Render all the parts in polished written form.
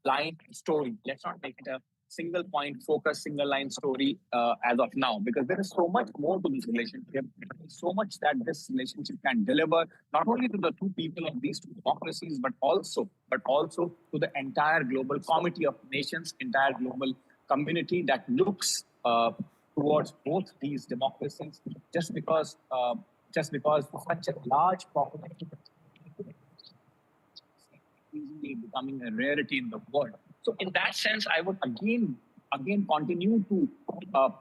line story. Let's not make it a single point focus, single line story as of now, because there is so much more to this relationship, so much that this relationship can deliver, not only to the two people of these two democracies, but also to the entire global committee of nations, entire global community that looks towards both these democracies, just because such a large population increasingly becoming a rarity in the world. So, in that sense, I would again continue to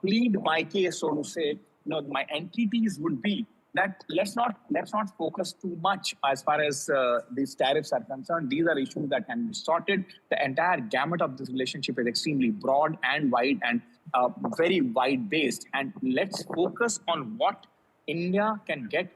plead my case, so to say. My entities would be that let's not focus too much as far as these tariffs are concerned. These are issues that can be sorted. The entire gamut of this relationship is extremely broad and wide and very wide based. And let's focus on what India can get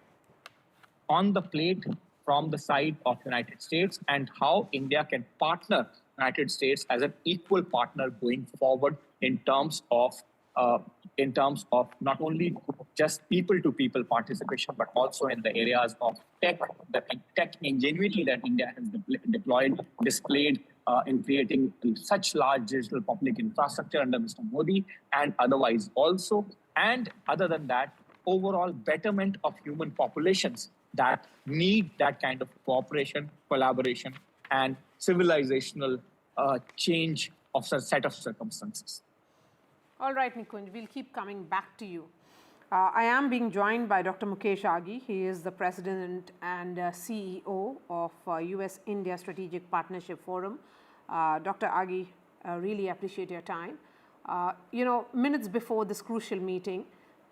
on the plate from the side of United States, and how India can partner United States as an equal partner going forward in terms of not only just people-to-people participation, but also in the areas of tech, the tech ingenuity that India has displayed in creating such large digital public infrastructure under Mr. Modi and otherwise also. And other than that, overall betterment of human populations that need that kind of cooperation, collaboration, and civilizational change of a set of circumstances. All right, Nikunj, we'll keep coming back to you. I am being joined by Dr. Mukesh Aghi. He is the President and CEO of US-India Strategic Partnership Forum. Dr. Aghi, really appreciate your time. Minutes before this crucial meeting,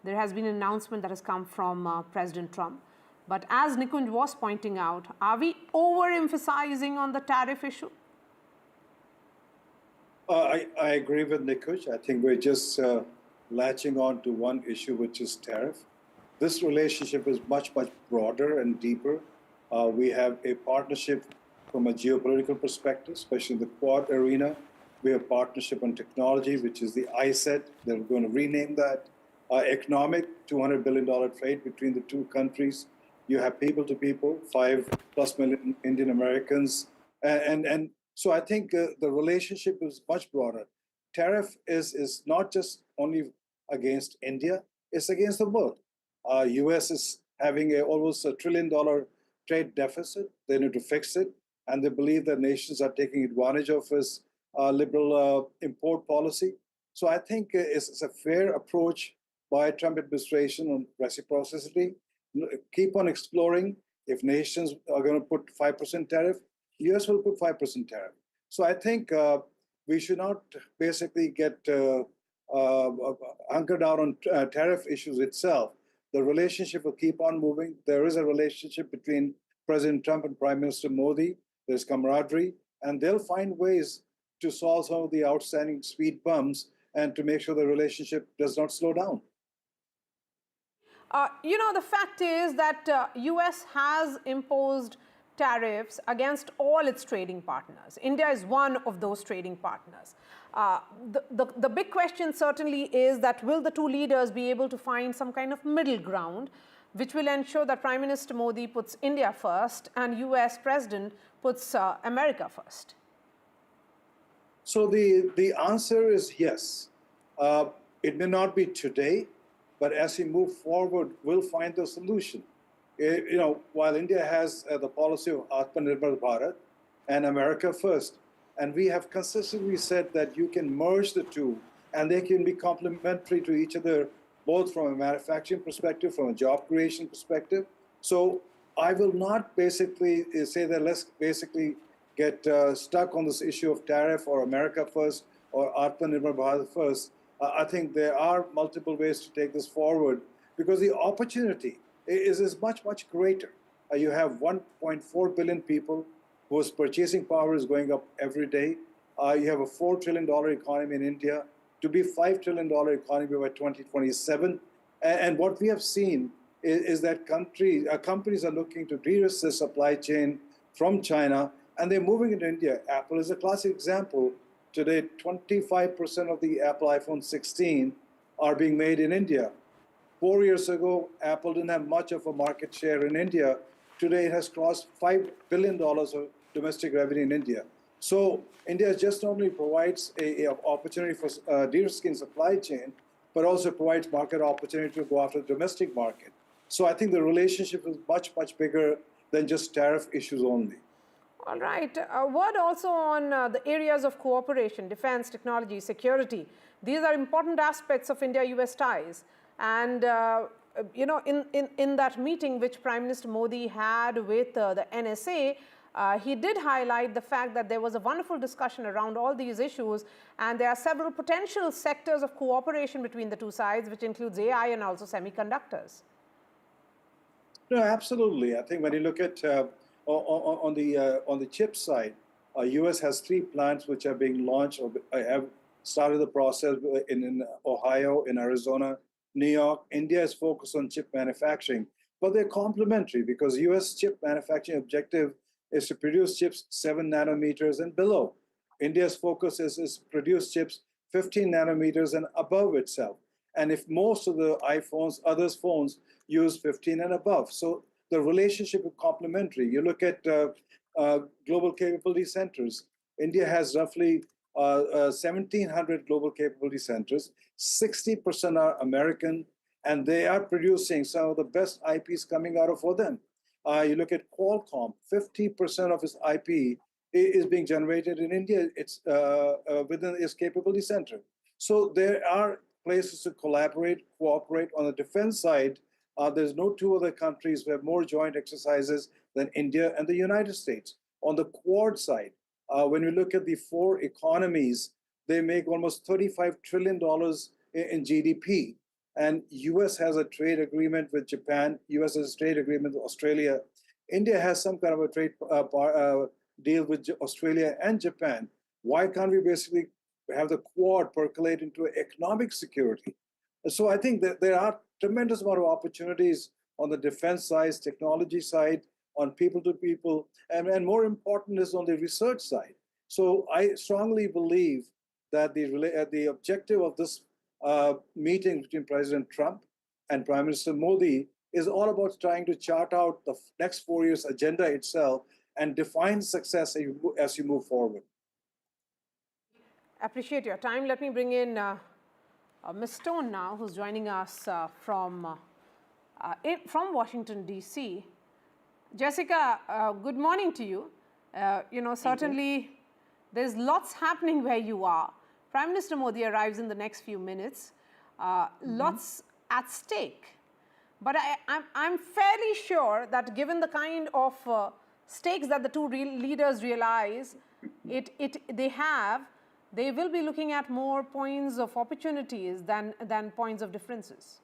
there has been an announcement that has come from President Trump. But as Nikunj was pointing out, are we overemphasizing on the tariff issue? I agree with Nikunj. I think we're just latching on to one issue, which is tariff. This relationship is much, much broader and deeper. We have a partnership from a geopolitical perspective, especially in the Quad arena. We have partnership on technology, which is the ISET. They're going to rename that. Economic, $200 billion trade between the two countries. You have people-to-people, 5+ million Indian Americans. And so I think the relationship is much broader. Tariff is not just only against India, it's against the world. US is having almost $1 trillion trade deficit. They need to fix it. And they believe that nations are taking advantage of this liberal import policy. So I think it's a fair approach by Trump administration on reciprocity. Keep on exploring. If nations are going to put 5% tariff, US will put 5% tariff. So I think we should not basically get anchored down on tariff issues itself. The relationship will keep on moving. There is a relationship between President Trump and Prime Minister Modi. There's camaraderie, and they'll find ways to solve some of the outstanding speed bumps and to make sure the relationship does not slow down. The fact is that US has imposed tariffs against all its trading partners. India is one of those trading partners. The big question certainly is that will the two leaders be able to find some kind of middle ground which will ensure that Prime Minister Modi puts India first and US President puts America first? So the answer is yes. It may not be today, but as we move forward, we'll find the solution. While India has the policy of Atmanirbhar Bharat and America first, and we have consistently said that you can merge the two and they can be complementary to each other, both from a manufacturing perspective, from a job creation perspective. So I will not basically say that let's basically get stuck on this issue of tariff or America first or Atmanirbhar Bharat first. I think there are multiple ways to take this forward because the opportunity is much, much greater. You have 1.4 billion people whose purchasing power is going up every day. You have a $4 trillion economy in India to be $5 trillion economy by 2027. And what we have seen is that companies are looking to de-risk the supply chain from China, and they're moving into India. Apple is a classic example. Today, 25% of the Apple iPhone 16 are being made in India. 4 years ago, Apple didn't have much of a market share in India. Today, it has crossed $5 billion of domestic revenue in India. So India just not only provides a opportunity for de-risking supply chain, but also provides market opportunity to go after the domestic market. So I think the relationship is much, much bigger than just tariff issues only. All right. A word also on the areas of cooperation, defense, technology, security. These are important aspects of India-US ties. And, you know, in that meeting which Prime Minister Modi had with the NSA, he did highlight the fact that there was a wonderful discussion around all these issues, and there are several potential sectors of cooperation between the two sides, which includes AI and also semiconductors. No, absolutely. I think when you look at on the chip side, U.S. has 3 plants which are being launched or have started the process in Ohio, in Arizona, New York. India is focused on chip manufacturing, but they're complementary because U.S. chip manufacturing objective is to produce chips 7 nanometers and below. India's focus is produce chips 15 nanometers and above itself. And if most of the iPhones, others' phones use 15 and above. So the relationship is complementary. You look at global capability centers. India has roughly 1,700 global capability centers. 60% are American, and they are producing some of the best IPs coming out of for them. You look at Qualcomm, 50% of its IP is being generated in India. It's within its capability center. So there are places to collaborate, cooperate. On the defense side, there's no 2 other countries who have more joint exercises than India and the United States. On the Quad side, when we look at the 4 economies, they make almost $35 trillion in GDP. And US has a trade agreement with Japan. US has a trade agreement with Australia. India has some kind of a trade deal with Australia and Japan. Why can't we basically have the Quad percolate into economic security? So I think that there are tremendous amount of opportunities on the defense side, technology side, on people to people, and more important is on the research side. So I strongly believe that the objective of this meeting between President Trump and Prime Minister Modi is all about trying to chart out the next 4 years agenda itself and define success as you move forward. Appreciate your time. Let me bring in Ms. Stone now, who's joining us from Washington, D.C. Jessica, good morning to you. You know, certainly there's lots happening where you are. Prime Minister Modi arrives in the next few minutes. Lots at stake. But I'm fairly sure that given the kind of stakes that the two leaders realize they will be looking at more points of opportunities than points of differences.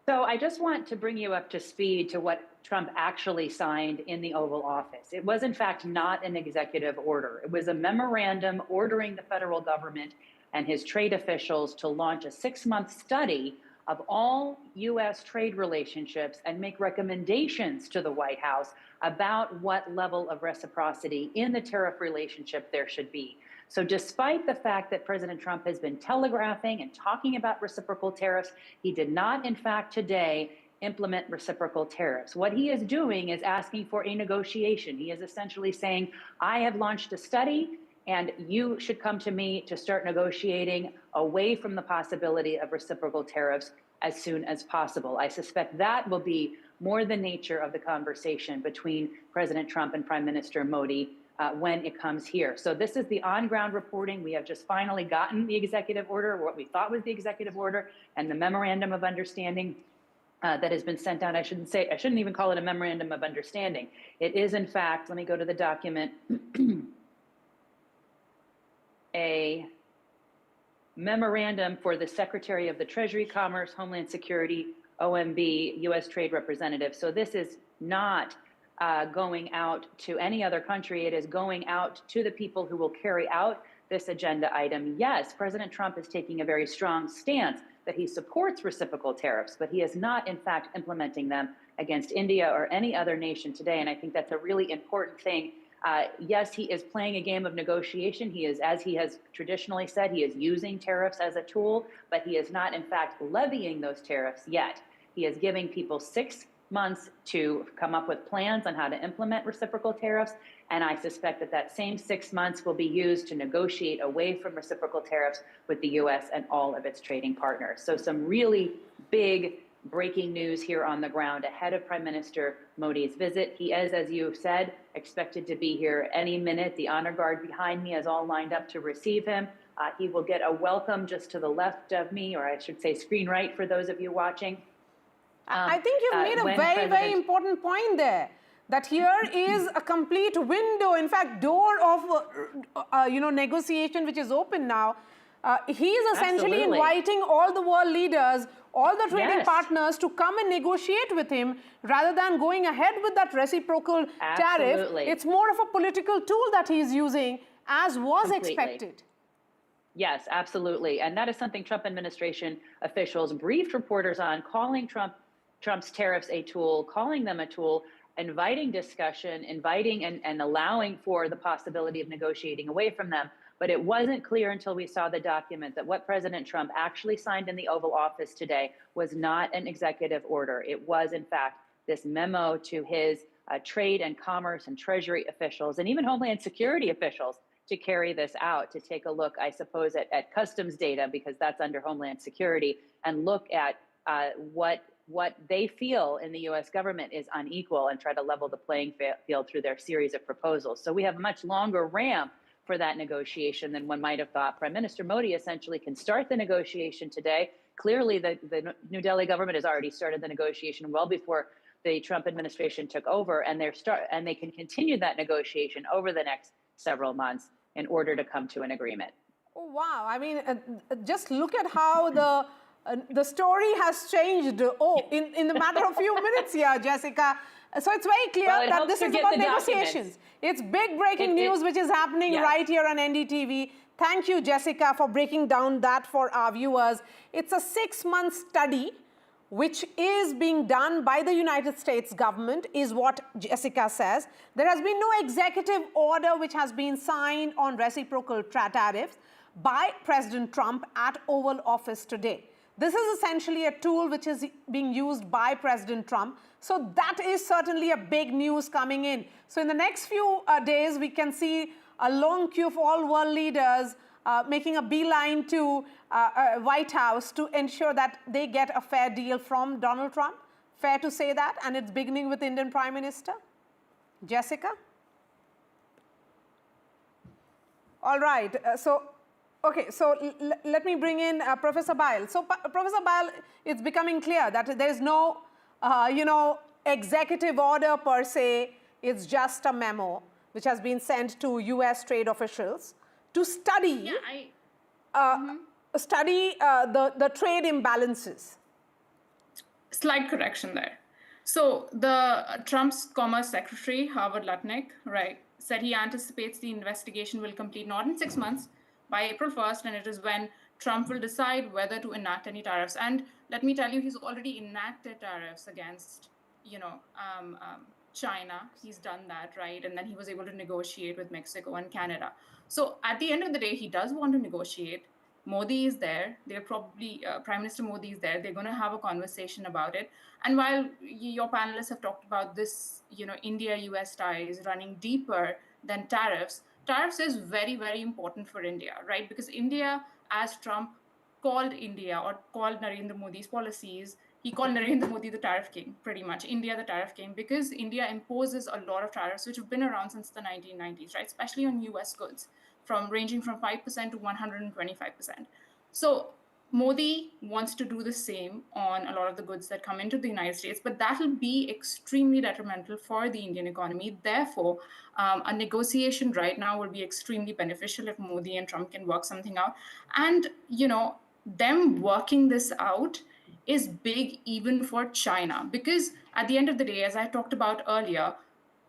So I just want to bring you up to speed to what Trump actually signed in the Oval Office. It was, in fact, not an executive order. It was a memorandum ordering the federal government and his trade officials to launch a 6-month study of all U.S. trade relationships and make recommendations to the White House about what level of reciprocity in the tariff relationship there should be. So despite the fact that President Trump has been telegraphing and talking about reciprocal tariffs, he did not, in fact, today implement reciprocal tariffs. What he is doing is asking for a negotiation. He is essentially saying, I have launched a study and you should come to me to start negotiating away from the possibility of reciprocal tariffs as soon as possible. I suspect that will be more the nature of the conversation between President Trump and Prime Minister Modi when it comes here. So this is the on-ground reporting. We have just finally gotten the executive order, what we thought was the executive order, and the memorandum of understanding that has been sent out. I shouldn't even call it a memorandum of understanding. It is, in fact, let me go to the document, a memorandum for the Secretary of the Treasury, Commerce, Homeland Security, OMB, U.S. Trade Representative. So this is not going out to any other country. It is going out to the people who will carry out this agenda item. Yes, President Trump is taking a very strong stance that he supports reciprocal tariffs, but he is not, in fact, implementing them against India or any other nation today. And I think that's a really important thing. Yes, he is playing a game of negotiation. He is, as he has traditionally said, he is using tariffs as a tool, but he is not, in fact, levying those tariffs yet. He is giving people 6 months to come up with plans on how to implement reciprocal tariffs. And I suspect that that same 6 months will be used to negotiate away from reciprocal tariffs with the US and all of its trading partners. So some really big breaking news here on the ground ahead of Prime Minister Modi's visit. He is, as you said, expected to be here any minute. The honor guard behind me is all lined up to receive him. He will get a welcome just to the left of me, or I should say screen right for those of you watching. I think you've made a very important point there, that here is a complete window, in fact, door of negotiation which is open now. He is essentially inviting all the world leaders, all the trading partners to come and negotiate with him rather than going ahead with that reciprocal tariff. It's more of a political tool that he is using, as was expected. Yes, absolutely. And that is something Trump administration officials briefed reporters on, calling Trump's tariffs a tool, calling them a tool, inviting discussion, inviting and allowing for the possibility of negotiating away from them. But it wasn't clear until we saw the document that what President Trump actually signed in the Oval Office today was not an executive order. It was, in fact, this memo to his trade and commerce and treasury officials and even Homeland Security officials to carry this out, to take a look, I suppose, at customs data, because that's under Homeland Security, and look at what they feel in the U.S. government is unequal and try to level the playing field through their series of proposals. So we have a much longer ramp for that negotiation than one might have thought. Prime Minister Modi essentially can start the negotiation today. Clearly, the New Delhi government has already started the negotiation well before the Trump administration took over, and they can continue that negotiation over the next several months in order to come to an agreement. Oh, wow. I mean, just look at how the story has changed in the matter of few minutes here, Jessica. So it's very clear that this is about negotiations. It's big breaking news which is happening right here on NDTV. Thank you, Jessica, for breaking down that for our viewers. It's a 6-month study which is being done by the United States government, is what Jessica says. There has been no executive order which has been signed on reciprocal tariffs by President Trump at Oval Office today. This is essentially a tool which is being used by President Trump. So that is certainly a big news coming in. So in the next few days, we can see a long queue of all world leaders making a beeline to White House to ensure that they get a fair deal from Donald Trump. Fair to say that? And it's beginning with Indian Prime Minister. Jessica? All right. Okay, so let me bring in Professor Bail. So, Professor Bail, it's becoming clear that there is no, executive order per se. It's just a memo which has been sent to U.S. trade officials to study, the trade imbalances. Slight correction there. So, the Trump's Commerce Secretary, Howard Lutnick, right, said he anticipates the investigation will complete not in 6 months, by April 1st, and it is when Trump will decide whether to enact any tariffs. And let me tell you, he's already enacted tariffs against, China. He's done that, right? And then he was able to negotiate with Mexico and Canada. So at the end of the day, he does want to negotiate. Modi is there. They're probably, Prime Minister Modi is there. They're going to have a conversation about it. And while your panelists have talked about this, India-US ties running deeper than tariffs, tariffs is very, very important for India, right? Because India, as Trump called India or called Narendra Modi's policies, he called Narendra Modi the tariff king, pretty much, India the tariff king, because India imposes a lot of tariffs which have been around since the 1990s, right? Especially on US goods, ranging from 5% to 125%. So Modi wants to do the same on a lot of the goods that come into the United States, but that will be extremely detrimental for the Indian economy. Therefore, a negotiation right now will be extremely beneficial if Modi and Trump can work something out. And, them working this out is big even for China, because at the end of the day, as I talked about earlier,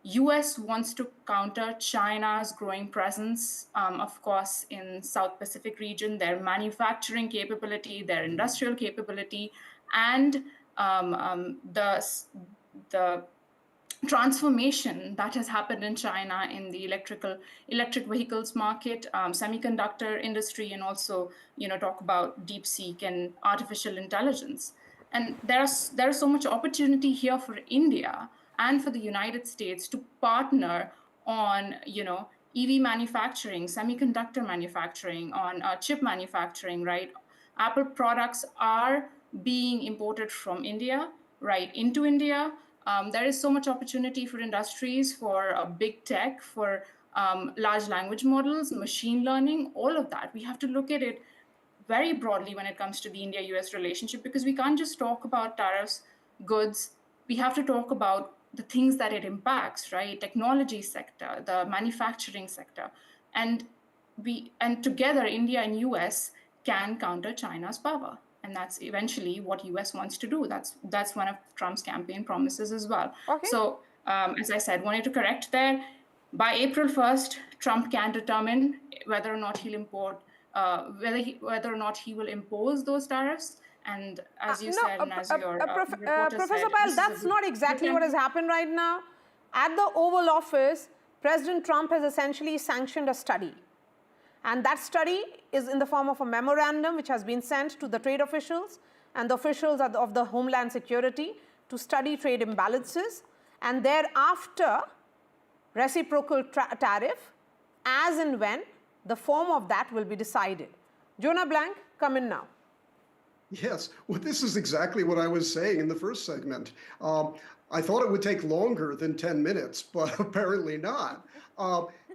US wants to counter China's growing presence, of course, in South Pacific region, their manufacturing capability, their industrial capability, and the transformation that has happened in China in the electric vehicles market, semiconductor industry, and also, talk about DeepSeek and artificial intelligence. And there's so much opportunity here for India and for the United States to partner on, EV manufacturing, semiconductor manufacturing, on chip manufacturing, right? Apple products are being imported from India, right, into India. There is so much opportunity for industries, for big tech, for large language models, machine learning, all of that. We have to look at it very broadly when it comes to the India-US relationship, because we can't just talk about tariffs, goods. We have to talk about the things that it impacts, right? Technology sector, the manufacturing sector. And together, India and US can counter China's power. And that's eventually what US wants to do. That's one of Trump's campaign promises as well. Okay. So, as I said, wanted to correct there. By April 1st, Trump can determine whether or not he'll import, whether or not he will impose those tariffs. And as you said, and as your reporter Professor said, Payal, that's not exactly what has happened right now. At the Oval Office, President Trump has essentially sanctioned a study. And that study is in the form of a memorandum which has been sent to the trade officials and the officials of the Homeland Security to study trade imbalances. And thereafter, reciprocal tariff, as and when the form of that will be decided. Jonah Blank, come in now. Yes, well, this is exactly what I was saying in the first segment. I thought it would take longer than 10 minutes, but apparently not.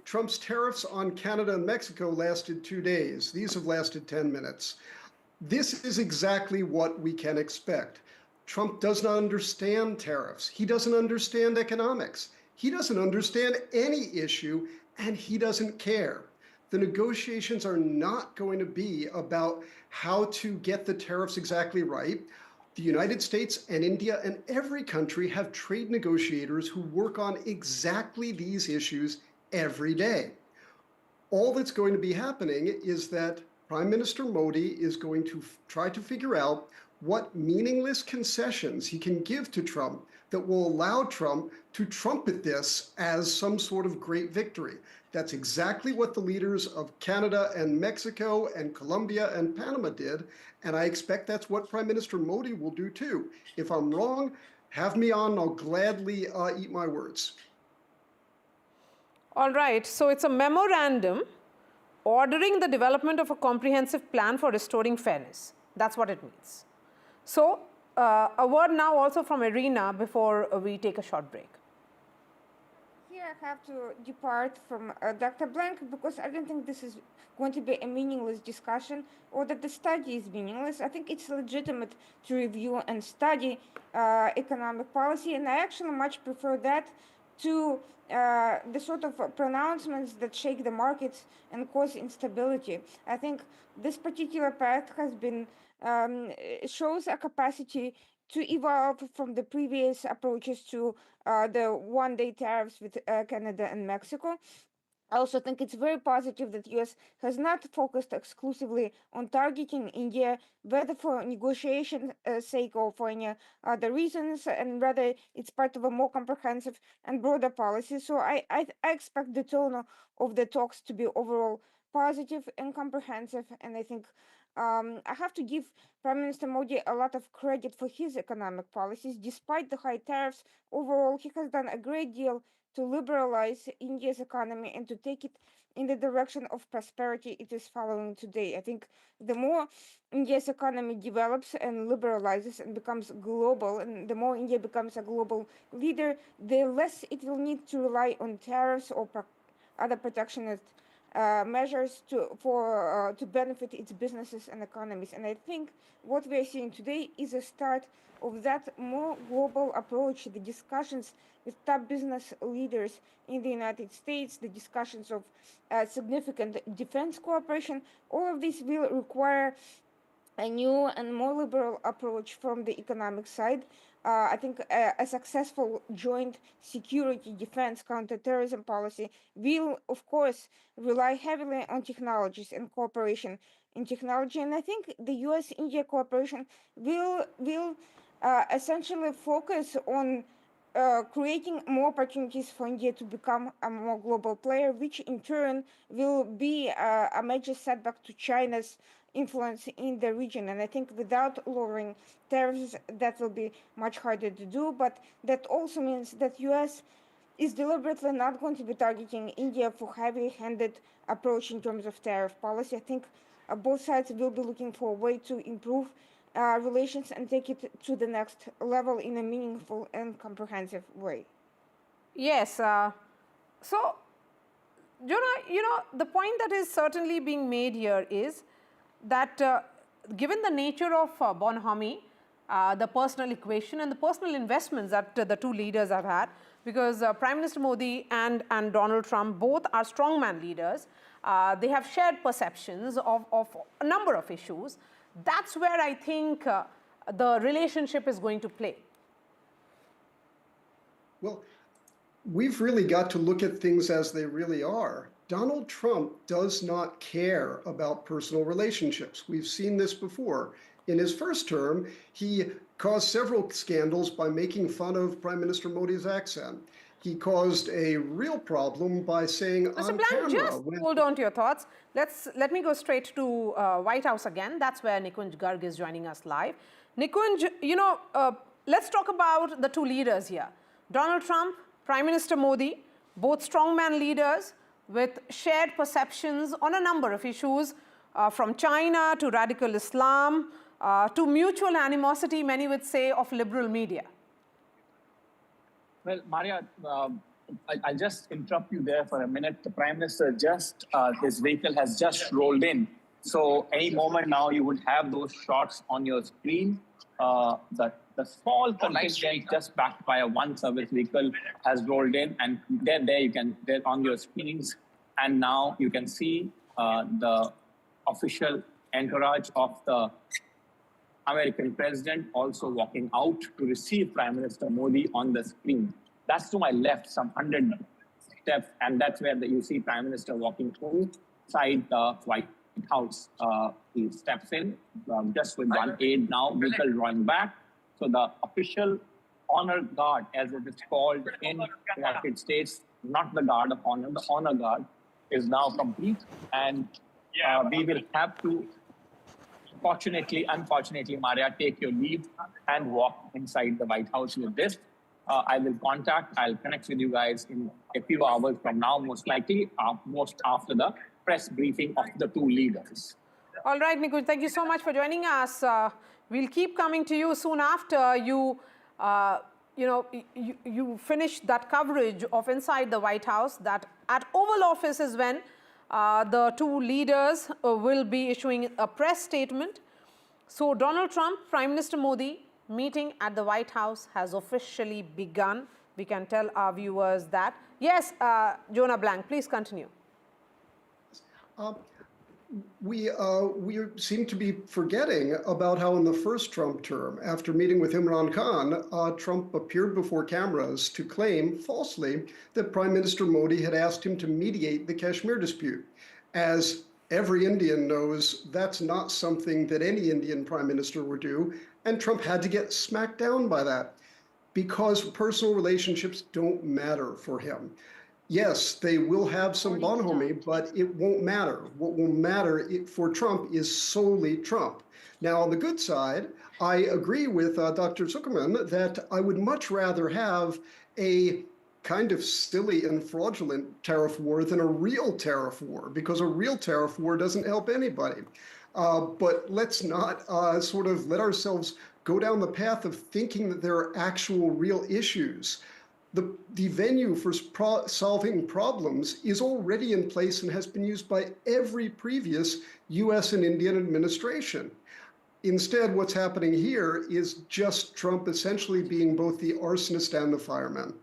Trump's tariffs on Canada and Mexico lasted 2 days. These have lasted 10 minutes. This is exactly what we can expect. Trump does not understand tariffs. He doesn't understand economics. He doesn't understand any issue, and he doesn't care. The negotiations are not going to be about how to get the tariffs exactly right. The United States and India and every country have trade negotiators who work on exactly these issues every day. All that's going to be happening is that Prime Minister Modi is going to try to figure out what meaningless concessions he can give to Trump that will allow Trump to trumpet this as some sort of great victory. That's exactly what the leaders of Canada and Mexico and Colombia and Panama did, and I expect that's what Prime Minister Modi will do too. If I'm wrong, have me on, I'll gladly eat my words. All right, so it's a memorandum ordering the development of a comprehensive plan for restoring fairness. That's what it means. So, a word now also from Rana before we take a short break. Here I have to depart from Dr. Blank because I don't think this is going to be a meaningless discussion or that the study is meaningless. I think it's legitimate to review and study economic policy, and I actually much prefer that to the sort of pronouncements that shake the markets and cause instability. I think this particular path has been shows a capacity to evolve from the previous approaches to the one-day tariffs with Canada and Mexico. I also think it's very positive that U.S. has not focused exclusively on targeting India, whether for negotiation sake or for any other reasons, and rather it's part of a more comprehensive and broader policy. So I expect the tone of the talks to be overall positive and comprehensive, and I think I have to give Prime Minister Modi a lot of credit for his economic policies. Despite the high tariffs, overall he has done a great deal to liberalize India's economy and to take it in the direction of prosperity it is following today. I think the more India's economy develops and liberalizes and becomes global, and the more India becomes a global leader, the less it will need to rely on tariffs or other protectionist measures to benefit its businesses and economies. And I think what we are seeing today is a start of that more global approach. The discussions with top business leaders in the United States, the discussions of significant defense cooperation, all of this will require a new and more liberal approach from the economic side. I think a successful joint security, defense, counterterrorism policy will, of course, rely heavily on technologies and cooperation in technology. And I think the U.S.-India cooperation will essentially focus on creating more opportunities for India to become a more global player, which in turn will be a major setback to China's influence in the region. And I think without lowering tariffs, that will be much harder to do. But that also means that U.S. is deliberately not going to be targeting India for heavy-handed approach in terms of tariff policy. I think both sides will be looking for a way to improve relations and take it to the next level in a meaningful and comprehensive way. Yes. So, Jonah, the point that is certainly being made here is that given the nature of bonhomie, the personal equation and the personal investments that the two leaders have had, because Prime Minister Modi and Donald Trump both are strongman leaders. They have shared perceptions of a number of issues. That's where I think the relationship is going to play. Well, we've really got to look at things as they really are. Donald Trump does not care about personal relationships. We've seen this before. In his first term, he caused several scandals by making fun of Prime Minister Modi's accent. He caused a real problem by saying Mr. on Blank, camera, just hold on to your thoughts. Let me go straight to White House again. That's where Nikunj Garg is joining us live. Nikunj, let's talk about the two leaders here. Donald Trump, Prime Minister Modi, both strongman leaders with shared perceptions on a number of issues, from China to radical Islam, to mutual animosity, many would say, of liberal media. Well, Maria, I'll just interrupt you there for a minute. The Prime Minister his vehicle has just rolled in. So any moment now you would have those shots on your screen. The small contingent just backed by one service vehicle has rolled in, and they're on your screens. And now you can see the official entourage of the American president also walking out to receive Prime Minister Modi on the screen. That's to my left, some 100 steps, and that's where you see Prime Minister walking inside the White House. He steps in just with one aide now, vehicle drawing back. So the official honor guard, as it is called in the United States, not the guard of honor, the honor guard is now complete, and we will have to, unfortunately, Maria, take your leave and walk inside the White House with this. I'll connect with you guys in a few hours from now, most likely, most after the press briefing of the two leaders. All right, Nikunj, thank you so much for joining us. We'll keep coming to you soon after you finish that coverage of inside the White House. That at Oval Office is when the two leaders will be issuing a press statement. So Donald Trump, Prime Minister Modi, meeting at the White House has officially begun. We can tell our viewers that. Yes, Jonah Blank, please continue. We seem to be forgetting about how in the first Trump term, after meeting with Imran Khan, Trump appeared before cameras to claim falsely that Prime Minister Modi had asked him to mediate the Kashmir dispute. As every Indian knows, that's not something that any Indian prime minister would do, and Trump had to get smacked down by that because personal relationships don't matter for him. Yes, they will have some bonhomie, but it won't matter. What will matter for Trump is solely Trump. Now, on the good side, I agree with Dr. Zuckerman that I would much rather have a kind of silly and fraudulent tariff war than a real tariff war, because a real tariff war doesn't help anybody. But let's not sort of let ourselves go down the path of thinking that there are actual real issues. The venue for solving problems is already in place and has been used by every previous US and Indian administration. Instead, what's happening here is just Trump essentially being both the arsonist and the fireman.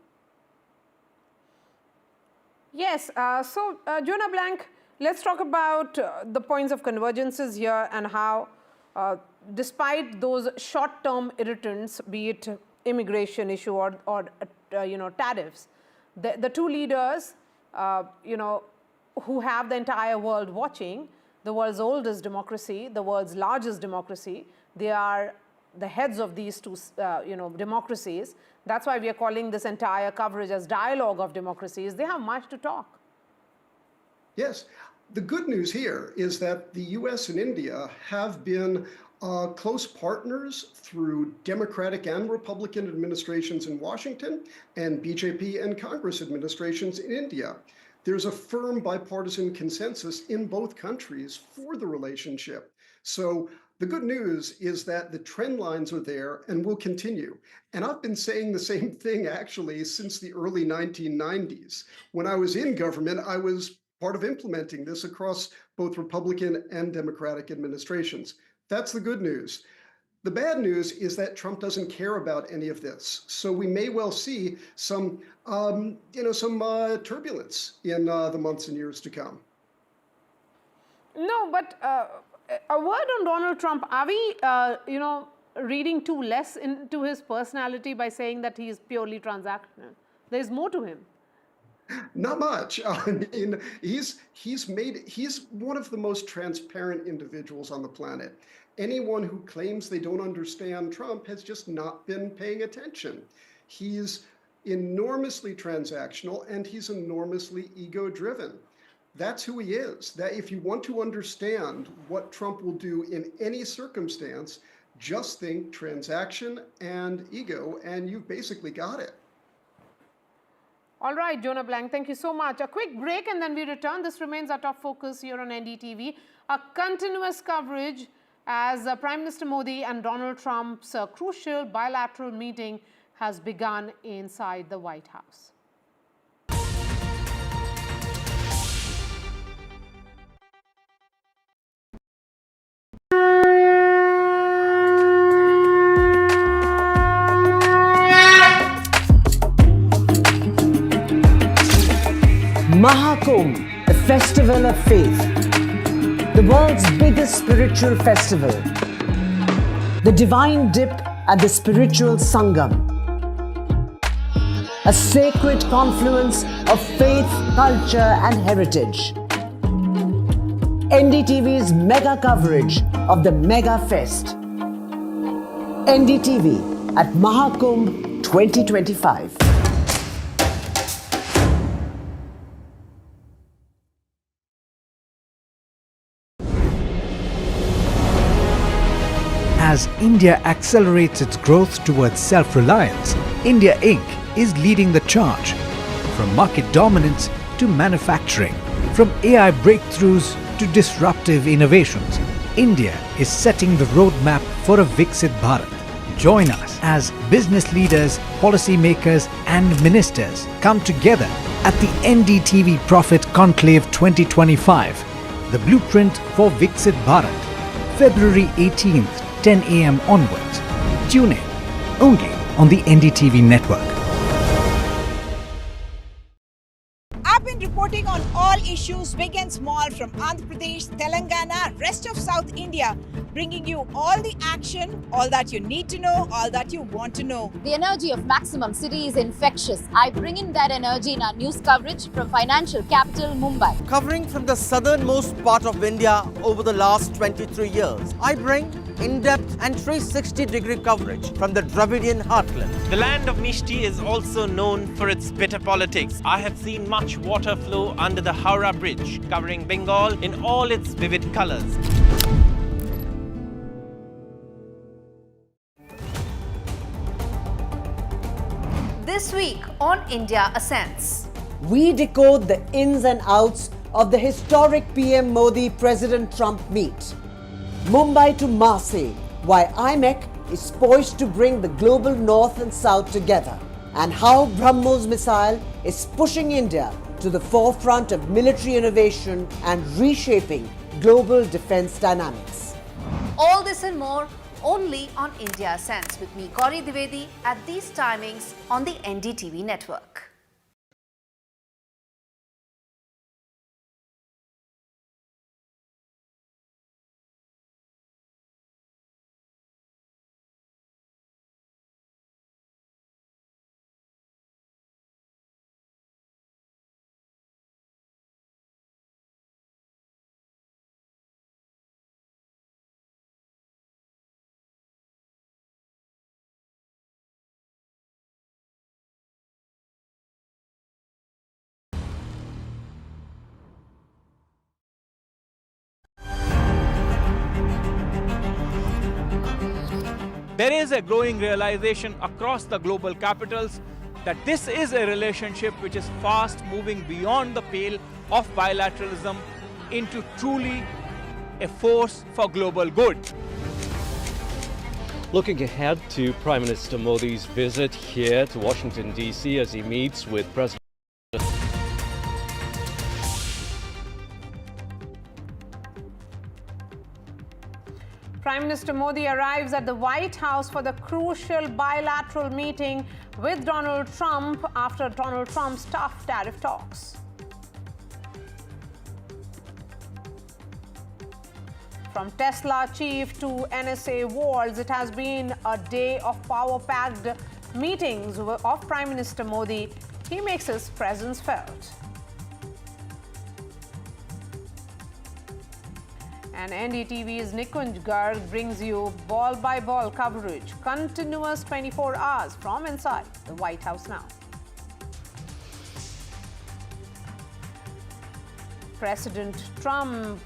Yes, so Jonah Blank, let's talk about the points of convergences here and how, despite those short-term irritants, be it immigration issue or tariffs, the two leaders, who have the entire world watching, the world's oldest democracy, the world's largest democracy, they are the heads of these two, democracies. That's why we are calling this entire coverage as dialogue of democracies. They have much to talk. Yes. The good news here is that the US and India have been close partners through Democratic and Republican administrations in Washington and BJP and Congress administrations in India. There's a firm bipartisan consensus in both countries for the relationship. So the good news is that the trend lines are there and will continue. And I've been saying the same thing actually since the early 1990s. When I was in government, I was part of implementing this across both Republican and Democratic administrations. That's the good news. The bad news is that Trump doesn't care about any of this. So we may well see some turbulence in the months and years to come. No, but a word on Donald Trump. Are we, reading too less into his personality by saying that he is purely transactional? There's more to him. Not much. I mean, he's one of the most transparent individuals on the planet. Anyone who claims they don't understand Trump has just not been paying attention. He's enormously transactional and he's enormously ego-driven. That's who he is. That if you want to understand what Trump will do in any circumstance, just think transaction and ego, and you've basically got it. All right, Jonah Blank, thank you so much. A quick break and then we return. This remains our top focus here on NDTV. A continuous coverage as Prime Minister Modi and Donald Trump's crucial bilateral meeting has begun inside the White House. Mahakumbh, the festival of faith, the world's biggest spiritual festival, the divine dip at the spiritual Sangam, a sacred confluence of faith, culture and heritage. NDTV's mega coverage of the Mega Fest. NDTV at Mahakumbh 2025. As India accelerates its growth towards self-reliance, India Inc. is leading the charge. From market dominance to manufacturing, from AI breakthroughs to disruptive innovations, India is setting the roadmap for a Viksit Bharat. Join us as business leaders, policymakers and ministers come together at the NDTV Profit Conclave 2025, the blueprint for Viksit Bharat, February 18th, 10 a.m. onwards. Tune in only on the NDTV network. I've been reporting on all issues big and small from Andhra Pradesh, Telangana, rest of South India, bringing you all the action, all that you need to know, all that you want to know. The energy of Maximum City is infectious. I bring in that energy in our news coverage from financial capital Mumbai. Covering from the southernmost part of India over the last 23 years, I bring in-depth and 360-degree coverage from the Dravidian heartland. The land of Mishti is also known for its bitter politics. I have seen much water flow under the Howrah Bridge, covering Bengal in all its vivid colors. This week on India Ascends, we decode the ins and outs of the historic PM Modi President Trump meet. Mumbai to Marseille, why IMEC is poised to bring the global north and south together, and how BrahMos missile is pushing India to the forefront of military innovation and reshaping global defense dynamics. all this and more only on India Ascends with me, Gauri Dwivedi, at these timings on the NDTV network. there is a growing realization across the global capitals that this is a relationship which is fast moving beyond the pale of bilateralism into truly a force for global good. Looking ahead to Prime Minister Modi's visit here to Washington, D.C. as he meets with President Prime Minister Modi arrives at the White House for the crucial bilateral meeting with Donald Trump after Donald Trump's tough tariff talks. From Tesla chief to NSA Roles, it has been a day of power-packed meetings of Prime Minister Modi. He makes his presence felt. And NDTV's Nikunj Garg brings you ball-by-ball coverage, continuous 24 hours from inside the White House now. President Trump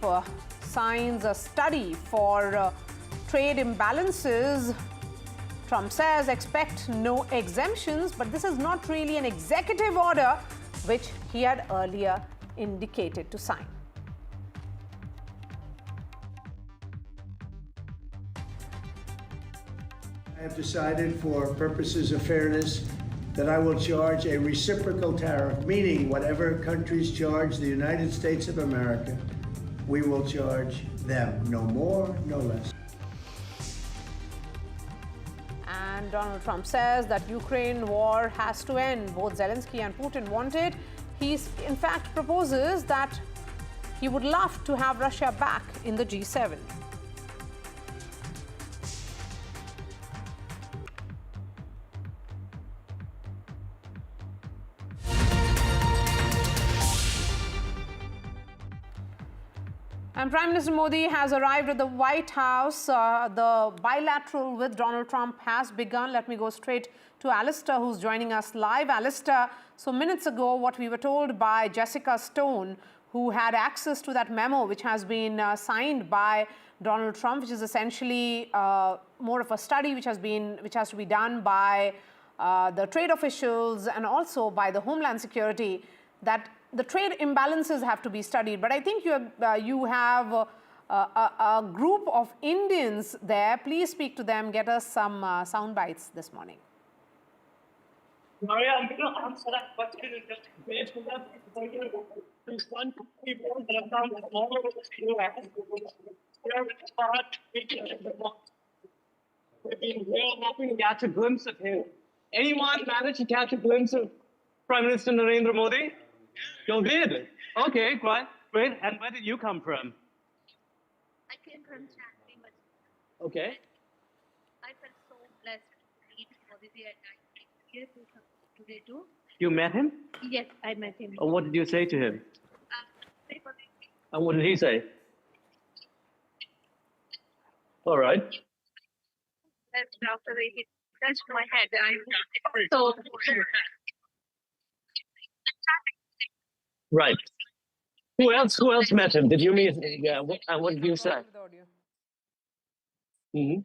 signs a study for trade imbalances. Trump says expect no exemptions, but this is not really an executive order, which he had earlier indicated to sign. I have decided, for purposes of fairness, that I will charge a reciprocal tariff, meaning whatever countries charge the United States of America, we will charge them, no more, no less. And Donald Trump says that Ukraine war has to end. Both Zelensky and Putin want it. He, in fact, proposes that he would love to have Russia back in the G7. And Prime Minister Modi has arrived at the White House. The bilateral with Donald Trump has begun. Let me go straight to Alistair, who's joining us live. Alistair, so minutes ago, what we were told by Jessica Stone, who had access to that memo, which has been signed by Donald Trump, which is essentially more of a study which has to be done by the trade officials and also by the Homeland Security, that the trade imbalances have to be studied. But I think you have a group of Indians there. Please speak to them. Get us some sound bites this morning. Maria, I'm going to answer that question in just a minute. There's one people that have come from all over the US. It's hard to reach the box. We've been real hoping to catch a glimpse of him. Anyone managed to catch a glimpse of Prime Minister Narendra Modi? You did? Okay, great. And where did you come from? I came from Chennai. Okay. I felt so blessed to meet Modi and I'm here today too. You met him? Yes, I met him. What did you say to him? And what did he say? All right. After he touched my head, I'm so Right. Who else met him? Did you meet? Yeah. And what did you say? Mm-hmm.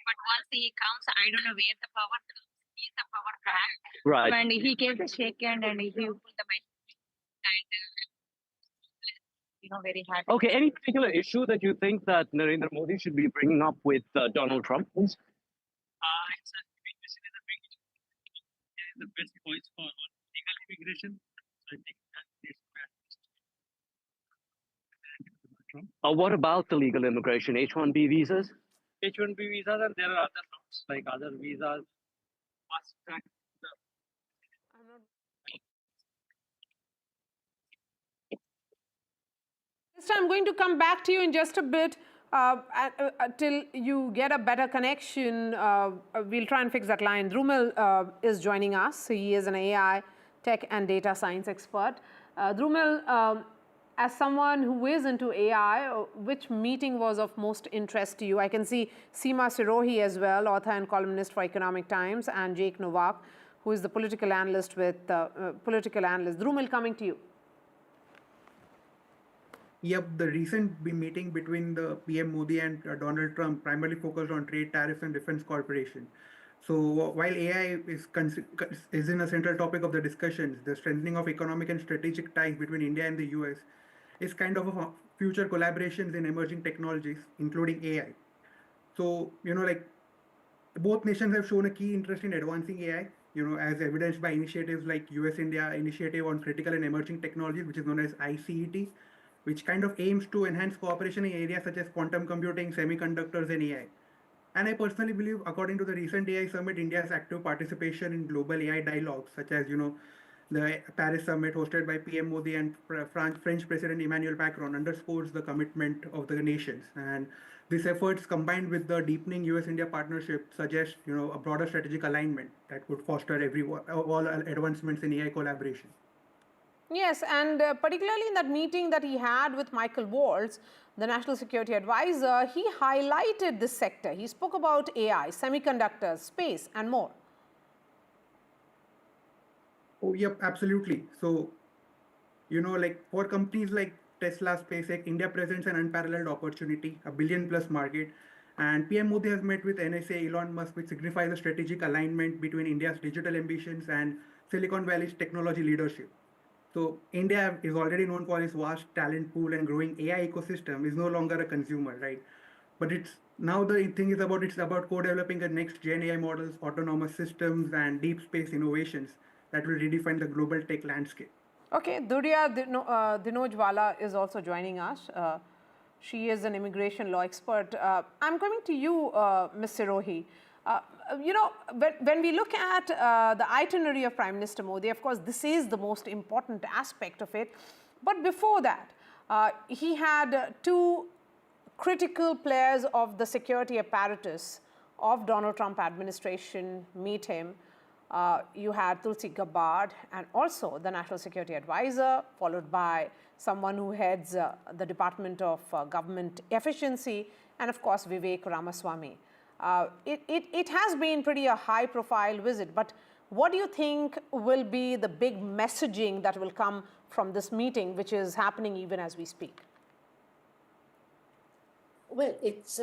But once he comes, I don't know where the power comes. He's the power back. Right. And he gave the shake hand and he put the mic. And very happy. Okay. Any particular issue that you think that Narendra Modi should be bringing up with Donald Trump? Please? The best voice for legal immigration. So I think that What about the legal immigration, H-1B visas? H-1B visas, and there are other routes like other visas. Fast track. I'm going to come back to you in just a bit. Till you get a better connection, we'll try and fix that line. Drumil is joining us. He is an AI, tech and data science expert. Drumil, as someone who is into AI, which meeting was of most interest to you? I can see Seema Sirohi as well, author and columnist for Economic Times, and Jake Novak, who is the political analyst with Political Analyst. Drumil, coming to you. Yep, the recent meeting between the PM Modi and Donald Trump primarily focused on trade, tariffs, and defense cooperation. So while AI is in a central topic of the discussions, the strengthening of economic and strategic ties between India and the US is kind of a future collaborations in emerging technologies, including AI. So, like both nations have shown a key interest in advancing AI, as evidenced by initiatives like US-India Initiative on Critical and Emerging Technologies, which is known as ICET, which kind of aims to enhance cooperation in areas such as quantum computing, semiconductors, and AI. And I personally believe, according to the recent AI summit, India's active participation in global AI dialogues, such as, the Paris summit hosted by PM Modi and French President Emmanuel Macron, underscores the commitment of the nations. And these efforts, combined with the deepening US-India partnership, suggest, a broader strategic alignment that would foster all advancements in AI collaboration. Yes, and particularly in that meeting that he had with Michael Waltz, the National Security Advisor, he highlighted this sector. He spoke about AI, semiconductors, space, and more. Oh, yep, absolutely. So, like for companies like Tesla, SpaceX, India presents an unparalleled opportunity, a billion-plus market. And PM Modi has met with NSA, Elon Musk, which signifies a strategic alignment between India's digital ambitions and Silicon Valley's technology leadership. So India is already known for its vast talent pool and growing AI ecosystem, is no longer a consumer, right? But it's now the thing is about co-developing the next gen AI models, autonomous systems, and deep space innovations that will redefine the global tech landscape. Okay, Durya Dinojwala is also joining us. She is an immigration law expert. I'm coming to you, Ms. Sirohi. When we look at the itinerary of Prime Minister Modi, of course, this is the most important aspect of it. But before that, he had two critical players of the security apparatus of Donald Trump administration meet him. You had Tulsi Gabbard and also the National Security Advisor, followed by someone who heads the Department of Government Efficiency, and of course, Vivek Ramaswamy. It has been pretty a high-profile visit, but what do you think will be the big messaging that will come from this meeting, which is happening even as we speak? Well, it's,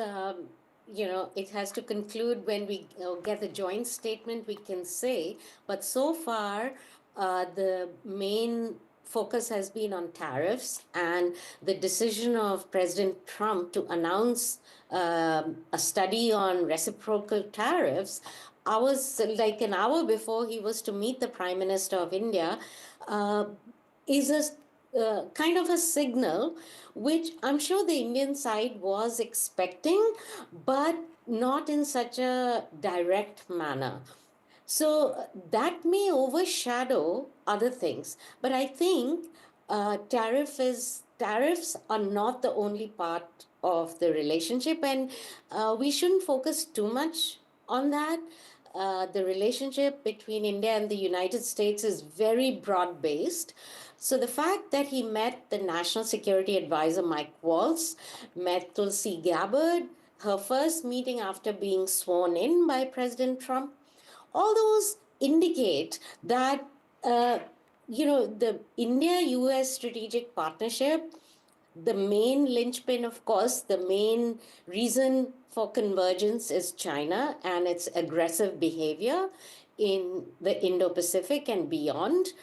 it has to conclude when we get the joint statement, we can say, but so far, the main focus has been on tariffs and the decision of President Trump to announce a study on reciprocal tariffs. Hours, like an hour before he was to meet the Prime Minister of India, is a kind of a signal which I'm sure the Indian side was expecting, but not in such a direct manner. So that may overshadow other things. But I think tariffs are not the only part of the relationship, and we shouldn't focus too much on that. The relationship between India and the United States is very broad-based. So the fact that he met the National Security Advisor Mike Waltz, met Tulsi Gabbard, her first meeting after being sworn in by President Trump, all those indicate that, the India-US strategic partnership, the main linchpin, of course, the main reason for convergence is China and its aggressive behavior in the Indo-Pacific and beyond.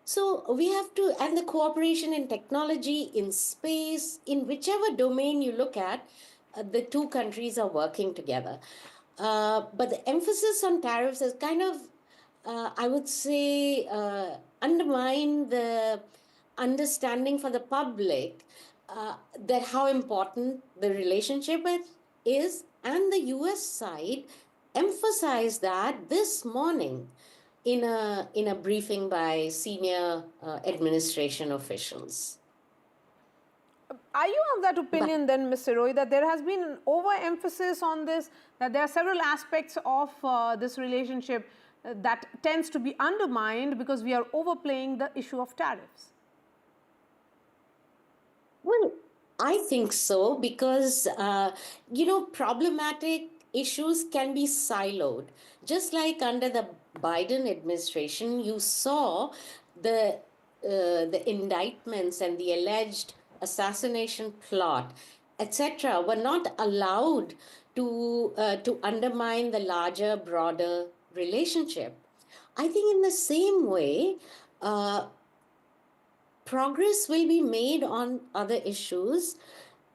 So we have to, and the cooperation in technology, in space, in whichever domain you look at, the two countries are working together. But the emphasis on tariffs has kind of, I would say, undermined the understanding for the public that how important the relationship is, and the US side emphasized that this morning in a briefing by senior administration officials. Are you of that opinion then, Ms. Sirohi, that there has been an overemphasis on this, that there are several aspects of this relationship that tends to be undermined because we are overplaying the issue of tariffs? Well, I think so, because, problematic issues can be siloed. Just like under the Biden administration, you saw the indictments and the alleged assassination plot, etc., were not allowed to undermine the larger, broader relationship. I think in the same way, progress will be made on other issues.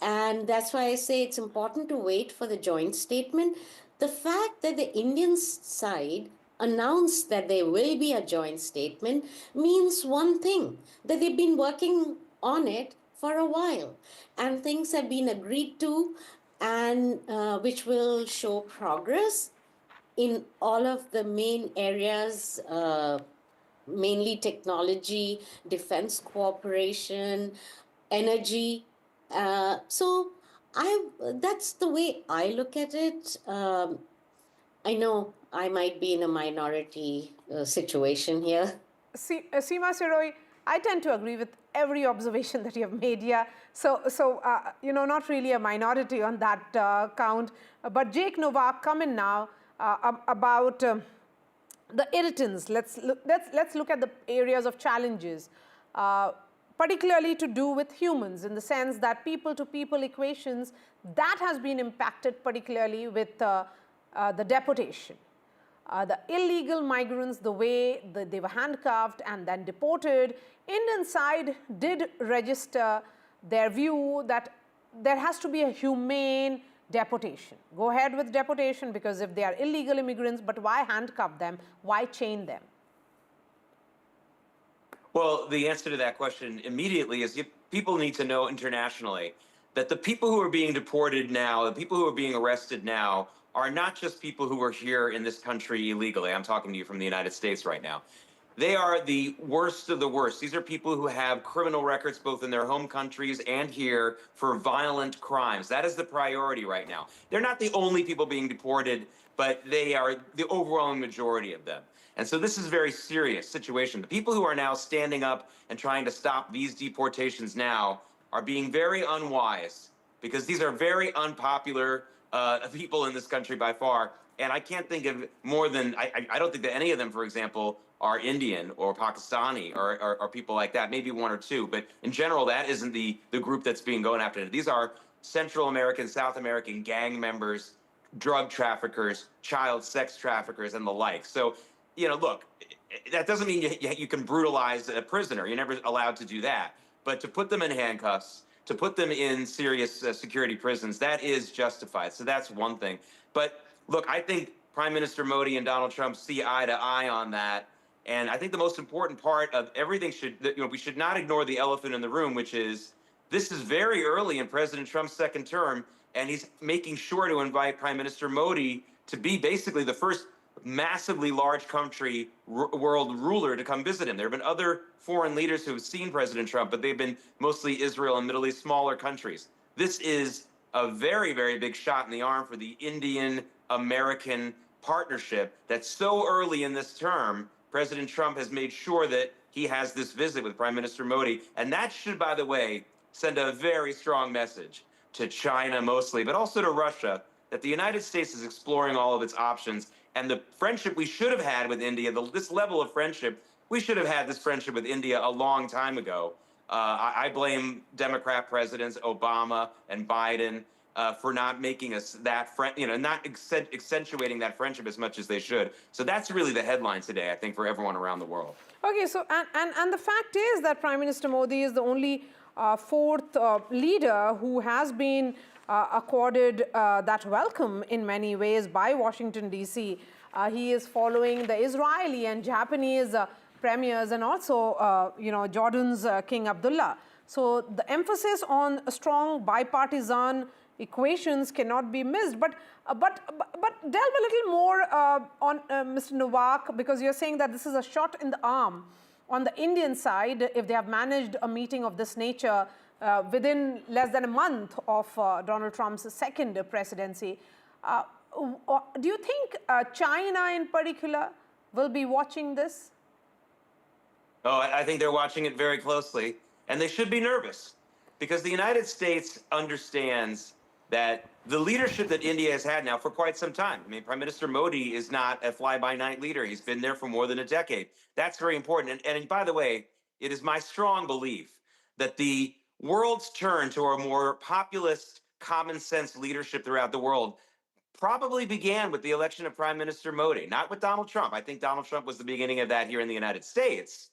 And that's why I say it's important to wait for the joint statement. The fact that the Indian side announced that there will be a joint statement means one thing, that they've been working on it for a while. And things have been agreed to, and which will show progress in all of the main areas, mainly technology, defense cooperation, energy. So that's the way I look at it. I know I might be in a minority situation here. Seema Siroi, I tend to agree with every observation that you have made here. So not really a minority on that count. But Jake Novak, come in now about the irritants. Let's look at the areas of challenges, particularly to do with humans, in the sense that people-to-people equations, that has been impacted particularly with the deportation. The illegal migrants, the way that they were handcuffed and then deported, Indian side did register their view that there has to be a humane deportation. Go ahead with deportation, because if they are illegal immigrants, but why handcuff them? Why chain them? Well, the answer to that question immediately is people need to know internationally that the people who are being deported now, the people who are being arrested now, are not just people who are here in this country illegally. I'm talking to you from the United States right now. They are the worst of the worst. These are people who have criminal records both in their home countries and here for violent crimes. That is the priority right now. They're not the only people being deported, but they are the overwhelming majority of them. And so this is a very serious situation. The people who are now standing up and trying to stop these deportations now are being very unwise, because these are very unpopular people in this country by far. And I can't think of more than, I don't think that any of them, for example, are Indian or Pakistani or people like that, maybe one or two. But in general, that isn't the group that's being going after. These are Central American, South American gang members, drug traffickers, child sex traffickers, and the like. So, look, that doesn't mean you can brutalize a prisoner. You're never allowed to do that. But to put them in handcuffs, to put them in serious security prisons, that is justified. So that's one thing. But look, I think Prime Minister Modi and Donald Trump see eye to eye on that. And I think the most important part of everything we should not ignore the elephant in the room, which is this is very early in President Trump's second term, and he's making sure to invite Prime Minister Modi to be basically the first massively large country world ruler to come visit him. There have been other foreign leaders who have seen President Trump, but they've been mostly Israel and Middle East, smaller countries. This is a very, very big shot in the arm for the Indian-American partnership that's so early in this term. President Trump has made sure that he has this visit with Prime Minister Modi. And that should, by the way, send a very strong message to China mostly, but also to Russia, that the United States is exploring all of its options. And the friendship we should have had with India, this level of friendship, we should have had this friendship with India a long time ago. I blame Democrat presidents Obama and Biden for not making us that not accentuating that friendship as much as they should. So that's really the headline today, I think, for everyone around the world. Okay, so and the fact is that Prime Minister Modi is the only fourth leader who has been accorded that welcome in many ways by Washington, D.C. He is following the Israeli and Japanese premiers, and also, Jordan's King Abdullah. So the emphasis on strong bipartisan equations cannot be missed. But delve a little more on Mr. Novak, because you're saying that this is a shot in the arm on the Indian side if they have managed a meeting of this nature within less than a month of Donald Trump's second presidency. Do you think China in particular will be watching this? Oh, I think they're watching it very closely, and they should be nervous, because the United States understands that the leadership that India has had now for quite some time. I mean, Prime Minister Modi is not a fly-by-night leader. He's been there for more than a decade. That's very important. And by the way, it is my strong belief that the world's turn to a more populist, common sense leadership throughout the world probably began with the election of Prime Minister Modi, not with Donald Trump. I think Donald Trump was the beginning of that here in the United States.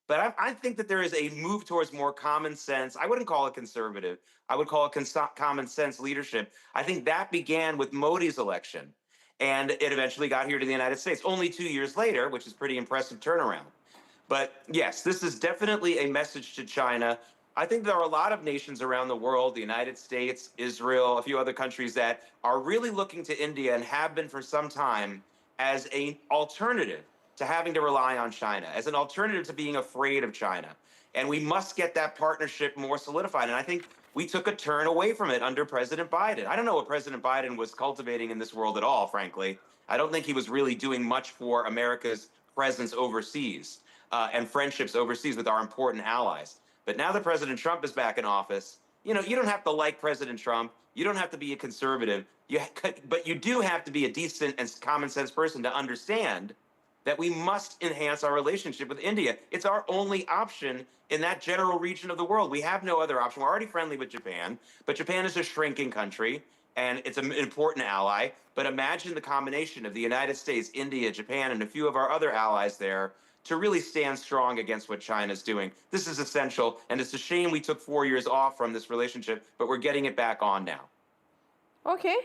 But I think that there is a move towards more common sense. I wouldn't call it conservative. I would call it common sense leadership. I think that began with Modi's election. And it eventually got here to the United States, only 2 years later, which is pretty impressive turnaround. But yes, this is definitely a message to China. I think there are a lot of nations around the world, the United States, Israel, a few other countries that are really looking to India and have been for some time as an alternative to having to rely on China, as an alternative to being afraid of China. And we must get that partnership more solidified. And I think we took a turn away from it under President Biden. I don't know what President Biden was cultivating in this world at all, frankly. I don't think he was really doing much for America's presence overseas and friendships overseas with our important allies. But now that President Trump is back in office, you don't have to like President Trump. You don't have to be a conservative. But you do have to be a decent and common sense person to understand that we must enhance our relationship with India. It's our only option in that general region of the world. We have no other option. We're already friendly with Japan, but Japan is a shrinking country, and it's an important ally. But imagine the combination of the United States, India, Japan, and a few of our other allies there to really stand strong against what China's doing. This is essential, and it's a shame we took 4 years off from this relationship, but we're getting it back on now. Okay.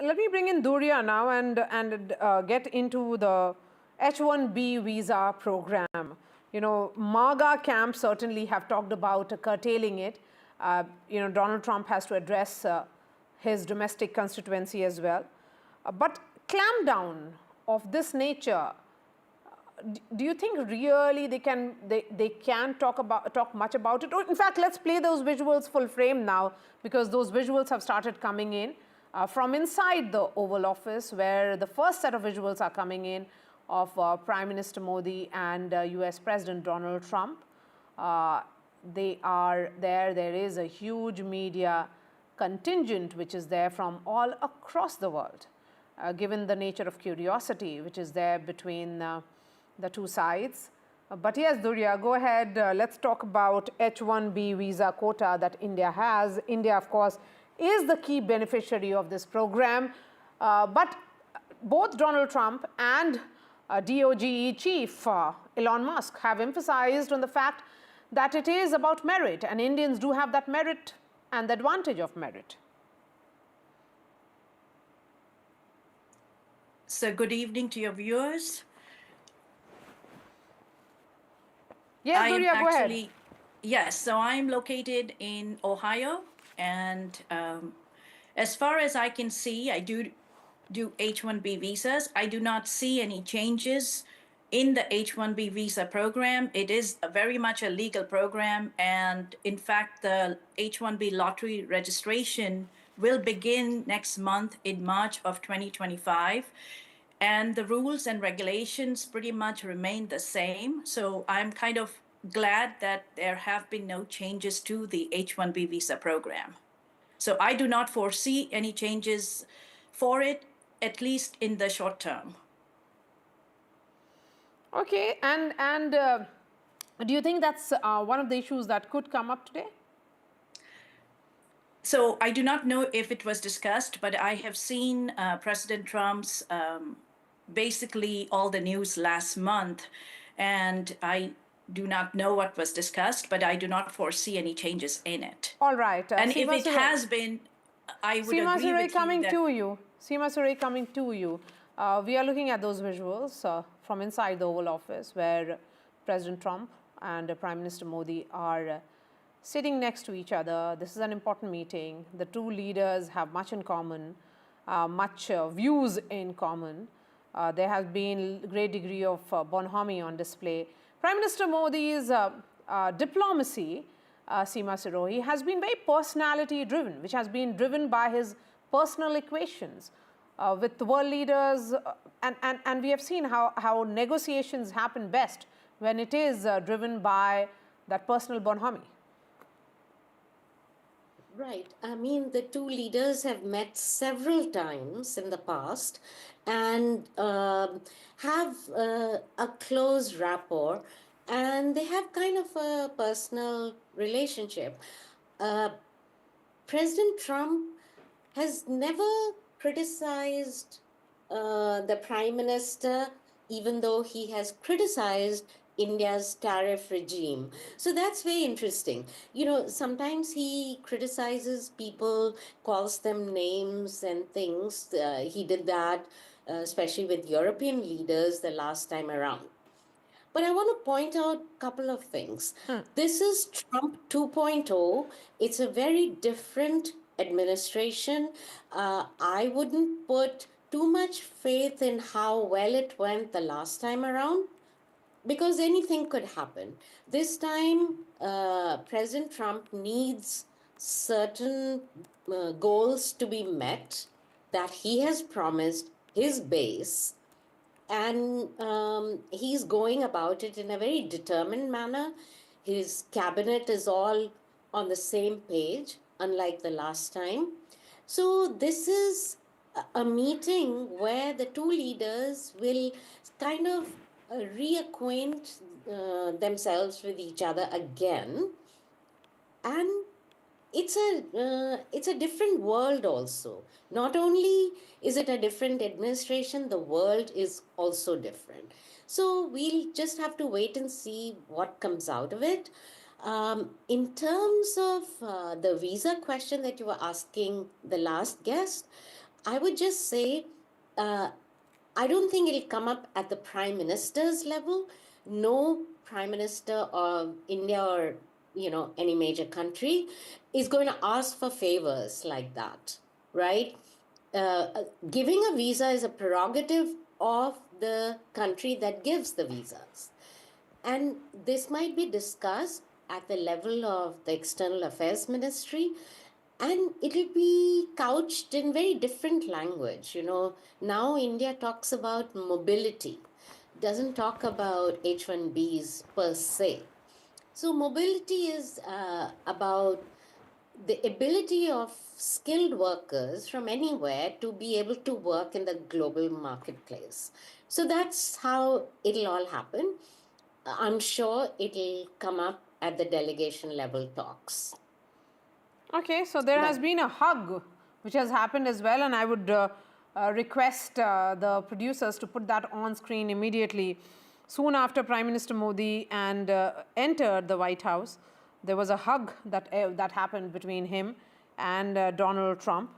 Let me bring in Durya now and get into the H-1B visa program. MAGA camps certainly have talked about curtailing it. Donald Trump has to address his domestic constituency as well. But clampdown of this nature, do you think really they can talk much about it? Or in fact, let's play those visuals full frame now, because those visuals have started coming in from inside the Oval Office, where the first set of visuals are coming in of Prime Minister Modi and US President Donald Trump. They are there. There is a huge media contingent which is there from all across the world, given the nature of curiosity which is there between the two sides. But yes, Durya, go ahead. Let's talk about H-1B visa quota that India has. India, of course, is the key beneficiary of this program. But both Donald Trump and DOGE chief Elon Musk have emphasized on the fact that it is about merit, and Indians do have that merit and the advantage of merit. So good evening to your viewers. Yes, Durya, go ahead. Yes, so I'm located in Ohio, and as far as I can see, I do H-1B visas. I do not see any changes in the H-1B visa program. It is very much a legal program, and in fact, the H-1B lottery registration will begin next month in March of 2025. And the rules and regulations pretty much remain the same. So I'm kind of glad that there have been no changes to the H-1B visa program. So I do not foresee any changes for it, at least in the short term. Okay, and do you think that's one of the issues that could come up today? So I do not know if it was discussed, but I have seen President Trump's basically all the news last month, and I do not know what was discussed, but I do not foresee any changes in it. All right. And if it has been, I would agree with you that... coming to you. Seema Suray coming to you. We are looking at those visuals from inside the Oval Office, where President Trump and Prime Minister Modi are sitting next to each other. This is an important meeting. The two leaders have much in common, much views in common. There has been a great degree of bonhomie on display. Prime Minister Modi's diplomacy, Seema Suray, has been very personality driven, which has been driven by his personal equations with the world leaders. And we have seen how negotiations happen best when it is driven by that personal bonhomie. Right. I mean, the two leaders have met several times in the past and have a close rapport. and they have kind of a personal relationship. President Trump has never criticized the Prime Minister, even though he has criticized India's tariff regime. So that's very interesting. You know, sometimes he criticizes people, calls them names and things. He did that, especially with European leaders the last time around. But I want to point out a couple of things. This is Trump 2.0. It's a very different administration. I wouldn't put too much faith in how well it went the last time around, because anything could happen. This time, President Trump needs certain goals to be met that he has promised his base, and he's going about it in a very determined manner. His cabinet is all on the same page, unlike the last time. So this is a meeting where the two leaders will kind of reacquaint themselves with each other again, and it's a different world also. Not only is it a different administration, the world is also different. So we'll just have to wait and see what comes out of it. In terms of the visa question that you were asking the last guest, I would just say I don't think it'll come up at the Prime Minister's level. No Prime Minister of India or any major country is going to ask for favors like that, right? Giving a visa is a prerogative of the country that gives the visas. And this might be discussed at the level of the External Affairs Ministry, and it'll be couched in very different language. Now India talks about mobility, doesn't talk about H-1Bs per se. So mobility is about the ability of skilled workers from anywhere to be able to work in the global marketplace. So that's how it'll all happen. I'm sure it'll come up at the delegation level talks. Okay, so there has been a hug which has happened as well, and I would request the producers to put that on screen immediately. Soon after Prime Minister Modi entered the White House, there was a hug that happened between him and Donald Trump.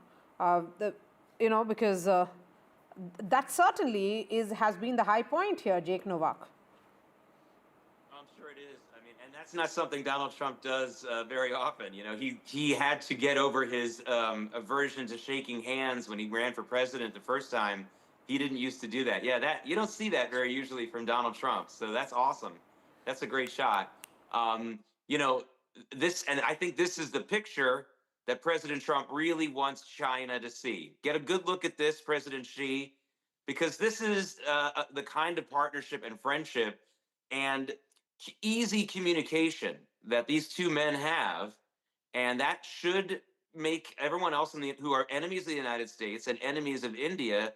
Because that certainly has been the high point here, Jake Novak. I'm sure it is. I mean, and that's not something Donald Trump does very often. He had to get over his aversion to shaking hands when he ran for president the first time. He didn't used to do that. Yeah, you don't see that very usually from Donald Trump. So that's awesome. That's a great shot. And I think this is the picture that President Trump really wants China to see. Get a good look at this, President Xi, because this is the kind of partnership and friendship and easy communication that these two men have, and that should make everyone else who are enemies of the United States and enemies of India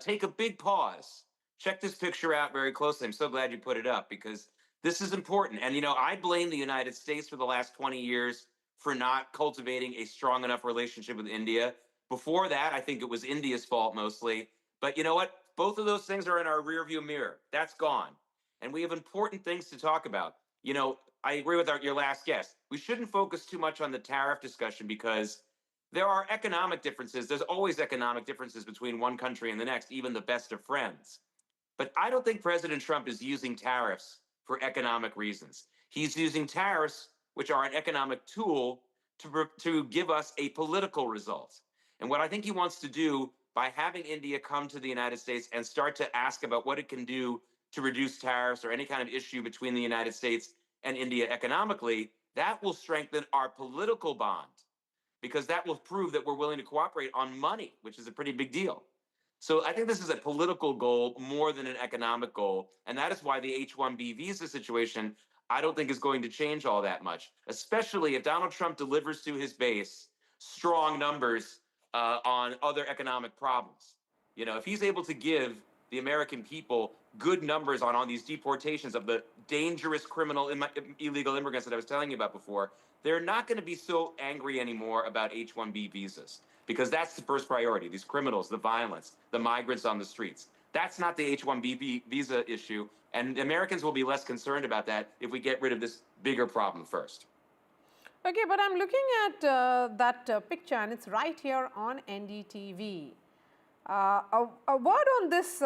take a big pause. Check this picture out very closely. I'm so glad you put it up, because this is important. And, I blame the United States for the last 20 years for not cultivating a strong enough relationship with India. Before that, I think it was India's fault mostly. But you know what? Both of those things are in our rearview mirror. That's gone. And we have important things to talk about. I agree with your last guest. We shouldn't focus too much on the tariff discussion, because there are economic differences. There's always economic differences between one country and the next, even the best of friends. But I don't think President Trump is using tariffs for economic reasons. He's using tariffs, which are an economic tool, to give us a political result. And what I think he wants to do by having India come to the United States and start to ask about what it can do to reduce tariffs or any kind of issue between the United States and India economically, that will strengthen our political bond, because that will prove that we're willing to cooperate on money, which is a pretty big deal. So I think this is a political goal more than an economic goal. And that is why the H-1B visa situation, I don't think is going to change all that much, especially if Donald Trump delivers to his base strong numbers on other economic problems. If he's able to give the American people good numbers on these deportations of the dangerous criminal illegal immigrants that I was telling you about before, they're not going to be so angry anymore about H-1B visas, because that's the first priority. These criminals, the violence, the migrants on the streets. That's not the H-1B visa issue, and Americans will be less concerned about that if we get rid of this bigger problem first. Okay, but I'm looking at that picture, and it's right here on NDTV. A word on this,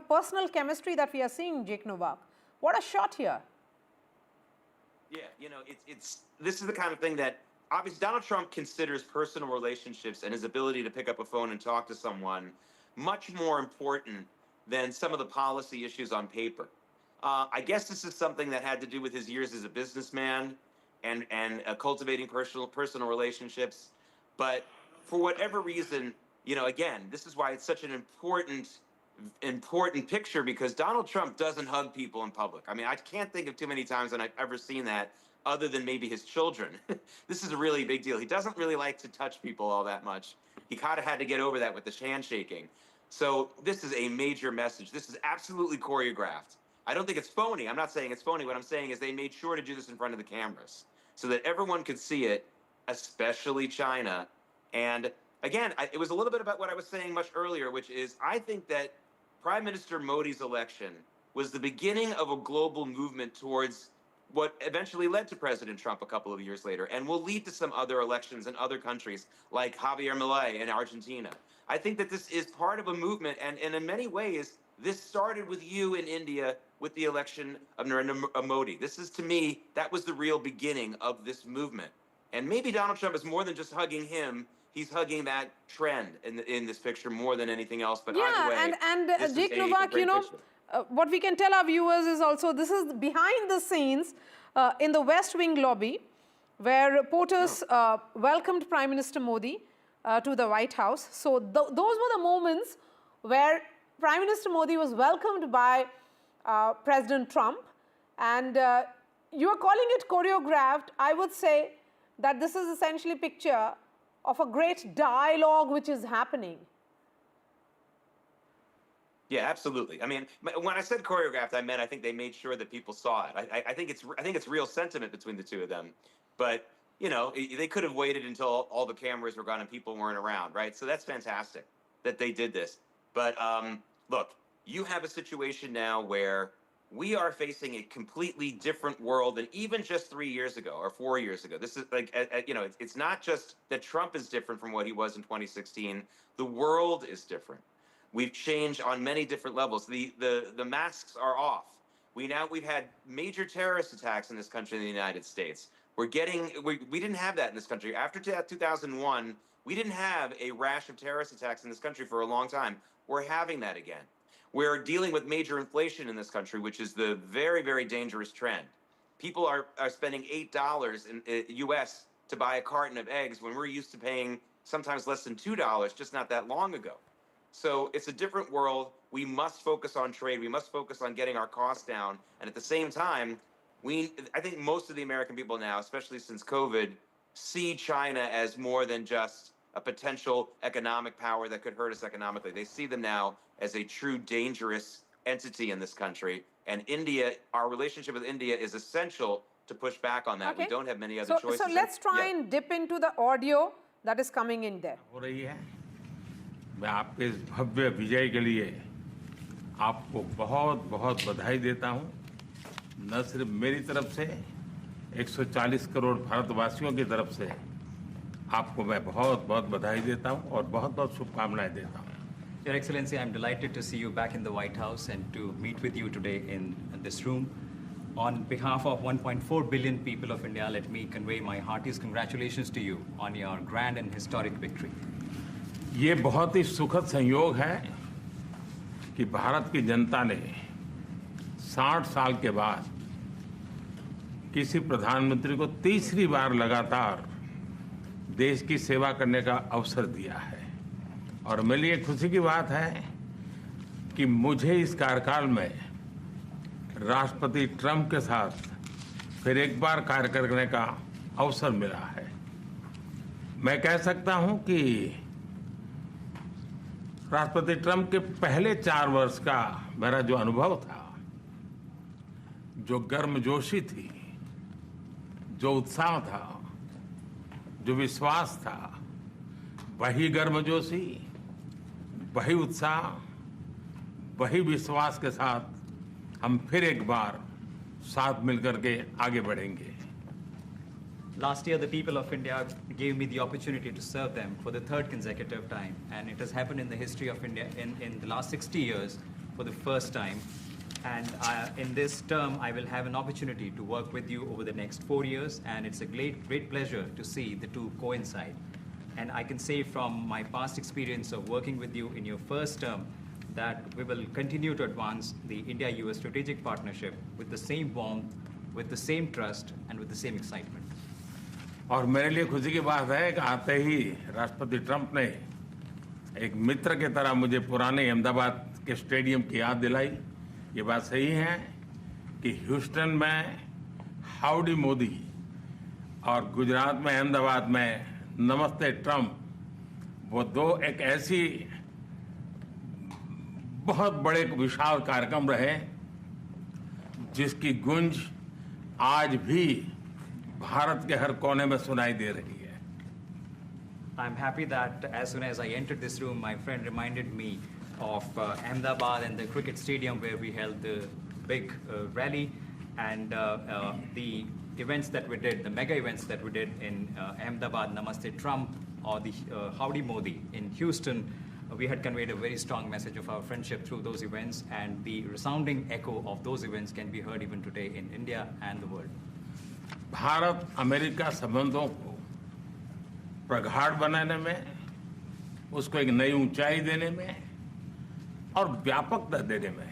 personal chemistry that we are seeing, Jake Novak. What a shot here. Yeah, this is the kind of thing that obviously Donald Trump considers personal relationships and his ability to pick up a phone and talk to someone much more important than some of the policy issues on paper. I guess this is something that had to do with his years as a businessman and cultivating personal relationships. But for whatever reason, again, this is why it's such an important picture, because Donald Trump doesn't hug people in public. I mean, I can't think of too many times when I've ever seen that, other than maybe his children. This is a really big deal. He doesn't really like to touch people all that much. He kind of had to get over that with the handshaking. So this is a major message. This is absolutely choreographed. I don't think it's phony. I'm not saying it's phony. What I'm saying is they made sure to do this in front of the cameras so that everyone could see it, especially China. And again, it was a little bit about what I was saying much earlier, which is I think that Prime Minister Modi's election was the beginning of a global movement towards what eventually led to President Trump a couple of years later, and will lead to some other elections in other countries like Javier Milei in Argentina. I think that this is part of a movement, and in many ways, this started with you in India with the election of Narendra Modi. This is, to me, that was the real beginning of this movement. And maybe Donald Trump is more than just hugging him. He's hugging that trend in this picture more than anything else. But either way, and Jake Novak, what we can tell our viewers is also this is behind the scenes in the West Wing lobby, where reporters welcomed Prime Minister Modi to the White House. So those were the moments where Prime Minister Modi was welcomed by President Trump. And you are calling it choreographed. I would say that this is essentially a picture of a great dialogue which is happening. Yeah, absolutely. I mean, when I said choreographed, I meant I think they made sure that people saw it. I think it's real sentiment between the two of them. But they could have waited until all the cameras were gone and people weren't around, right? So that's fantastic that they did this. But look, you have a situation now where we are facing a completely different world than even just 3 years ago or 4 years ago. This is like, it's not just that Trump is different from what he was in 2016. The world is different. We've changed on many different levels. The masks are off. We've had major terrorist attacks in this country in the United States. We didn't have that in this country. After 2001, we didn't have a rash of terrorist attacks in this country for a long time. We're having that again. We're dealing with major inflation in this country, which is the very, very dangerous trend. People are spending $8 in US to buy a carton of eggs when we're used to paying sometimes less than $2 just not that long ago. So it's a different world. We must focus on trade. We must focus on getting our costs down. And at the same time, I think most of the American people now, especially since COVID, see China as more than just a potential economic power that could hurt us economically. They see them now as a true dangerous entity in this country. And India, our relationship with India is essential to push back on that. Okay. We don't have many other choices. So let's try and dip into the audio that is coming in there. मैं आपके इस भव्य विजय के लिए आपको बहुत बहुत बधाई देता हूं। न सिर्फ मेरी तरफ से 140 करोड़ भारतवासियों की तरफ से आपको मैं बहुत बहुत बधाई देता हूं और बहुत बहुत शुभकामनाएं देता हूं। Your Excellency, I'm delighted to see you back in the White House and to meet with you today in this room. On behalf of 1.4 billion people of India, let me convey my heartiest congratulations to you on your grand and historic victory. ये बहुत ही सुखद संयोग है कि भारत की जनता ने 60 साल के बाद किसी प्रधानमंत्री को तीसरी बार लगातार देश की सेवा करने का अवसर दिया है और मेरे लिए खुशी की बात है कि मुझे इस कार्यकाल में राष्ट्रपति ट्रंप के साथ फिर एक बार कार्य करने का अवसर मिला है। मैं कह सकता हूं कि राष्ट्रपति ट्रंप के पहले 4 वर्ष का मेरा जो अनुभव था, जो गर्मजोशी थी, जो उत्साह था, जो विश्वास था, वही गर्मजोशी, वही उत्साह, वही विश्वास के साथ हम फिर एक बार साथ मिलकर के आगे बढ़ेंगे। Last year, the people of India gave me the opportunity to serve them for the 3rd consecutive time, and it has happened in the history of India in the last 60 years for the first time. And in this term, I will have an opportunity to work with you over the next 4 years, and it's a great pleasure to see the two coincide. And I can say from my past experience of working with you in your first term that we will continue to advance the India-US strategic partnership with the same warmth, with the same trust, and with the same excitement. और मेरे लिए खुशी की बात है कि आते ही राष्ट्रपति ट्रंप ने एक मित्र की तरह मुझे पुराने अहमदाबाद के स्टेडियम की याद दिलाई। ये बात सही है कि ह्यूस्टन में हाउडी मोदी और गुजरात में अहमदाबाद में नमस्ते ट्रंप, वो दो एक ऐसी बहुत बड़े विशाल कार्यक्रम रहे जिसकी गूंज आज भी भारत के हर कोने में सुनाई दे रही है। I'm happy that as soon as I entered this room, my friend reminded me of Ahmedabad and the cricket stadium where we held the big rally, and the events that we did, the mega events that we did in Ahmedabad, Namaste Trump, or the Howdy Modi in Houston. We had conveyed a very strong message of our friendship through those events, and the resounding echo of those events can be heard even today in India and the world. Bharat America संबंधों को प्रगाढ़ बनाने में, उसको एक नई ऊंचाई देने में और व्यापकता देने में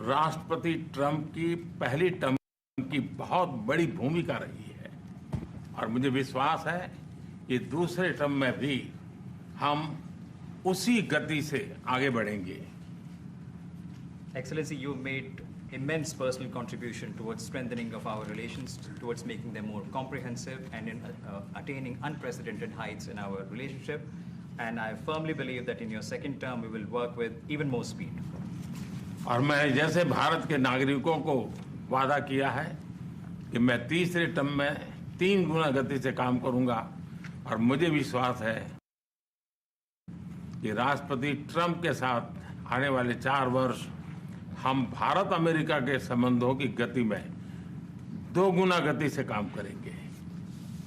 राष्ट्रपति ट्रंप की पहली टर्म की बहुत बड़ी भूमिका रही है, और मुझे विश्वास है कि दूसरे टर्म में भी हम उसी गति से आगे बढ़ेंगे। Excellency, you made immense personal contribution towards strengthening of our relations, towards making them more comprehensive, and in attaining unprecedented heights in our relationship. And I firmly believe that in your second term, we will work with even more speed. और मैं जैसे भारत के नागरिकों को वादा किया है कि मैं तीसरे टर्म में 3 गुना गति से काम करूंगा, और मुझे विश्वास है कि राष्ट्रपति ट्रंप के साथ आने वाले 4 वर्ष हम भारत अमेरिका के संबंधों की गति में 2 गुना गति से काम करेंगे।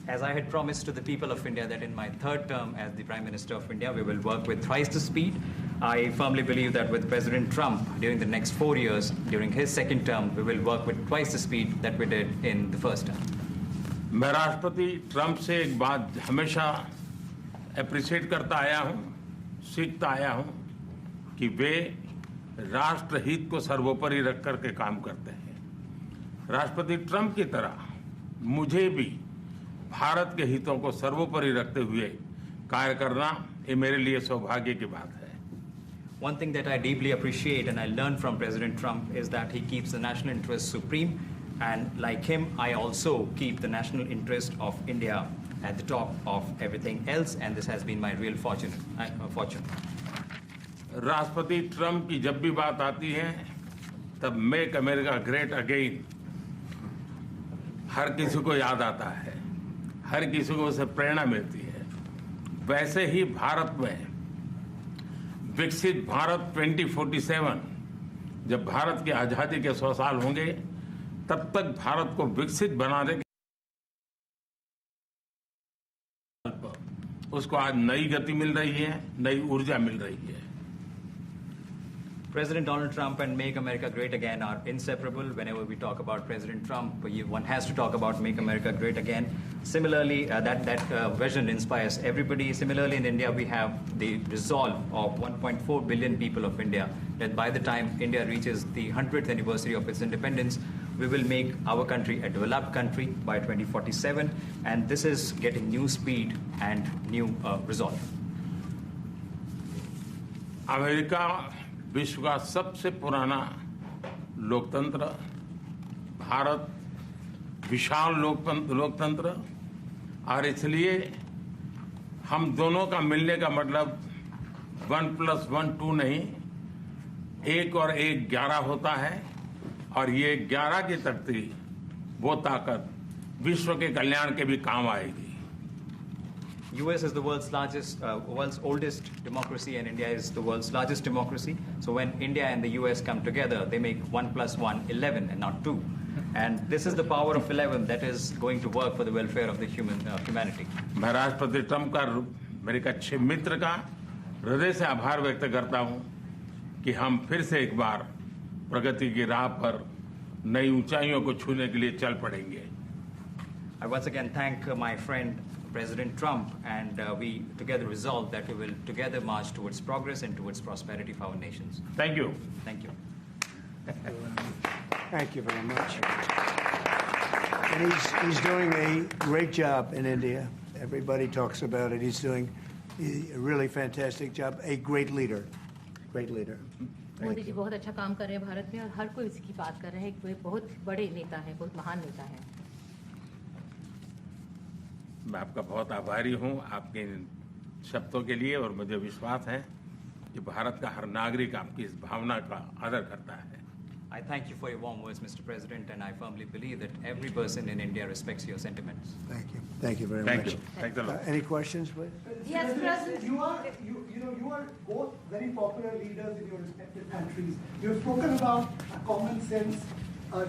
As I had promised to the people of India that in my 3rd term as the Prime Minister of India, we will work with thrice the speed. I firmly believe that with President Trump during the next 4 years, during his 2nd term, we will work with twice the speed that we did in the 1st term. मैं राष्ट्रपति Trump से एक बात हमेशा appreciate करता आया हूं, सीखता आया हूं कि वे राष्ट्रहित को सर्वोपरि रख करके काम करते हैं। राष्ट्रपति ट्रंप की तरह मुझे भी भारत के हितों को सर्वोपरि रखते हुए कार्य करना, ये मेरे लिए सौभाग्य की बात है। One thing that I deeply appreciate and I learned from President Trump is that he keeps the national interest supreme, and like him, I also keep the national interest of India at the top of everything else, and this has been my real fortune. राष्ट्रपति Trump की जब भी बात आती है तब make America great again हर किसी को याद आता है, हर किसी को उससे प्रेरणा मिलती है। वैसे ही भारत में विकसित भारत 2047, जब भारत की आज़ादी के 100 साल होंगे, तब तक भारत को विकसित बनाने के उसको आज नई गति मिल रही है, नई ऊर्जा मिल रही है। President Donald Trump and Make America Great Again are inseparable. Whenever we talk about President Trump, one has to talk about Make America Great Again. Similarly, that vision inspires everybody. Similarly, in India, we have the resolve of 1.4 billion people of India that by the time India reaches the 100th anniversary of its independence, we will make our country a developed country by 2047. And this is getting new speed and new resolve. America विश्व का सबसे पुराना लोकतंत्र, भारत विशाल लोकतंत्र, और इसलिए हम दोनों का मिलने का मतलब 1+1 2 नहीं, 1 और 1 11 होता है, और ये 11 की तख्ती, वो ताकत विश्व के कल्याण के भी काम आएगी। US is the world's oldest democracy, and India is the world's largest democracy. So when India and the US come together, they make 1+1 11 and not 2. And this is the power of 11 that is going to work for the welfare of the humanity. मैं राष्ट्रपति Trump का, मेरे एक अच्छे मित्र का हृदय से आभार व्यक्त करता हूं कि हम फिर से एक बार प्रगति की राह पर नई ऊंचाइयों को छूने के लिए चल पड़ेंगे। I once again thank my friend President Trump, and we together resolve that we will together march towards progress and towards prosperity for our nations. Thank you. Thank you. Thank you very much. And he's doing a great job in India. Everybody talks about it. He's doing a really fantastic job. A great leader. Great leader. Modi ji बहुत अच्छा काम कर रहे हैं भारत में, और हर कोई इसकी बात कर रहे हैं कि वे बहुत बड़े नेता हैं, बहुत महान नेता हैं। मैं आपका बहुत आभारी हूं आपके इन शब्दों के लिए, और मुझे विश्वास है कि भारत का हर नागरिक आपकी इस भावना का आदर करता है। I thank you for your warm words, Mr. President, and I firmly believe that every person in India respects your sentiments. Thank you. Thank you very Thank much. you. Thanks a lot. Any questions, please? Yes, President. You are both very popular leaders in your respective countries. You've spoken about a common sense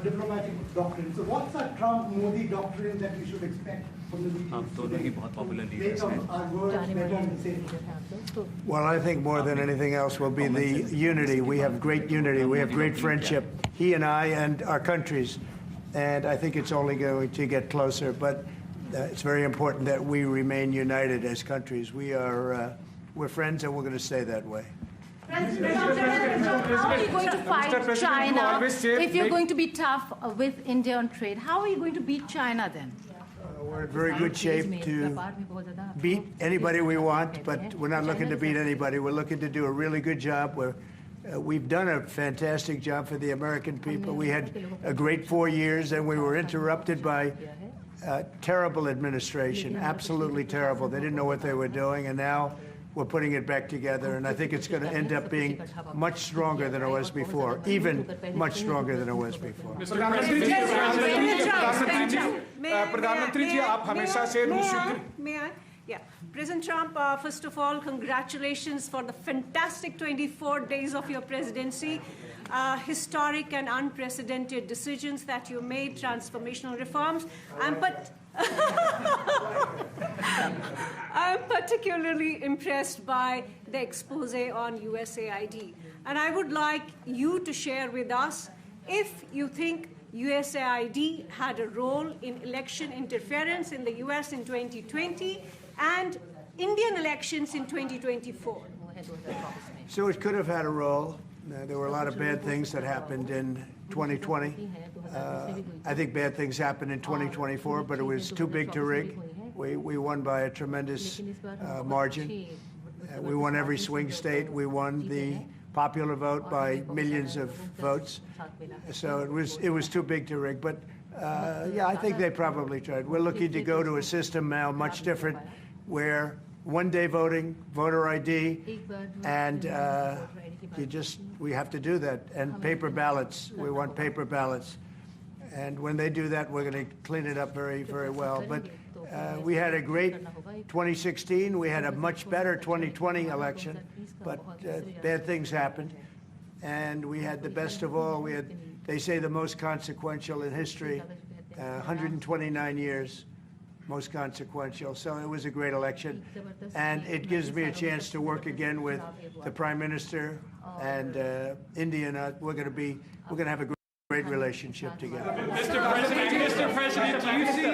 diplomatic doctrine. So what's a Trump-Modi doctrine that we should expect from the meetings आप दोनों ही बहुत popular leaders make हैं। our words better and safer? Well, I think more than anything else will be the unity. We have great unity. We have great friendship, he and I and our countries. And I think it's only going to get closer. But it's very important that we remain united as countries. We're friends, and we're going to stay that way. President, how are you going to fight China if you're going to be tough with India on trade? How are you going to beat China then? We're in very good shape to beat anybody we want, but we're not looking to beat anybody. We're looking to do a really good job. We've done a fantastic job for the American people. We had a great 4 years, and we were interrupted by terrible administration, absolutely terrible. They didn't know what they were doing, and now we're putting it back together, and I think it's going to end up being much stronger than it was before, even much stronger than it was before. प्रधानमंत्री जी, आप हमेशा से May I? Yeah. President Trump, first of all, congratulations for the fantastic 24 days of your presidency. Historic and unprecedented decisions that you made, transformational reforms. I'm particularly impressed by the expose on USAID. And I would like you to share with us if you think USAID had a role in election interference in the US in 2020 and Indian elections in 2024. So it could have had a role. There were a lot of bad things that happened in 2020. I think bad things happened in 2024, but it was too big to rig. We won by a tremendous margin. We won every swing state. We won the popular vote by millions of votes. So it was too big to rig. But yeah, I think they probably tried. We're looking to go to a system now much different, where one-day voting, voter ID, and we have to do that. And paper ballots. We want paper ballots. And when they do that, we're going to clean it up very, very well. But we had a great 2016. We had a much better 2020 election. But bad things happened. And we had the best of all. We had, they say, the most consequential in history, 129 years. Most consequential. So it was a great election, and it gives me a chance to work again with the Prime Minister and India. And we're going to have a great relationship together. Mr. President, do you see,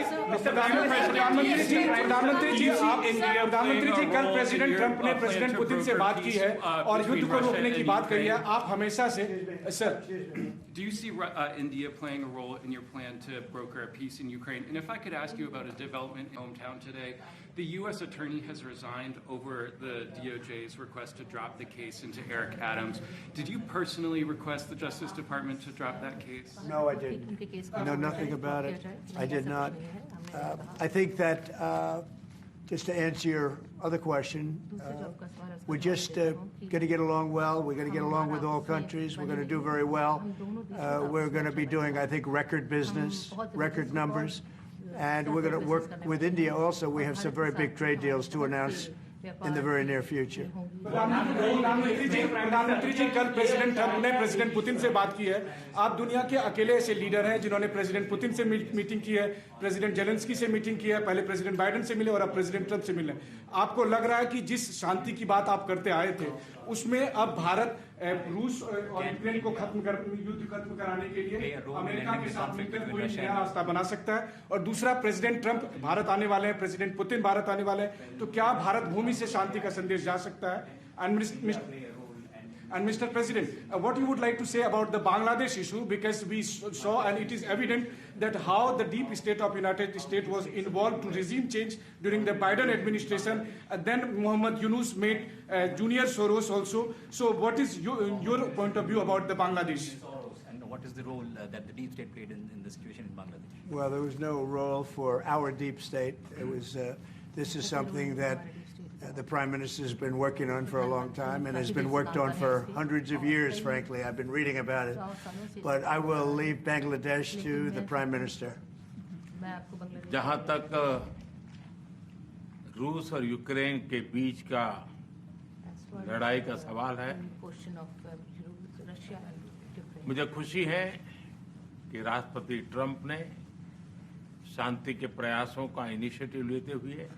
प्रधानमंत्री जी, कल president Trump ने president Putin से बात की है और युद्ध को रोकने की बात कही है। आप हमेशा से, sir, do you see India playing a role in your plan to broker a peace in Ukraine? And if I could ask you about a development in hometown today, the U.S. attorney has resigned over the DOJ's request to drop the case into Eric Adams. Did you personally request the Justice Department to drop that case? No, I didn't. I know nothing about it. I did not. I think that just to answer your other question, we're just going to get along well. We're going to get along with all countries. We're going to do very well. We're going to be doing, I think, record business, record numbers. And we're going to work with India also. We have some very big trade deals to announce in the very near future. प्रधानमंत्री जी कल president Trump ने president Putin से बात की है. आप दुनिया के अकेले ऐसे लीडर हैं जिन्होंने प्रेसिडेंट पुतिन से मीटिंग की है, प्रेसिडेंट जेलेंस्की से मीटिंग की है, पहले प्रेसिडेंट बाइडेन से मिले और अब प्रेसिडेंट ट्रंप से मिले. आपको लग रहा है कि जिस शांति की बात आप करते आए थे उसमें अब भारत रूस और यूक्रेन को युद्ध खत्म कराने के लिए अमेरिका के साथ मिलकर कोई नया रास्ता बना सकता है? और दूसरा, प्रेसिडेंट ट्रंप भारत आने वाले हैं, प्रेसिडेंट पुतिन भारत आने वाले हैं, तो क्या भारत भूमि से शांति का संदेश जा सकता है? And Mr. President, what you would like to say about the Bangladesh issue, because we saw and it is evident that how the deep state of United States was involved to regime change during the Biden administration. Then Muhammad Yunus made Junior Soros also. So what is your point of view about the Bangladesh? And what is the role that the deep state played in the situation in Bangladesh? Well, there was no role for our deep state. It was. This is something that the Prime Minister has been working on for a long time and has been worked on for hundreds of years, frankly. I've been reading about it. But I will leave Bangladesh to the Prime Minister. जहाँ तक रूस और Ukraine के बीच का लड़ाई का सवाल है, मुझे खुशी है कि राष्ट्रपति ट्रंप ने शांति के प्रयासों का इनिशिएटिव लेते हुए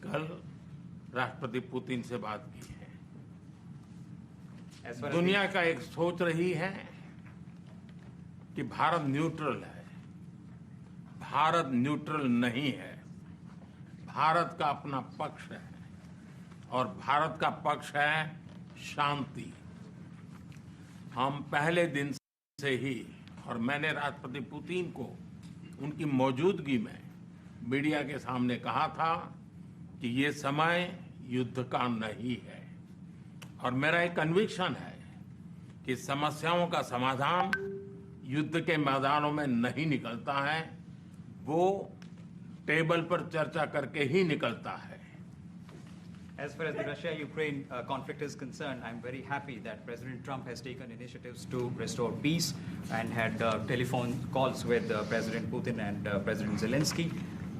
कल राष्ट्रपति पुतिन से बात की है. दुनिया का एक सोच रही है कि भारत न्यूट्रल है. भारत न्यूट्रल नहीं है. भारत का अपना पक्ष है और भारत का पक्ष है शांति. हम पहले दिन से ही, और मैंने राष्ट्रपति पुतिन को उनकी मौजूदगी में मीडिया के सामने कहा था कि ये समय युद्ध का नहीं है. और मेरा एक कन्विक्शन है कि समस्याओं का समाधान युद्ध के मैदानों में नहीं निकलता है, वो टेबल पर चर्चा करके ही निकलता है. As far as the Russia-Ukraine conflict is concerned, I'm very happy that President Trump has taken initiatives to restore peace and had telephone calls with President Putin and President Zelensky.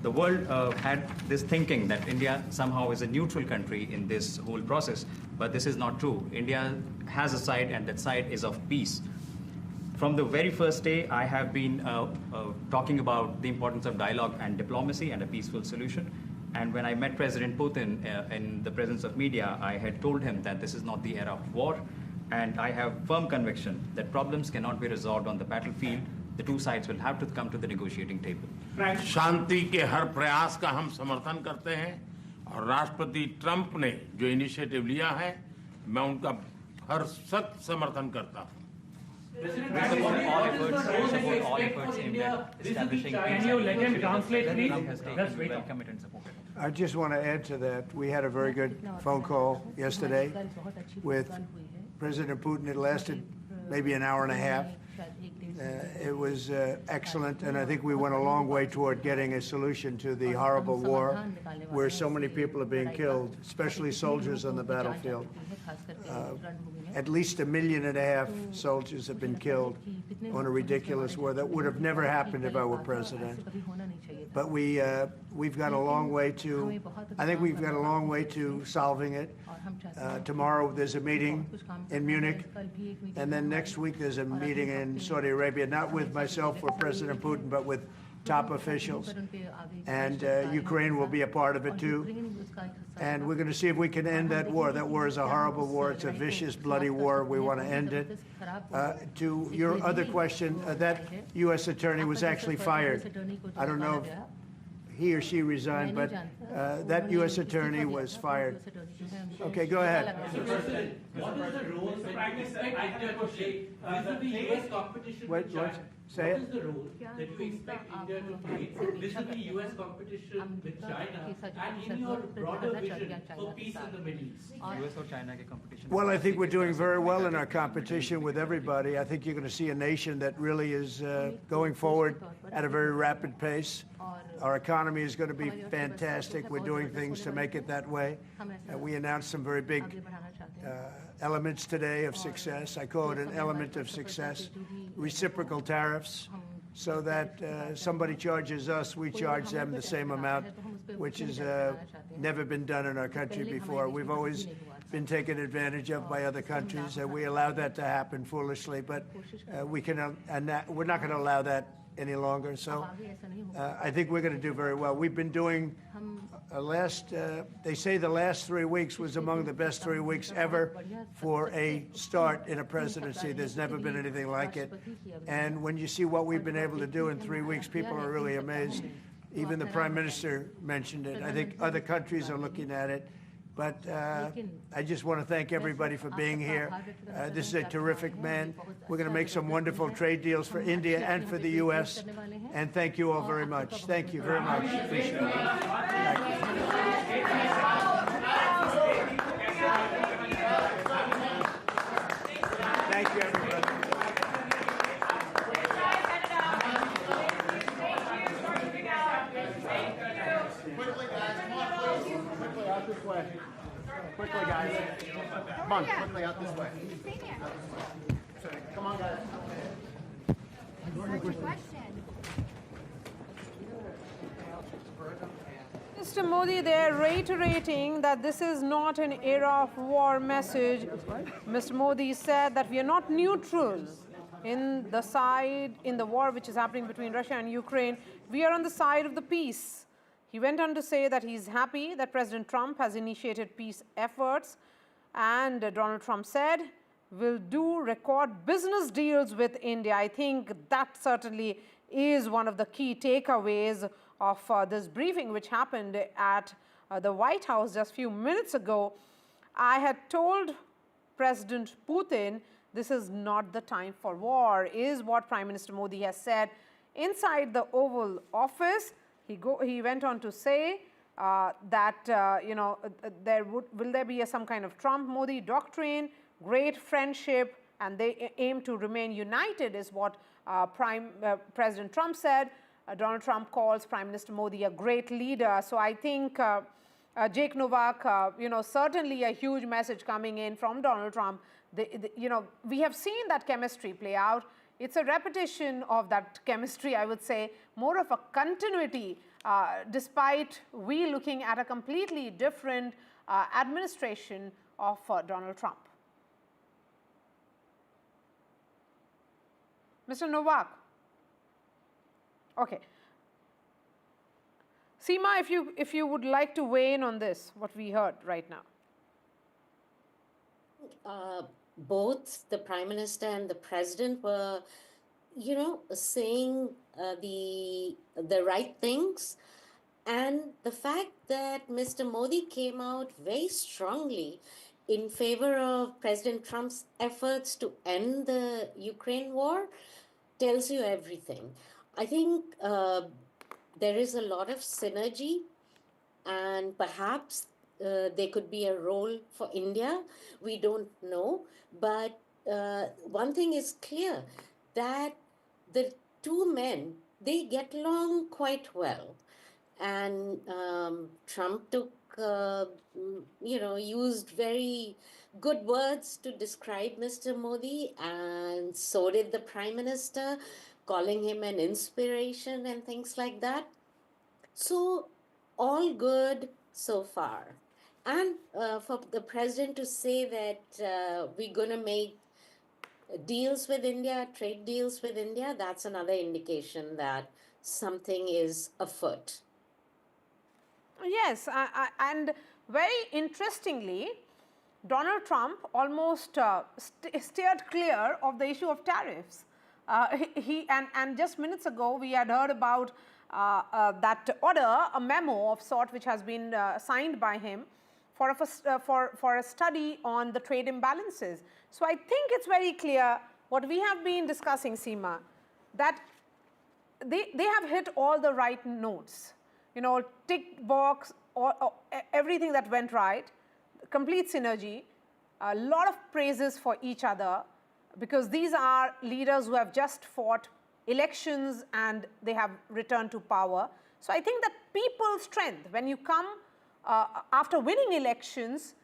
The world had this thinking that India somehow is a neutral country in this whole process, but this is not true. India has a side, and that side is of peace. From the very first day, I have been talking about the importance of dialogue and diplomacy and a peaceful solution. And when I met President Putin in the presence of media, I had told him that this is not the era of war, and I have firm conviction that problems cannot be resolved on the battlefield. The two sides will have to come to the negotiating table. शांति के हर प्रयास का हम समर्थन करते हैं और राष्ट्रपति Trump ने जो इनिशिएटिव लिया है, मैं उनका हर सख्त समर्थन करता हूं. We support all efforts aimed at establishing peace. Can you let him translate, please? Welcome it and support it. I just want to add to that. We had a very good phone call yesterday with President Putin. It lasted maybe an hour and a half. It was excellent, and I think we went a long way toward getting a solution to the horrible war where so many people are being killed, especially soldiers on the battlefield. At least 1.5 million soldiers have been killed on a ridiculous war that would have never happened if I were president. But we've got a long way to, I think we've got a long way to solving it. Tomorrow there's a meeting in Munich, and then next week there's a meeting in Saudi Arabia, not with myself or President Putin, but with top officials. And Ukraine will be a part of it too. And we're going to see if we can end that war. That war is a horrible war. It's a vicious, bloody war. We want to end it. To your other question, that U.S. attorney was actually fired. I don't know if he or she resigned, but that U.S. attorney was fired. Okay, go ahead. What is the role the Prime Minister actor could play vis-a-vis US competition with China? Say What it. is the role that you expect India to play vis-a-vis US competition with China and in your broader vision for peace in the Middle East? US or China के competition? Well, I think we're doing very well in our competition with everybody. I think you're going to see a nation that really is going forward at a very rapid pace. Our economy is going to be fantastic. We're doing things to make it that way. We announced some very big elements today of success. I call it an element of success. Reciprocal tariffs, so that somebody charges us, we charge them the same amount, which has never been done in our country before. We've always been taken advantage of by other countries, and we allowed that to happen foolishly, but we're not going to allow that any longer. So I think we're going to do very well. We've been doing they say the last 3 weeks was among the best 3 weeks ever for a start in a presidency. There's never been anything like it. And when you see what we've been able to do in 3 weeks, people are really amazed. Even the Prime Minister mentioned it. I think other countries are looking at it. But I just want to thank everybody for being here. This is a terrific man. We're going to make some wonderful trade deals for India and for the U.S. And thank you all very much. Thank you very much. Appreciate it. Thank you, everybody. Quickly, guys. Come on, please. Quickly out this way. Quickly, guys. Come on, quickly out this way. Come on, guys. Mr. Modi, they're reiterating that this is not an era of war message. Mr. Modi said that we are not neutral in the war which is happening between Russia and Ukraine. We are on the side of the peace. He went on to say that he's happy that President Trump has initiated peace efforts, and Donald Trump said, we'll do record business deals with India. I think that certainly is one of the key takeaways of this briefing which happened at the White House just a few minutes ago. I had told President Putin this is not the time for war, is what Prime Minister Modi has said inside the Oval Office. He went on to say that will there be some kind of Trump-Modi doctrine, great friendship, and they aim to remain united, is what President Trump said. Donald Trump calls Prime Minister Modi a great leader. So I think Jake Novak, certainly a huge message coming in from Donald Trump. We have seen that chemistry play out. It's a repetition of that chemistry, I would say, more of a continuity, despite we looking at a completely different administration of Donald Trump. Mr. Novak. Okay. Seema, if you would like to weigh in on this, what we heard right now. Both the Prime Minister and the President were, saying the right things. And the fact that Mr. Modi came out very strongly in favor of President Trump's efforts to end the Ukraine war tells you everything. I think there is a lot of synergy, and perhaps there could be a role for India. We don't know. But one thing is clear, that the two men, they get along quite well. And Trump took, used very good words to describe Mr. Modi, and so did the Prime Minister, calling him an inspiration and things like that. So all good so far. And for the President to say that we're going to make deals with India, trade deals with India, that's another indication that something is afoot. Yes, and very interestingly, Donald Trump almost steered clear of the issue of tariffs. And just minutes ago, we had heard about that order, a memo of sort, which has been signed by him for a study on the trade imbalances. So I think it's very clear what we have been discussing, Seema, that they have hit all the right notes. You know, tick box, or everything that went right, complete synergy, a lot of praises for each other, because these are leaders who have just fought elections and they have returned to power. So I think that people's strength, when you come after winning elections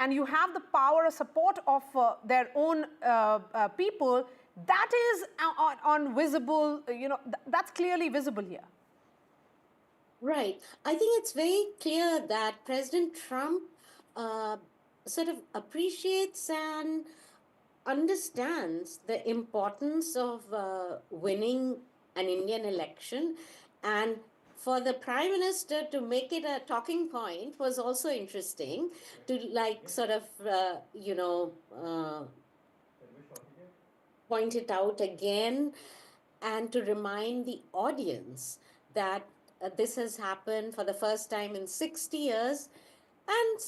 and you have the power or support of their own people, that is on visible, you know, that's clearly visible here. Right. I think it's very clear that President Trump sort of appreciates and understands the importance of winning an Indian election, and for the Prime Minister to make it a talking point was also interesting, to like sort of, you know, point it out again and to remind the audience that this has happened for the first time in 60 years and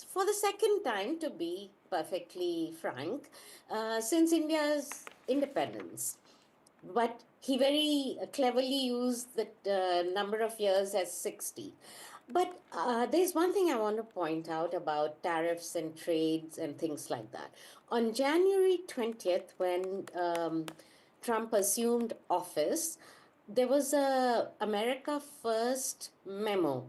for the second time, to be perfectly frank, since India's independence. But he very cleverly used the number of years as 60. But there's one thing I want to point out about tariffs and trades and things like that. On January 20th, when Trump assumed office, there was a America First memo,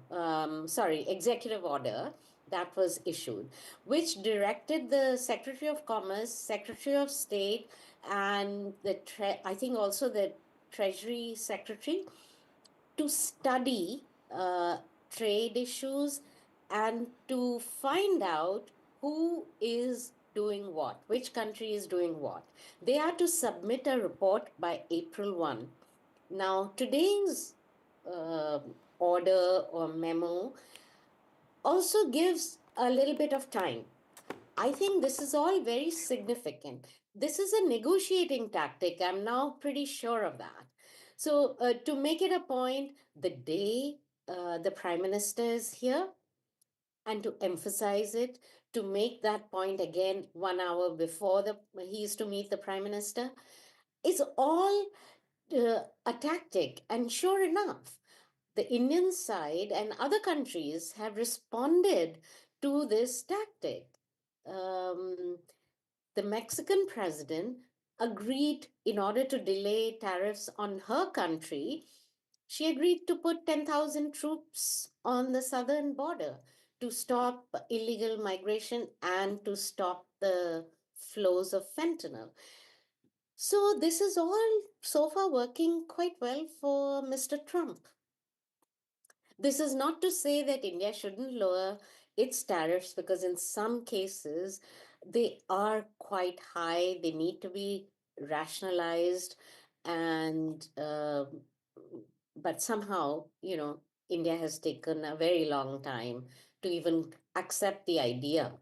executive order that was issued, which directed the Secretary of Commerce, Secretary of State, and I think also the Treasury Secretary to study trade issues and to find out who is doing what, which country is doing what. They are to submit a report by April 1. Now, today's order or memo also gives a little bit of time. I think this is all very significant. This is a negotiating tactic. I'm now pretty sure of that. So to make it a point, the day the Prime Minister is here, and to emphasize it, to make that point again 1 hour before he is to meet the Prime Minister, is all a tactic. And sure enough, the Indian side and other countries have responded to this tactic. The Mexican president agreed, in order to delay tariffs on her country, she agreed to put 10,000 troops on the southern border to stop illegal migration and to stop the flows of fentanyl. So this is all so far working quite well for Mr. Trump. This is not to say that India shouldn't lower its tariffs, because in some cases they are quite high. They need to be rationalized, and but somehow, you know, India has taken a very long time to even accept the idea.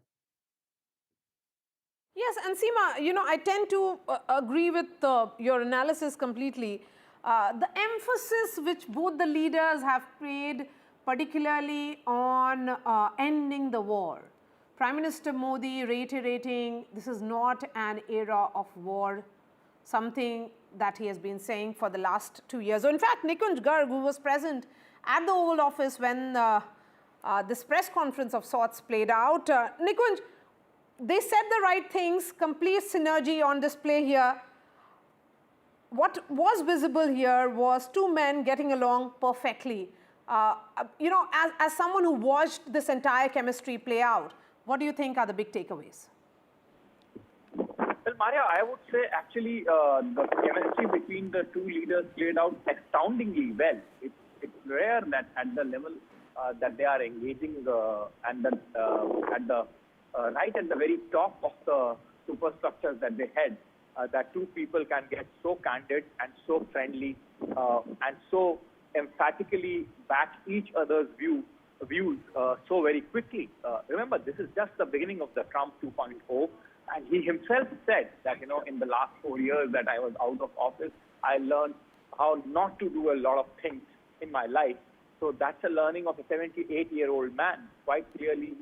Yes, and Seema, you know, I tend to agree with your analysis completely. The emphasis which both the leaders have paid, particularly on ending the war. Prime Minister Modi reiterating this is not an era of war, something that he has been saying for the last 2 years. So in fact, Nikunj Garg, who was present at the Oval Office when this press conference of sorts played out, Nikunj, they said the right things, complete synergy on display here. What was visible here was two men getting along perfectly. You know, as someone who watched this entire chemistry play out, what do you think are the big takeaways? Well, Maria, I would say actually the chemistry between the two leaders played out astoundingly well. It's rare that at the level that they are engaging right at the very top of the superstructures that they had, that two people can get so candid and so friendly and so emphatically back each other's views so very quickly. Remember, this is just the beginning of the Trump 2.0, and he himself said that, you know, in the last 4 years that I was out of office, I learned how not to do a lot of things in my life. So that's a learning of a 78-year-old man. Quite clearly,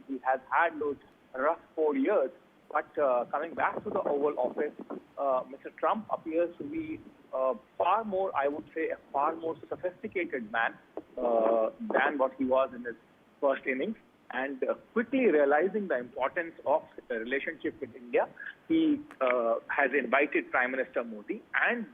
he has had those rough 4 years. But coming back to the Oval Office, Mr. Trump appears to be far more, I would say, a far more sophisticated man than what he was in his first innings. And quickly realizing the importance of the relationship with India, he has invited Prime Minister Modi, and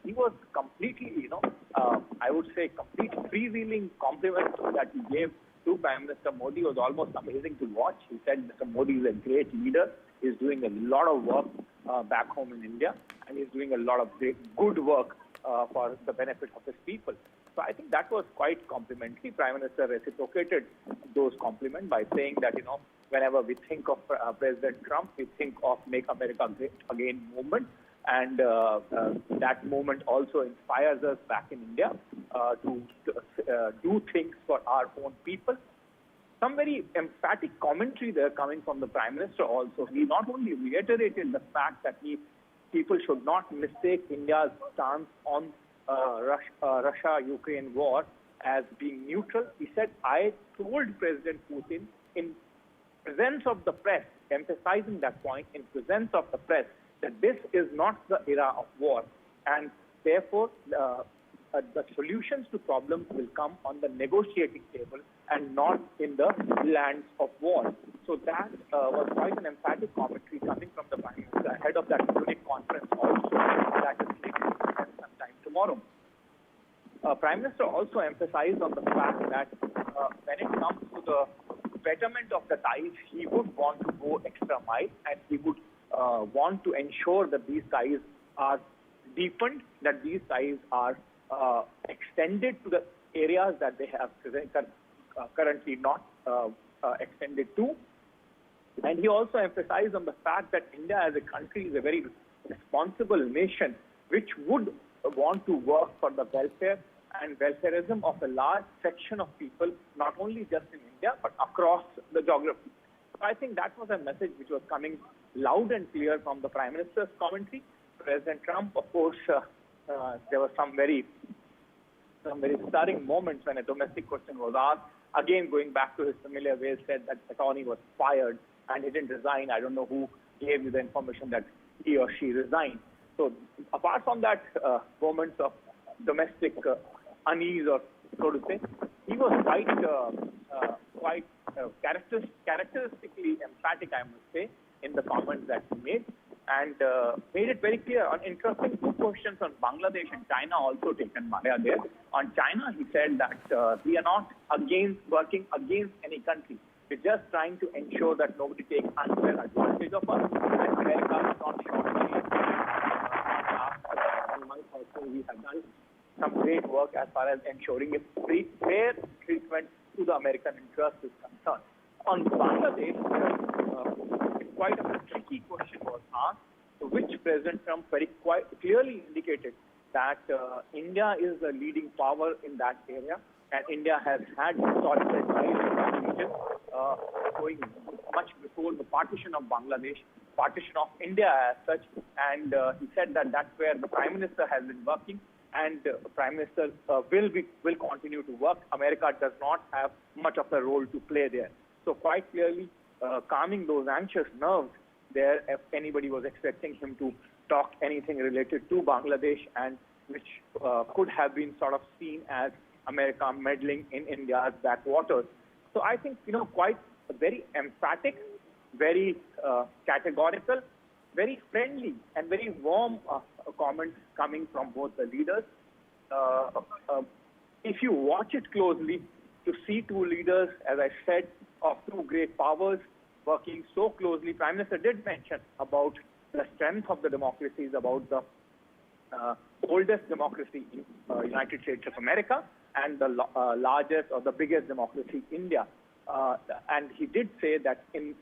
he was completely, I would say, complete freewheeling compliment that he gave to Prime Minister Modi was almost amazing to watch. He said Mr. Modi is a great leader. He's doing a lot of work back home in India, and he's doing a lot of good work for the benefit of his people. So I think that was quite complimentary. Prime Minister reciprocated those compliments by saying that, whenever we think of President Trump, we think of Make America Great Again movement. And that movement also inspires us back in India to do things for our own people. Some very emphatic commentary there coming from the Prime Minister also. He not only reiterated the fact that people should not mistake India's stance on Russia-Ukraine war as being neutral. He said, I told President Putin in presence of the press, emphasizing that point, in presence of the press, that this is not the era of war, and therefore the solutions to problems will come on the negotiating table and not in the lands of war. So that was quite an emphatic commentary coming from the Prime Minister ahead of that Munich conference also that is scheduled sometime tomorrow. Prime Minister also emphasized on the fact that when it comes to the betterment of the ties, he would want to go extra mile, and he would want to ensure that these ties are deepened, that these ties are extended to the areas that they have currently not extended to. And he also emphasized on the fact that India as a country is a very responsible nation which would want to work for the welfare and welfareism of a large section of people, not only just in India, but across the geography. So I think that was a message which was coming loud and clear from the Prime Minister's commentary. President Trump, of course, there were some very stirring moments when a domestic question was asked. Again, going back to his familiar ways, said that attorney was fired and he didn't resign. I don't know who gave you the information that he or she resigned. So apart from that moments of domestic unease, or so to say, he was quite characteristically emphatic, I must say, in the comments that he made, and made it very clear. On interesting two questions on Bangladesh and China also taken Maya there. On China, he said that we are not working against any country. We're just trying to ensure that nobody takes unfair advantage of us, and America is not short. We have done some great work as far as ensuring a fair treatment to the American interest is concerned. On Bangladesh, quite a tricky question was asked, which President Trump very quite clearly indicated that India is the leading power in that area, and India has had historical ties in that region, going much before the partition of Bangladesh, partition of India as such, and he said that that's where the Prime Minister has been working, and Prime Minister will continue to work. America does not have much of a role to play there. So quite clearly, calming those anxious nerves there, if anybody was expecting him to talk anything related to Bangladesh, and which could have been sort of seen as America meddling in India's backwaters. So I think, quite very emphatic, very categorical, very friendly and very warm comments coming from both the leaders. If you watch it closely, to see two leaders, as I said, of two great powers working so closely. Prime Minister did mention about the strength of the democracies, about the oldest democracy in United States of America and the largest or the biggest democracy, India. And he did say that in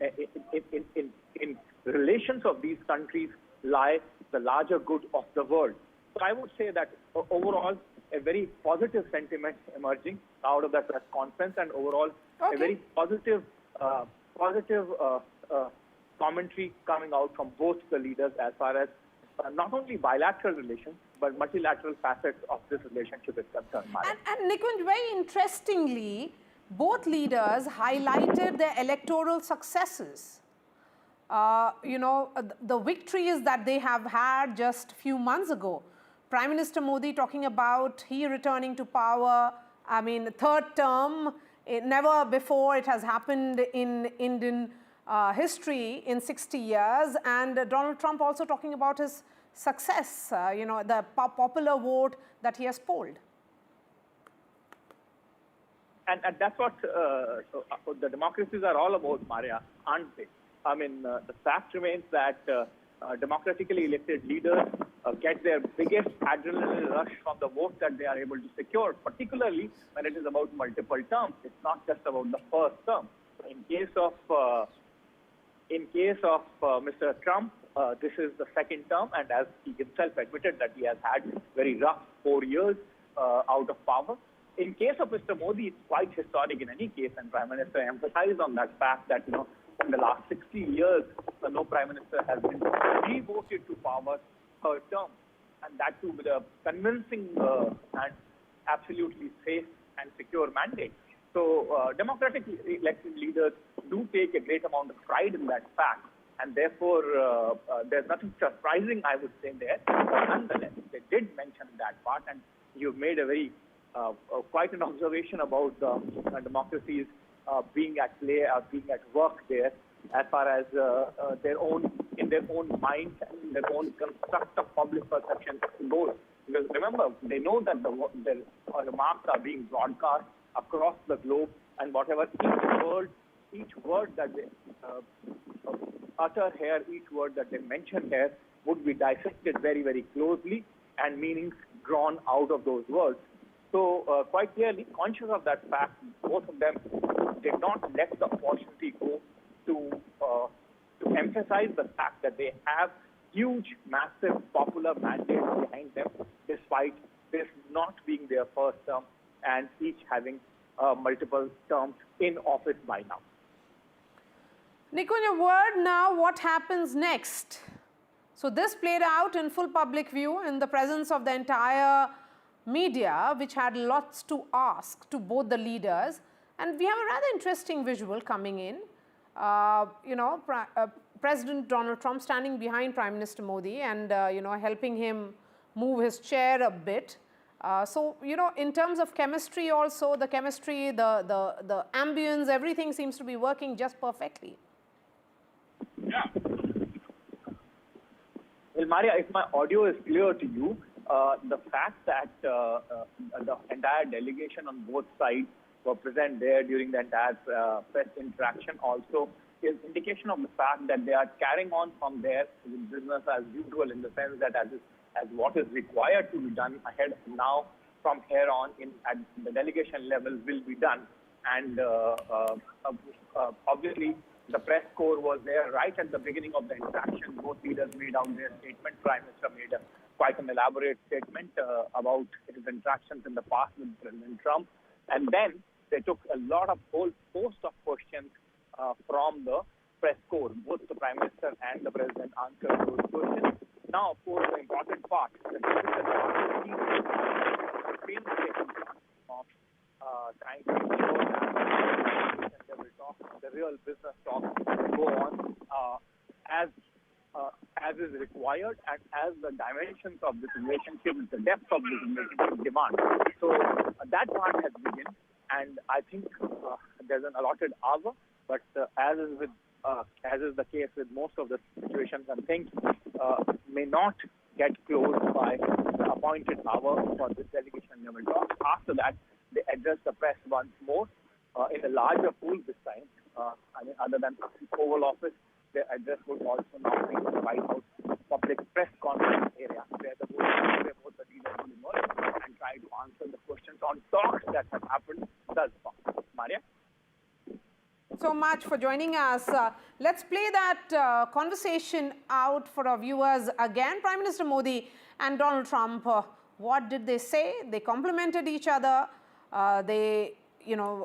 relations of these countries lie the larger good of the world. So I would say that overall, a very positive sentiment emerging out of that press conference, and overall a very positive commentary coming out from both the leaders as far as not only bilateral relations, but multilateral facets of this relationship is concerned. And Nikunj, very interestingly, both leaders highlighted their electoral successes. The victories that they have had just a few months ago. Prime Minister Modi talking about he returning to power. I mean, third term, never before it has happened in Indian history in 60 years. And Donald Trump also talking about his success, the popular vote that he has polled. And that's what the democracies are all about, Maria, aren't they? I mean, the fact remains that democratically elected leaders get their biggest adrenaline rush from the votes that they are able to secure, particularly when it is about multiple terms. It's not just about the first term. In case of Mr. Trump, this is the second term, and as he himself admitted that he has had very rough 4 years out of power. In case of Mr. Modi, it's quite historic in any case, and Prime Minister emphasized on that fact that, in the last 60 years, no Prime Minister has been devoted to power third term, and that too with a convincing and absolutely safe and secure mandate. So democratically elected leaders do take a great amount of pride in that fact, and therefore there's nothing surprising, I would say, there. But nonetheless, they did mention that part, and you've made a very quite an observation about the democracies being at play or being at work there, as far as in their own minds and in their own construct of public perception goes. Because remember, they know that the remarks are being broadcast across the globe, and whatever each word that they utter here, each word that they mention here would be dissected very, very closely, and meanings drawn out of those words. So quite clearly, conscious of that fact, both of them did not let the opportunity go to emphasize the fact that they have huge, massive, popular mandates behind them, despite this not being their first term and each having multiple terms in office by now. Nikunj, a word now, what happens next? So this played out in full public view in the presence of the entire media, which had lots to ask to both the leaders, and we have a rather interesting visual coming in. President Donald Trump standing behind Prime Minister Modi and helping him move his chair a bit. So in terms of chemistry, also the chemistry, the ambience, everything seems to be working just perfectly. Yeah. Well, Maria, if my audio is clear to you, the fact that the entire delegation on both sides were present there during the entire press interaction also is indication of the fact that they are carrying on from their business as usual, in the sense that as what is required to be done ahead now from here on at the delegation level will be done. And obviously the press corps was there right at the beginning of the interaction. Both leaders made out their statement. Prime Minister made quite an elaborate statement about his interactions in the past with President Trump. And then they took a whole host of questions from the press corps. Both the Prime Minister and the President answered those questions. Now, of course, the important part, the trying to ensure that the real business talk will go on as is required and as the dimensions of this relationship, the depth of this relationship demand. So that part has begun, and I think there's an allotted hour, but as is the case with most of the situations and things, may not get closed by the appointed hour for this delegation level talk. After that, they address the press once more in a larger pool this time. Other than the Oval Office, their address would also now be in the White House public press conference area, where both the leaders will emerge and try to answer the questions on talks that have happened thus far. Maria? So much for joining us. Let's play that conversation out for our viewers again. Prime Minister Modi and Donald Trump, what did they say? They complimented each other. They,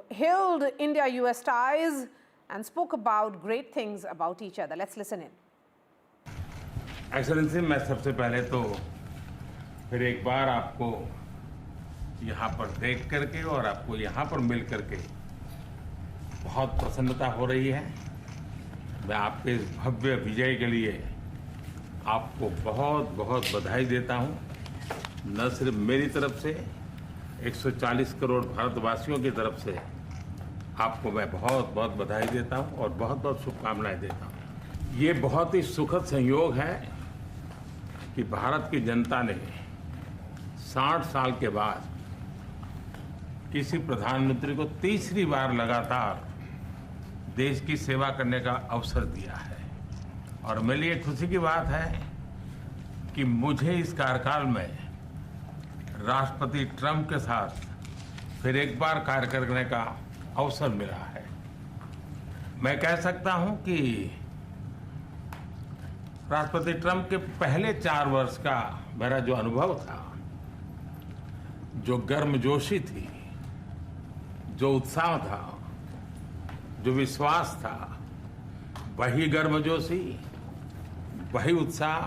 hailed India-US ties and spoke about great things about each other. Let's listen in. Excellency, मैं सबसे पहले तो फिर एक बार आपको यहाँ पर देख करके और आपको यहाँ पर मिल करके बहुत प्रसन्नता हो रही है। मैं आपके इस भव्य विजय के लिए आपको बहुत बहुत बधाई देता हूँ। न सिर्फ मेरी तरफ से 140 करोड़ भारतवासियों की तरफ से आपको मैं बहुत बहुत बधाई देता हूं और बहुत बहुत शुभकामनाएं देता हूं। ये बहुत ही सुखद संयोग है कि भारत की जनता ने 60 साल के बाद किसी प्रधानमंत्री को तीसरी बार लगातार देश की सेवा करने का अवसर दिया है और मेरे लिए खुशी की बात है कि मुझे इस कार्यकाल में राष्ट्रपति ट्रंप के साथ फिर एक बार कार्य करने का अवसर मिला है। मैं कह सकता हूं कि राष्ट्रपति ट्रंप के पहले 4 वर्ष का मेरा जो अनुभव था, जो गर्मजोशी थी, जो उत्साह था, जो विश्वास था, वही गर्मजोशी, वही उत्साह,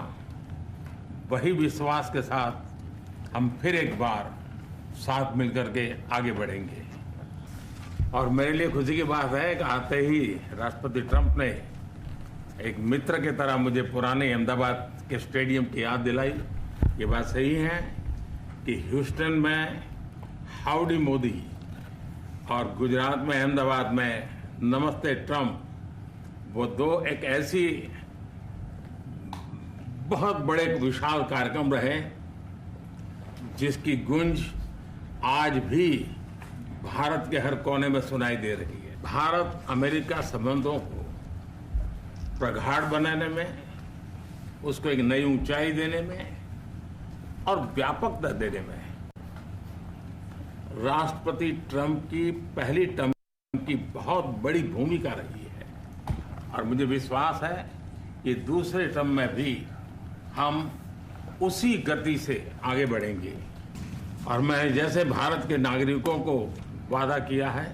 वही विश्वास के साथ हम फिर एक बार साथ मिलकर के आगे बढ़ेंगे। और मेरे लिए खुशी की बात है कि आते ही राष्ट्रपति ट्रंप ने एक मित्र की तरह मुझे पुराने अहमदाबाद के स्टेडियम की याद दिलाई। ये बात सही है कि ह्यूस्टन में हाउडी मोदी और गुजरात में अहमदाबाद में नमस्ते ट्रंप, वो दो एक ऐसी बहुत बड़े विशाल कार्यक्रम रहे जिसकी गूंज आज भी भारत के हर कोने में सुनाई दे रही है। भारत अमेरिका संबंधों को प्रगाढ़ बनाने में, उसको एक नई ऊंचाई देने में और व्यापकता देने में राष्ट्रपति ट्रंप की पहली टर्म की बहुत बड़ी भूमिका रही है और मुझे विश्वास है कि दूसरे टर्म में भी हम उसी गति से आगे बढ़ेंगे। और मैं जैसे भारत के नागरिकों को वादा किया है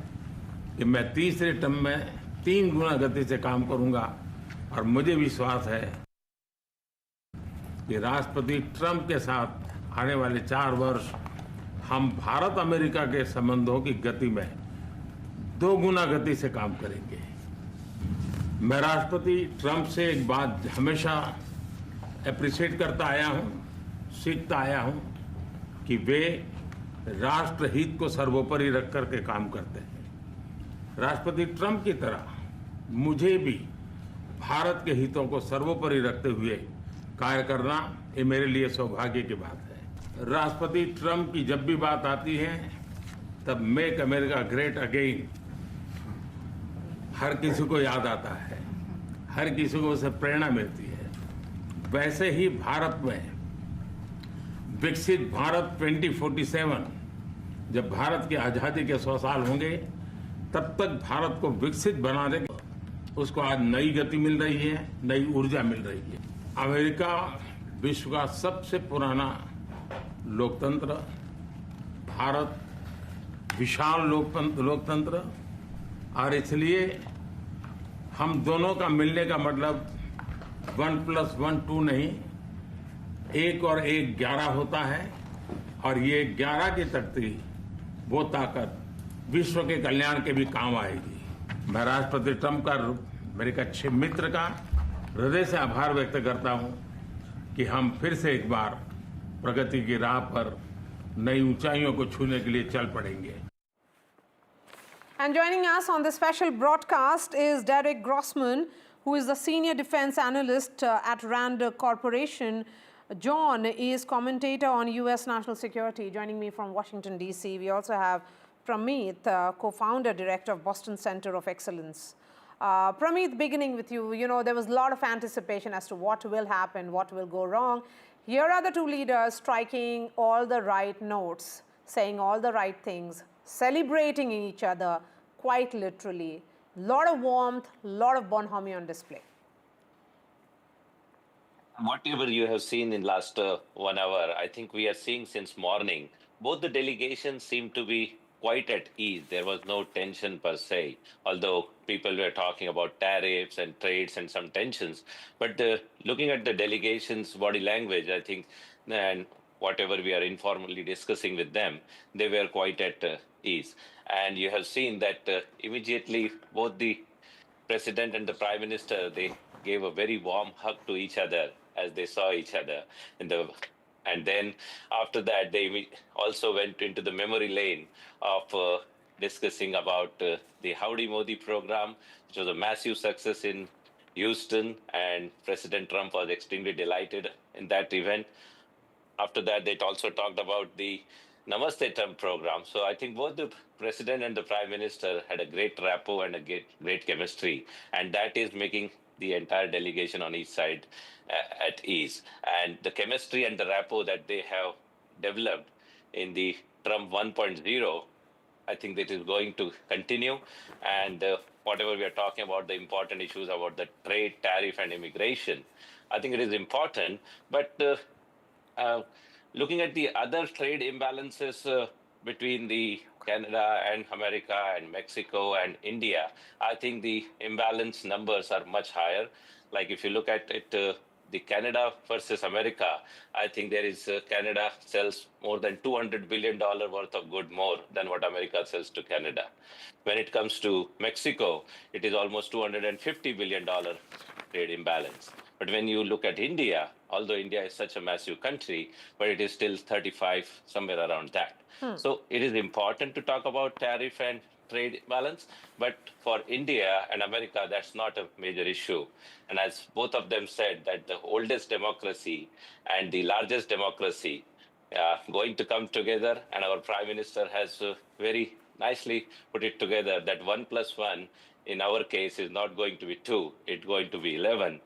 कि मैं तीसरे टर्म में 3 गुना गति से काम करूंगा और मुझे विश्वास है कि राष्ट्रपति ट्रंप के साथ आने वाले 4 वर्ष हम भारत अमेरिका के संबंधों की गति में 2 गुना गति से काम करेंगे। मैं राष्ट्रपति ट्रंप से एक बात हमेशा अप्रिशिएट करता आया हूं, सीखता आया हूं कि वे राष्ट्रहित को सर्वोपरि रख करके काम करते हैं। राष्ट्रपति ट्रंप की तरह मुझे भी भारत के हितों को सर्वोपरि रखते हुए कार्य करना ये मेरे लिए सौभाग्य की बात है। राष्ट्रपति ट्रंप की जब भी बात आती है तब मेक अमेरिका ग्रेट अगेन हर किसी को याद आता है, हर किसी को उससे प्रेरणा मिलती है। वैसे ही भारत में विकसित भारत 2047, जब भारत की आजादी के 100 साल होंगे, तब तक भारत को विकसित बनाने के उसको आज नई गति मिल रही है, नई ऊर्जा मिल रही है। अमेरिका विश्व का सबसे पुराना लोकतंत्र, भारत विशाल लोकतंत्र, और इसलिए हम दोनों का मिलने का मतलब 1+1 2 नहीं, 1 और 1 11 होता है और ये 11 की तख्ती वो ताकत विश्व के कल्याण के भी काम आएगी। मैं राष्ट्रपति ट्रंप का, मेरे एक अच्छे मित्र का हृदय से आभार व्यक्त करता हूं कि हम फिर से एक बार प्रगति की राह पर नई ऊंचाइयों को छूने के लिए चल पड़ेंगे। And joining us on this special broadcast is Derek Grossman, who is the Senior Defense Analyst at RAND Corporation. John is commentator on U.S. national security, joining me from Washington, D.C. We also have Pramit, co-founder, director of Boston Center of Excellence. Pramit, beginning with you, there was a lot of anticipation as to what will happen, what will go wrong. Here are the 2 leaders striking all the right notes, saying all the right things, celebrating each other quite literally. Lot of warmth, lot of bonhomie on display. Whatever you have seen in last 1 hour, I think we are seeing since morning, both the delegations seem to be quite at ease. There was no tension per se, although people were talking about tariffs and trades and some tensions. But looking at the delegations' body language, I think, and whatever we are informally discussing with them, they were quite at ease. And you have seen that immediately both the president and the prime minister, they gave a very warm hug to each other as they saw each other in the And then after that, they also went into the memory lane of discussing about the Howdy Modi program, which was a massive success in Houston, and President Trump was extremely delighted in that event. After that, they also talked about the Namaste Trump program. So I think both the president and the prime minister had a great rapport and a great chemistry, and that is making the entire delegation on each side at ease. And the chemistry and the rapport that they have developed in the Trump 1.0, I think that is going to continue. And whatever we are talking about, the important issues about the trade, tariff, and immigration, I think it is important. But looking at the other trade imbalances between the Canada and America and Mexico and India, I think the imbalance numbers are much higher. Like if you look at it, the Canada versus America, I think there is Canada sells more than $200 billion worth of good more than what America sells to Canada. When it comes to Mexico, it is almost $250 billion trade imbalance. But when you look at India, although India is such a massive country, but it is still 35, somewhere around that. So it is important to talk about tariff and trade balance, but for India and America, that's not a major issue. And as both of them said, that the oldest democracy and the largest democracy going to come together, and our Prime Minister has very nicely put it together that 1 + 1 in our case is not going to be 2, it's going to be 11.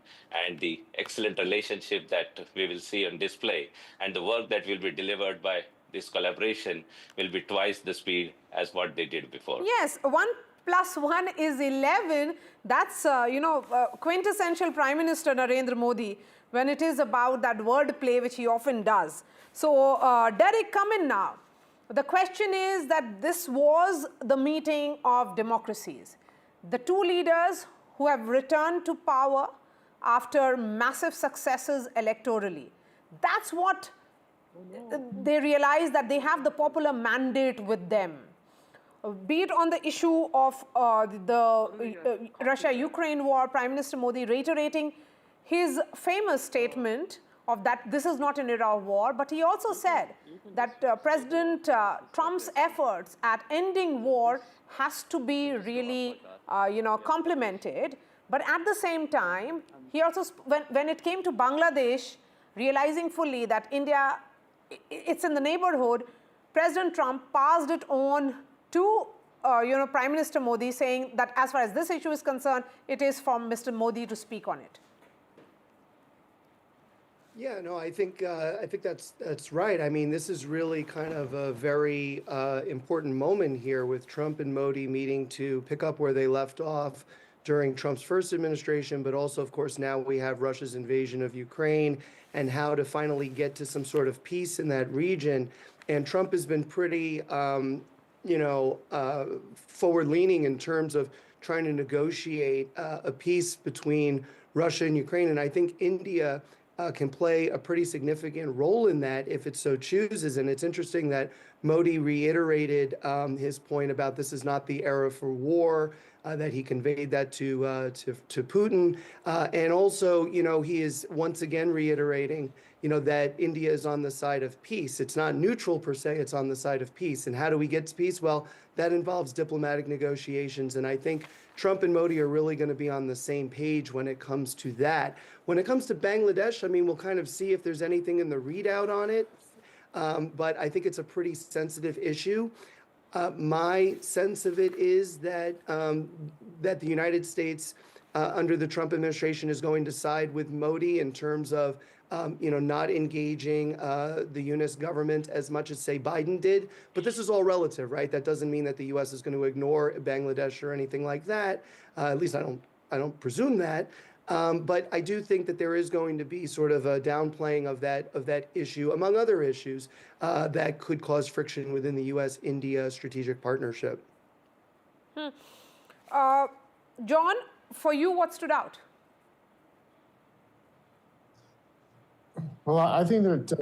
And the excellent relationship that we will see on display and the work that will be delivered by this collaboration will be twice the speed as what they did before. Yes, 1 + 1 is 11. That's, quintessential Prime Minister Narendra Modi when it is about that word play, which he often does. So, Derek, come in now. The question is that this was the meeting of democracies. The two leaders who have returned to power after massive successes electorally. That's what they realize, that they have the popular mandate with them. Be it on the issue of the Russia-Ukraine war, Prime Minister Modi reiterating his famous statement of that this is not an era of war, but he also said that President Trump's efforts at ending war has to be really, complimented. But at the same time, he also, when it came to Bangladesh, realizing fully that India, it's in the neighborhood, President Trump passed it on to, Prime Minister Modi, saying that as far as this issue is concerned, it is for Mr. Modi to speak on it. Yeah, no, I think that's right. I mean, this is really kind of a very important moment here with Trump and Modi meeting to pick up where they left off during Trump's first administration, but also, of course, now we have Russia's invasion of Ukraine and how to finally get to some sort of peace in that region. And Trump has been pretty, forward-leaning in terms of trying to negotiate a peace between Russia and Ukraine. And I think India can play a pretty significant role in that if it so chooses. And it's interesting that Modi reiterated his point about this is not the era for war, that he conveyed that to Putin. And also, he is once again reiterating, that India is on the side of peace. It's not neutral per se, it's on the side of peace. And how do we get to peace? Well, that involves diplomatic negotiations. And I think Trump and Modi are really going to be on the same page when it comes to that. When it comes to Bangladesh, I mean, we'll kind of see if there's anything in the readout on it. But I think it's a pretty sensitive issue. My sense of it is that that the United States, under the Trump administration, is going to side with Modi in terms of not engaging the U.S. government as much as, say, Biden did. But this is all relative, right? That doesn't mean that the U.S. is going to ignore Bangladesh or anything like that. At least I don't presume that. But I do think that there is going to be sort of a downplaying of that issue, among other issues, that could cause friction within the U.S.-India strategic partnership. John, for you, what stood out? Well, I think that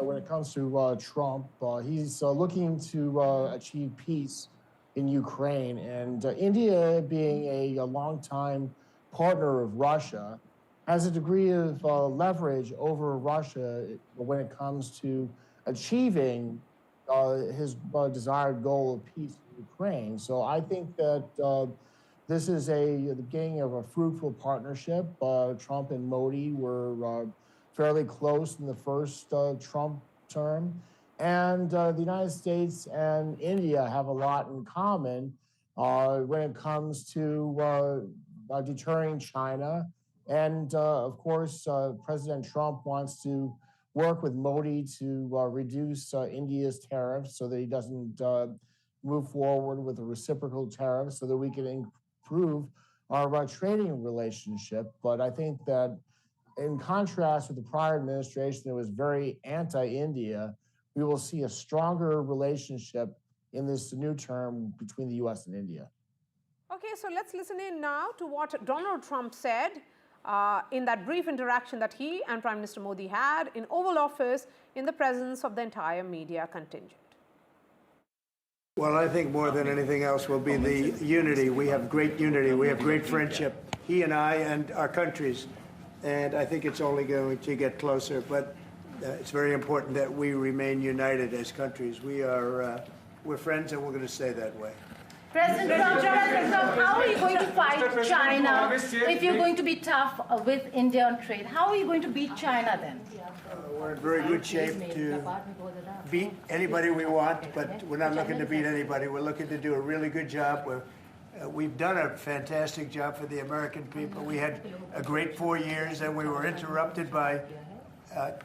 when it comes to Trump, he's looking to achieve peace in Ukraine, and India being a longtime partner of Russia, has a degree of leverage over Russia when it comes to achieving his desired goal of peace in Ukraine. So I think that this is the beginning of a fruitful partnership. Trump and Modi were fairly close in the first Trump term. And the United States and India have a lot in common when it comes to deterring China. And of course, President Trump wants to work with Modi to reduce India's tariffs so that he doesn't move forward with a reciprocal tariff so that we can improve our trading relationship. But I think that in contrast with the prior administration that was very anti-India, we will see a stronger relationship in this new term between the U.S. and India. Okay, so let's listen in now to what Donald Trump said in that brief interaction that he and Prime Minister Modi had in Oval Office in the presence of the entire media contingent. Well, I think more than anything else will be the unity. We have great unity. We have great friendship, he and I and our countries. And I think it's only going to get closer. But it's very important that we remain united as countries. We're friends, and we're going to stay that way. President Trump, how are you going to fight China if you're going to be tough with India on trade? How are you going to beat China then? We're in very good shape to beat anybody we want, but we're not looking to beat anybody. We're looking to do a really good job. We've done a fantastic job for the American people. We had a great 4 years, and we were interrupted by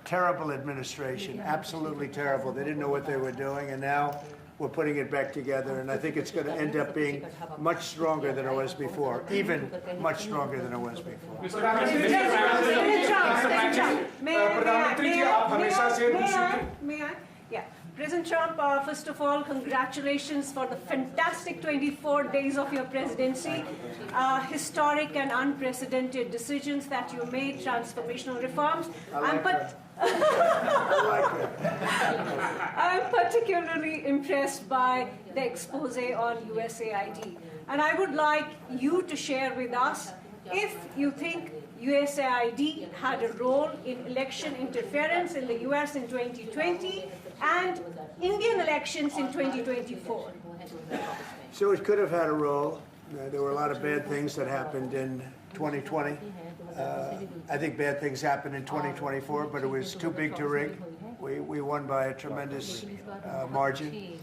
terrible administration, absolutely terrible. They didn't know what they were doing, and now we're putting it back together, and I think it's going to end up being much stronger than it was before, even much stronger than it was before. May I? Yeah. President Trump, first of all, congratulations for the fantastic 24 days of your presidency. Historic and unprecedented decisions that you made, transformational reforms. I'm particularly impressed by the expose on USAID. And I would like you to share with us if you think USAID had a role in election interference in the US in 2020 and Indian elections in 2024. So it could have had a role. There were a lot of bad things that happened in 2020. I think bad things happened in 2024, but it was too big to rig. We won by a tremendous margin.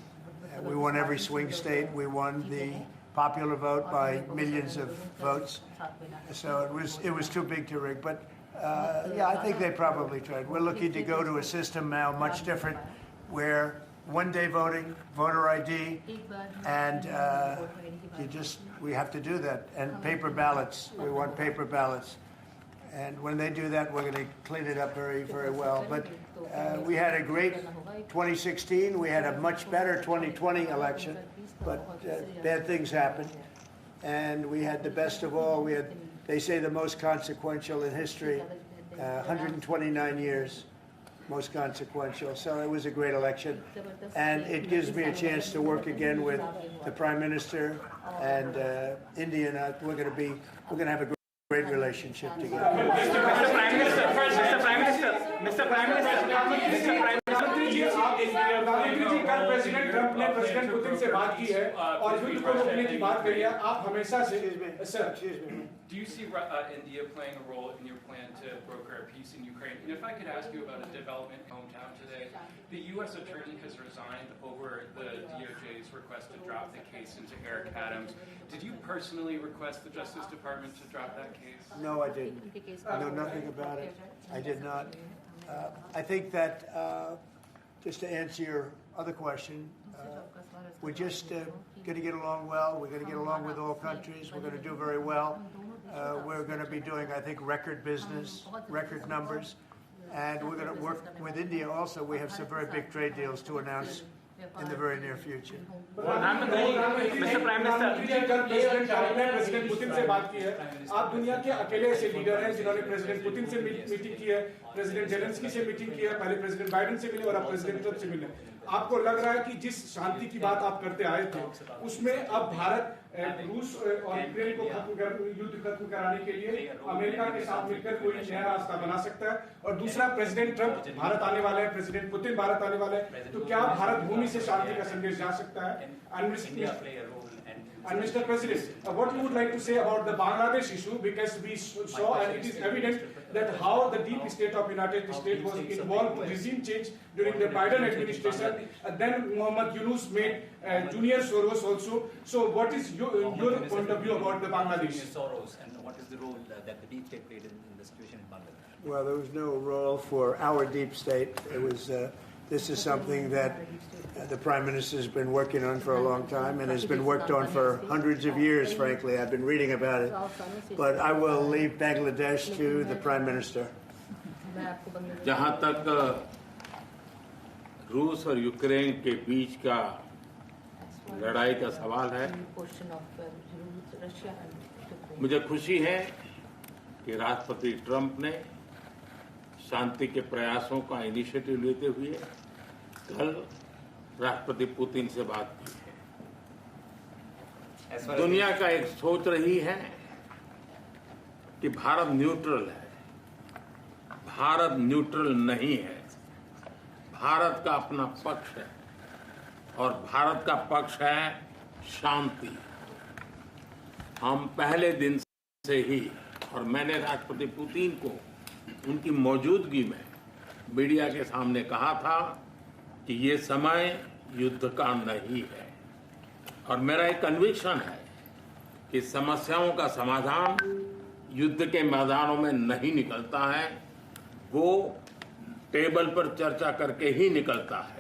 We won every swing state. We won the popular vote by millions of votes. So it was too big to rig. But yeah, I think they probably tried. We're looking to go to a system now much different, where one-day voting, voter ID, and we have to do that. And paper ballots. We want paper ballots. And when they do that, we're going to clean it up very, very well. But we had a great 2016. We had a much better 2020 election. But bad things happened. And we had the best of all. We had, they say, the most consequential in history, 129 years. Most consequential. So it was a great election, and it gives me a chance to work again with the Prime Minister and India. And we're going to have a great relationship together. Mr. Prime Minister, प्रधानमंत्री जी कल president Trump ने president Putin से बात की है और युद्ध को रोकने की बात करी है. आप हमेशा से Do you see India playing a role in your plan to broker a peace in Ukraine? And if I could ask you about a development in my hometown today, the U.S. attorney has resigned over the DOJ's request to drop the case into Eric Adams. Did you personally request the Justice Department to drop that case? No, I didn't. I know nothing about it. I did not. I think that, just to answer your other question, we're just going to get along well. We're going to get along with all countries. We're going to do very well. We're going to be doing, I think, record business, record numbers. And we're going to work with India also. We have some very big trade deals to announce in the very near future. Mr. Prime Minister, कल president Trump ने president Putin से बात की है. आप दुनिया के अकेले ऐसे लीडर हैं जिन्होंने प्रेसिडेंट पुतिन से मीटिंग की है. प्रेसिडेंट जेलेंस्की से मीटिंग की है, पहले प्रेसिडेंट बाइडेन से मिले और अब प्रेसिडेंट ट्रंप से मिले। आपको लग रहा है कि जिस शांति की बात आप करते आए थे उसमें अब भारत रूस और यूक्रेन को युद्ध खत्म कराने के लिए अमेरिका के साथ मिलकर कोई नया रास्ता बना सकता है? और दूसरा, प्रेसिडेंट ट्रंप भारत आने वाले हैं, प्रेसिडेंट पुतिन भारत आने वाले हैं, तो क्या भारत भूमि से शांति का संदेश जा सकता है? And Mr. President, what you would like to say about the Bangladesh issue, because we saw and it is evident that how the deep state of United States was involved in regime change during the Biden administration. Then Mohammed Yunus made Junior Soros also. So what is your point of view about the Bangladesh? Soros, and what is the role that the deep state played in the situation in Bangladesh? Well, there was no role for our deep state. It was. This is something that the Prime Minister has been working on for a long time and has been worked on for hundreds of years, frankly. I've been reading about it. But I will leave Bangladesh to the Prime Minister. जहाँ तक रूस और Ukraine के बीच का लड़ाई का सवाल है, मुझे खुशी है कि राष्ट्रपति ट्रंप ने शांति के प्रयासों का इनिशिएटिव लेते हुए कल राष्ट्रपति पुतिन से बात की है। दुनिया का एक सोच रही है कि भारत न्यूट्रल है। भारत न्यूट्रल नहीं है। भारत का अपना पक्ष है और भारत का पक्ष है शांति। हम पहले दिन से ही, और मैंने राष्ट्रपति पुतिन को उनकी मौजूदगी में मीडिया के सामने कहा था कि ये समय युद्ध का नहीं है, और मेरा एक कन्विक्शन है कि समस्याओं का समाधान युद्ध के मैदानों में नहीं निकलता है, वो टेबल पर चर्चा करके ही निकलता है।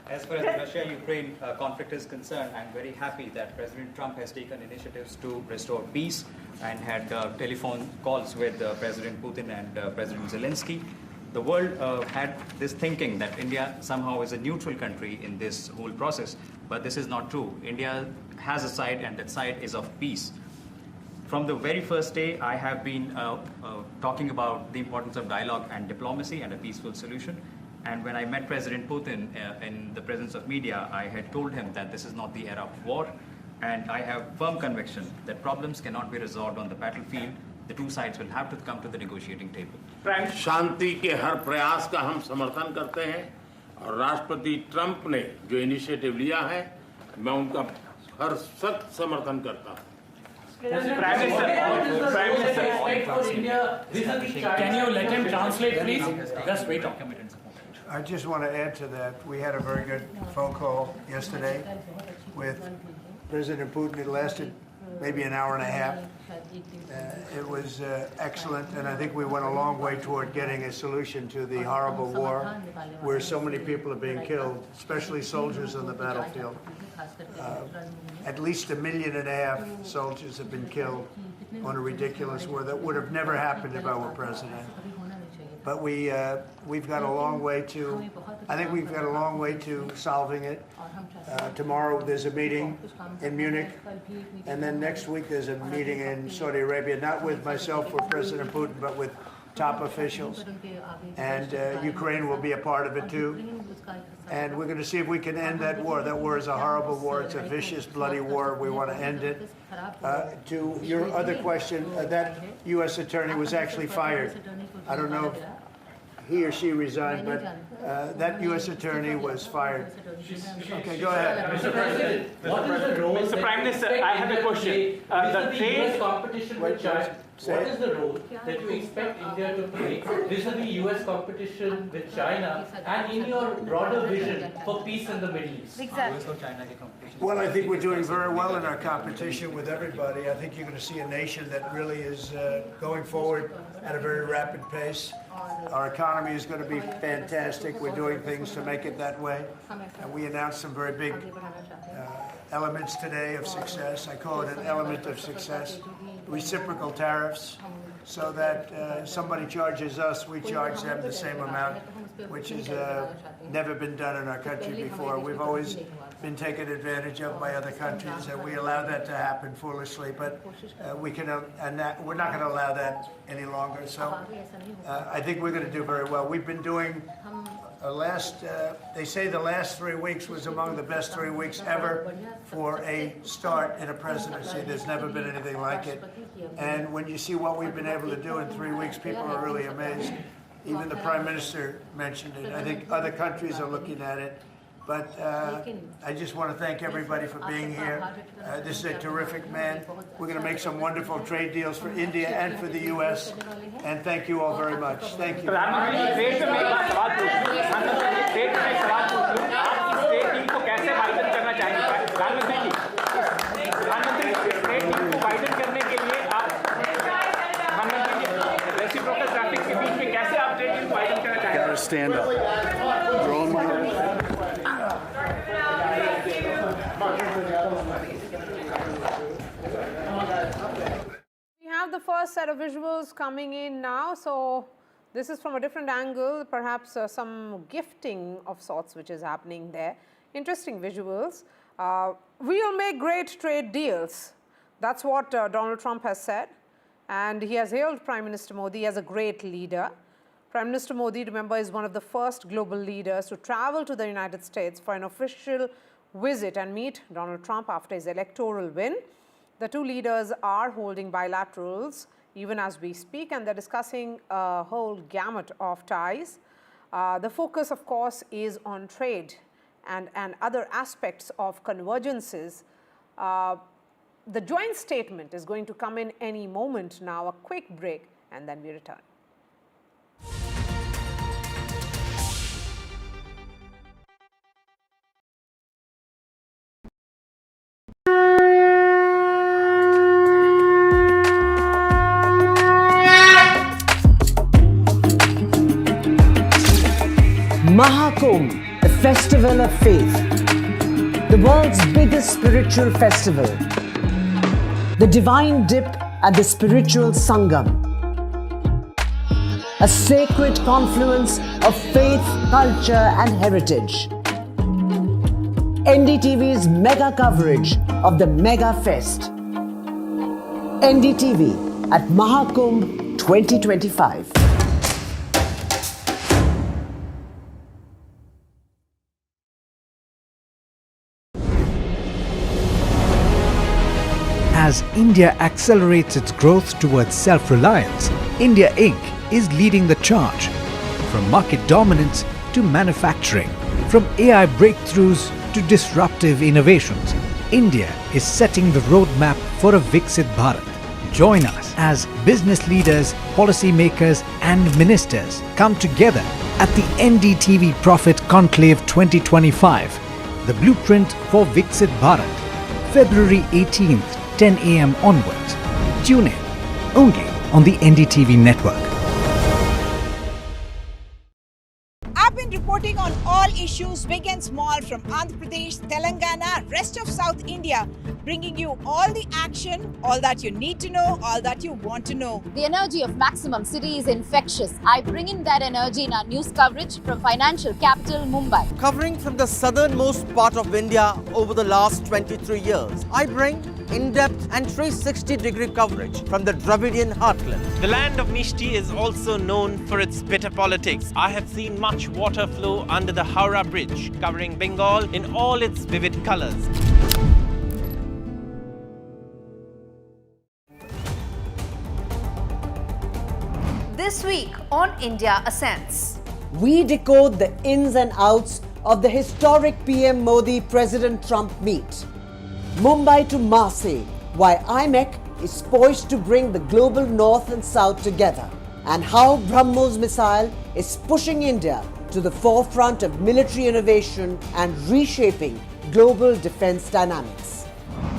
As far as the Russia-Ukraine conflict is concerned, I'm very happy that President Trump has taken initiatives to restore peace and had telephone calls with President Putin and President Zelensky. The world had this thinking that India somehow is a neutral country in this whole process, but this is not true. India has a side, and that side is of peace. From the very first day, I have been talking about the importance of dialogue and diplomacy and a peaceful solution. And when I met President Putin in the presence of media, I had told him that this is not the era of war, and I have firm conviction that problems cannot be resolved on the battlefield. The two sides will have to come to the negotiating table. शांति के हर प्रयास का हम समर्थन करते हैं, और राष्ट्रपति Trump ने जो इनिशिएटिव लिया है, मैं उनका हर सख्त समर्थन करता हूं। Can you let him translate, please? Just wait. I just want to add to that. We had a very good phone call yesterday with President Putin. It lasted maybe an hour and a half. It was excellent, and I think we went a long way toward getting a solution to the horrible war where so many people are being killed, especially soldiers on the battlefield. At least 1.5 million soldiers have been killed on a ridiculous war that would have never happened if I were president. But we've got a long way to, I think we've got a long way to solving it. Tomorrow there's a meeting in Munich, and then next week there's a meeting in Saudi Arabia, not with myself or President Putin, but with top officials. And Ukraine will be a part of it too. And we're going to see if we can end that war. That war is a horrible war. It's a vicious, bloody war. We want to end it. To your other question, that U.S. attorney was actually fired. I don't know if he or she resigned, but that U.S. attorney was fired. Okay, go ahead. Mr. President, what is the role? Mr. Prime Minister, I have a question. The trade competition with China. What is the role that you expect India to play vis-a-vis U.S. competition with China, and in your broader vision for peace in the Middle East? Well, I think we're doing very well in our competition with everybody. I think you're going to see a nation that really is going forward at a very rapid pace. Our economy is going to be fantastic. We're doing things to make it that way. And we announced some very big elements today of success. I call it an element of success. Reciprocal tariffs, so that somebody charges us, we charge them the same amount. which has never been done in our country before. We've always been taken advantage of by other countries, and we allow that to happen foolishly. But we're not going to allow that any longer. So I think we're going to do very well. We've been doing they say the last 3 weeks was among the best 3 weeks ever for a start in a presidency. There's never been anything like it. And when you see what we've been able to do in 3 weeks, people are really amazed. Even the Prime Minister mentioned it. I think other countries are looking at it. But I just want to thank everybody for being here. This is a terrific man. We're going to make some wonderful trade deals for India and for the U.S. And thank you all very much. Thank you. Gotta stand up. You're on my We have the first set of visuals coming in now. So this is from a different angle, perhaps some gifting of sorts which is happening there. Interesting visuals. We will make great trade deals. That's what Donald Trump has said, and he has hailed Prime Minister Modi as a great leader. Prime Minister Modi, remember, is one of the first global leaders to travel to the United States for an official visit and meet Donald Trump after his electoral win. The two leaders are holding bilaterals even as we speak, and they're discussing a whole gamut of ties. The focus, of course, is on trade and other aspects of convergences. The joint statement is going to come in any moment now. A quick break, and then we return. Mahakumbh, the festival of faith, the world's biggest spiritual festival, the divine dip at the spiritual Sangam, a sacred confluence of faith, culture and heritage. NDTV's mega coverage of the Mega Fest. NDTV at Mahakumbh 2025. As India accelerates its growth towards self-reliance, India Inc. is leading the charge. From market dominance to manufacturing, from AI breakthroughs to disruptive innovations, India is setting the roadmap for a Viksit Bharat. Join us as business leaders, policymakers and ministers come together at the NDTV Profit Conclave 2025, the blueprint for Viksit Bharat, February 18th, 10 a.m. onwards. Tune in only on the NDTV network. I've been reporting on all issues big and small from Andhra Pradesh, Telangana, rest of South India, bringing you all the action, all that you need to know, all that you want to know. The energy of Maximum City is infectious. I bring in that energy in our news coverage from financial capital Mumbai. Covering from the southernmost part of India over the last 23 years, I bring in-depth and 360-degree coverage from the Dravidian heartland. The land of Mishti is also known for its bitter politics. I have seen much water flow under the Howrah Bridge, covering Bengal in all its vivid colors. This week on India Ascends, we decode the ins and outs of the historic PM Modi-President Trump meet. Mumbai to Marseille, why IMEC is poised to bring the global north and south together, and how BrahMos missile is pushing India to the forefront of military innovation and reshaping global defense dynamics.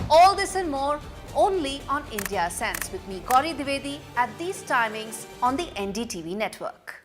all this and more only on India Ascends with me, Gauri Dwivedi, at these timings on the NDTV network.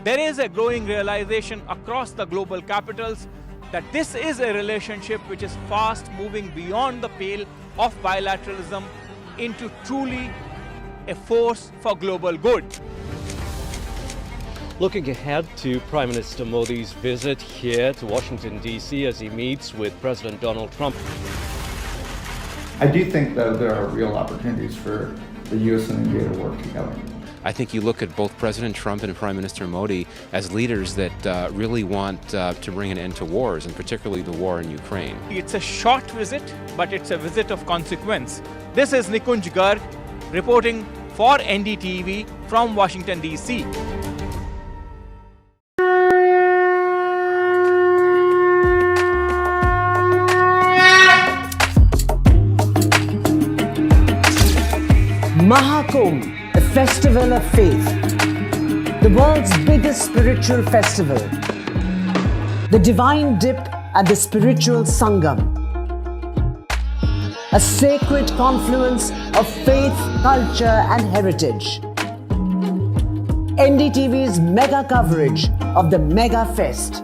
There is a growing realization across the global capitals that this is a relationship which is fast moving beyond the pale of bilateralism into truly a force for global good. Looking ahead to Prime Minister Modi's visit here to Washington, D.C. as he meets with President Donald Trump. I do think, though, there are real opportunities for the U.S. and India to work together. I think you look at both President Trump and Prime Minister Modi as leaders that really want to bring an end to wars, and particularly the war in Ukraine. It's a short visit, but it's a visit of consequence. This is Nikunj Garg reporting for NDTV from Washington, D.C. Mahakumbh, the festival of faith, the world's biggest spiritual festival, the divine dip at the spiritual Sangam, a sacred confluence of faith, culture and heritage. NDTV's mega coverage of the Mega Fest.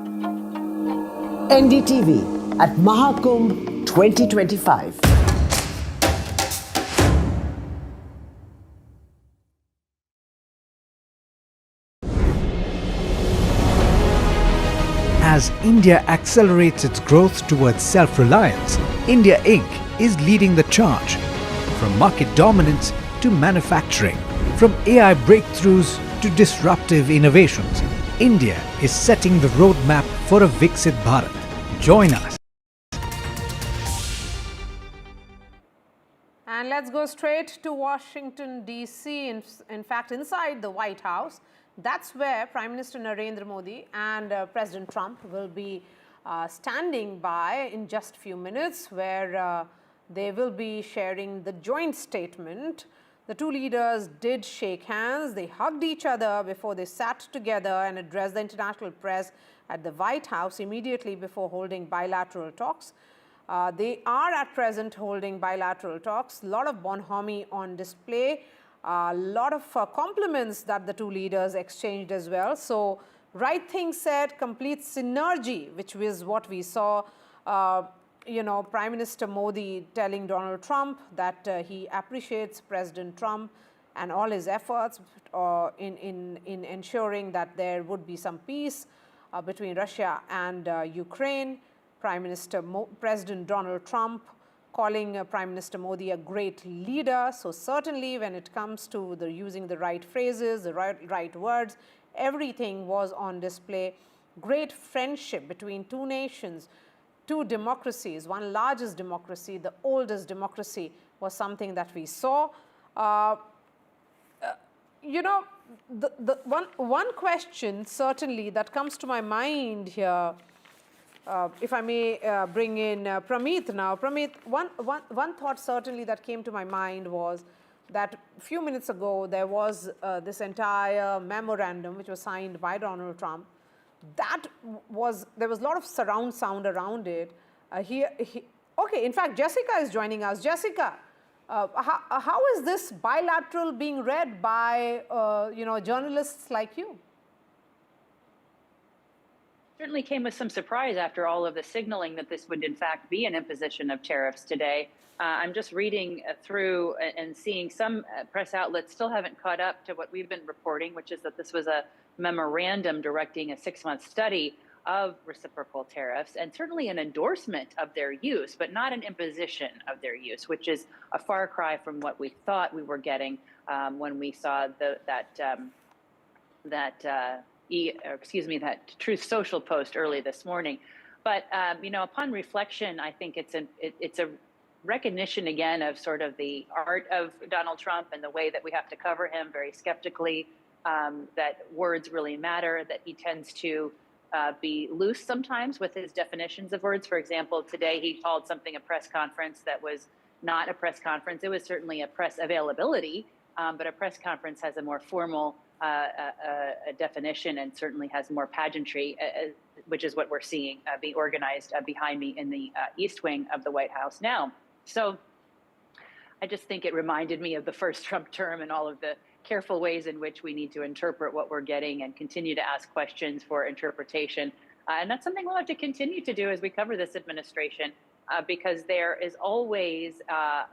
NDTV at Mahakumbh 2025. As India accelerates its growth towards self-reliance, India Inc. is leading the charge. From market dominance to manufacturing, from AI breakthroughs to disruptive innovations, India is setting the roadmap for a Viksit Bharat. Join us. And let's go straight to Washington, D.C. In fact, inside the White House. That's where Prime Minister Narendra Modi and President Trump will be standing by in just a few minutes, where they will be sharing the joint statement. The two leaders did shake hands. They hugged each other before they sat together and addressed the international press at the White House immediately before holding bilateral talks. They are at present holding bilateral talks. A lot of bonhomie on display. A lot of compliments that the two leaders exchanged as well. So, right thing said, complete synergy, which was what we saw, Prime Minister Modi telling Donald Trump that he appreciates President Trump and all his efforts in ensuring that there would be some peace between Russia and Ukraine. President Donald Trump calling Prime Minister Modi a great leader. So certainly when it comes to using the right phrases, the right words, everything was on display. Great friendship between two nations, two democracies, one largest democracy, the oldest democracy, was something that we saw. One question certainly that comes to my mind here, if I may bring in Pramit now. Pramit, one thought certainly that came to my mind was that a few minutes ago there was this entire memorandum which was signed by Donald Trump. There was a lot of surround sound around it. Okay, in fact, Jessica is joining us. Jessica, how is this bilateral being read by journalists like you? Certainly came with some surprise after all of the signaling that this would in fact be an imposition of tariffs today. I'm just reading through and seeing some press outlets still haven't caught up to what we've been reporting, which is that this was a memorandum directing a 6-month study of reciprocal tariffs, and certainly an endorsement of their use, but not an imposition of their use, which is a far cry from what we thought we were getting when we saw that Truth Social post early this morning. But upon reflection, I think it's a recognition again of sort of the art of Donald Trump and the way that we have to cover him very skeptically. That words really matter. That he tends to be loose sometimes with his definitions of words. For example, today he called something a press conference that was not a press conference. It was certainly a press availability, but a press conference has a more formal a definition and certainly has more pageantry, which is what we're seeing being organized behind me in the East Wing of the White House now. So I just think it reminded me of the first Trump term and all of the careful ways in which we need to interpret what we're getting and continue to ask questions for interpretation. And that's something we'll have to continue to do as we cover this administration, because there is always,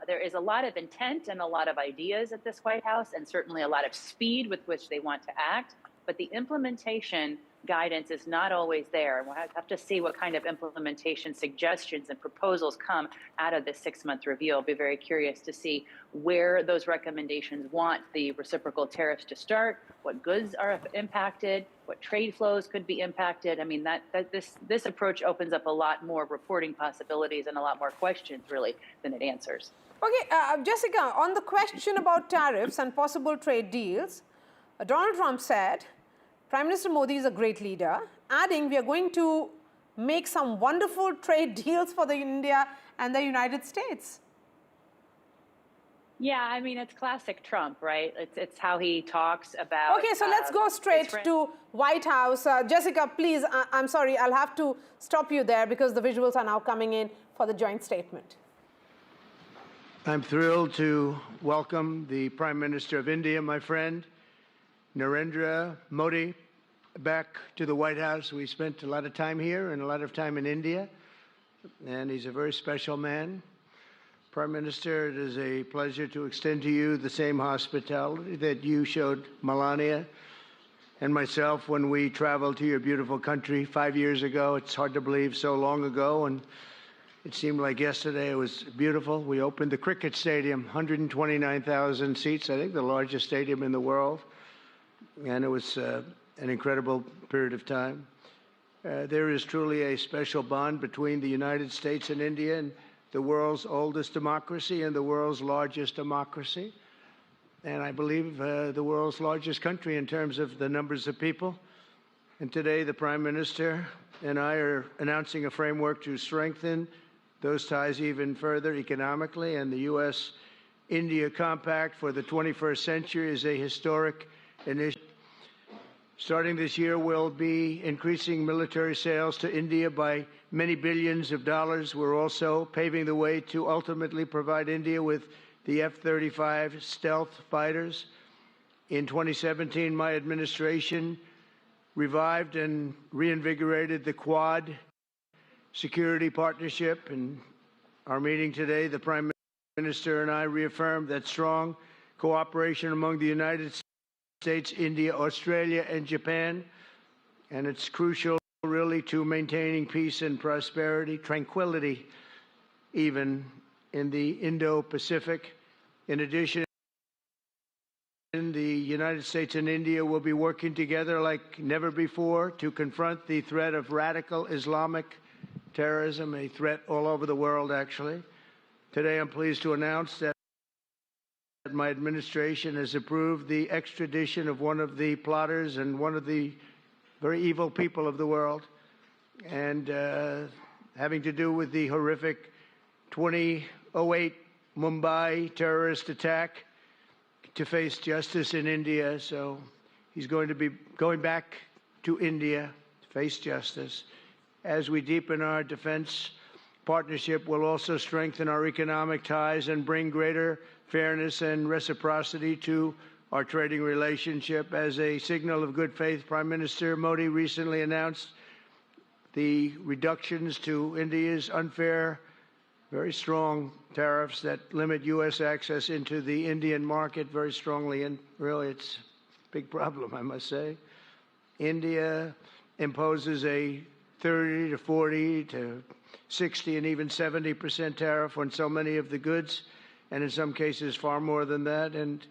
there is a lot of intent and a lot of ideas at this White House, and certainly a lot of speed with which they want to act, but the implementation guidance is not always there. And we'll have to see what kind of implementation suggestions and proposals come out of this 6-month review. I'll be very curious to see where those recommendations want the reciprocal tariffs to start, what goods are impacted, what trade flows could be impacted. I mean, this approach opens up a lot more reporting possibilities and a lot more questions, really, than it answers. Okay, Jessica, on the question about tariffs and possible trade deals, Donald Trump said, Prime Minister Modi is a great leader, adding we are going to make some wonderful trade deals for India and the United States. Yeah, I mean, it's classic Trump, right? It's how he talks about... Okay, so let's go straight to White House. Jessica, please, I'm sorry, I'll have to stop you there because the visuals are now coming in for the joint statement. I'm thrilled to welcome the Prime Minister of India, my friend, Narendra Modi, back to the White House. We spent a lot of time here and a lot of time in India, and he's a very special man. Prime Minister, it is a pleasure to extend to you the same hospitality that you showed Melania and myself when we traveled to your beautiful country 5 years ago. It's hard to believe, so long ago, and it seemed like yesterday. It was beautiful. We opened the cricket stadium, 129,000 seats, I think the largest stadium in the world. And it was an incredible period of time. There is truly a special bond between the United States and India, and the world's oldest democracy and the world's largest democracy. And I believe the world's largest country in terms of the numbers of people. And today the Prime Minister and I are announcing a framework to strengthen those ties even further economically. And the U.S.-India Compact for the 21st century is a historic initiative. Starting this year, we'll be increasing military sales to India by many billions of dollars. We're also paving the way to ultimately provide India with the F-35 stealth fighters. In 2017, my administration revived and reinvigorated the Quad security partnership. In our meeting today, the Prime Minister and I reaffirmed that strong cooperation among the United States, India, Australia, and Japan, and it's crucial really to maintaining peace and prosperity, tranquility, even in the Indo-Pacific. In addition, the United States and India will be working together like never before to confront the threat of radical Islamic terrorism, a threat all over the world, actually. Today, I'm pleased to announce that my administration has approved the extradition of one of the plotters and one of the very evil people of the world, and having to do with the horrific 2008 Mumbai terrorist attack, to face justice in India. So he's going to be going back to India to face justice. As we deepen our defense partnership, we'll also strengthen our economic ties and bring greater fairness and reciprocity to our trading relationship. As a signal of good faith, Prime Minister Modi recently announced the reductions to India's unfair, very strong tariffs that limit U.S. access into the Indian market very strongly. And really, it's a big problem, I must say. India imposes a 30 to 40 to 60 and even 70% tariff on so many of the goods, and in some cases far more than that. And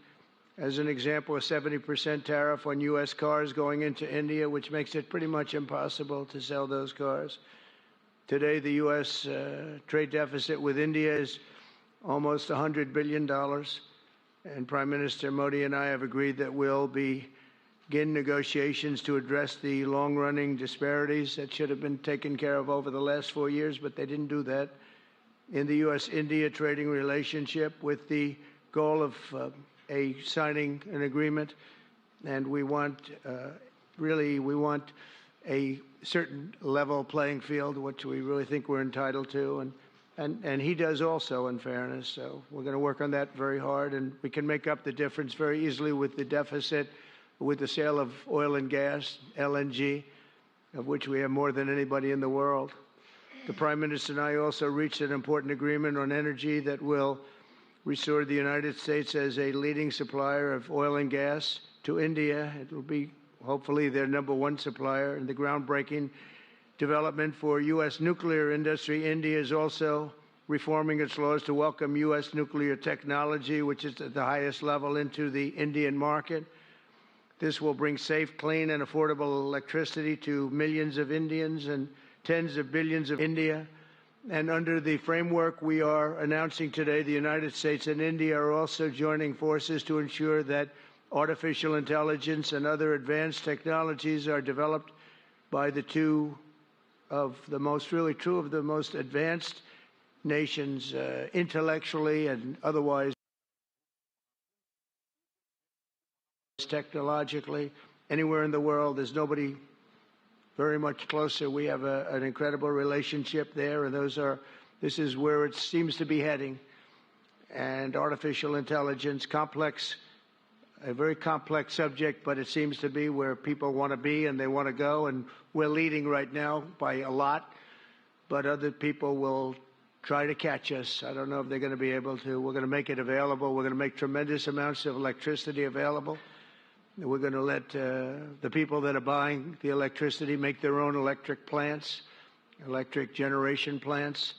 as an example, a 70% tariff on U.S. cars going into India, which makes it pretty much impossible to sell those cars. Today, the U.S. Trade deficit with India is almost $100 billion, and Prime Minister Modi and I have agreed that we'll begin negotiations to address the long-running disparities that should have been taken care of over the last 4 years, but they didn't do that, in the U.S.-India trading relationship, with the goal of signing an agreement. And we want, we want a certain level playing field, which we really think we're entitled to. And and he does also, in fairness. So we're going to work on that very hard, and we can make up the difference very easily with the deficit, with the sale of oil and gas, LNG, of which we have more than anybody in the world. The Prime Minister and I also reached an important agreement on energy that will restore the United States as a leading supplier of oil and gas to India. It will be hopefully their #1 supplier, and the groundbreaking development for U.S. nuclear industry. India is also reforming its laws to welcome U.S. nuclear technology, which is at the highest level, into the Indian market. This will bring safe, clean, and affordable electricity to millions of Indians and tens of billions of India. And under the framework we are announcing today, the United States and India are also joining forces to ensure that artificial intelligence and other advanced technologies are developed by the two of the most advanced nations, intellectually and otherwise, technologically, anywhere in the world. There's nobody very much closer. We have an incredible relationship there, and this is where it seems to be heading. And artificial intelligence, a very complex subject, but it seems to be where people want to be and they want to go, and we're leading right now by a lot, but other people will try to catch us. I don't know if they're going to be able to. We're going to make it available. We're going to make tremendous amounts of electricity available. We're going to let the people that are buying the electricity make their own electric plants, electric generation plants.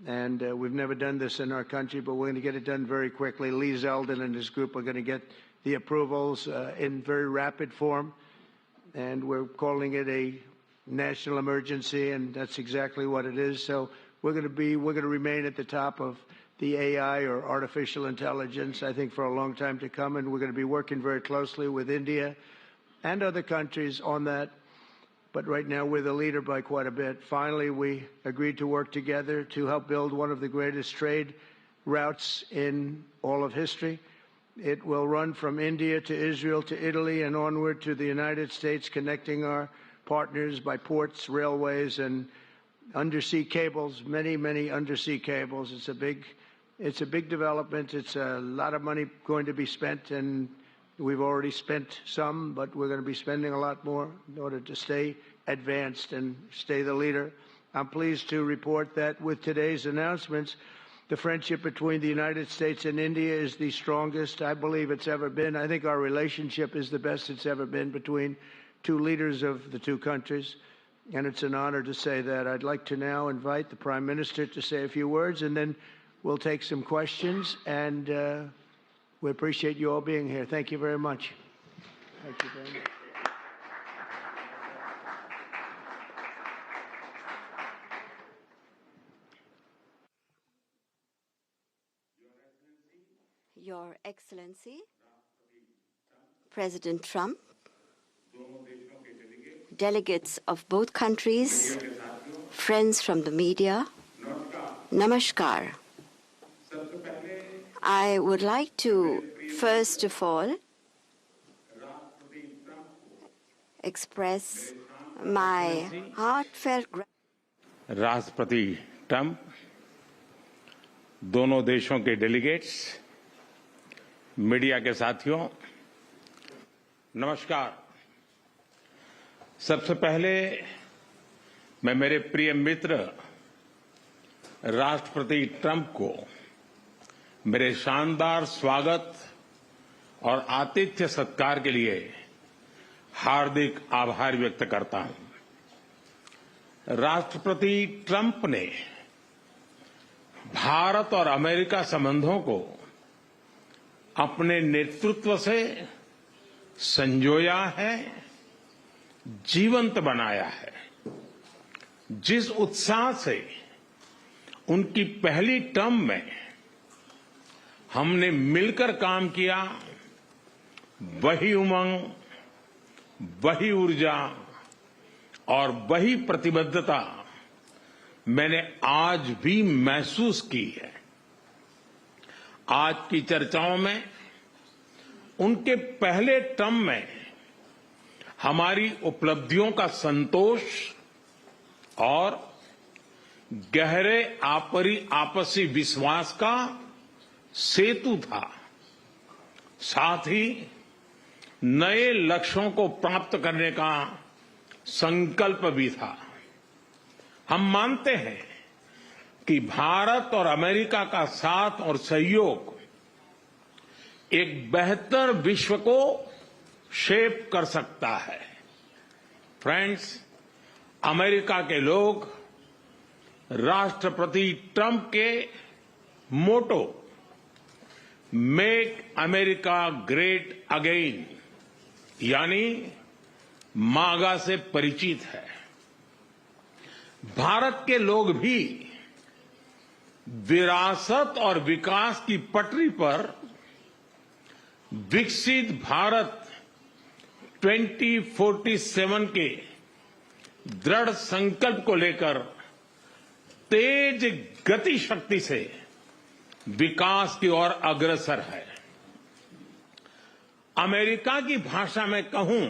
And we've never done this in our country, but we're going to get it done very quickly. Lee Zeldin and his group are going to get the approvals in very rapid form. And we're calling it a national emergency, and that's exactly what it is. So we're going to remain at the top of the AI, or artificial intelligence, I think, for a long time to come, and we're going to be working very closely with India and other countries on that. But right now, we're the leader by quite a bit. Finally, we agreed to work together to help build one of the greatest trade routes in all of history. It will run from India to Israel to Italy and onward to the United States, connecting our partners by ports, railways, and undersea cables, many, many undersea cables. It's a big development. It's a lot of money going to be spent, and we've already spent some, but we're going to be spending a lot more in order to stay advanced and stay the leader. I'm pleased to report that with today's announcements, the friendship between the United States and India is the strongest I believe it's ever been. I think our relationship is the best it's ever been between two leaders of the two countries, and it's an honor to say that. I'd like to now invite the Prime Minister to say a few words, and then we'll take some questions, and we appreciate you all being here. Thank you very much. Thank you very much. Your Excellency, President Trump, delegates of both countries, friends from the media, Namaskar. I would like to, first of all, express my heartfelt gratitude. राष्ट्रपति Trump, दोनों देशों के delegates, media के साथियों, नमस्कार। सबसे पहले मैं मेरे प्रिय मित्र राष्ट्रपति ट्रंप को मेरे शानदार स्वागत और आतिथ्य सत्कार के लिए हार्दिक आभार व्यक्त करता हूं। राष्ट्रपति ट्रंप ने भारत और अमेरिका संबंधों को अपने नेतृत्व से संजोया है, जीवंत बनाया है। जिस उत्साह से उनकी पहली टर्म में हमने मिलकर काम किया, वही उमंग, वही ऊर्जा और वही प्रतिबद्धता मैंने आज भी महसूस की है। आज की चर्चाओं में उनके पहले टर्म में हमारी उपलब्धियों का संतोष और गहरे आपसी विश्वास का सेतु था। साथ ही नए लक्ष्यों को प्राप्त करने का संकल्प भी था। हम मानते हैं कि भारत और अमेरिका का साथ और सहयोग एक बेहतर विश्व को शेप कर सकता है। फ्रेंड्स, अमेरिका के लोग राष्ट्रपति ट्रंप के मोटो मेक अमेरिका ग्रेट अगेन यानी मागा से परिचित है। भारत के लोग भी विरासत और विकास की पटरी पर विकसित भारत 2047 के दृढ़ संकल्प को लेकर तेज गति शक्ति से विकास की ओर अग्रसर है। अमेरिका की भाषा में कहूं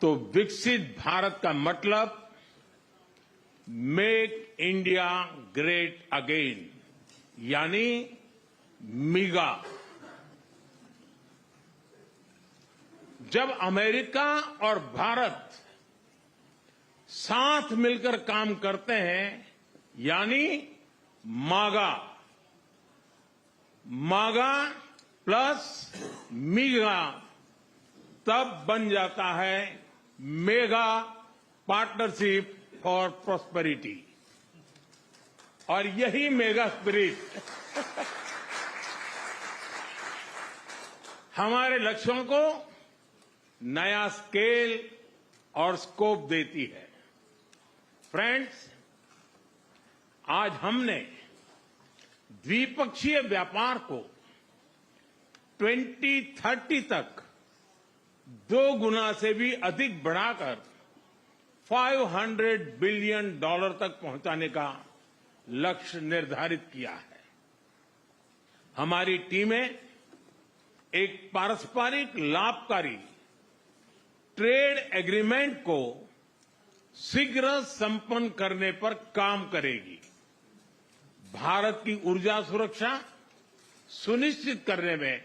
तो विकसित भारत का मतलब मेक इंडिया ग्रेट अगेन यानी मीगा। जब अमेरिका और भारत साथ मिलकर काम करते हैं यानी मागा प्लस मीगा, तब बन जाता है मेगा पार्टनरशिप फॉर प्रॉस्पेरिटी। और यही मेगा स्पिरिट हमारे लक्ष्यों को नया स्केल और स्कोप देती है। फ्रेंड्स, आज हमने द्विपक्षीय व्यापार को 2030 तक 2 गुना से भी अधिक बढ़ाकर $500 बिलियन तक पहुंचाने का लक्ष्य निर्धारित किया है। हमारी टीमें एक पारस्परिक लाभकारी ट्रेड एग्रीमेंट को शीघ्र संपन्न करने पर काम करेगी। भारत की ऊर्जा सुरक्षा सुनिश्चित करने में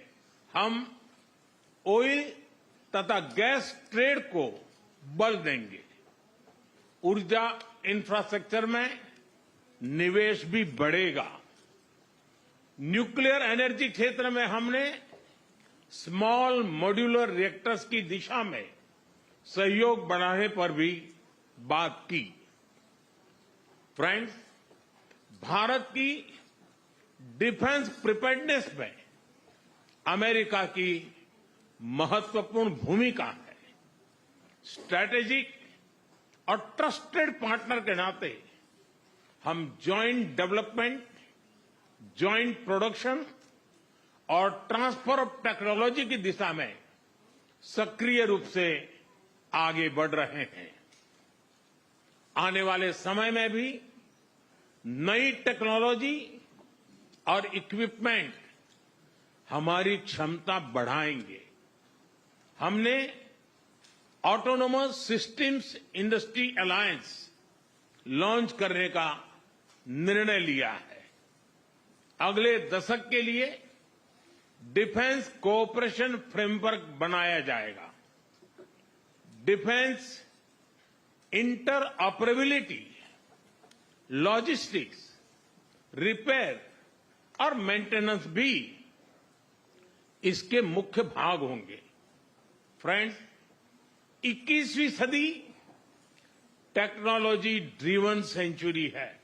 हम ऑयल तथा गैस ट्रेड को बल देंगे। ऊर्जा इंफ्रास्ट्रक्चर में निवेश भी बढ़ेगा। न्यूक्लियर एनर्जी क्षेत्र में हमने स्मॉल मॉड्यूलर रिएक्टर्स की दिशा में सहयोग बढ़ाने पर भी बात की। फ्रेंड्स, भारत की डिफेंस प्रिपेयर्डनेस में अमेरिका की महत्वपूर्ण भूमिका है। स्ट्रैटेजिक और ट्रस्टेड पार्टनर के नाते हम जॉइंट डेवलपमेंट, जॉइंट प्रोडक्शन और ट्रांसफर ऑफ टेक्नोलॉजी की दिशा में सक्रिय रूप से आगे बढ़ रहे हैं। आने वाले समय में भी नई टेक्नोलॉजी और इक्विपमेंट हमारी क्षमता बढ़ाएंगे। हमने autonomous systems industry alliance launch करने का निर्णय लिया है। अगले दशक के लिए डिफेंस कोऑपरेशन फ्रेमवर्क बनाया जाएगा। डिफेंस इंटरऑपरेबिलिटी, लॉजिस्टिक्स, रिपेयर और मेंटेनेंस भी इसके मुख्य भाग होंगे। फ्रेंड्स, 21वीं सदी टेक्नोलॉजी ड्रिवन सेंचुरी है।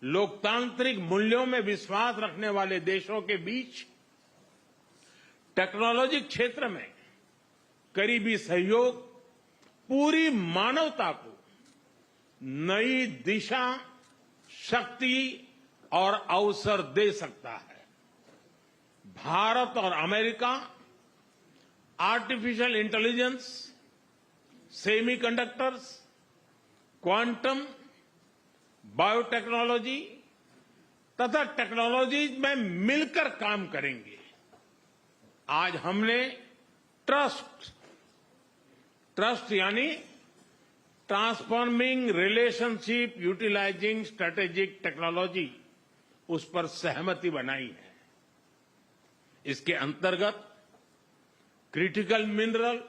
लोकतांत्रिक मूल्यों में विश्वास रखने वाले देशों के बीच टेक्नोलॉजी क्षेत्र में करीबी सहयोग पूरी मानवता को नई दिशा, शक्ति और अवसर दे सकता है। भारत और America artificial intelligence, semiconductors, quantum, biotechnology तथा टेक्नोलॉजीज में मिलकर काम करेंगे। आज हमने ट्रस्ट यानी transforming relationship utilizing strategic technology, उस पर सहमति बनाई है। इसके अंतर्गत क्रिटिकल मिनरल,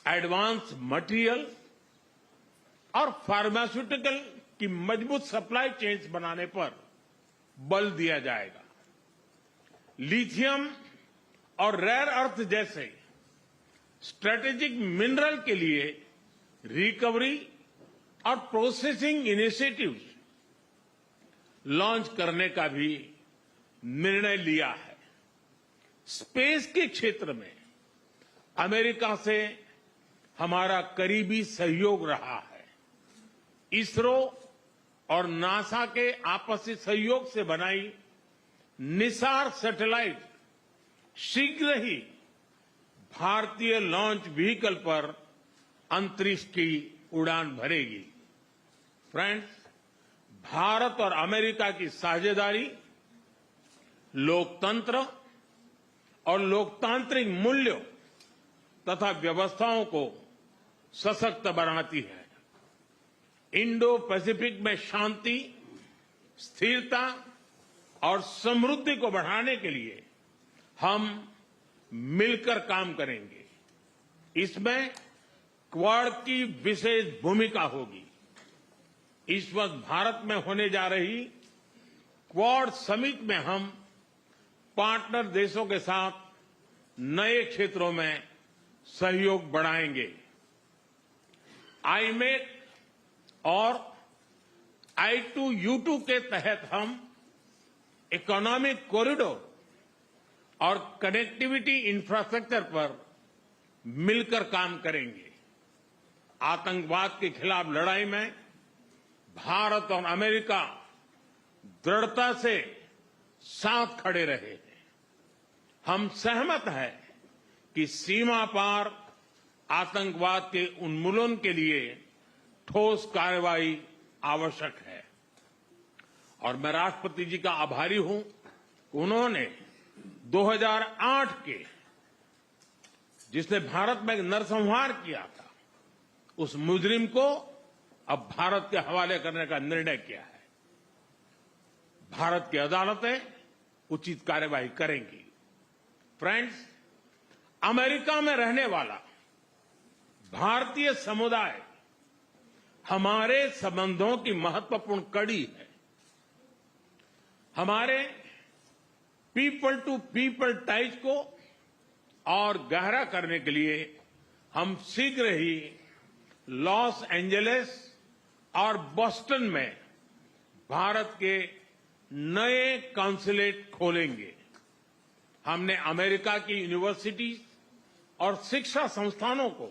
एडवांस मटेरियल और फार्मास्यूटिकल की मजबूत सप्लाई चेन्स बनाने पर बल दिया जाएगा। लिथियम और रेयर अर्थ जैसे स्ट्रेटेजिक मिनरल के लिए रिकवरी और प्रोसेसिंग इनिशिएटिव्स लॉन्च करने का भी निर्णय लिया है। स्पेस के क्षेत्र में अमेरिका से हमारा करीबी सहयोग रहा है। इसरो और नासा के आपसी सहयोग से बनाई निसार सैटेलाइट शीघ्र ही भारतीय लॉन्च व्हीकल पर अंतरिक्ष की उड़ान भरेगी। फ्रेंड्स, भारत और अमेरिका की साझेदारी लोकतंत्र और लोकतांत्रिक मूल्यों तथा व्यवस्थाओं को सशक्त बनाती है। इंडो पैसिफिक में शांति, स्थिरता और समृद्धि को बढ़ाने के लिए हम मिलकर काम करेंगे। इसमें क्वाड की विशेष भूमिका होगी। इस वक्त भारत में होने जा रही क्वाड समिट में हम पार्टनर देशों के साथ नए क्षेत्रों में सहयोग बढ़ाएंगे। आईमेक और I2U2 के तहत हम इकोनॉमिक कॉरिडोर और कनेक्टिविटी इंफ्रास्ट्रक्चर पर मिलकर काम करेंगे। आतंकवाद के खिलाफ लड़ाई में भारत और अमेरिका दृढ़ता से साथ खड़े रहे हैं। हम सहमत हैं कि सीमा पार आतंकवाद के उन्मूलन के लिए ठोस कार्रवाई आवश्यक है। और मैं राष्ट्रपति जी का आभारी हूं, उन्होंने 2008 के जिसने भारत में नरसंहार किया था, उस मुजरिम को अब भारत के हवाले करने का निर्णय किया है। भारत की अदालतें उचित कार्यवाही करेंगी। फ्रेंड्स, अमेरिका में रहने वाला भारतीय समुदाय हमारे संबंधों की महत्वपूर्ण कड़ी है। हमारे पीपल टू पीपल टाइज को और गहरा करने के लिए हम शीघ्र ही लॉस एंजलिस और बोस्टन में भारत के नए कॉन्सुलेट खोलेंगे। हमने अमेरिका की यूनिवर्सिटीज और शिक्षा संस्थानों को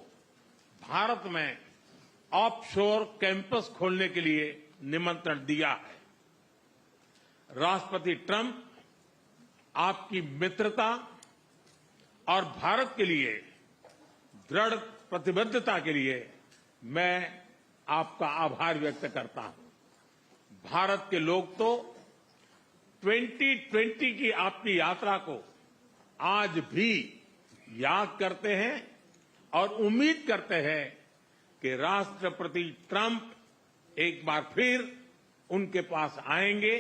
भारत में ऑफशोर कैंपस खोलने के लिए निमंत्रण दिया है। राष्ट्रपति ट्रंप आपकी मित्रता और भारत के लिए दृढ़ प्रतिबद्धता के लिए मैं आपका आभार व्यक्त करता हूं। भारत के लोग तो 2020 की आपकी यात्रा को आज भी याद करते हैं और उम्मीद करते हैं कि राष्ट्रपति ट्रंप एक बार फिर उनके पास आएंगे।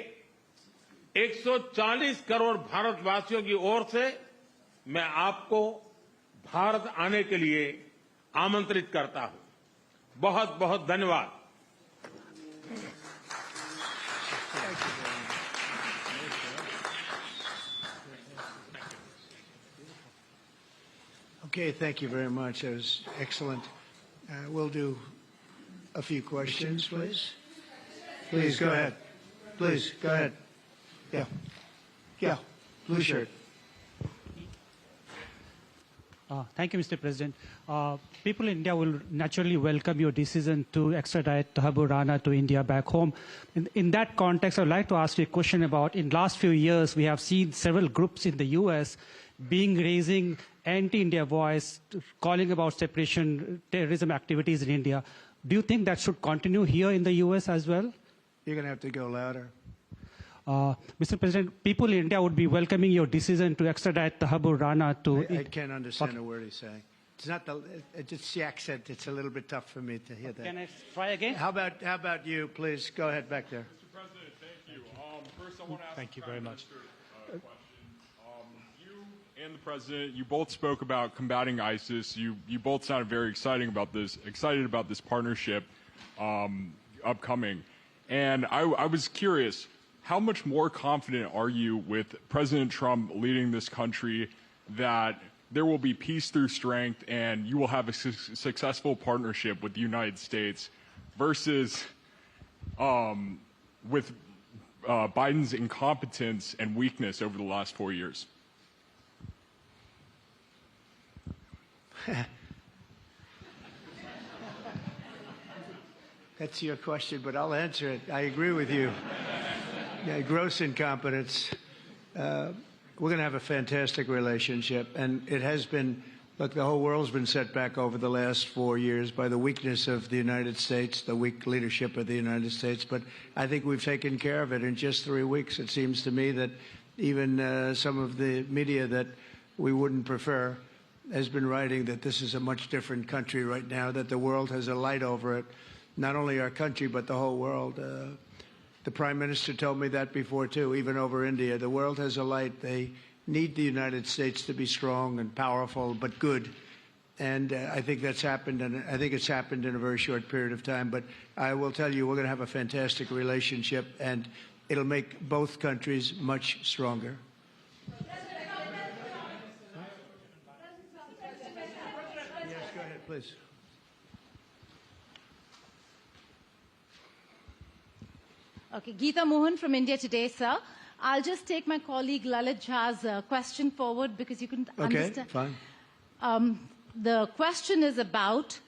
140 करोड़ भारतवासियों की ओर से मैं आपको भारत आने के लिए आमंत्रित करता हूं। बहुत बहुत धन्यवाद। Okay, thank you very much. That was excellent. We'll do a few questions, please. Please, go ahead. Please, go ahead. Yeah. Yeah, blue shirt. Thank you, Mr. President. People in India will naturally welcome your decision to extradite Abu Rana to India back home. In that context, I would like to ask you a question about, in the last few years, we have seen several groups in the U.S. raising anti-India voice, calling about separation, terrorism activities in India. Do you think that should continue here in the U.S. as well? You're going to have to go louder. Mr. President, people in India would be welcoming your decision to extradite Abu Rana to... I can't understand a word he's saying. It's not it's the accent. It's a little bit tough for me to hear that. Can I try again? How about you, please? Go ahead back there. Mr. President, thank you. First, I want to ask Thank you very much. question. You and the President, you both spoke about combating ISIS. You both sounded very excited about this partnership upcoming. And I was curious, how much more confident are you with President Trump leading this country that there will be peace through strength and you will have a successful partnership with the United States versus with Biden's incompetence and weakness over the last 4 years? That's your question, but I'll answer it. I agree with you. Yeah, gross incompetence. We're going to have a fantastic relationship, and it has been. Look, the whole world's been set back over the last 4 years by the weakness of the United States, the weak leadership of the United States. But I think we've taken care of it in just 3 weeks. It seems to me that even some of the media that we wouldn't prefer has been writing that this is a much different country right now, that the world has a light over it, not only our country, but the whole world. The Prime Minister told me that before, too, even over India. The world has a light. They need the United States to be strong and powerful, but good. And I think that's happened, and I think it's happened in a very short period of time. But I will tell you, we're going to have a fantastic relationship, and it'll make both countries much stronger. Yes, go ahead, please. Okay, Geeta Mohan from India Today, sir. I'll just take my colleague Lalit Jha's question forward because you couldn't understand. Okay, fine. The question is about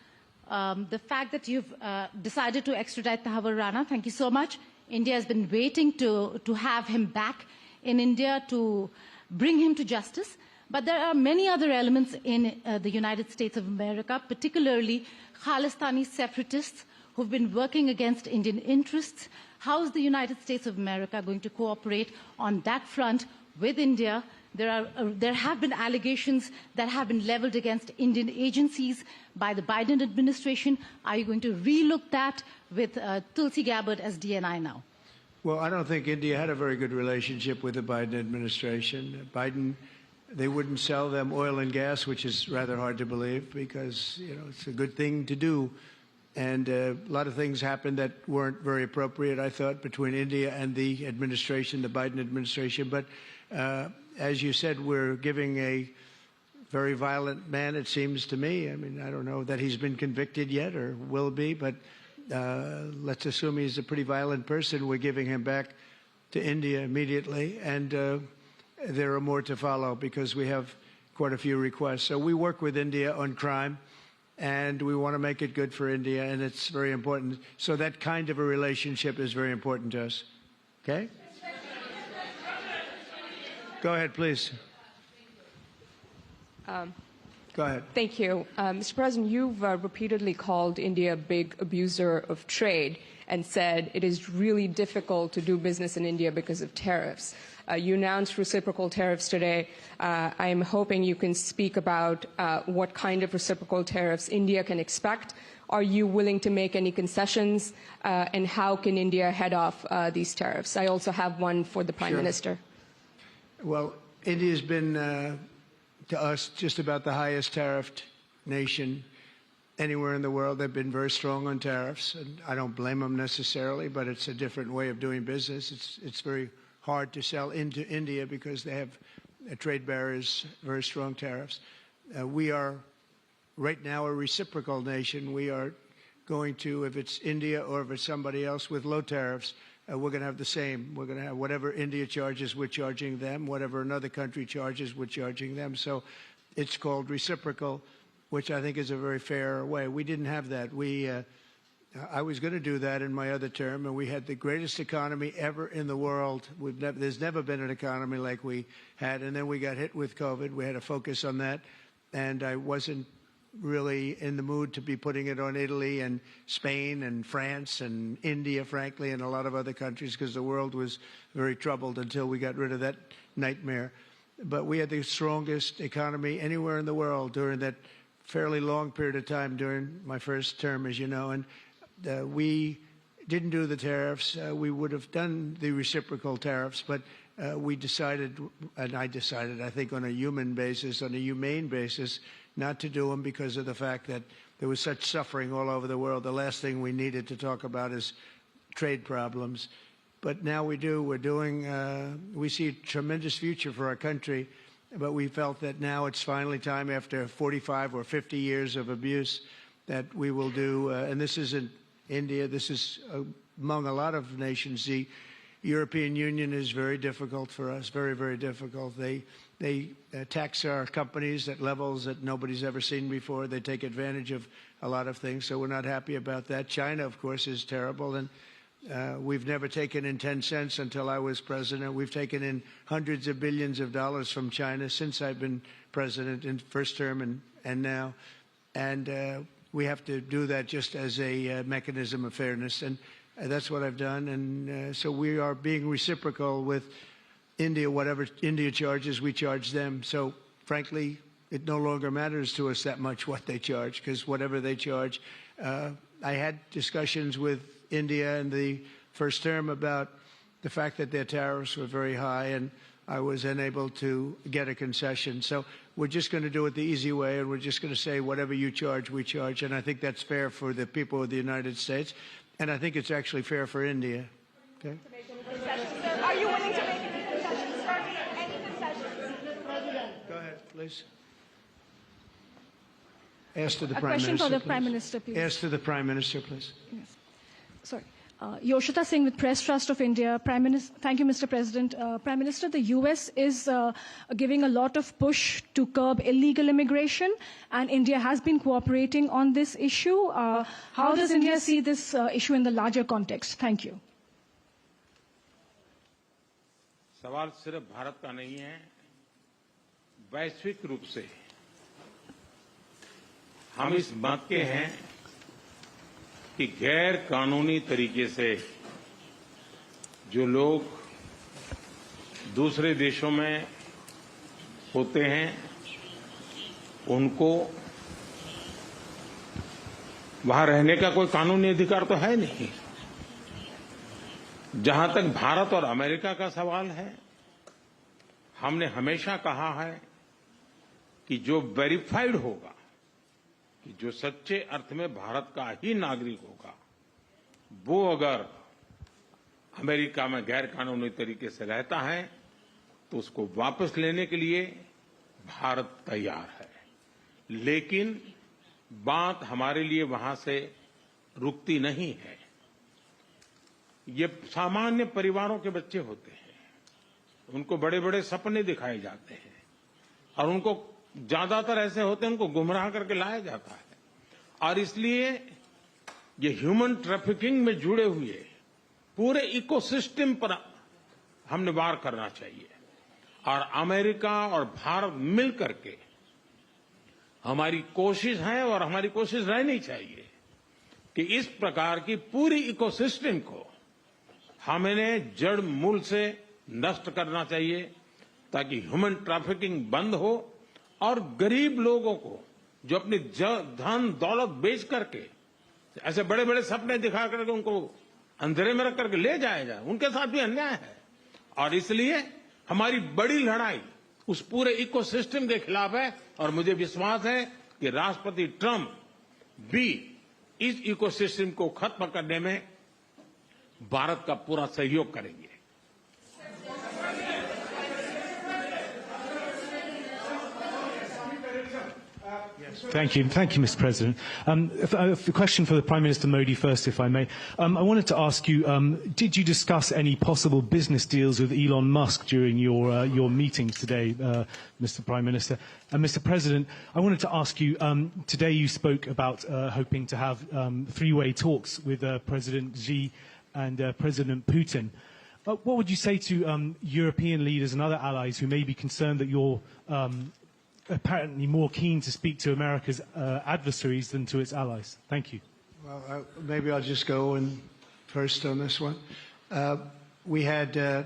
the fact that you've decided to extradite Tariff Rana. Thank you so much. India has been waiting to have him back in India to bring him to justice. But there are many other elements in the United States of America, particularly Khalistani separatists who've been working against Indian interests. How is the United States of America going to cooperate on that front with India? There have been allegations that have been leveled against Indian agencies by the Biden administration. Are you going to relook that with Tulsi Gabbard as DNI now? Well, I don't think India had a very good relationship with the Biden administration. Biden, they wouldn't sell them oil and gas, which is rather hard to believe because, it's a good thing to do. And a lot of things happened that weren't very appropriate, I thought, between India and the administration, the Biden administration. But as you said, we're giving a very violent man, it seems to me. I mean, I don't know that he's been convicted yet or will be, but let's assume he's a pretty violent person. We're giving him back to India immediately. And there are more to follow because we have quite a few requests. So we work with India on crime. And we want to make it good for India, and it's very important. So that kind of a relationship is very important to us. Okay? Go ahead, please. Go ahead. Thank you. Mr. President, you've repeatedly called India a big abuser of trade and said it is really difficult to do business in India because of tariffs. You announced reciprocal tariffs today. I'm hoping you can speak about what kind of reciprocal tariffs India can expect. Are you willing to make any concessions? And how can India head off these tariffs? I also have one for the Prime Minister. Well, India's been, to us, just about the highest tariffed nation anywhere in the world. They've been very strong on tariffs, and I don't blame them necessarily, but it's a different way of doing business. It's very hard to sell into India because they have trade barriers, very strong tariffs. We are right now a reciprocal nation. We are going to, if it's India or if it's somebody else with low tariffs, we're going to have the same. We're going to have whatever India charges, we're charging them. Whatever another country charges, we're charging them. So it's called reciprocal, which I think is a very fair way. We didn't have that. I was going to do that in my other term, and we had the greatest economy ever in the world. There's never been an economy like we had, and then we got hit with COVID. We had to focus on that, and I wasn't really in the mood to be putting it on Italy and Spain and France and India, frankly, and a lot of other countries because the world was very troubled until we got rid of that nightmare. But we had the strongest economy anywhere in the world during that fairly long period of time during my first term, as you know, and we didn't do the tariffs. We would have done the reciprocal tariffs, but we decided, and I decided, I think on a human basis, on a humane basis, not to do them because of the fact that there was such suffering all over the world. The last thing we needed to talk about is trade problems. But now we do. We're doing, we see a tremendous future for our country, but we felt that now it's finally time, after 45 or 50 years of abuse, that we will do, and this isn't India, this is among a lot of nations. The European Union is very difficult for us, very, very difficult. They tax our companies at levels that nobody's ever seen before. They take advantage of a lot of things, so we're not happy about that. China, of course, is terrible, and we've never taken in 10 cents until I was president. We've taken in hundreds of billions of dollars from China since I've been president in first term and now. And we have to do that just as a mechanism of fairness. And that's what I've done. And so we are being reciprocal with India. Whatever India charges, we charge them. So frankly, it no longer matters to us that much what they charge, because whatever they charge, I had discussions with India in the first term about the fact that their tariffs were very high, and I was unable to get a concession. So we're just going to do it the easy way, and we're just going to say whatever you charge, we charge. And I think that's fair for the people of the United States, and I think it's actually fair for India. Okay? Are you willing to make any concessions, sir? Any concessions? Go ahead, please. Ask to the A Prime question Minister, for the please. Prime Minister, please. Ask to the Prime Minister, please. Yes. Sorry. Yoshita Singh with Press Trust of India. Thank you, Mr. President. Prime Minister, the U.S. is giving a lot of push to curb illegal immigration, and India has been cooperating on this issue. How does India see this issue in the larger context? Thank you. सवाल सिर्फ भारत का नहीं है, वैश्विक रूप से हम इस मत के हैं कि गैर कानूनी तरीके से जो लोग दूसरे देशों में होते हैं उनको वहां रहने का कोई कानूनी अधिकार तो है नहीं। जहां तक भारत और अमेरिका का सवाल है, हमने हमेशा कहा है कि जो वेरीफाइड होगा, कि जो सच्चे अर्थ में भारत का ही नागरिक होगा, वो अगर अमेरिका में गैर कानूनी तरीके से रहता है तो उसको वापस लेने के लिए भारत तैयार है। लेकिन बात हमारे लिए वहां से रुकती नहीं है। ये सामान्य परिवारों के बच्चे होते हैं, उनको बड़े बड़े सपने दिखाए जाते हैं और उनको ज्यादातर ऐसे होते हैं उनको गुमराह करके लाया जाता है, और इसलिए ये ह्यूमन ट्रैफिकिंग में जुड़े हुए पूरे इकोसिस्टम पर हमने वार करना चाहिए। और अमेरिका और भारत मिल करके हमारी कोशिश है और हमारी कोशिश रहनी चाहिए कि इस प्रकार की पूरी इकोसिस्टम को हमें जड़ मूल से नष्ट करना चाहिए, ताकि ह्यूमन ट्रैफिकिंग बंद हो और गरीब लोगों को जो अपनी धन दौलत बेच करके ऐसे बड़े बड़े सपने दिखा करके उनको अंधेरे में रख करके ले जाया जाए, उनके साथ भी अन्याय है। और इसलिए हमारी बड़ी लड़ाई उस पूरे इकोसिस्टम के खिलाफ है, और मुझे विश्वास है कि राष्ट्रपति ट्रंप भी इस इकोसिस्टम को खत्म करने में भारत का पूरा सहयोग करेंगे। Thank you, Mr. President. A question for the Prime Minister Modi first, if I may. I wanted to ask you, did you discuss any possible business deals with Elon Musk during your meeting today, Mr. Prime Minister? And Mr. President, I wanted to ask you, today you spoke about hoping to have three-way talks with President Xi and President Putin. What would you say to European leaders and other allies who may be concerned that you're apparently more keen to speak to America's adversaries than to its allies? Thank you. Well, maybe I'll just go in first on this one. We had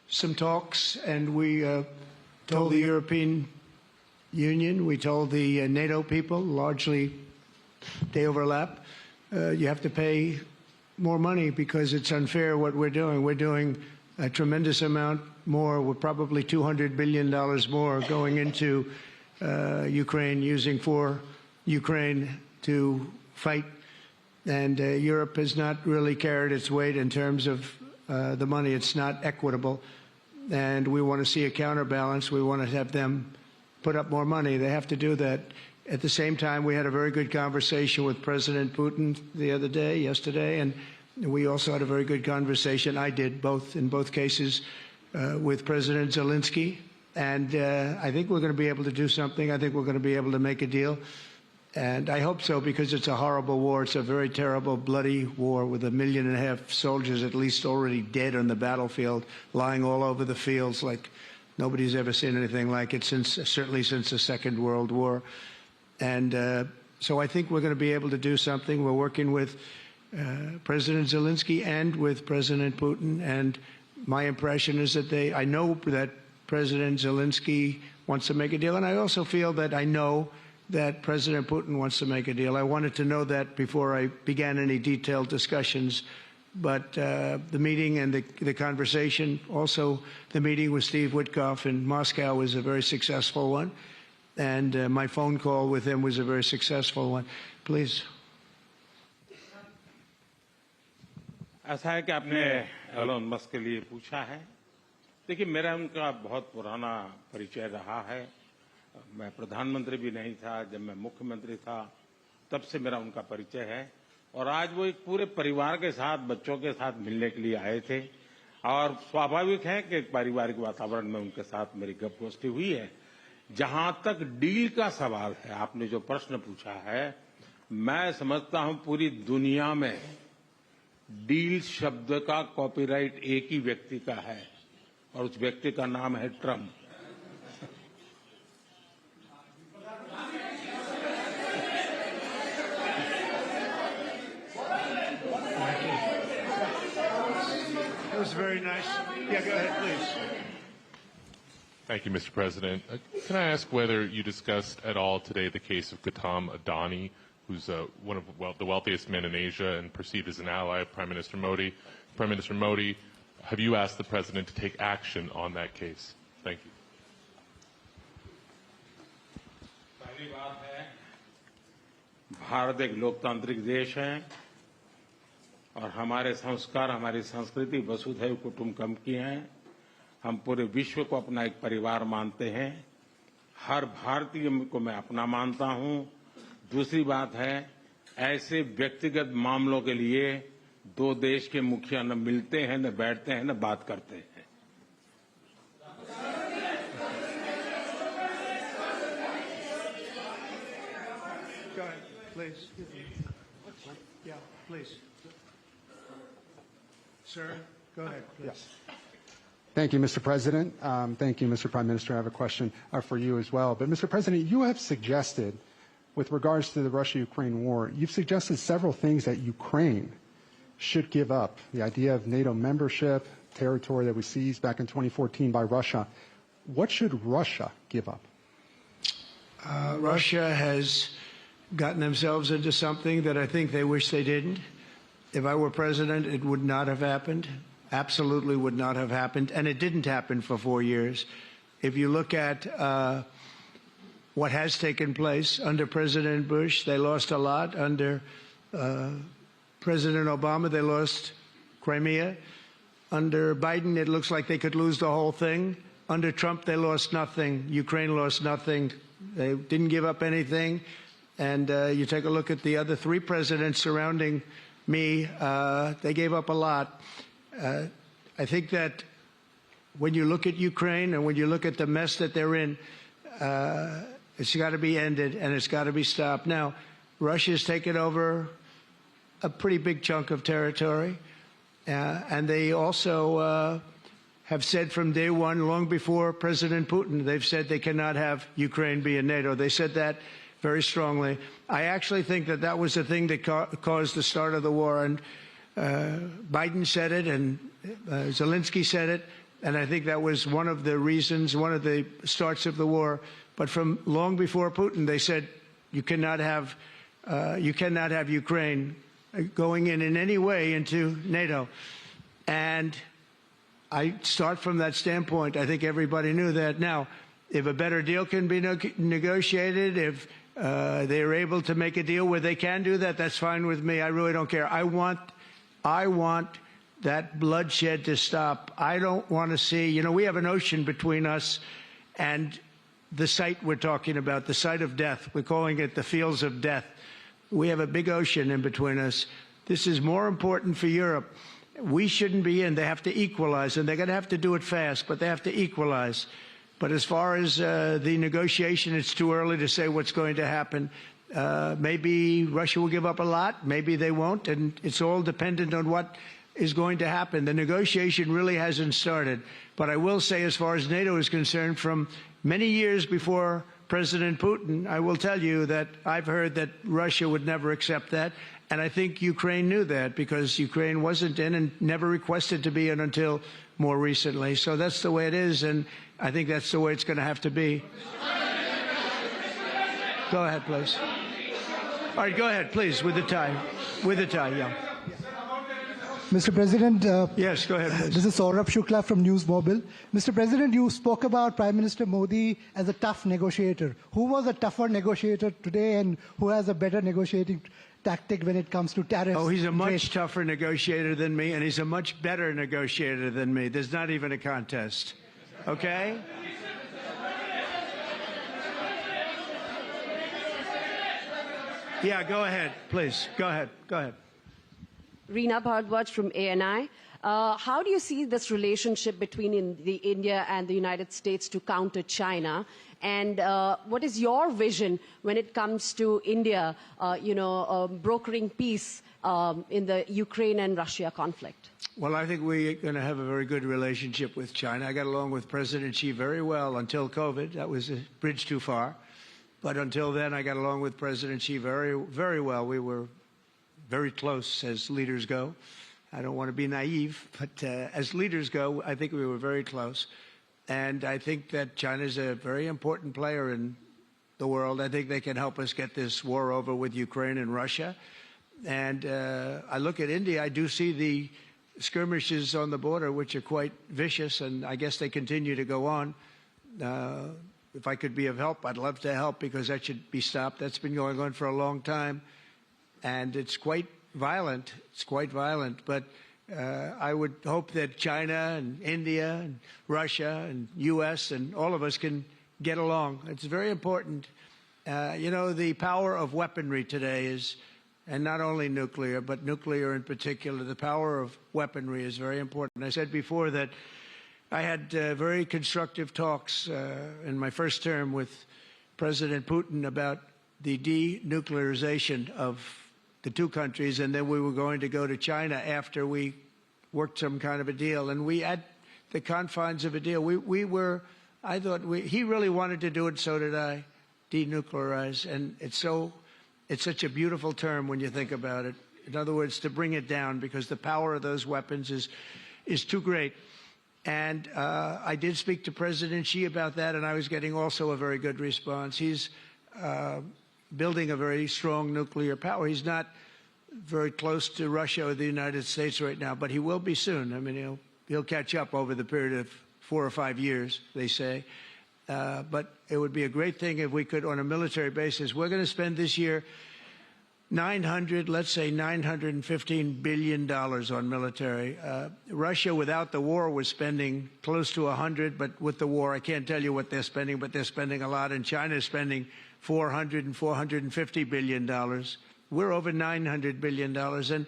some talks, and we told the European Union. We told the NATO people, largely they overlap, you have to pay more money because it's unfair what we're doing. We're doing a tremendous amount more. We're probably $200 billion more going into Ukraine, using for Ukraine to fight. And Europe has not really carried its weight in terms of the money. It's not equitable. And we want to see a counterbalance. We want to have them put up more money. They have to do that. At the same time, we had a very good conversation with President Putin yesterday, and we also had a very good conversation. I did in both cases with President Zelensky. And I think we're going to be able to do something. I think we're going to be able to make a deal. And I hope so, because it's a horrible war. It's a very terrible, bloody war with 1.5 million soldiers at least already dead on the battlefield, lying all over the fields like nobody's ever seen anything like it, certainly since the Second World War. And so I think we're going to be able to do something. We're working with President Zelensky and with President Putin. And my impression is that I know that President Zelensky wants to make a deal. And I also feel that I know that President Putin wants to make a deal. I wanted to know that before I began any detailed discussions. But the meeting and the conversation, also the meeting with Steve Witkoff in Moscow, was a very successful one. And my phone call with him was a very successful one. Please. ऐसा है कि आपने Elon Musk के लिए पूछा है। देखिए, मेरा उनका बहुत पुराना परिचय रहा है। मैं प्रधानमंत्री भी नहीं था जब मैं मुख्यमंत्री था, तब से मेरा उनका परिचय है। और आज वो एक पूरे परिवार के साथ, बच्चों के साथ मिलने के लिए आए थे। और स्वाभाविक है कि एक पारिवारिक वातावरण में उनके साथ मेरी गपगोष्ठी हुई है। जहां तक डील का सवाल है, आपने जो प्रश्न पूछा है, मैं समझता हूं पूरी दुनिया में डील शब्द का कॉपीराइट एक ही व्यक्ति का है, और उस व्यक्ति का नाम है Trump. That was very nice. Yeah, go ahead, please. Thank you, Mr. President. Can I ask whether you discussed at all today the case of Gautam Adani, who's one of the wealthiest men in Asia and perceived as an ally of Prime Minister Modi? Prime Minister Modi, have you asked the President to take action on that case? Thank you. पहली बात है, भारत एक लोकतांत्रिक देश है और हमारे संस्कार, हमारी संस्कृति वसुधैव कुटुंबकम की हैं। हम पूरे विश्व को अपना एक परिवार मानते हैं। हर भारतीय को मैं अपना मानता हूं। दूसरी बात है, ऐसे व्यक्तिगत मामलों के लिए दो देश के मुखिया न मिलते हैं, न बैठते हैं, न बात करते हैं। Go ahead, please. Yeah, please. Sir, go ahead, please. Yes. Thank you, Mr. President. Thank you, Mr. Prime Minister. I have a question for you as well. But, Mr. President, you have suggested, with regards to the Russia-Ukraine war, you've suggested several things that Ukraine should give up. The idea of NATO membership, territory that was seized back in 2014 by Russia. What should Russia give up? Russia has gotten themselves into something that I think they wish they didn't. If I were president, it would not have happened. Absolutely would not have happened. And it didn't happen for 4 years. If you look at what has taken place under President Bush, they lost a lot. Under President Obama, they lost Crimea. Under Biden, it looks like they could lose the whole thing. Under Trump, they lost nothing. Ukraine lost nothing. They didn't give up anything. And you take a look at the other three presidents surrounding me, they gave up a lot. I think that when you look at Ukraine and when you look at the mess that they're in, it's got to be ended and it's got to be stopped. Now, Russia's taken over a pretty big chunk of territory, and they also have said from day one, long before President Putin, they've said they cannot have Ukraine be in NATO. They said that very strongly. I actually think that that was the thing that caused the start of the war, and Biden said it, and Zelensky said it, and I think that was one of the reasons, one of the starts of the war. But from long before Putin, they said you cannot have Ukraine going in any way into NATO. And I start from that standpoint. I think everybody knew that. Now, if a better deal can be negotiated, if they're able to make a deal where they can do that, that's fine with me. I really don't care. I want that bloodshed to stop. I don't want to see, we have an ocean between us and the site we're talking about, the site of death. We're calling it the fields of death. We have a big ocean in between us. This is more important for Europe. We shouldn't be in. They have to equalize, and they're going to have to do it fast, but they have to equalize. But as far as the negotiation, it's too early to say what's going to happen. Maybe Russia will give up a lot. Maybe they won't, and it's all dependent on what is going to happen. The negotiation really hasn't started. But I will say, as far as NATO is concerned, from many years before President Putin, I will tell you that I've heard that Russia would never accept that. And I think Ukraine knew that, because Ukraine wasn't in and never requested to be in until more recently. So that's the way it is, and I think that's the way it's going to have to be. Go ahead, please. All right, go ahead, please, with the tie. With the tie, yeah. Mr. President. Yes, go ahead, please. This is Saurabh Shukla from News Mobile. Mr. President, you spoke about Prime Minister Modi as a tough negotiator. Who was a tougher negotiator today, and who has a better negotiating tactic when it comes to tariffs? Oh, he's a much tougher negotiator than me, and he's a much better negotiator than me. There's not even a contest. Okay? Yeah, go ahead, please. Go ahead. Go ahead. Rana from ANI. How do you see this relationship between India and the United States to counter China? And what is your vision when it comes to India, brokering peace in the Ukraine and Russia conflict? Well, I think we're going to have a very good relationship with China. I got along with President Xi very well until COVID. That was a bridge too far. But until then, I got along with President Xi very, very well. We were very close as leaders go. I don't want to be naive, but as leaders go, I think we were very close. And I think that China is a very important player in the world. I think they can help us get this war over with Ukraine and Russia. And I look at India, I do see the skirmishes on the border, which are quite vicious, and I guess they continue to go on. If I could be of help, I'd love to help, because that should be stopped. That's been going on for a long time. And it's quite violent. It's quite violent. But I would hope that China and India and Russia and U.S. and all of us can get along. It's very important. The power of weaponry today is, and not only nuclear, but nuclear in particular, the power of weaponry is very important. I said before that I had very constructive talks in my first term with President Putin about the denuclearization of the two countries, and then we were going to go to China after we worked some kind of a deal. And we, at the confines of a deal, he really wanted to do it, so did I, denuclearize. And it's such a beautiful term when you think about it. In other words, to bring it down, because the power of those weapons is too great. And I did speak to President Xi about that, and I was getting also a very good response. He's building a very strong nuclear power. He's not very close to Russia or the United States right now, but he will be soon. I mean, he'll catch up over the period of 4 or 5 years, they say. But it would be a great thing if we could, on a military basis. We're going to spend this year $915 billion on military. Russia, without the war, was spending close to 100, but with the war, I can't tell you what they're spending, but they're spending a lot, and China is spending $400 and $450 billion. We're over $900 billion. And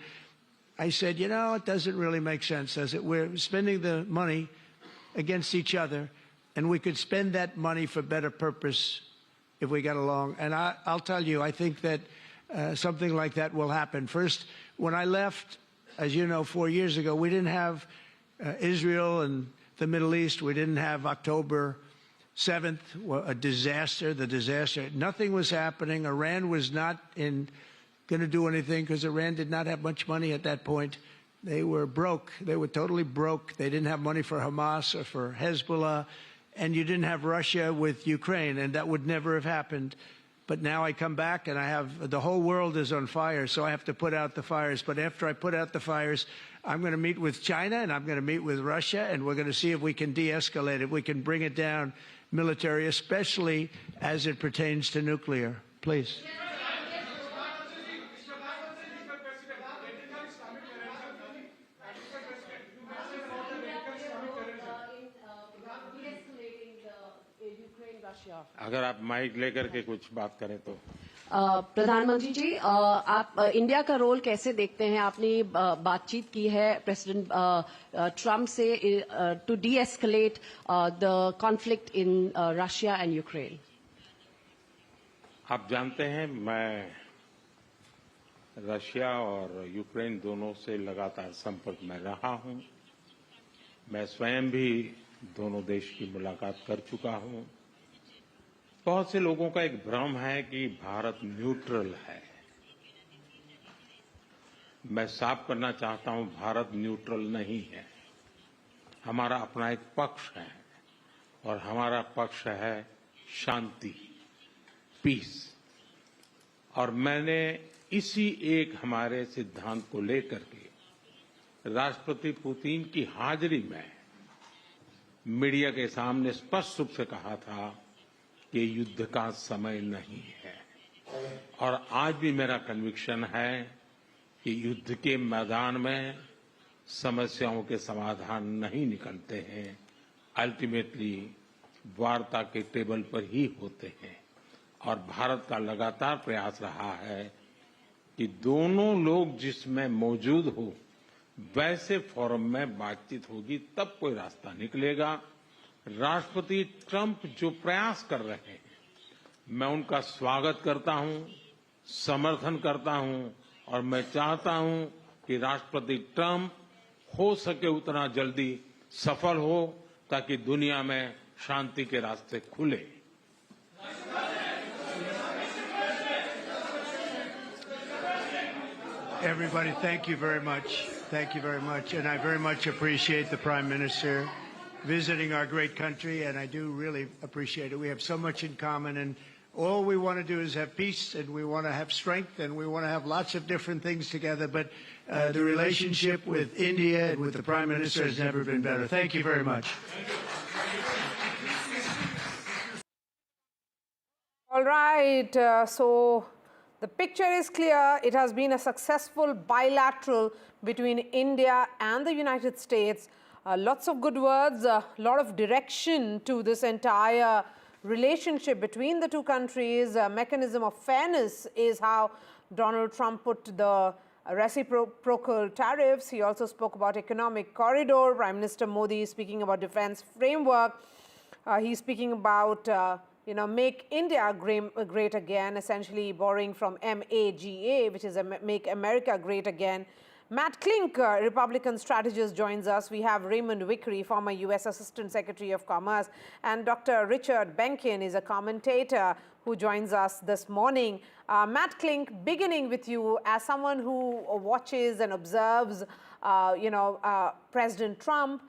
I said, it doesn't really make sense, does it? We're spending the money against each other, and we could spend that money for better purpose if we got along. And I'll tell you, I think that something like that will happen. First, when I left, as you know, 4 years ago, we didn't have Israel and the Middle East. We didn't have October 7th, a disaster, the disaster. Nothing was happening. Iran was not going to do anything, because Iran did not have much money at that point. They were broke. They were totally broke. They didn't have money for Hamas or for Hezbollah. and you didn't have Russia with Ukraine, and that would never have happened. But now I come back and I have the whole world is on fire, so I have to put out the fires. But after I put out the fires, I'm going to meet with China and I'm going to meet with Russia, and we're going to see if we can de-escalate it. We can bring it down military, especially as it pertains to nuclear. Please. अगर आप mic लेकर के कुछ बात करें तो प्रधानमंत्री जी, आप इंडिया का रोल कैसे देखते हैं? आपने बातचीत की है प्रेसिडेंट ट्रम्प से to de-escalate the conflict in Russia and Ukraine. आप जानते हैं मैं रशिया और यूक्रेन दोनों से लगातार संपर्क में रहा हूं. मैं स्वयं भी दोनों देश की मुलाकात कर चुका हूं. बहुत से लोगों का एक भ्रम है कि भारत न्यूट्रल है. मैं साफ करना चाहता हूं, भारत न्यूट्रल नहीं है. हमारा अपना एक पक्ष है और हमारा पक्ष है शांति, पीस. और मैंने इसी एक हमारे सिद्धांत को लेकर के राष्ट्रपति पुतिन की हाजिरी में मीडिया के सामने स्पष्ट रूप से कहा था कि युद्ध का समय नहीं है. और आज भी मेरा कन्विक्शन है कि युद्ध के मैदान में समस्याओं के समाधान नहीं निकलते हैं, अल्टीमेटली वार्ता के टेबल पर ही होते हैं. और भारत का लगातार प्रयास रहा है कि दोनों लोग जिसमें मौजूद हो वैसे फोरम में बातचीत होगी, तब कोई रास्ता निकलेगा. राष्ट्रपति ट्रंप जो प्रयास कर रहे हैं, मैं उनका स्वागत करता हूं, समर्थन करता हूं और मैं चाहता हूं कि राष्ट्रपति ट्रंप हो सके उतना जल्दी सफल हो ताकि दुनिया में शांति के रास्ते खुले. Everybody, thank you very much. Thank you very much. And I very much appreciate the Prime Minister visiting our great country, and I do really appreciate it. We have so much in common, and all we want to do is have peace, and we want to have strength, and we want to have lots of different things together. But the relationship with India and with the Prime Minister has never been better. Thank you very much. All right, so the picture is clear. It has been a successful bilateral between India and the United States. Lots of good words, a lot of direction to this entire relationship between the two countries. A mechanism of fairness is how Donald Trump put the reciprocal tariffs. He also spoke about economic corridor. Prime Minister Modi is speaking about defense framework. He's speaking about make India great again, essentially borrowing from MAGA, which is Make America Great Again. Matt Klink, Republican strategist, joins us. We have Raymond Vickery, former U.S. Assistant Secretary of Commerce, and Dr. Richard Benkin is a commentator who joins us this morning. Matt Klink, beginning with you, as someone who watches and observes, President Trump,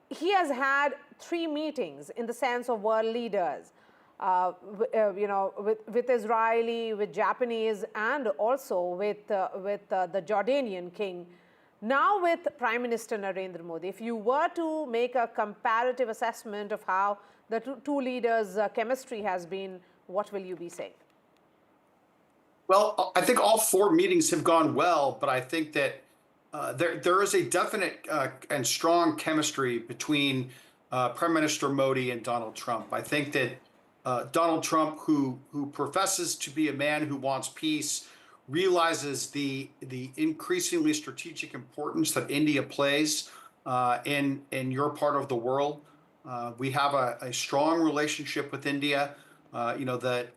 he has had 3 meetings in the sense of world leaders. With Israeli, with Japanese, and also with the Jordanian king. Now with Prime Minister Narendra Modi, if you were to make a comparative assessment of how the two leaders' chemistry has been, what will you be saying? Well, I think all 4 meetings have gone well, but I think that there is a definite and strong chemistry between Prime Minister Modi and Donald Trump. I think that Donald Trump, who professes to be a man who wants peace, realizes the increasingly strategic importance that India plays in your part of the world. We have a strong relationship with India. The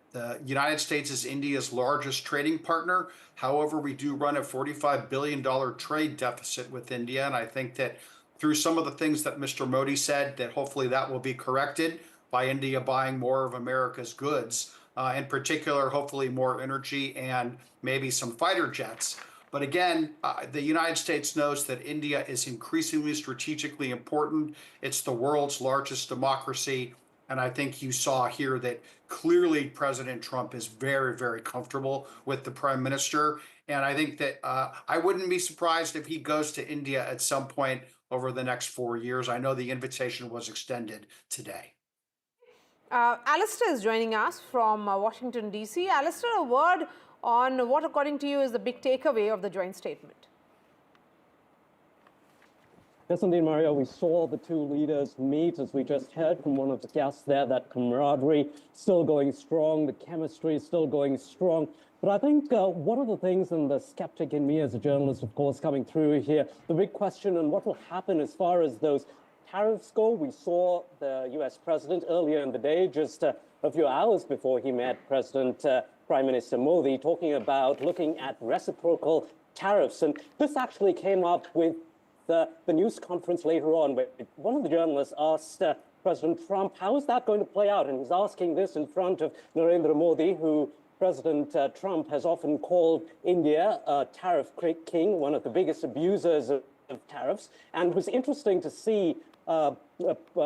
United States is India's largest trading partner. However, we do run a $45 billion trade deficit with India, and I think that through some of the things that Mr. Modi said, that hopefully that will be corrected by India buying more of America's goods, in particular, hopefully more energy and maybe some fighter jets. But again, the United States knows that India is increasingly strategically important. It's the world's largest democracy. And I think you saw here that clearly President Trump is very, very comfortable with the prime minister. And I think that I wouldn't be surprised if he goes to India at some point over the next 4 years. I know the invitation was extended today. Alistair is joining us from Washington, D.C. Alistair, a word on what, according to you, is the big takeaway of the joint statement. Yes, indeed, Mario. We saw the two leaders meet, as we just heard from one of the guests there, that camaraderie still going strong, the chemistry still going strong. But I think one of the things, and the skeptic in me as a journalist, of course, coming through here, the big question on what will happen as far as those tariffs go. We saw the U.S. president earlier in the day, just a few hours before he met Prime Minister Modi, talking about looking at reciprocal tariffs. And this actually came up with the news conference later on, where one of the journalists asked President Trump, how is that going to play out? And he's asking this in front of Narendra Modi, who President Trump has often called India a tariff king, one of the biggest abusers of tariffs. And it was interesting to see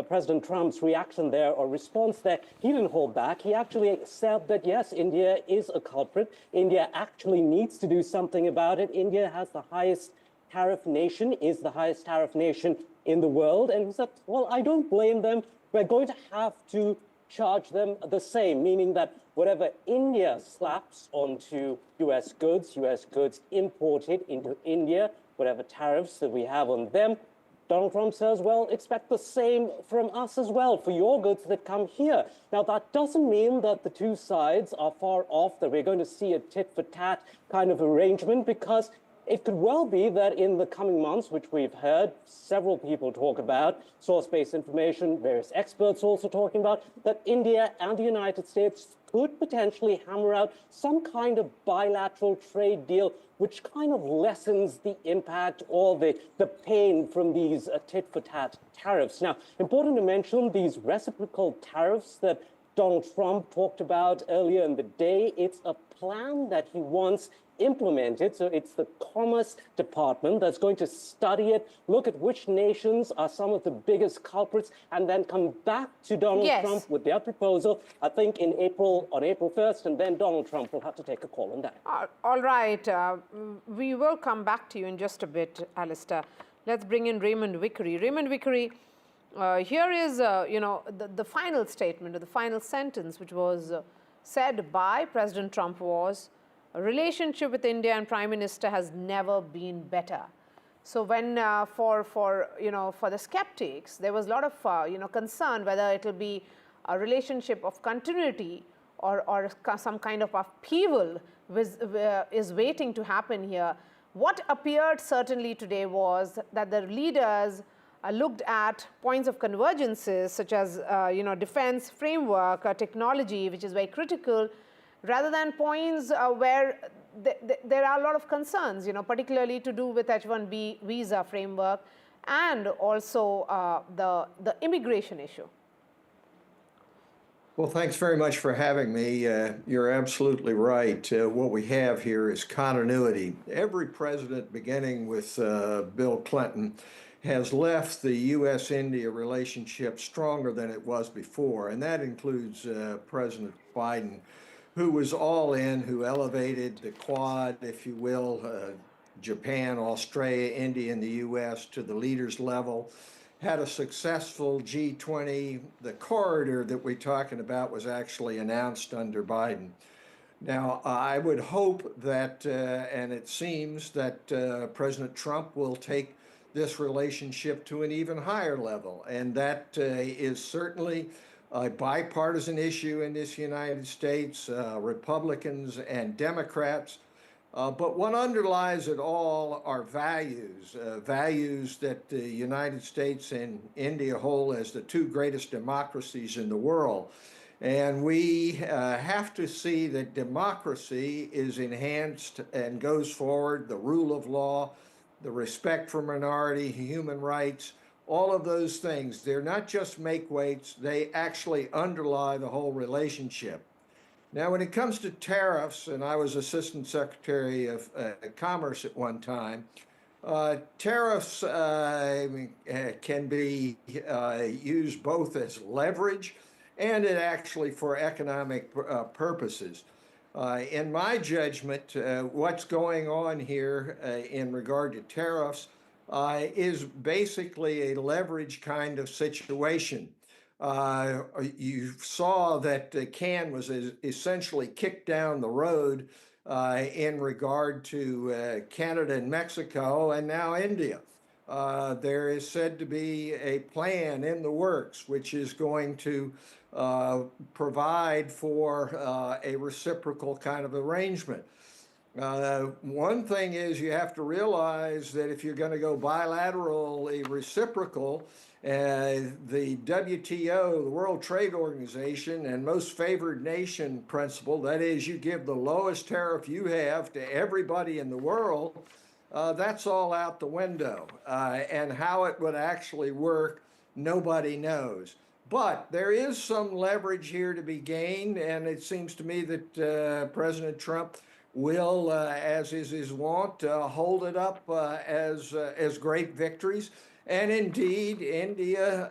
President Trump's reaction there, or response there. He didn't hold back. He actually said that, yes, India is a culprit. India actually needs to do something about it. India has the highest tariff nation, is the highest tariff nation in the world. And he said, well, I don't blame them. We're going to have to charge them the same, meaning that whatever India slaps onto U.S. goods imported into India, whatever tariffs that we have on them, Donald Trump says, well, expect the same from us as well for your goods that come here. Now, that doesn't mean that the two sides are far off, that we're going to see a tit-for-tat kind of arrangement, because it could well be that in the coming months, which we've heard several people talk about, source-based information, various experts also talking about, that India and the United States could potentially hammer out some kind of bilateral trade deal which kind of lessens the impact or the pain from these tit-for-tat tariffs. Now, important to mention, these reciprocal tariffs that Donald Trump talked about earlier in the day, it's a plan that he wants implemented. So it's the Commerce Department that's going to study it, look at which nations are some of the biggest culprits, and then come back to Donald Trump with their proposal, I think on April 1st, and then Donald Trump will have to take a call on that. All right. We will come back to you in just a bit, Alistair. Let's bring in Raymond Vickery. Raymond Vickery, here is, the final statement, or the final sentence, which was said by President Trump was, a relationship with India and Prime Minister has never been better. So when for the skeptics, there was a lot of concern whether it will be a relationship of continuity or some kind of upheaval is waiting to happen here. What appeared certainly today was that the leaders looked at points of convergences such as defense framework, technology, which is very critical, rather than points where there are a lot of concerns, particularly to do with H-1B visa framework and also the immigration issue. Well, thanks very much for having me. You're absolutely right. What we have here is continuity. Every president, beginning with Bill Clinton, has left the U.S.-India relationship stronger than it was before, and that includes President Biden, who was all in, who elevated the Quad, if you will, Japan, Australia, India, and the U.S. to the leaders level, had a successful G20. The corridor that we're talking about was actually announced under Biden. Now, I would hope that, and it seems that President Trump will take this relationship to an even higher level, and that is certainly a bipartisan issue in this United States, Republicans and Democrats. But what underlies it all are values, values that the United States and India hold as the two greatest democracies in the world. And we have to see that democracy is enhanced and goes forward, the rule of law, the respect for minority, human rights, all of those things. They're not just make-weights, they actually underlie the whole relationship. Now, when it comes to tariffs, and I was Assistant Secretary of Commerce at one time, tariffs can be used both as leverage and actually for economic purposes. In my judgment, what's going on here in regard to tariffs is basically a leverage kind of situation. You saw that CAN was essentially kicked down the road in regard to Canada and Mexico and now India. There is said to be a plan in the works which is going to provide for a reciprocal kind of arrangement. One thing is you have to realize that if you're going to go bilaterally reciprocal, the WTO, the World Trade Organization, and most favored nation principle, that is, you give the lowest tariff you have to everybody in the world, that's all out the window. And how it would actually work, nobody knows. But there is some leverage here to be gained, and it seems to me that President Trump will, as is his wont, hold it up as great victories. And indeed, India,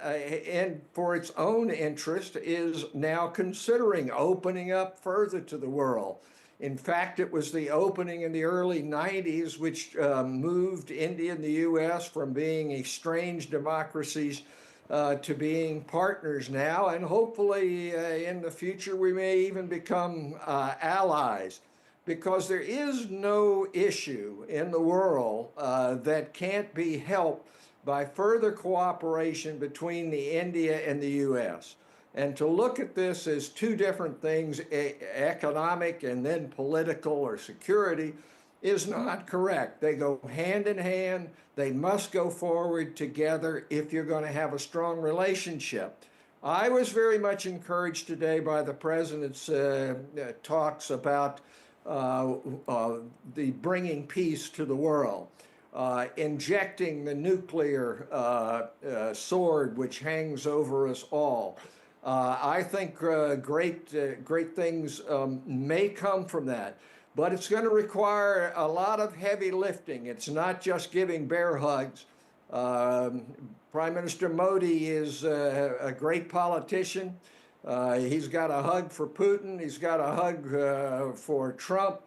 and for its own interest, is now considering opening up further to the world. In fact, it was the opening in the early 90s which moved India and the U.S. from being estranged democracies to being partners now. And hopefully in the future, we may even become allies. Because there is no issue in the world that can't be helped by further cooperation between the India and the U.S. And to look at this as two different things, economic and then political or security, is not correct. They go hand in hand. They must go forward together if you're going to have a strong relationship. I was very much encouraged today by the President's talks about the bringing peace to the world. Injecting the nuclear sword which hangs over us all. I think great things may come from that, but it's going to require a lot of heavy lifting. It's not just giving bear hugs. Prime Minister Modi is a great politician. He's got a hug for Putin. He's got a hug for Trump.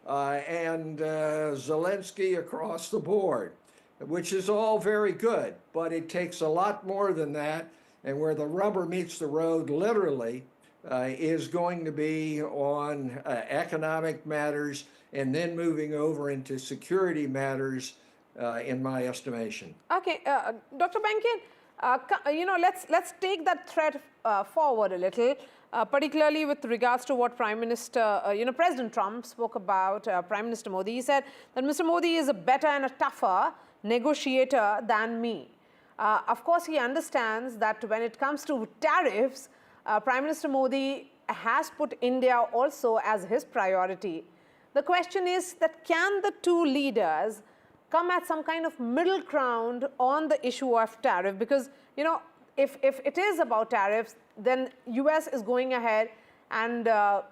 And Zelensky across the board, which is all very good, but it takes a lot more than that. And where the rubber meets the road, literally, is going to be on economic matters and then moving over into security matters, in my estimation. Okay, Dr. Benkin, let's take that thread forward a little. Particularly with regards to what President Trump spoke about Prime Minister Modi. He said that Mr. Modi is a better and a tougher negotiator than me. Of course, he understands that when it comes to tariffs, Prime Minister Modi has put India also as his priority. The question is that can the two leaders come at some kind of middle ground on the issue of tariff? Because, if it is about tariffs, then U.S. is going ahead and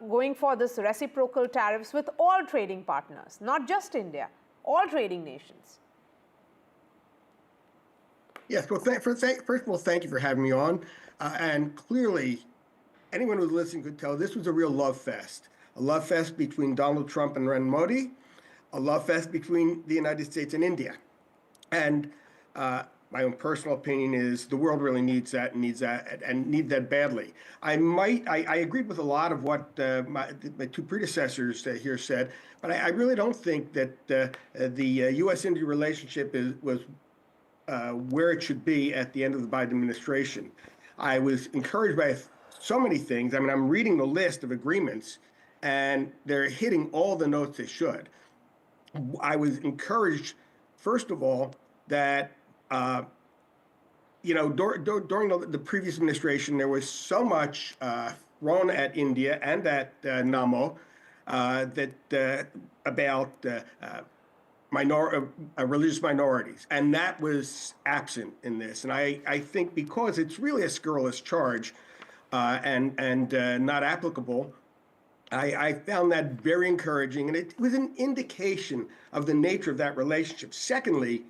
going for this reciprocal tariffs with all trading partners, not just India, all trading nations. Yes, well, first of all, thank you for having me on. And clearly, anyone who's listening could tell this was a real love fest. A love fest between Donald Trump and Narendra Modi, a love fest between the United States and India. And my own personal opinion is the world really needs that and needs that badly. I agreed with a lot of what my two predecessors here said, but I really don't think that the U.S.-India relationship was where it should be at the end of the Biden administration. I was encouraged by so many things. I mean, I'm reading the list of agreements, and they're hitting all the notes they should. I was encouraged, first of all, that during the previous administration, there was so much thrown at India and at NAMO about religious minorities, and that was absent in this. And I think because it's really a scurrilous charge and not applicable, I found that very encouraging, and it was an indication of the nature of that relationship. Secondly,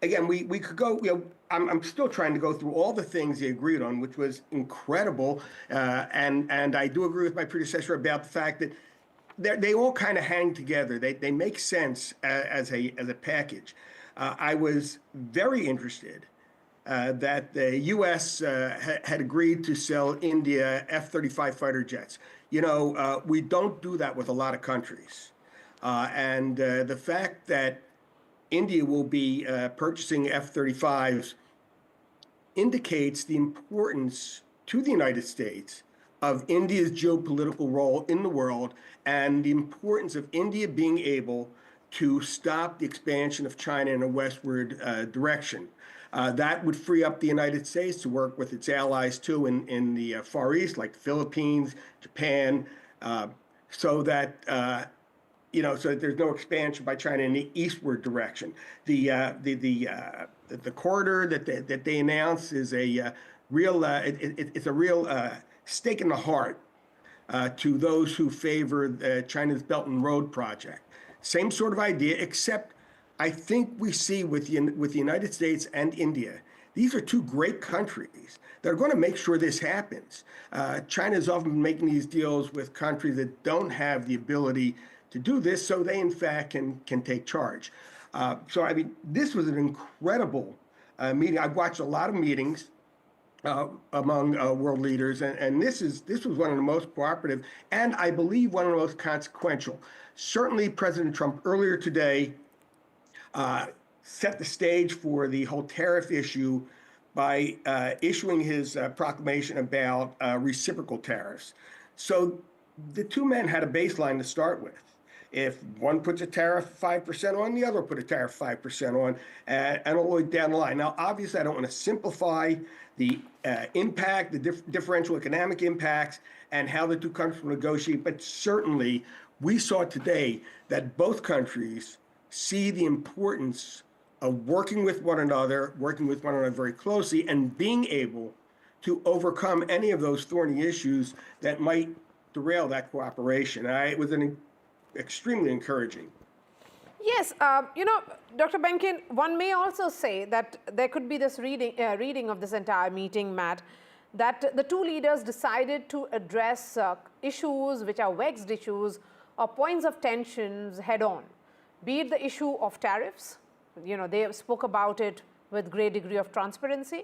again, we could go, I'm still trying to go through all the things he agreed on, which was incredible. And I do agree with my predecessor about the fact that they all kind of hang together. They make sense as a package. I was very interested that the U.S. Had agreed to sell India F-35 fighter jets. We don't do that with a lot of countries. And the fact that India will be purchasing F-35s indicates the importance to the United States of India's geopolitical role in the world and the importance of India being able to stop the expansion of China in a westward direction. That would free up the United States to work with its allies too in the Far East, like the Philippines, Japan, so that so that there's no expansion by China in the eastward direction. The corridor that they announced is a real it's a real stake in the heart to those who favor China's Belt and Road project. Same sort of idea, except I think we see with the United States and India, these are two great countries that are going to make sure this happens. China is often making these deals with countries that don't have the ability to do this, so they in fact can take charge. So I mean, this was an incredible meeting. I've watched a lot of meetings among world leaders, and this was one of the most cooperative, and I believe one of the most consequential. Certainly, President Trump earlier today set the stage for the whole tariff issue by issuing his proclamation about reciprocal tariffs. So the two men had a baseline to start with. If one puts a tariff 5% on, the other put a tariff 5% on, and all the way down the line. Now, obviously, I don't want to simplify the impact, the differential economic impacts, and how the two countries will negotiate, but certainly we saw today that both countries see the importance of working with one another very closely, and being able to overcome any of those thorny issues that might derail that cooperation. It was extremely encouraging. Yes, Dr. Benkin, one may also say that there could be this reading of this entire meeting, Matt, that the two leaders decided to address issues which are vexed issues or points of tensions head on. Be it the issue of tariffs, they spoke about it with great degree of transparency.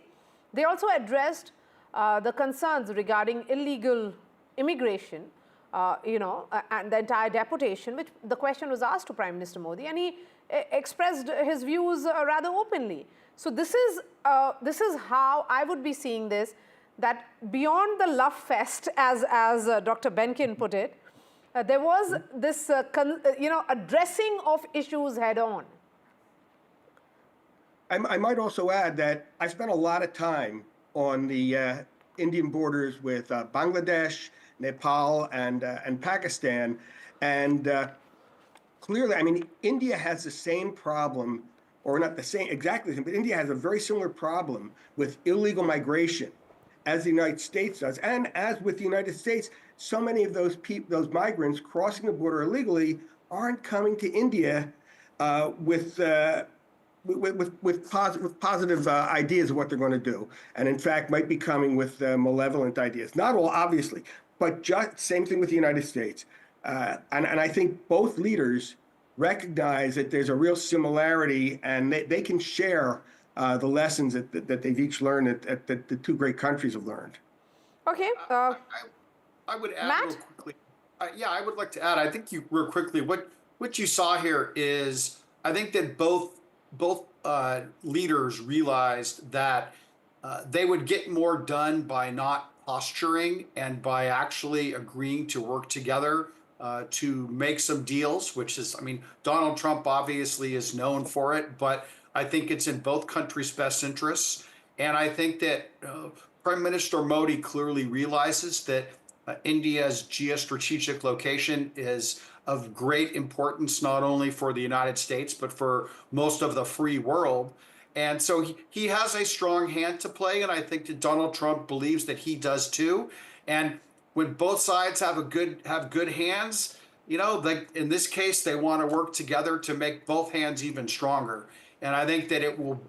They also addressed the concerns regarding illegal immigration, and the entire deportation, which the question was asked to Prime Minister Modi, and he expressed his views rather openly. So this is how I would be seeing this, that beyond the love fest, as Dr. Benkin put it, there was this addressing of issues head on. I might also add that I spent a lot of time on the Indian borders with Bangladesh, Nepal, and Pakistan, and clearly, I mean, India has the same problem, or not the same, exactly the same, but India has a very similar problem with illegal migration as the United States does, and as with the United States, so many of those migrants crossing the border illegally aren't coming to India with positive ideas of what they're going to do, and in fact might be coming with malevolent ideas. Not all, obviously, but just same thing with the United States. And I think both leaders recognize that there's a real similarity, and they can share the lessons that they've each learned, that the two great countries have learned. Okay. I would add Matt? real quickly. I would like to add, I think real quickly, what you saw here is, I think that both leaders realized that they would get more done by not posturing and by actually agreeing to work together to make some deals, which is, I mean, Donald Trump obviously is known for it, but I think it's in both countries' best interests. And I think that Prime Minister Modi clearly realizes that India's geostrategic location is of great importance, not only for the United States, but for most of the free world. And so he has a strong hand to play, and I think that Donald Trump believes that he does too. And when both sides have good hands, you know, in this case, they want to work together to make both hands even stronger. And I think that it will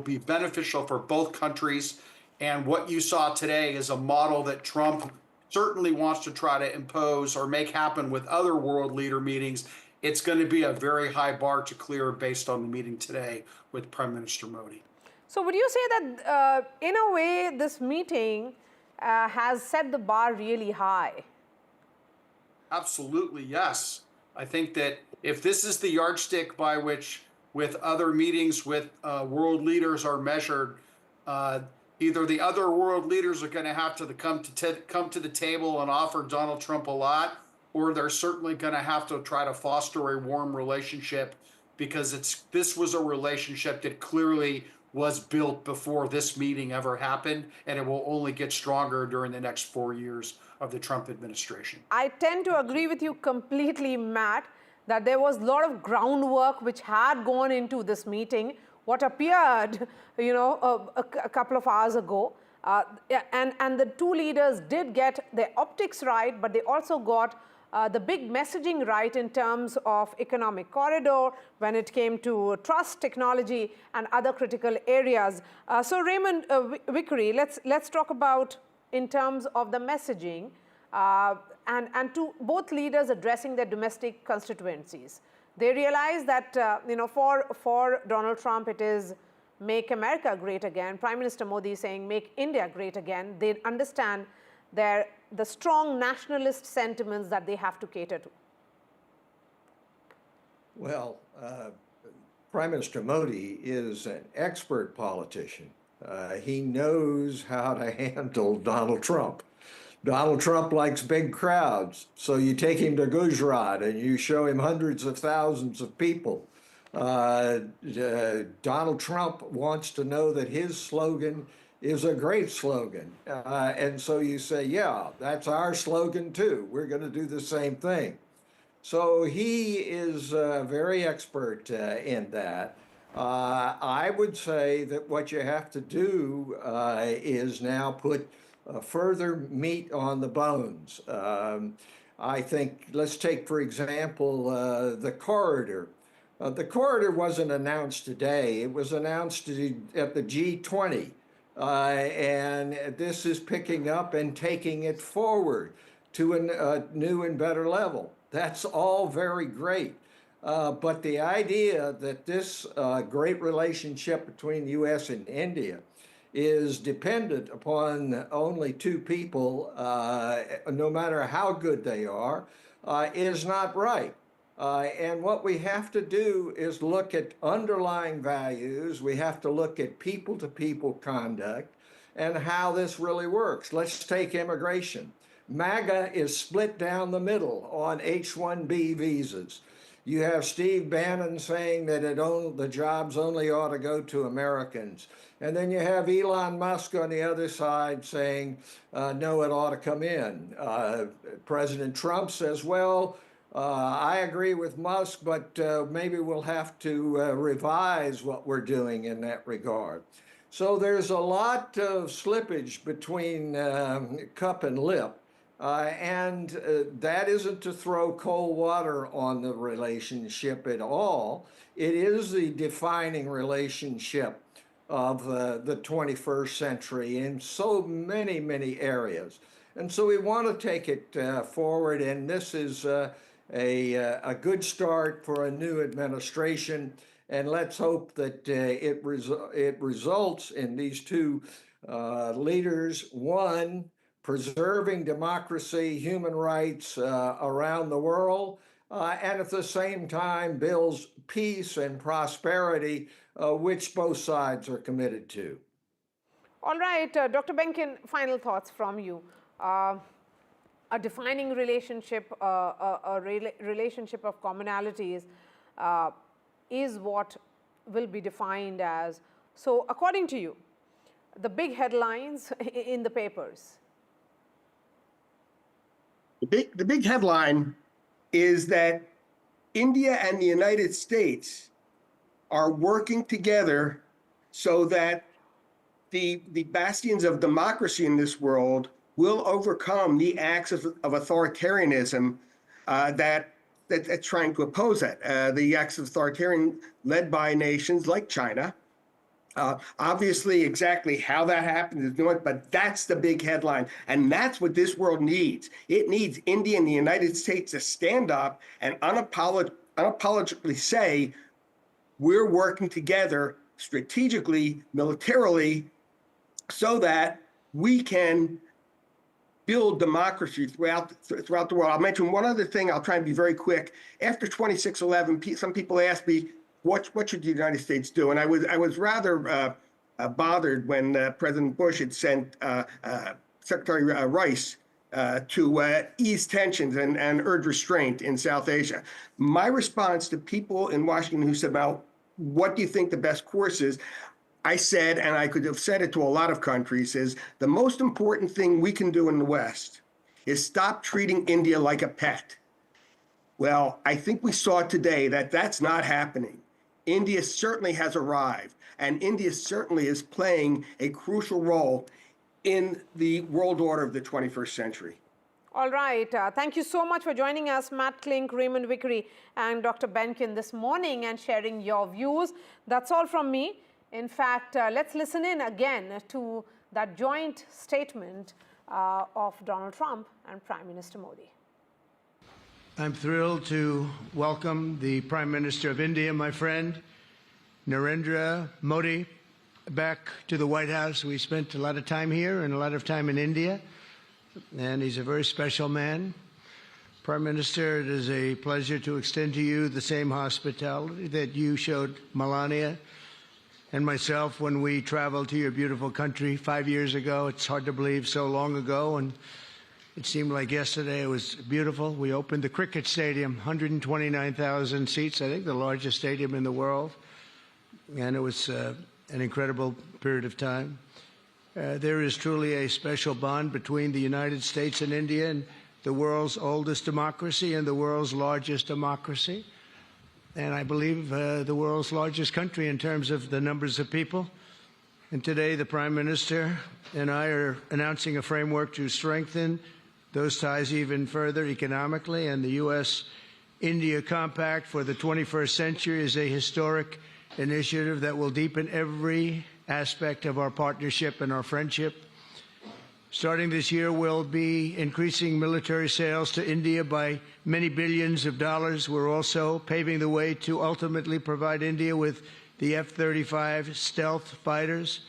be beneficial for both countries. And what you saw today is a model that Trump certainly wants to try to impose or make happen with other world leader meetings. It's going to be a very high bar to clear based on the meeting today with Prime Minister Modi. So would you say that in a way this meeting has set the bar really high? Absolutely, yes. I think that if this is the yardstick by which with other meetings with world leaders are measured, either the other world leaders are going to have to come to the table and offer Donald Trump a lot, or they're certainly going to have to try to foster a warm relationship, because this was a relationship that clearly was built before this meeting ever happened, and it will only get stronger during the next 4 years of the Trump administration. I tend to agree with you completely, Matt, that there was a lot of groundwork which had gone into this meeting, what appeared, you know, a couple of hours ago. And the two leaders did get their optics right, but they also got the big messaging right in terms of economic corridor when it came to trust, technology, and other critical areas. So Raymond Vickery, let's talk about in terms of the messaging and to both leaders addressing their domestic constituencies. They realize that you know, for Donald Trump it is make America great again. Prime Minister Modi is saying make India great again. They understand the strong nationalist sentiments that they have to cater to. Well, Prime Minister Modi is an expert politician. He knows how to handle Donald Trump. Donald Trump likes big crowds, so you take him to Gujarat and you show him hundreds of thousands of people. Donald Trump wants to know that his slogan is a great slogan. And so you say, yeah, that's our slogan too. We're going to do the same thing. So he is very expert in that. I would say that what you have to do is now put further meat on the bones. I think, let's take, for example, the corridor. The corridor wasn't announced today. It was announced at the G20. And this is picking up and taking it forward to a new and better level. That's all very great. But the idea that this great relationship between the U.S. and India is dependent upon only two people, no matter how good they are, is not right. And what we have to do is look at underlying values. We have to look at people-to-people conduct and how this really works. Let's take immigration. MAGA is split down the middle on H-1B visas. You have Steve Bannon saying that the jobs only ought to go to Americans. And then you have Elon Musk on the other side saying, no, it ought to come in. President Trump says, well, I agree with Musk, but maybe we'll have to revise what we're doing in that regard. So there's a lot of slippage between cup and lip. And that isn't to throw cold water on the relationship at all. It is the defining relationship of the 21st century in so many, many areas. And so we want to take it forward, and this is a good start for a new administration. And let's hope that it results in these two leaders, one, preserving democracy, human rights around the world, and at the same time builds peace and prosperity, which both sides are committed to. All right, Dr. Benkin, final thoughts from you. A defining relationship, relationship of commonalities is what will be defined as. So according to you, the big headlines in the papers. The big headline is that India and the United States are working together so that the bastions of democracy in this world will overcome the acts of authoritarianism that's trying to oppose it. The acts of authoritarian led by nations like China. Obviously, exactly how that happens is doing, but that's the big headline. And that's what this world needs. It needs India and the United States to stand up and unapologetically say, we're working together strategically, militarily, so that we can build democracy throughout the world. I'll mention one other thing. I'll try and be very quick. After 26/11, some people asked me, what should the United States do? And I was rather bothered when President Bush had sent Secretary Rice to ease tensions and urge restraint in South Asia. My response to people in Washington who said, well, what do you think the best course is? I said, and I could have said it to a lot of countries, is the most important thing we can do in the West is stop treating India like a pet. Well, I think we saw today that that's not happening. India certainly has arrived, and India certainly is playing a crucial role in the world order of the 21st century. All right. Thank you so much for joining us, Matt Klink, Raymond Vickery, and Dr. Benkin this morning and sharing your views. That's all from me. In fact, let's listen in again to that joint statement of Donald Trump and Prime Minister Modi. I'm thrilled to welcome the Prime Minister of India, my friend, Narendra Modi, back to the White House. We spent a lot of time here and a lot of time in India, and he's a very special man. Prime Minister, it is a pleasure to extend to you the same hospitality that you showed Melania and myself when we traveled to your beautiful country 5 years ago. It's hard to believe, so long ago, and it seemed like yesterday. It was beautiful. We opened the cricket stadium, 129,000 seats, I think the largest stadium in the world, and it was an incredible period of time. There is truly a special bond between the United States and India, and the world's oldest democracy and the world's largest democracy, and I believe the world's largest country in terms of the numbers of people. And today the Prime Minister and I are announcing a framework to strengthen those ties even further economically, and the U.S.-India Compact for the 21st century is a historic initiative that will deepen every aspect of our partnership and our friendship. Starting this year, we'll be increasing military sales to India by many billions of dollars. We're also paving the way to ultimately provide India with the F-35 stealth fighters.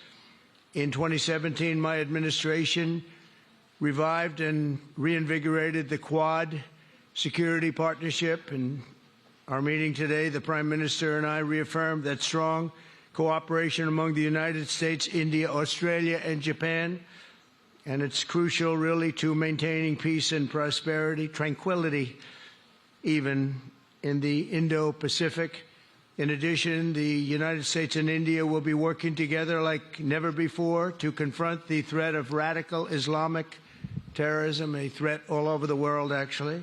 In 2017, my administration revived and reinvigorated the Quad security partnership. In our meeting today, the Prime Minister and I reaffirmed that strong cooperation among the United States, India, Australia, and Japan. And it's crucial, really, to maintaining peace and prosperity, tranquility, even in the Indo-Pacific. In addition, the United States and India will be working together like never before to confront the threat of radical Islamic terrorism, a threat all over the world, actually.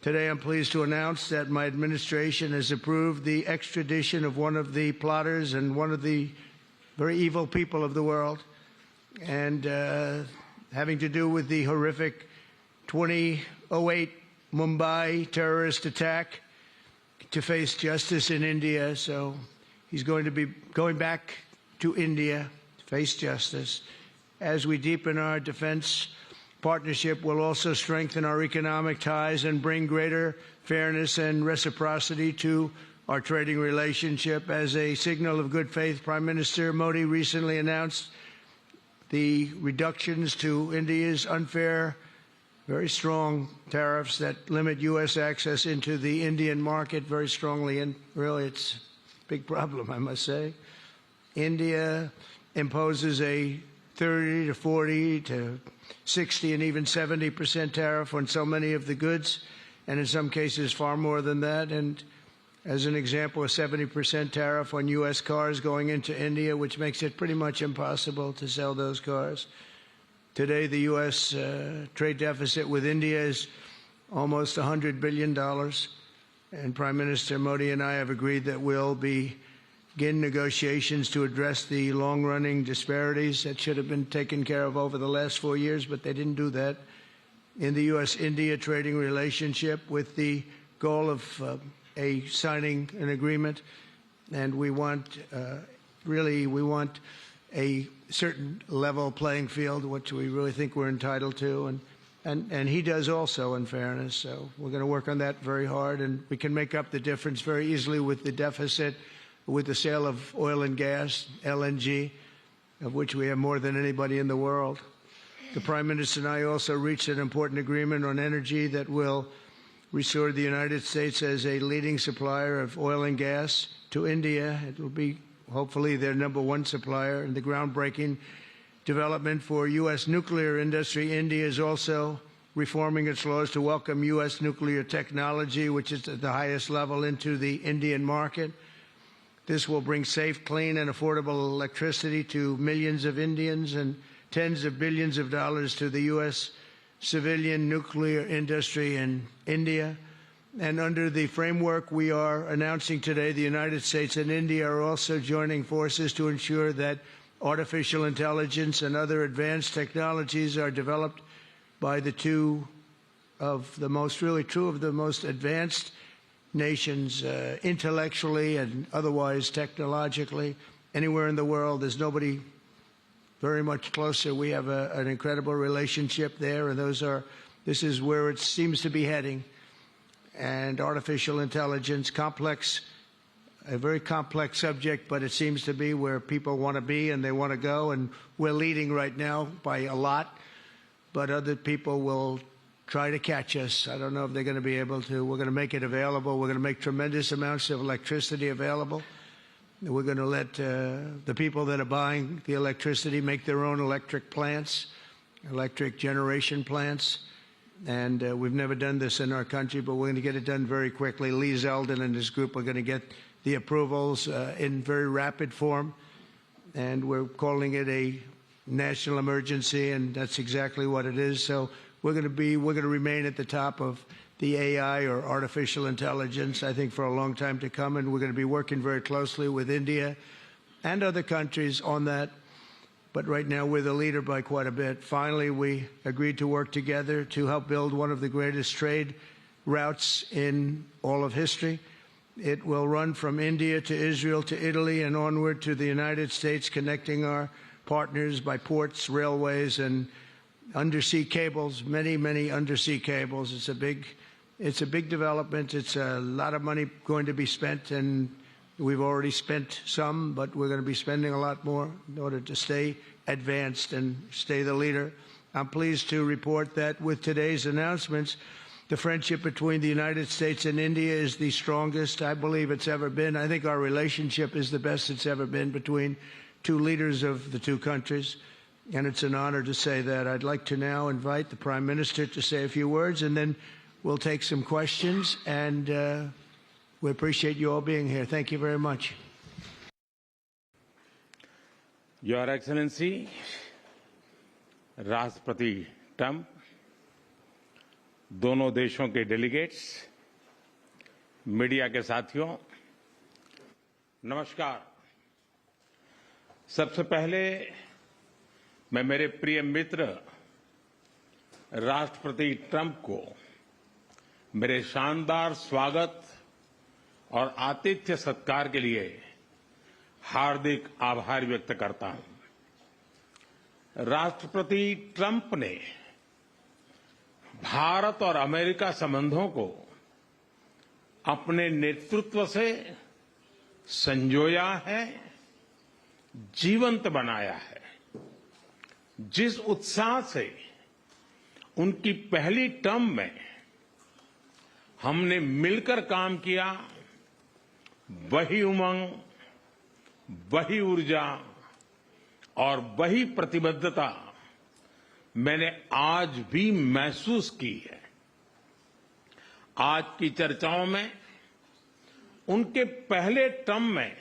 Today, I'm pleased to announce that my administration has approved the extradition of one of the plotters and one of the very evil people of the world, and having to do with the horrific 2008 Mumbai terrorist attack, to face justice in India. So he's going to be going back to India to face justice. As we deepen our defense partnership, we'll also strengthen our economic ties and bring greater fairness and reciprocity to our trading relationship. As a signal of good faith, Prime Minister Modi recently announced the reductions to India's unfair, very strong tariffs that limit U.S. access into the Indian market very strongly, and really it's a big problem, I must say. India imposes a 30 to 40 to 60 and even 70% tariff on so many of the goods, and in some cases far more than that. And as an example, a 70% tariff on U.S. cars going into India, which makes it pretty much impossible to sell those cars. Today, the U.S. Trade deficit with India is almost $100 billion, and Prime Minister Modi and I have agreed that we'll be begin negotiations to address the long-running disparities that should have been taken care of over the last 4 years, but they didn't do that, in the U.S.-India trading relationship with the goal of signing an agreement. And we want, we want a certain level playing field, which we really think we're entitled to. And he does also, in fairness. So we're going to work on that very hard, and we can make up the difference very easily with the deficit, with the sale of oil and gas, LNG, of which we have more than anybody in the world. The Prime Minister and I also reached an important agreement on energy that will restore the United States as a leading supplier of oil and gas to India. It will be hopefully their #1 supplier, and the groundbreaking development for U.S. nuclear industry. India is also reforming its laws to welcome U.S. nuclear technology, which is at the highest level, into the Indian market. This will bring safe, clean, and affordable electricity to millions of Indians and tens of billions of dollars to the U.S. civilian nuclear industry in India. And under the framework we are announcing today, the United States and India are also joining forces to ensure that artificial intelligence and other advanced technologies are developed by two of the most advanced nations, intellectually and otherwise technologically. Anywhere in the world, there's nobody very much closer. We have an incredible relationship there, and this is where it seems to be heading. And artificial intelligence, a very complex subject, but it seems to be where people want to be and they want to go, and we're leading right now by a lot, but other people will try to catch us. I don't know if they're going to be able to. We're going to make it available. We're going to make tremendous amounts of electricity available. We're going to let the people that are buying the electricity make their own electric plants, electric generation plants. And we've never done this in our country, but we're going to get it done very quickly. Lee Zeldin and his group are going to get the approvals in very rapid form, and we're calling it a national emergency, and that's exactly what it is. So we're going to remain at the top of the AI, or artificial intelligence, I think, for a long time to come, and we're going to be working very closely with India and other countries on that. But right now we're the leader by quite a bit. Finally, we agreed to work together to help build one of the greatest trade routes in all of history. It will run from India to Israel to Italy and onward to the United States, connecting our partners by ports, railways, and undersea cables, many undersea cables. It's a big development. It's a lot of money going to be spent, and we've already spent some, but we're going to be spending a lot more in order to stay advanced and stay the leader. I'm pleased to report that with today's announcements, the friendship between the United States and India is the strongest I believe it's ever been. I think our relationship is the best it's ever been between two leaders of the two countries, and it's an honor to say that. I'd like to now invite the Prime Minister to say a few words, and then we'll take some questions, and we appreciate you all being here. Thank you very much. Your Excellency, राष्ट्रपति Trump, दोनों देशों के delegates, media के साथियों, नमस्कार। सबसे पहले मैं मेरे प्रिय मित्र राष्ट्रपति ट्रंप को मेरे शानदार स्वागत और आतिथ्य सत्कार के लिए हार्दिक आभार व्यक्त करता हूं। राष्ट्रपति ट्रंप ने भारत और अमेरिका संबंधों को अपने नेतृत्व से संजोया है, जीवंत बनाया है। जिस उत्साह से उनकी पहली टर्म में हमने मिलकर काम किया, वही उमंग, वही ऊर्जा और वही प्रतिबद्धता मैंने आज भी महसूस की है। आज की चर्चाओं में उनके पहले टर्म में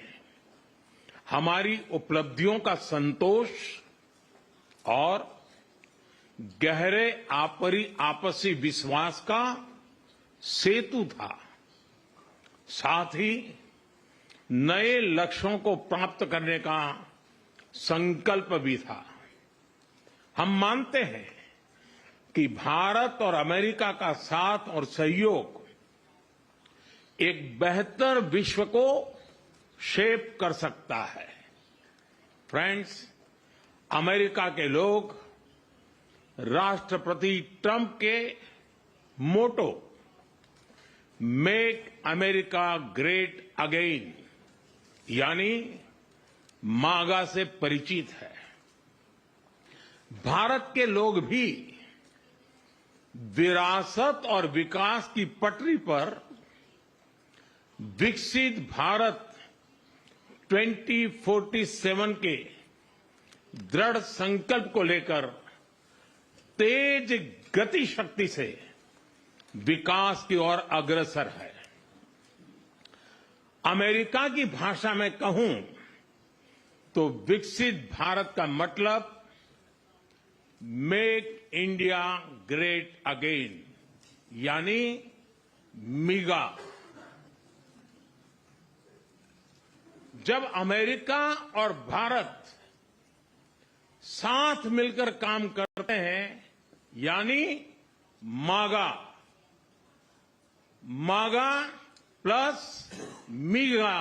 हमारी उपलब्धियों का संतोष और गहरे आपसी विश्वास का सेतु था। साथ ही नए लक्ष्यों को प्राप्त करने का संकल्प भी था। हम मानते हैं कि भारत और अमेरिका का साथ और सहयोग एक बेहतर विश्व को शेप कर सकता है। फ्रेंड्स, अमेरिका के लोग राष्ट्रपति ट्रंप के मोटो मेक अमेरिका ग्रेट अगेन यानी मागा से परिचित है। भारत के लोग भी विरासत और विकास की पटरी पर विकसित भारत 2047 के दृढ़ संकल्प को लेकर तेज गति शक्ति से विकास की ओर अग्रसर है। अमेरिका की भाषा में कहूं तो विकसित भारत का मतलब मेक इंडिया ग्रेट अगेन यानी मिगा। जब अमेरिका और भारत साथ मिलकर काम करते हैं यानी मागा, मागा प्लस मीगा,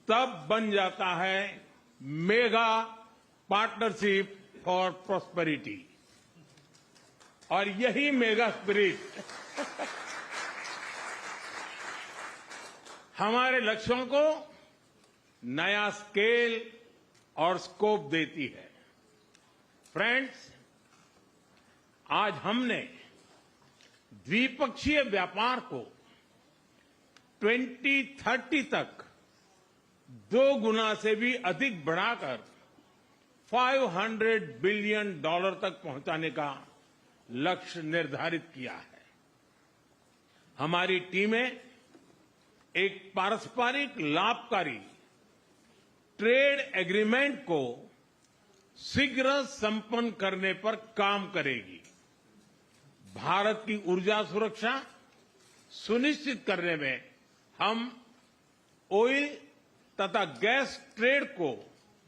तब बन जाता है मेगा पार्टनरशिप फॉर प्रॉस्पेरिटी। और यही मेगा स्पिरिट हमारे लक्ष्यों को नया स्केल और स्कोप देती है। फ्रेंड्स, आज हमने द्विपक्षीय व्यापार को 2030 तक 2 गुना से भी अधिक बढ़ाकर $500 बिलियन तक पहुंचाने का लक्ष्य निर्धारित किया है। हमारी टीमें एक पारस्परिक लाभकारी ट्रेड एग्रीमेंट को शीघ्र संपन्न करने पर काम करेगी। भारत की ऊर्जा सुरक्षा सुनिश्चित करने में हम ऑयल तथा गैस ट्रेड को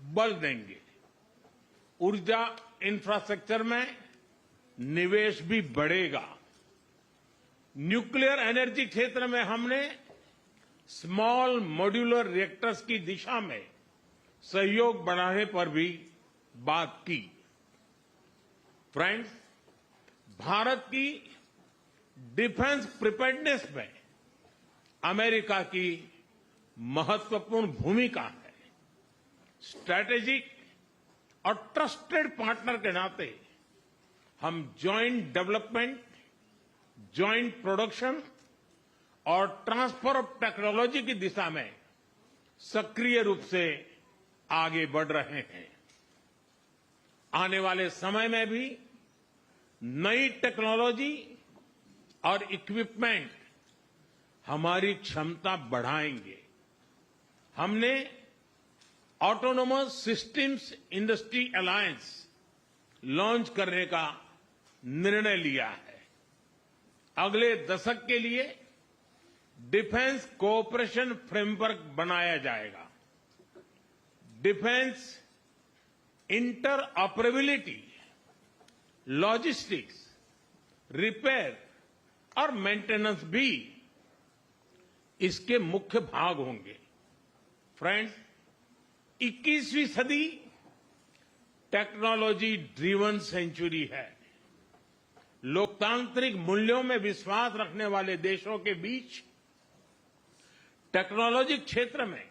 बल देंगे। ऊर्जा इंफ्रास्ट्रक्चर में निवेश भी बढ़ेगा। न्यूक्लियर एनर्जी क्षेत्र में हमने स्मॉल मॉड्यूलर रिएक्टर्स की दिशा में सहयोग बढ़ाने पर भी बात की। फ्रेंड्स, भारत की डिफेंस प्रिपेयर्डनेस में अमेरिका की महत्वपूर्ण भूमिका है। स्ट्रैटेजिक और ट्रस्टेड पार्टनर के नाते हम जॉइंट डेवलपमेंट, जॉइंट प्रोडक्शन और ट्रांसफर ऑफ टेक्नोलॉजी की दिशा में सक्रिय रूप से आगे बढ़ रहे हैं। आने वाले समय में भी नई टेक्नोलॉजी और इक्विपमेंट हमारी क्षमता बढ़ाएंगे। हमने autonomous systems industry alliance launch करने का निर्णय लिया है। अगले दशक के लिए डिफेंस कोऑपरेशन फ्रेमवर्क बनाया जाएगा। डिफेंस इंटरऑपरेबिलिटी, लॉजिस्टिक्स, रिपेयर और मेंटेनेंस भी इसके मुख्य भाग होंगे। फ्रेंड्स, 21वीं सदी टेक्नोलॉजी ड्रिवन सेंचुरी है। लोकतांत्रिक मूल्यों में विश्वास रखने वाले देशों के बीच टेक्नोलॉजी क्षेत्र में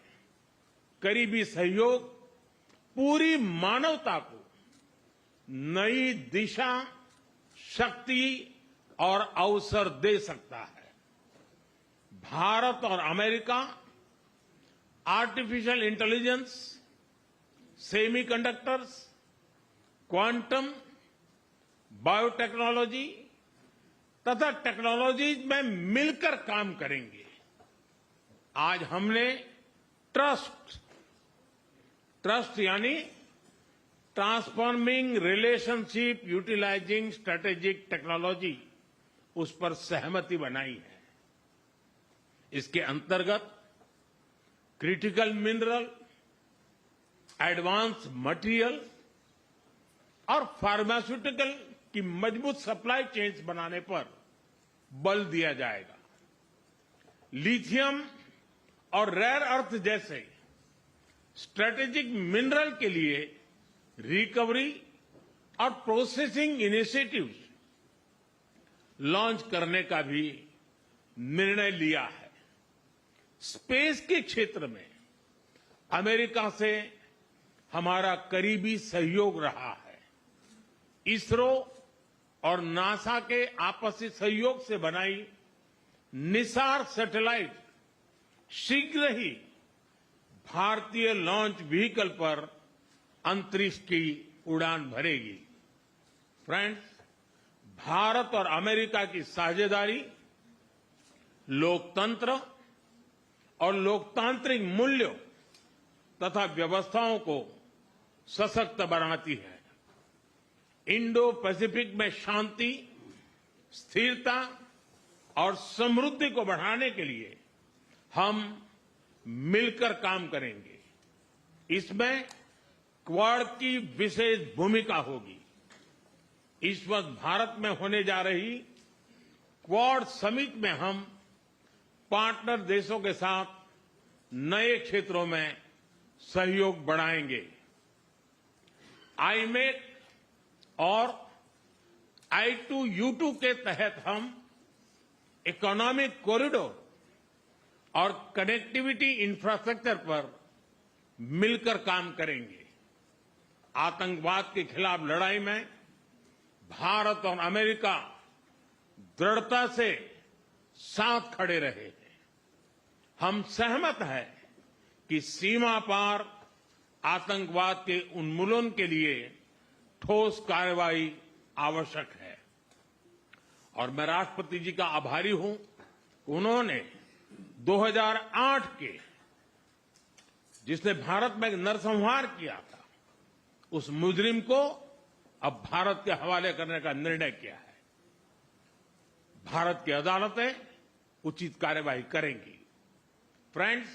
करीबी सहयोग पूरी मानवता को नई दिशा, शक्ति और अवसर दे सकता है। भारत और America artificial intelligence, semiconductors, quantum, biotechnology तथा टेक्नोलॉजीज में मिलकर काम करेंगे। आज हमने ट्रस्ट यानी transforming relationship utilizing strategic technology, उस पर सहमति बनाई है। इसके अंतर्गत क्रिटिकल मिनरल, एडवांस मटेरियल और फार्मास्यूटिकल की मजबूत सप्लाई चेन्स बनाने पर बल दिया जाएगा। लिथियम और रेयर अर्थ जैसे स्ट्रेटेजिक मिनरल के लिए रिकवरी और प्रोसेसिंग इनिशिएटिव्स लॉन्च करने का भी निर्णय लिया है। स्पेस के क्षेत्र में अमेरिका से हमारा करीबी सहयोग रहा है। इसरो और नासा के आपसी सहयोग से बनाई निसार सैटेलाइट शीघ्र ही भारतीय लॉन्च व्हीकल पर अंतरिक्ष की उड़ान भरेगी। फ्रेंड्स, भारत और अमेरिका की साझेदारी लोकतंत्र और लोकतांत्रिक मूल्यों तथा व्यवस्थाओं को सशक्त बनाती है। इंडो पैसिफिक में शांति, स्थिरता और समृद्धि को बढ़ाने के लिए हम मिलकर काम करेंगे। इसमें क्वाड की विशेष भूमिका होगी। इस वक्त भारत में होने जा रही क्वाड समिट में हम पार्टनर देशों के साथ नए क्षेत्रों में सहयोग बढ़ाएंगे। आईमेक और I2U2 के तहत हम इकोनॉमिक कॉरिडोर और कनेक्टिविटी इंफ्रास्ट्रक्चर पर मिलकर काम करेंगे। आतंकवाद के खिलाफ लड़ाई में भारत और अमेरिका दृढ़ता से साथ खड़े रहे हैं। हम सहमत हैं कि सीमा पार आतंकवाद के उन्मूलन के लिए ठोस कार्रवाई आवश्यक है। और मैं राष्ट्रपति जी का आभारी हूं, उन्होंने 2008 के जिसने भारत में नरसंहार किया था, उस मुजरिम को अब भारत के हवाले करने का निर्णय किया है। भारत की अदालतें उचित कार्यवाही करेंगी। फ्रेंड्स,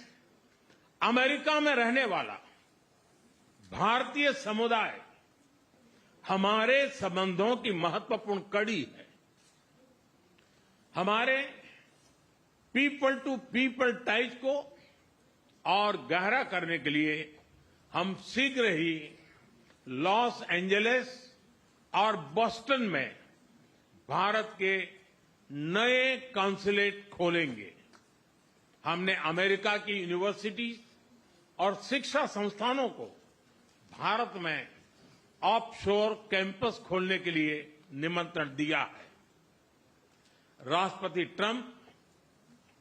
अमेरिका में रहने वाला भारतीय समुदाय हमारे संबंधों की महत्वपूर्ण कड़ी है। हमारे पीपल टू पीपल टाइज को और गहरा करने के लिए हम शीघ्र ही लॉस एंजलिस और बोस्टन में भारत के नए कॉन्सुलेट खोलेंगे। हमने अमेरिका की यूनिवर्सिटी और शिक्षा संस्थानों को भारत में ऑफशोर कैंपस खोलने के लिए निमंत्रण दिया है। राष्ट्रपति ट्रंप,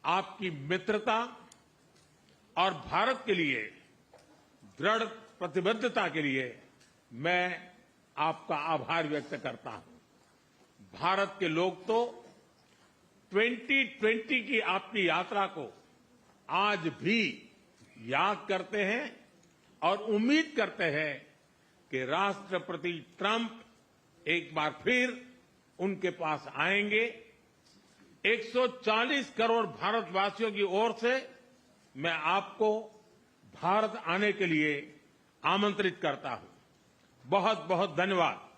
आपकी मित्रता और भारत के लिए दृढ़ प्रतिबद्धता के लिए मैं आपका आभार व्यक्त करता हूं। भारत के लोग तो 2020 की आपकी यात्रा को आज भी याद करते हैं और उम्मीद करते हैं कि राष्ट्रपति ट्रंप एक बार फिर उनके पास आएंगे। 140 करोड़ भारतवासियों की ओर से मैं आपको भारत आने के लिए आमंत्रित करता हूं। बहुत बहुत धन्यवाद।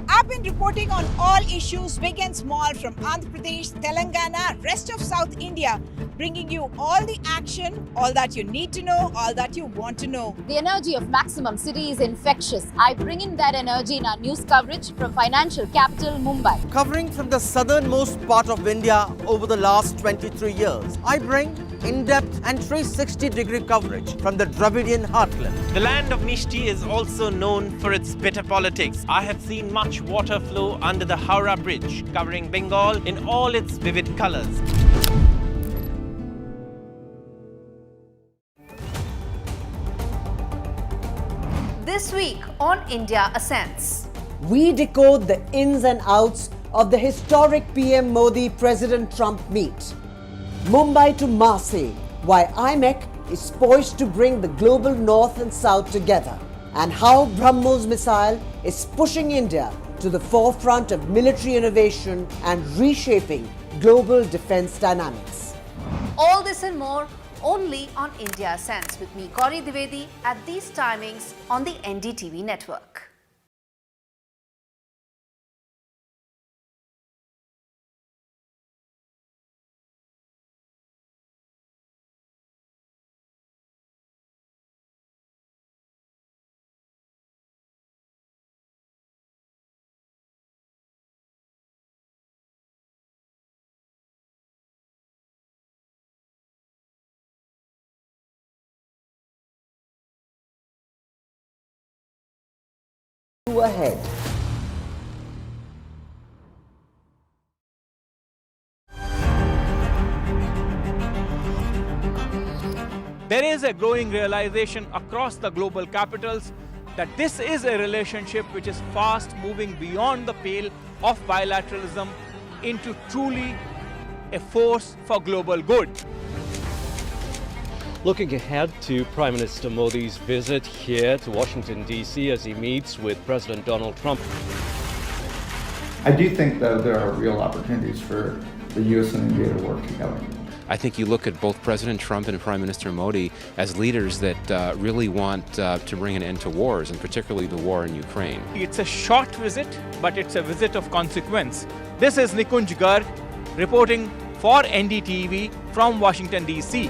I've been reporting on all issues big and small from Andhra Pradesh, Telangana, rest of South India, bringing you all the action, all that you need to know, all that you want to know. The energy of Maximum City is infectious. I bring in that energy in our news coverage from financial capital Mumbai. Covering from the southernmost part of India over the last 23 years, I bring in-depth and 360-degree coverage from the Dravidian heartland. The land of Mishti is also known for its bitter politics. I have seen much water flow under the Howrah Bridge, covering Bengal in all its vivid colors. This week on India Ascends, we decode the ins and outs of the historic PM Modi-President Trump meet. Mumbai to Marseille, why IMEC is poised to bring the global north and south together, and how BrahMos missile is pushing India to the forefront of military innovation and reshaping global defense dynamics. All this and more only on India Ascends with me, Gauri Dwivedi, at these timings on the NDTV network. Ahead. There is a growing realization across the global capitals that this is a relationship which is fast moving beyond the pale of bilateralism into truly a force for global good. Looking ahead to Prime Minister Modi's visit here to Washington, D.C. as he meets with President Donald Trump. I do think, though, there are real opportunities for the U.S. and India to work together. I think you look at both President Trump and Prime Minister Modi as leaders that really want to bring an end to wars, and particularly the war in Ukraine. It's a short visit, but it's a visit of consequence. This is Nikunj Garg reporting for NDTV from Washington, D.C.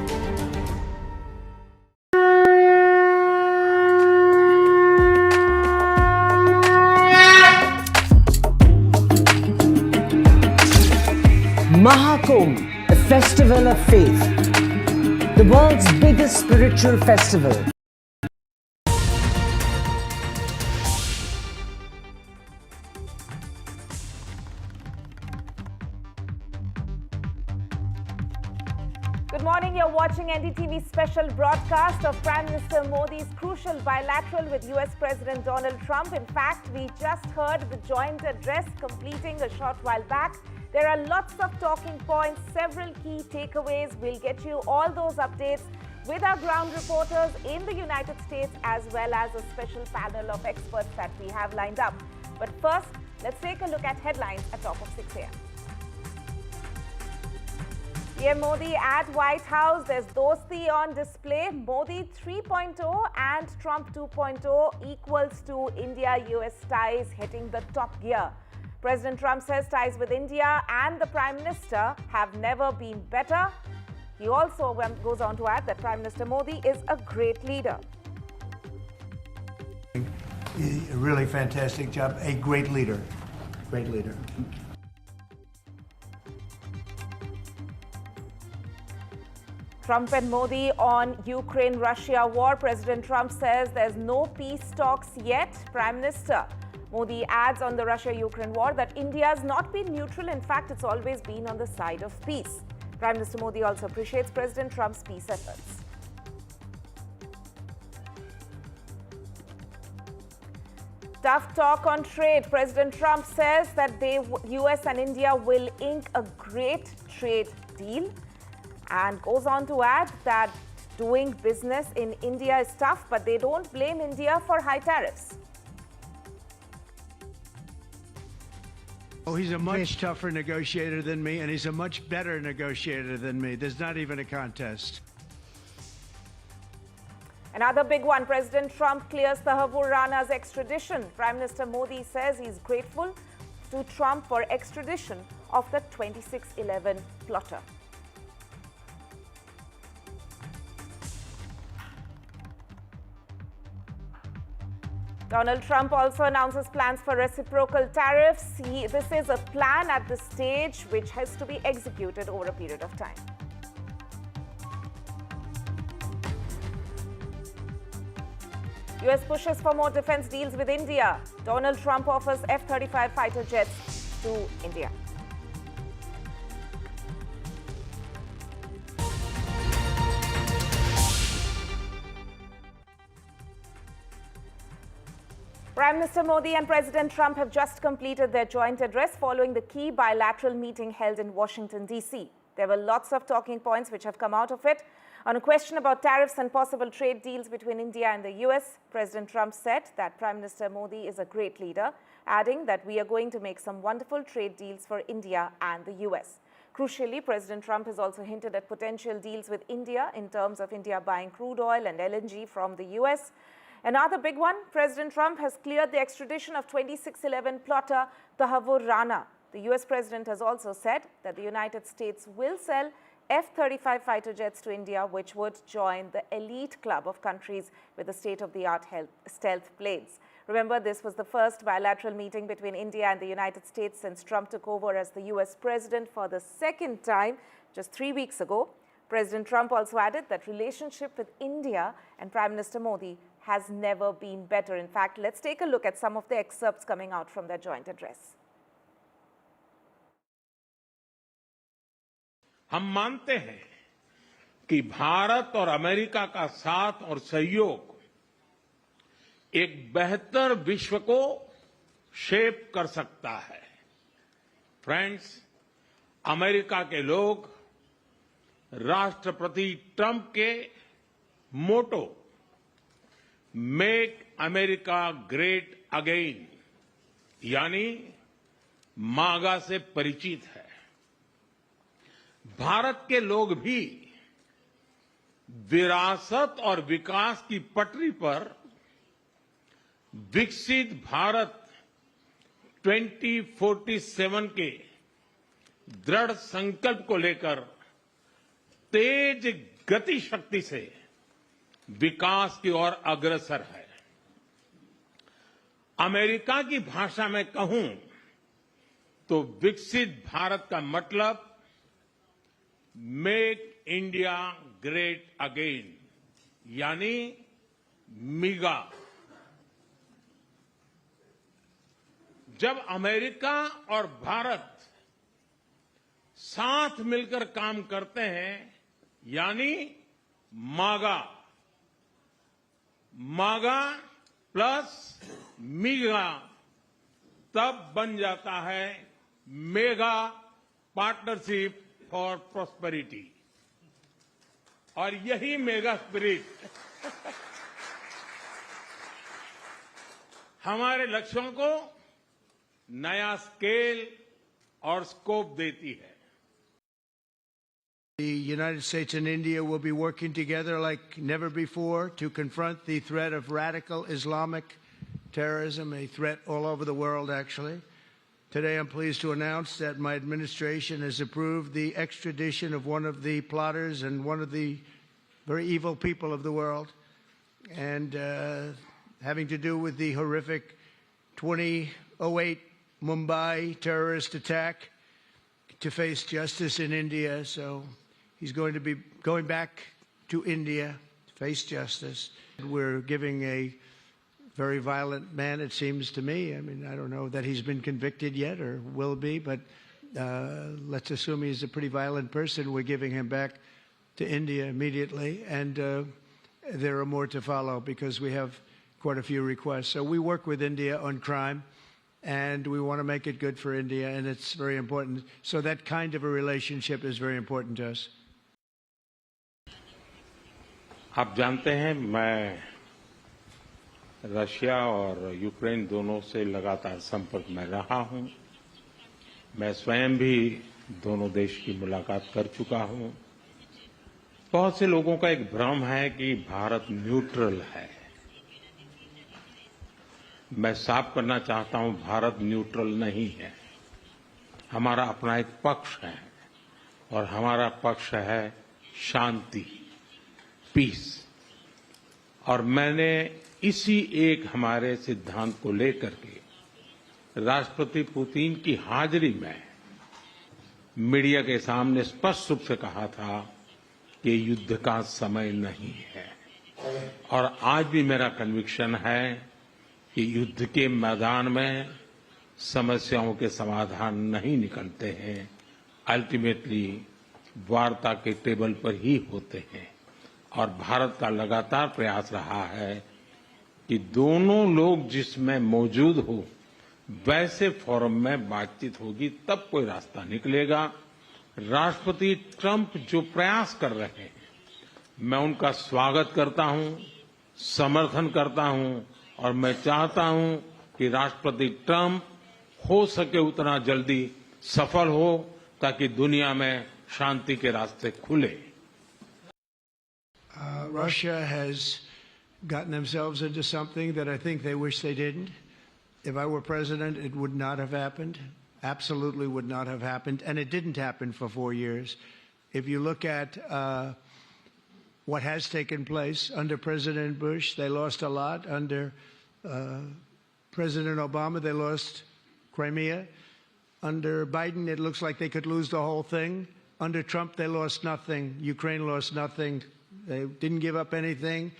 Mahakumbh, a festival of faith, the world's biggest spiritual festival. Good morning, you're watching NDTV's special broadcast of Prime Minister Modi's crucial bilateral with US President Donald Trump. In fact, we just heard the joint address completing a short while back. There are lots of talking points, several key takeaways. We'll get you all those updates with our ground reporters in the United States, as well as a special panel of experts that we have lined up. But first, let's take a look at headlines at top of 6 a.m. PM Modi at White House. There's Dosti on display. Modi 3.0 and Trump 2.0 equals to India-US ties hitting the top gear. President Trump says ties with India and the Prime Minister have never been better. He also goes on to add that Prime Minister Modi is a great leader. A really fantastic job. A great leader. Great leader. Trump and Modi on Ukraine-Russia war. President Trump says there's no peace talks yet. Prime Minister Modi adds on the Russia-Ukraine war that India has not been neutral. In fact, it's always been on the side of peace. Prime Minister Modi also appreciates President Trump's peace efforts. Tough talk on trade. President Trump says that US and India will ink a great trade deal, and goes on to add that doing business in India is tough, but they don't blame India for high tariffs. Oh, he's a much tougher negotiator than me, and he's a much better negotiator than me. There's not even a contest. Another big one, President Trump clears Tariffs Rana's extradition. Prime Minister Modi says he's grateful to Trump for extradition of the 2611 plotter. Donald Trump also announces plans for reciprocal tariffs. This is a plan at this stage which has to be executed over a period of time. US pushes for more defense deals with India. Donald Trump offers F-35 fighter jets to India. Prime Minister Modi and President Trump have just completed their joint address following the key bilateral meeting held in Washington, D.C. There were lots of talking points which have come out of it. On a question about tariffs and possible trade deals between India and the US, President Trump said that Prime Minister Modi is a great leader, adding that we are going to make some wonderful trade deals for India and the US. Crucially, President Trump has also hinted at potential deals with India in terms of India buying crude oil and LNG from the US. Another big one, President Trump has cleared the extradition of 2611 plotter Rana. The US president has also said that the United States will sell F-35 fighter jets to India, which would join the elite club of countries with the state-of-the-art stealth planes. Remember, this was the first bilateral meeting between India and the United States since Trump took over as the US president for the second time just 3 weeks ago. President Trump also added that relationship with India and Prime Minister Modi has never been better. In fact, let's take a look at some of the excerpts coming out from their joint address. हम मानते हैं कि भारत और America का साथ और सहयोग एक बेहतर विश्व को शेप कर सकता है। फ्रेंड्स, अमेरिका के लोग राष्ट्रपति ट्रंप के मोटो मेक अमेरिका ग्रेट अगेन यानी मागा से परिचित है। भारत के लोग भी विरासत और विकास की पटरी पर विकसित भारत 2047 के दृढ़ संकल्प को लेकर तेज गति शक्ति से विकास की ओर अग्रसर है। अमेरिका की भाषा में कहूं तो विकसित भारत का मतलब मेक इंडिया ग्रेट अगेन यानी मिगा। जब अमेरिका और भारत साथ मिलकर काम करते हैं यानी मागा, मागा प्लस मिगा, तब बन जाता है मेगा पार्टनरशिप फॉर प्रॉस्पेरिटी। और यही मेगा स्पिरिट हमारे लक्ष्यों को नया स्केल और स्कोप देती है। The United States and India will be working together like never before to confront the threat of radical Islamic terrorism, a threat all over the world, actually. Today, I'm pleased to announce that my administration has approved the extradition of one of the plotters and one of the very evil people of the world, and having to do with the horrific 2008 Mumbai terrorist attack, to face justice in India. So he's going to be going back to India to face justice. We're giving a very violent man, it seems to me. I mean, I don't know that he's been convicted yet or will be, but let's assume he's a pretty violent person. We're giving him back to India immediately, and there are more to follow because we have quite a few requests. So we work with India on crime, and we want to make it good for India, and it's very important. So that kind of a relationship is very important to us. आप जानते हैं, मैं Russia और Ukraine दोनों से लगातार संपर्क में रहा हूं। मैं स्वयं भी दोनों देश की मुलाकात कर चुका हूं। बहुत से लोगों का एक भ्रम है कि भारत न्यूट्रल है। मैं साफ करना चाहता हूं, भारत न्यूट्रल नहीं है। हमारा अपना एक पक्ष है और हमारा पक्ष है शांति, पीस। और मैंने इसी एक हमारे सिद्धांत को लेकर के राष्ट्रपति पुतिन की हाजिरी में मीडिया के सामने स्पष्ट रूप से कहा था कि युद्ध का समय नहीं है। और आज भी मेरा कन्विक्शन है कि युद्ध के मैदान में समस्याओं के समाधान नहीं निकलते हैं, अल्टीमेटली वार्ता के टेबल पर ही होते हैं। और भारत का लगातार प्रयास रहा है कि दोनों लोग जिसमें मौजूद हो वैसे फोरम में बातचीत होगी, तब कोई रास्ता निकलेगा। राष्ट्रपति ट्रंप जो प्रयास कर रहे हैं मैं उनका स्वागत करता हूं, समर्थन करता हूं और मैं चाहता हूं कि राष्ट्रपति ट्रंप हो सके उतना जल्दी सफल हो ताकि दुनिया में शांति के रास्ते खुले। Russia has gotten themselves into something that I think they wish they didn't. If I were president, it would not have happened. Absolutely would not have happened. And it didn't happen for 4 years. If you look at what has taken place under President Bush, they lost a lot. Under President Obama, they lost Crimea. Under Biden, it looks like they could lose the whole thing. Under Trump, they lost nothing. Ukraine lost nothing. They didn't give up anything.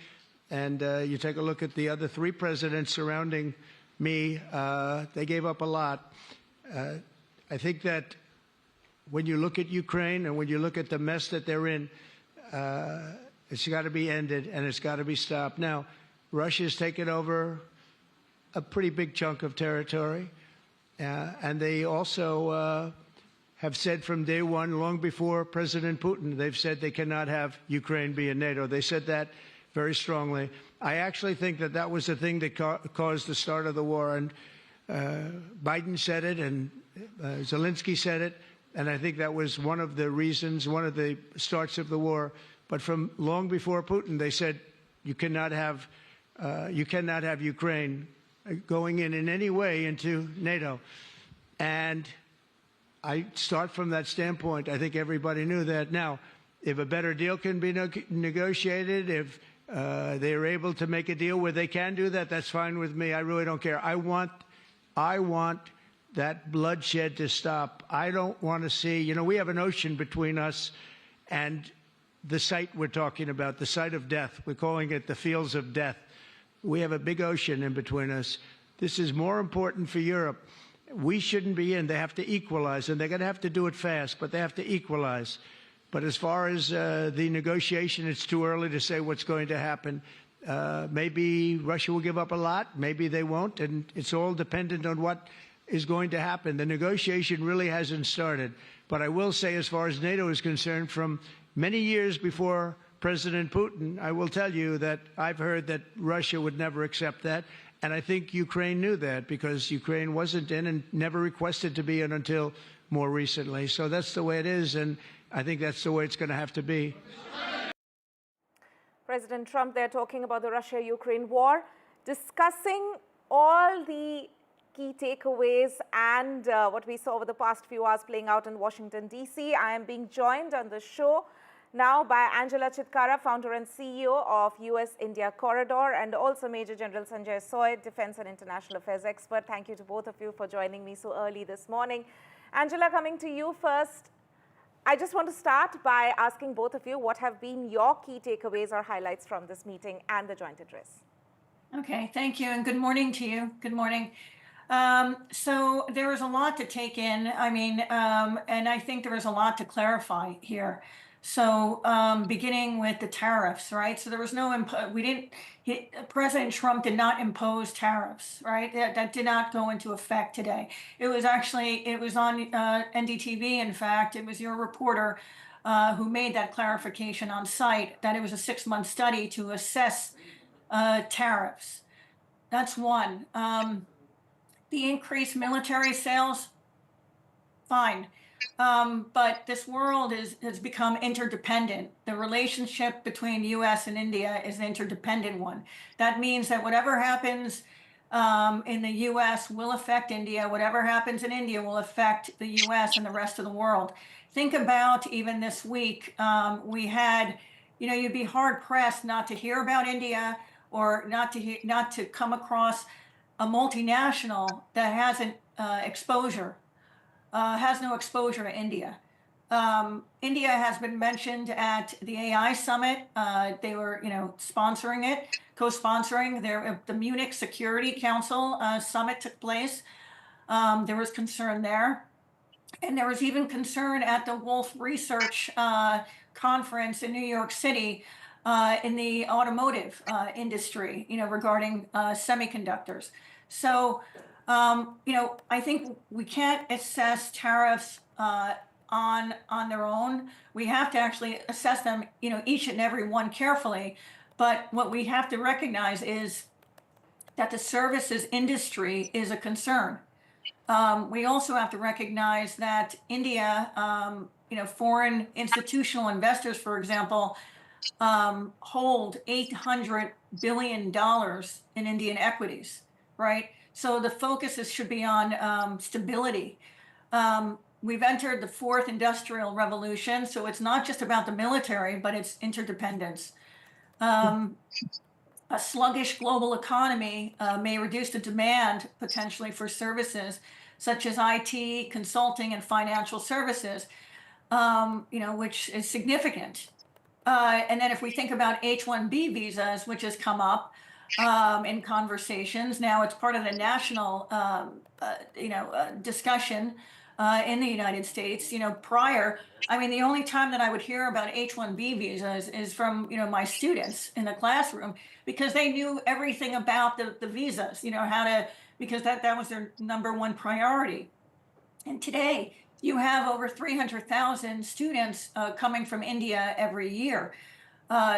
And you take a look at the other 3 presidents surrounding me, they gave up a lot. I think that when you look at Ukraine and when you look at the mess that they're in, it's got to be ended and it's got to be stopped. Now, Russia's taken over a pretty big chunk of territory, and they also have said from day one, long before President Putin, they've said they cannot have Ukraine be in NATO. They said that very strongly. I actually think that that was the thing that caused the start of the war. And Biden said it, and Zelensky said it, and I think that was one of the reasons, one of the starts of the war. But from long before Putin, they said you cannot have Ukraine going in any way into NATO. And I start from that standpoint. I think everybody knew that. Now, if a better deal can be negotiated, if they're able to make a deal where they can do that, that's fine with me. I really don't care. I want that bloodshed to stop. I don't want to see, we have an ocean between us and the site we're talking about, the site of death. We're calling it the fields of death. We have a big ocean in between us. This is more important for Europe. We shouldn't be in. They have to equalize, and they're going to have to do it fast, but they have to equalize. But as far as the negotiation, it's too early to say what's going to happen. Maybe Russia will give up a lot. Maybe they won't. And it's all dependent on what is going to happen. The negotiation really hasn't started. But I will say, as far as NATO is concerned, from many years before President Putin, I will tell you that I've heard that Russia would never accept that. And I think Ukraine knew that because Ukraine wasn't in and never requested to be in until more recently. So that's the way it is. And I think that's the way it's going to have to be. President Trump, they're talking about the Russia-Ukraine war, discussing all the key takeaways and what we saw over the past few hours playing out in Washington, D.C. I am being joined on the show now by Angela Chitkara, founder and CEO of US-India Corridor, and also Major General Sanjay Soy, Defense and International Affairs expert. Thank you to both of you for joining me so early this morning. Angela, coming to you first. I just want to start by asking both of you what have been your key takeaways or highlights from this meeting and the joint address. Okay, thank you, and good morning to you. Good morning. So there was a lot to take in. And I think there was a lot to clarify here. So beginning with the tariffs, right? So there was no, President Trump did not impose tariffs, right? That did not go into effect today. It was on NDTV, in fact. It was your reporter who made that clarification on site that it was a 6-month study to assess tariffs. That's one. The increased military sales, fine. But this world has become interdependent. The relationship between U.S. and India is an interdependent one. That means that whatever happens in the U.S. will affect India. Whatever happens in India will affect the U.S. and the rest of the world. Think about even this week, we had, you'd be hard pressed not to hear about India or not to come across a multinational that hasn't has no exposure to India. India has been mentioned at the AI summit. They were, sponsoring it, co-sponsoring. The Munich Security Council summit took place. There was concern there. And there was even concern at the Wolf Research conference in New York City in the automotive industry, regarding semiconductors. So, I think we can't assess tariffs on their own. We have to actually assess them, each and every one carefully. But what we have to recognize is that the services industry is a concern. We also have to recognize that India, foreign institutional investors, for example, hold $800 billion in Indian equities, right? So the focus should be on stability. We've entered the fourth industrial revolution, so it's not just about the military, but it's interdependence. A sluggish global economy may reduce the demand potentially for services such as IT, consulting, and financial services, which is significant. And then if we think about H-1B visas, which has come up in conversations, now it's part of the national, discussion in the United States. Prior, the only time that I would hear about H-1B visas is from, my students in the classroom, because they knew everything about the visas, because that was their number one priority. And today, you have over 300,000 students coming from India every year.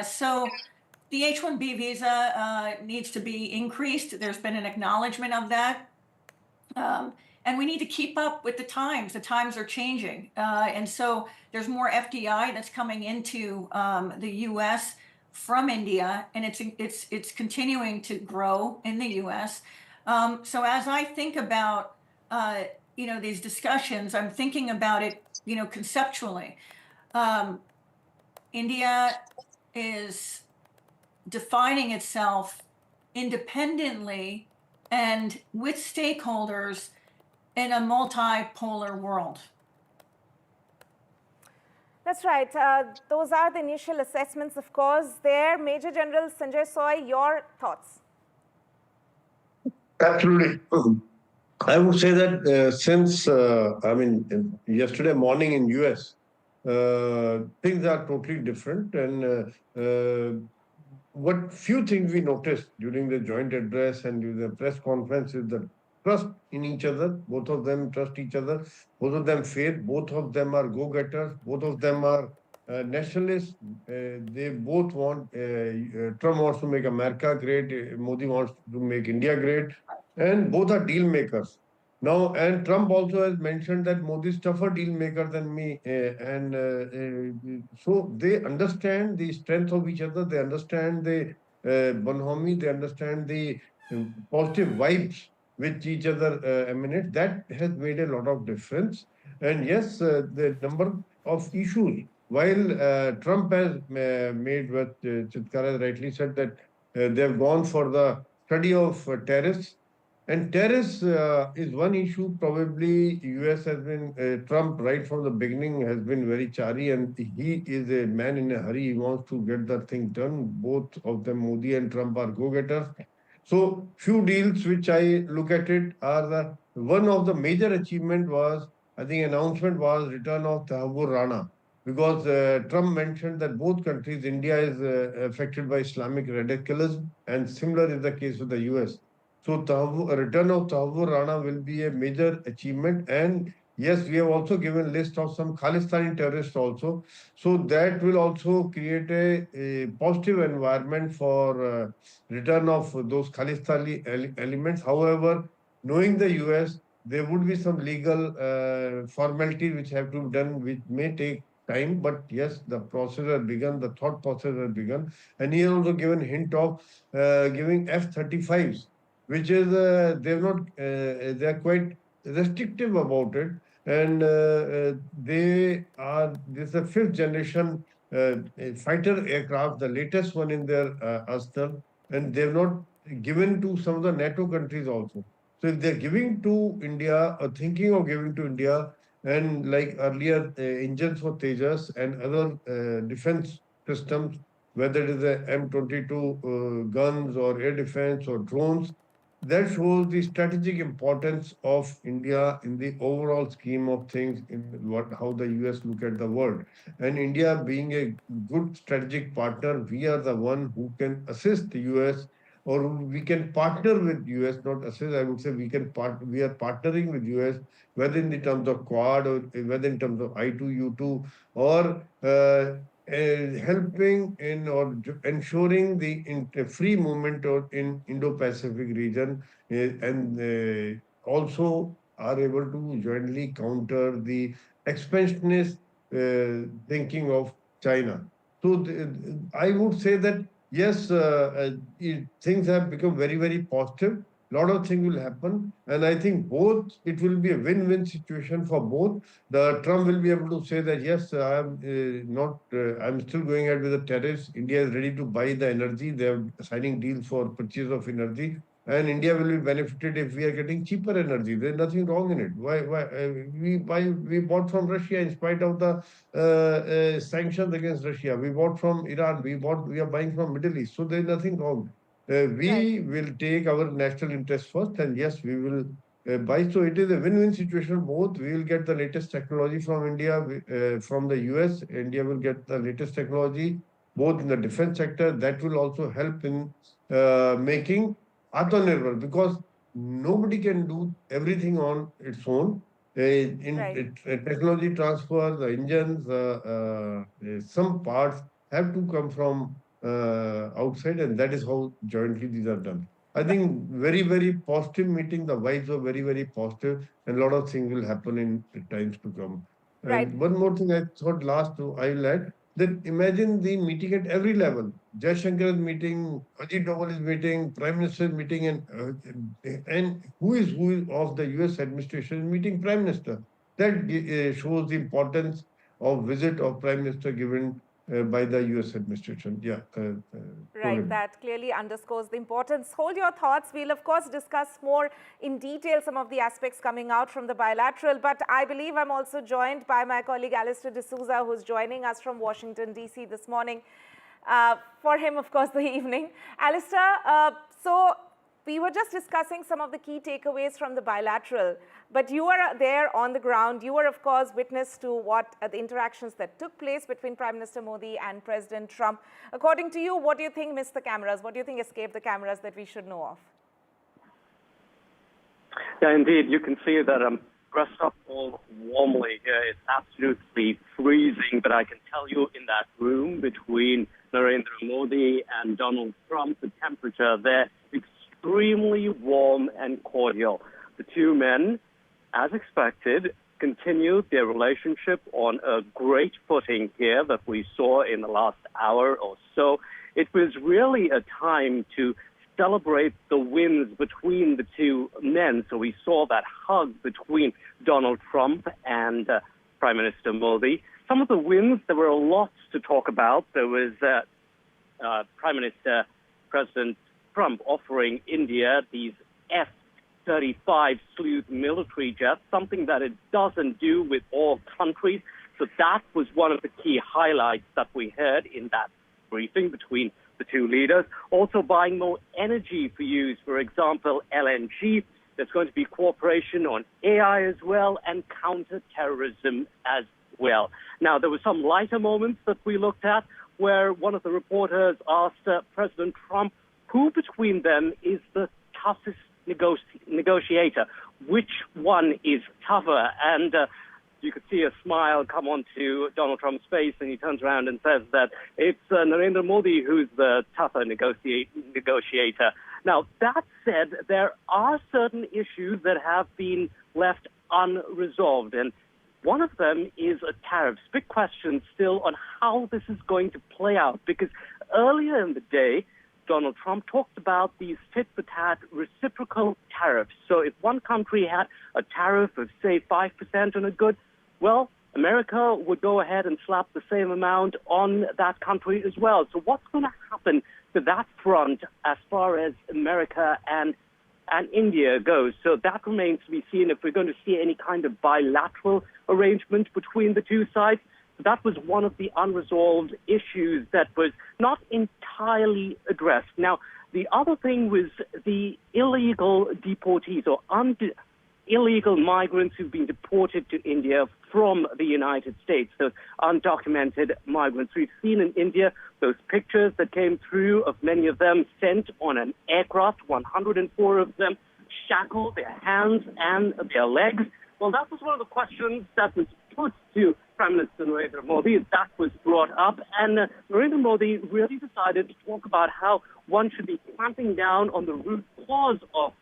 So the H-1B visa needs to be increased. There's been an acknowledgement of that. And we need to keep up with the times. The times are changing. And so there's more FDI that's coming into the US from India, and it's continuing to grow in the US. So as I think about these discussions, I'm thinking about it, conceptually. India is defining itself independently and with stakeholders in a multipolar world. That's right. Those are the initial assessments, of course. There, Major General Sanjay Soy, your thoughts? Absolutely. I would say that since, yesterday morning in US, things are totally different. And what few things we noticed during the joint address and during the press conference is the trust in each other. Both of them trust each other. Both of them faith. Both of them are go-getters. Both of them are nationalists. They both want, Trump wants to make America great. Modi wants to make India great. And both are deal makers. Now, and Trump also has mentioned that Modi is tougher deal maker than me. So they understand the strength of each other. They understand the bonhomie. They understand the positive vibes which each other emanate. That has made a lot of difference. And yes, the number of issues, while Trump has made what Chitkara rightly said, that they have gone for the study of tariffs. And tariffs is one issue. Probably US has been, Trump right from the beginning has been very chary, and he is a man in a hurry. He wants to get the thing done. Both of them, Modi and Trump, are go-getters. So few deals which I look at it are one of the major achievement was, I think announcement was return of Tariffs Rana, because Trump mentioned that both countries, India is affected by Islamic radicalism, and similar is the case with the US. So return of Tariffs Rana will be a major achievement. And yes, we have also given list of some Khalistani terrorists also. So that will also create a positive environment for return of those Khalistani elements. However, knowing the US, there would be some legal formalities which have to be done, which may take time. But yes, the process has begun, the thought process has begun. And he has also given hint of giving F-35s, which is they're not they're quite restrictive about it, and this is a fifth generation fighter aircraft, the latest one in their arsenal, and they've not given to some of the NATO countries also. So if they're giving to India or thinking of giving to India, and like earlier engines for Tejas and other defense systems, whether it is the M22 guns or air defense or drones, that shows the strategic importance of India in the overall scheme of things, in how the US look at the world. And India being a good strategic partner, we are the one who can assist the US or we can partner with US, not assist. I would say we are partnering with US, whether in the terms of Quad or whether in terms of I2U2, or helping in or ensuring the free movement in Indo-Pacific region, and also are able to jointly counter the expansionist thinking of China. So I would say that yes, things have become very, very positive. A lot of things will happen, and I think it will be a win-win situation for both. The Trump will be able to say that yes, I'm still going ahead with the tariffs. India is ready to buy the energy. They are signing deals for purchase of energy. And India will be benefited if we are getting cheaper energy. There's nothing wrong in it. We bought from Russia in spite of the sanctions against Russia. We bought from Iran. We are buying from Middle East. So there's nothing wrong. We will take our national interest first, and yes, we will buy. So it is a win-win situation. Both we will get the latest technology from India, from the US. India will get the latest technology, both in the defense sector. That will also help in making Atmanirbhar, because nobody can do everything on its own. Technology transfer, the engines, some parts have to come from outside, and that is how jointly these are done. I think very, very positive meeting. The vibes are very, very positive, and a lot of things will happen in times to come. And one more thing I thought I will add, that imagine the meeting at every level. Jaishankar is meeting, Ajit Doval is meeting, Prime Minister is meeting, and who is of the US administration is meeting Prime Minister. That shows the importance of visit of Prime Minister given by the US administration. Right, that clearly underscores the importance. Hold your thoughts. We'll, of course, discuss more in detail some of the aspects coming out from the bilateral. But I believe I'm also joined by my colleague Alistair D'Souza, who's joining us from Washington, D.C. this morning. For him, of course, the evening. Alistair, so we were just discussing some of the key takeaways from the bilateral. But you were there on the ground. You were, of course, witness to what the interactions that took place between Prime Minister Modi and President Trump. According to you, what do you think missed the cameras? What do you think escaped the cameras that we should know of? Yeah, indeed. You can see that I'm dressed up all warmly here. It's absolutely freezing, but I can tell you in that room between Narendra Modi and Donald Trump, the temperature there extremely warm and cordial. The two men, as expected, continued their relationship on a great footing here that we saw in the last hour or so. It was really a time to celebrate the wins between the two men. So we saw that hug between Donald Trump and Prime Minister Modi. Some of the wins, there were lots to talk about. There was President Trump offering India these F-35 sleuth military jets, something that it doesn't do with all countries. So that was one of the key highlights that we heard in that briefing between the two leaders. Also buying more energy for use, for example, LNG. There's going to be cooperation on AI as well, and counter-terrorism as well. Now, there were some lighter moments that we looked at where one of the reporters asked President Trump who between them is the toughest negotiator, which one is tougher. And you could see a smile come onto Donald Trump's face, and he turns around and says that it's Narendra Modi who's the tougher negotiator. Now, that said, there are certain issues that have been left unresolved, and one of them is tariffs. Big question still on how this is going to play out, because earlier in the day, Donald Trump talked about these tit-for-tat reciprocal tariffs. So if one country had a tariff of, say, 5% on a good, well, America would go ahead and slap the same amount on that country as well. So what's going to happen to that front as far as America and India goes? So that remains to be seen if we're going to see any kind of bilateral arrangement between the two sides. That was one of the unresolved issues that was not entirely addressed. Now, the other thing was the illegal deportees or illegal migrants who've been deported to India from the United States, those undocumented migrants. We've seen in India those pictures that came through of many of them sent on an aircraft, 104 of them shackled, their hands and their legs. Well, that was one of the questions that was put to Prime Minister Narendra Modi. That was brought up, and Narendra Modi really decided to talk about how one should be clamping down on the root cause of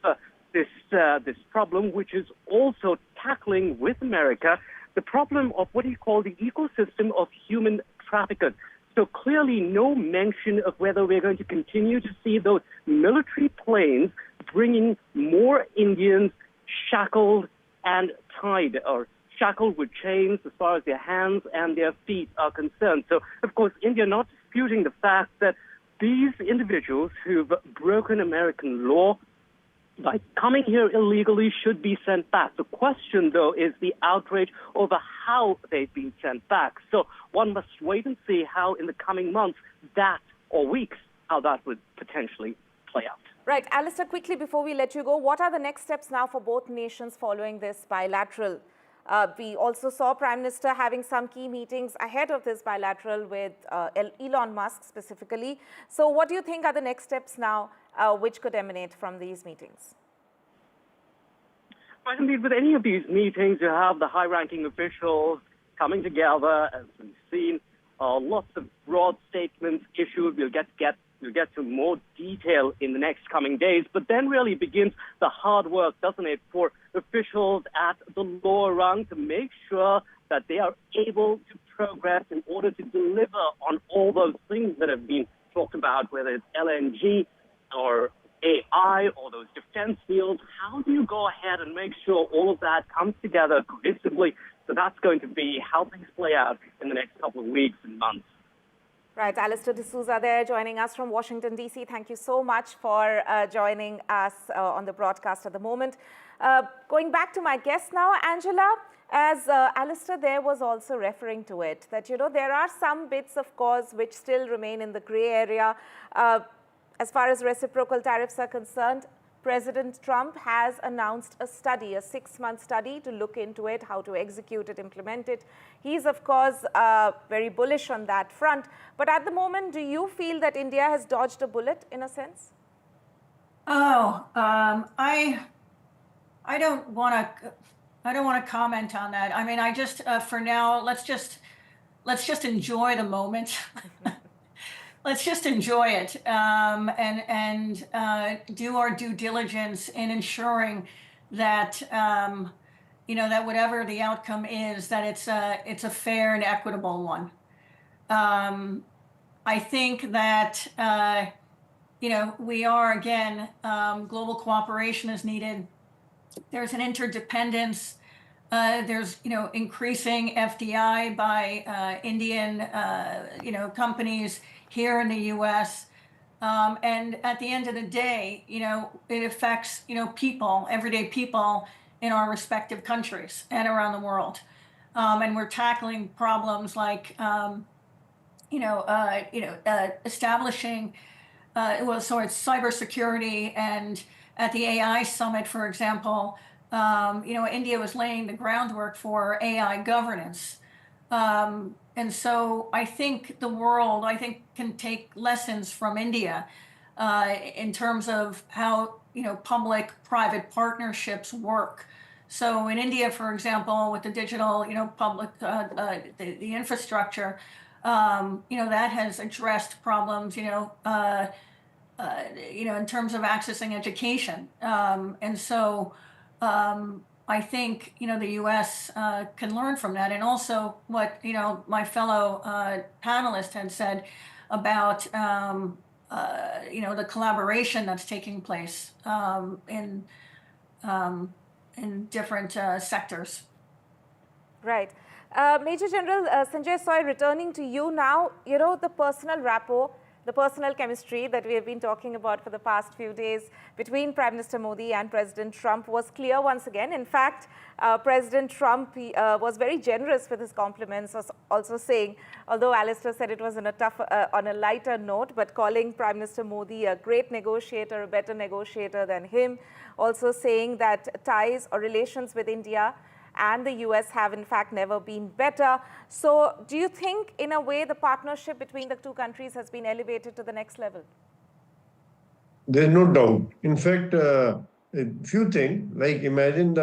this problem, which is also tackling with America the problem of what he called the ecosystem of human traffickers. So clearly no mention of whether we're going to continue to see those military planes bringing more Indians shackled and tied, or shackled with chains as far as their hands and their feet are concerned. So, of course, India not disputing the fact that these individuals who've broken American law by coming here illegally should be sent back. The question, though, is the outrage over how they've been sent back. So one must wait and see how in the coming months that, or weeks, how that would potentially play out. Right. Alistair, quickly before we let you go, what are the next steps now for both nations following this bilateral? We also saw Prime Minister having some key meetings ahead of this bilateral with Elon Musk specifically. So what do you think are the next steps now which could emanate from these meetings? Right, indeed, with any of these meetings, you have the high-ranking officials coming together, as we've seen, lots of broad statements issued. We'll get to more detail in the next coming days, but then really begins the hard work, doesn't it, for officials at the lower rung to make sure that they are able to progress in order to deliver on all those things that have been talked about, whether it's LNG or AI or those defense fields. How do you go ahead and make sure all of that comes together cohesively? So that's going to be how things play out in the next couple of weeks and months. Right, Alistair D'Souza there joining us from Washington, D.C. Thank you so much for joining us on the broadcast at the moment. Going back to my guest now, Angela, as Alistair there was also referring to it, that, you know, there are some bits, of course, which still remain in the grey area. As far as reciprocal tariffs are concerned, President Trump has announced a study, a 6-month study to look into it, how to execute it, implement it. He's, of course, very bullish on that front. But at the moment, do you feel that India has dodged a bullet in a sense? I don't want to comment on that. I mean, I just for now, let's just enjoy the moment. Let's just enjoy it and do our due diligence in ensuring that you know, that whatever the outcome is, that it's a fair and equitable one. I think that you know, we are again, global cooperation is needed. There's an interdependence. There's, you know, increasing FDI by Indian, you know, companies here in the U.S. And at the end of the day, you know, it affects, you know, people, everyday people in our respective countries and around the world. And we're tackling problems like, establishing, so it's cybersecurity, and at the AI summit, for example, you know, India was laying the groundwork for AI governance. And so I think the world, can take lessons from India in terms of how, you know, public-private partnerships work. So in India, for example, with the digital, you know, public, the infrastructure, you know, that has addressed problems, you know, in terms of accessing education. And so I think, you know, the U.S. Can learn from that. And also what, you know, my fellow panelist had said about, you know, the collaboration that's taking place in different sectors. Right. Major General Sanjay Soy, returning to you now, you know, the personal rapport the personal chemistry that we have been talking about for the past few days between Prime Minister Modi and President Trump was clear once again. In fact, President Trump was very generous with his compliments, also saying, although Alistair said it was on a lighter note, but calling Prime Minister Modi a great negotiator, a better negotiator than him, also saying that ties or relations with India and the US have in fact never been better. So do you think in a way the partnership between the two countries has been elevated to the next level? There's no doubt. In fact, a few things, like imagine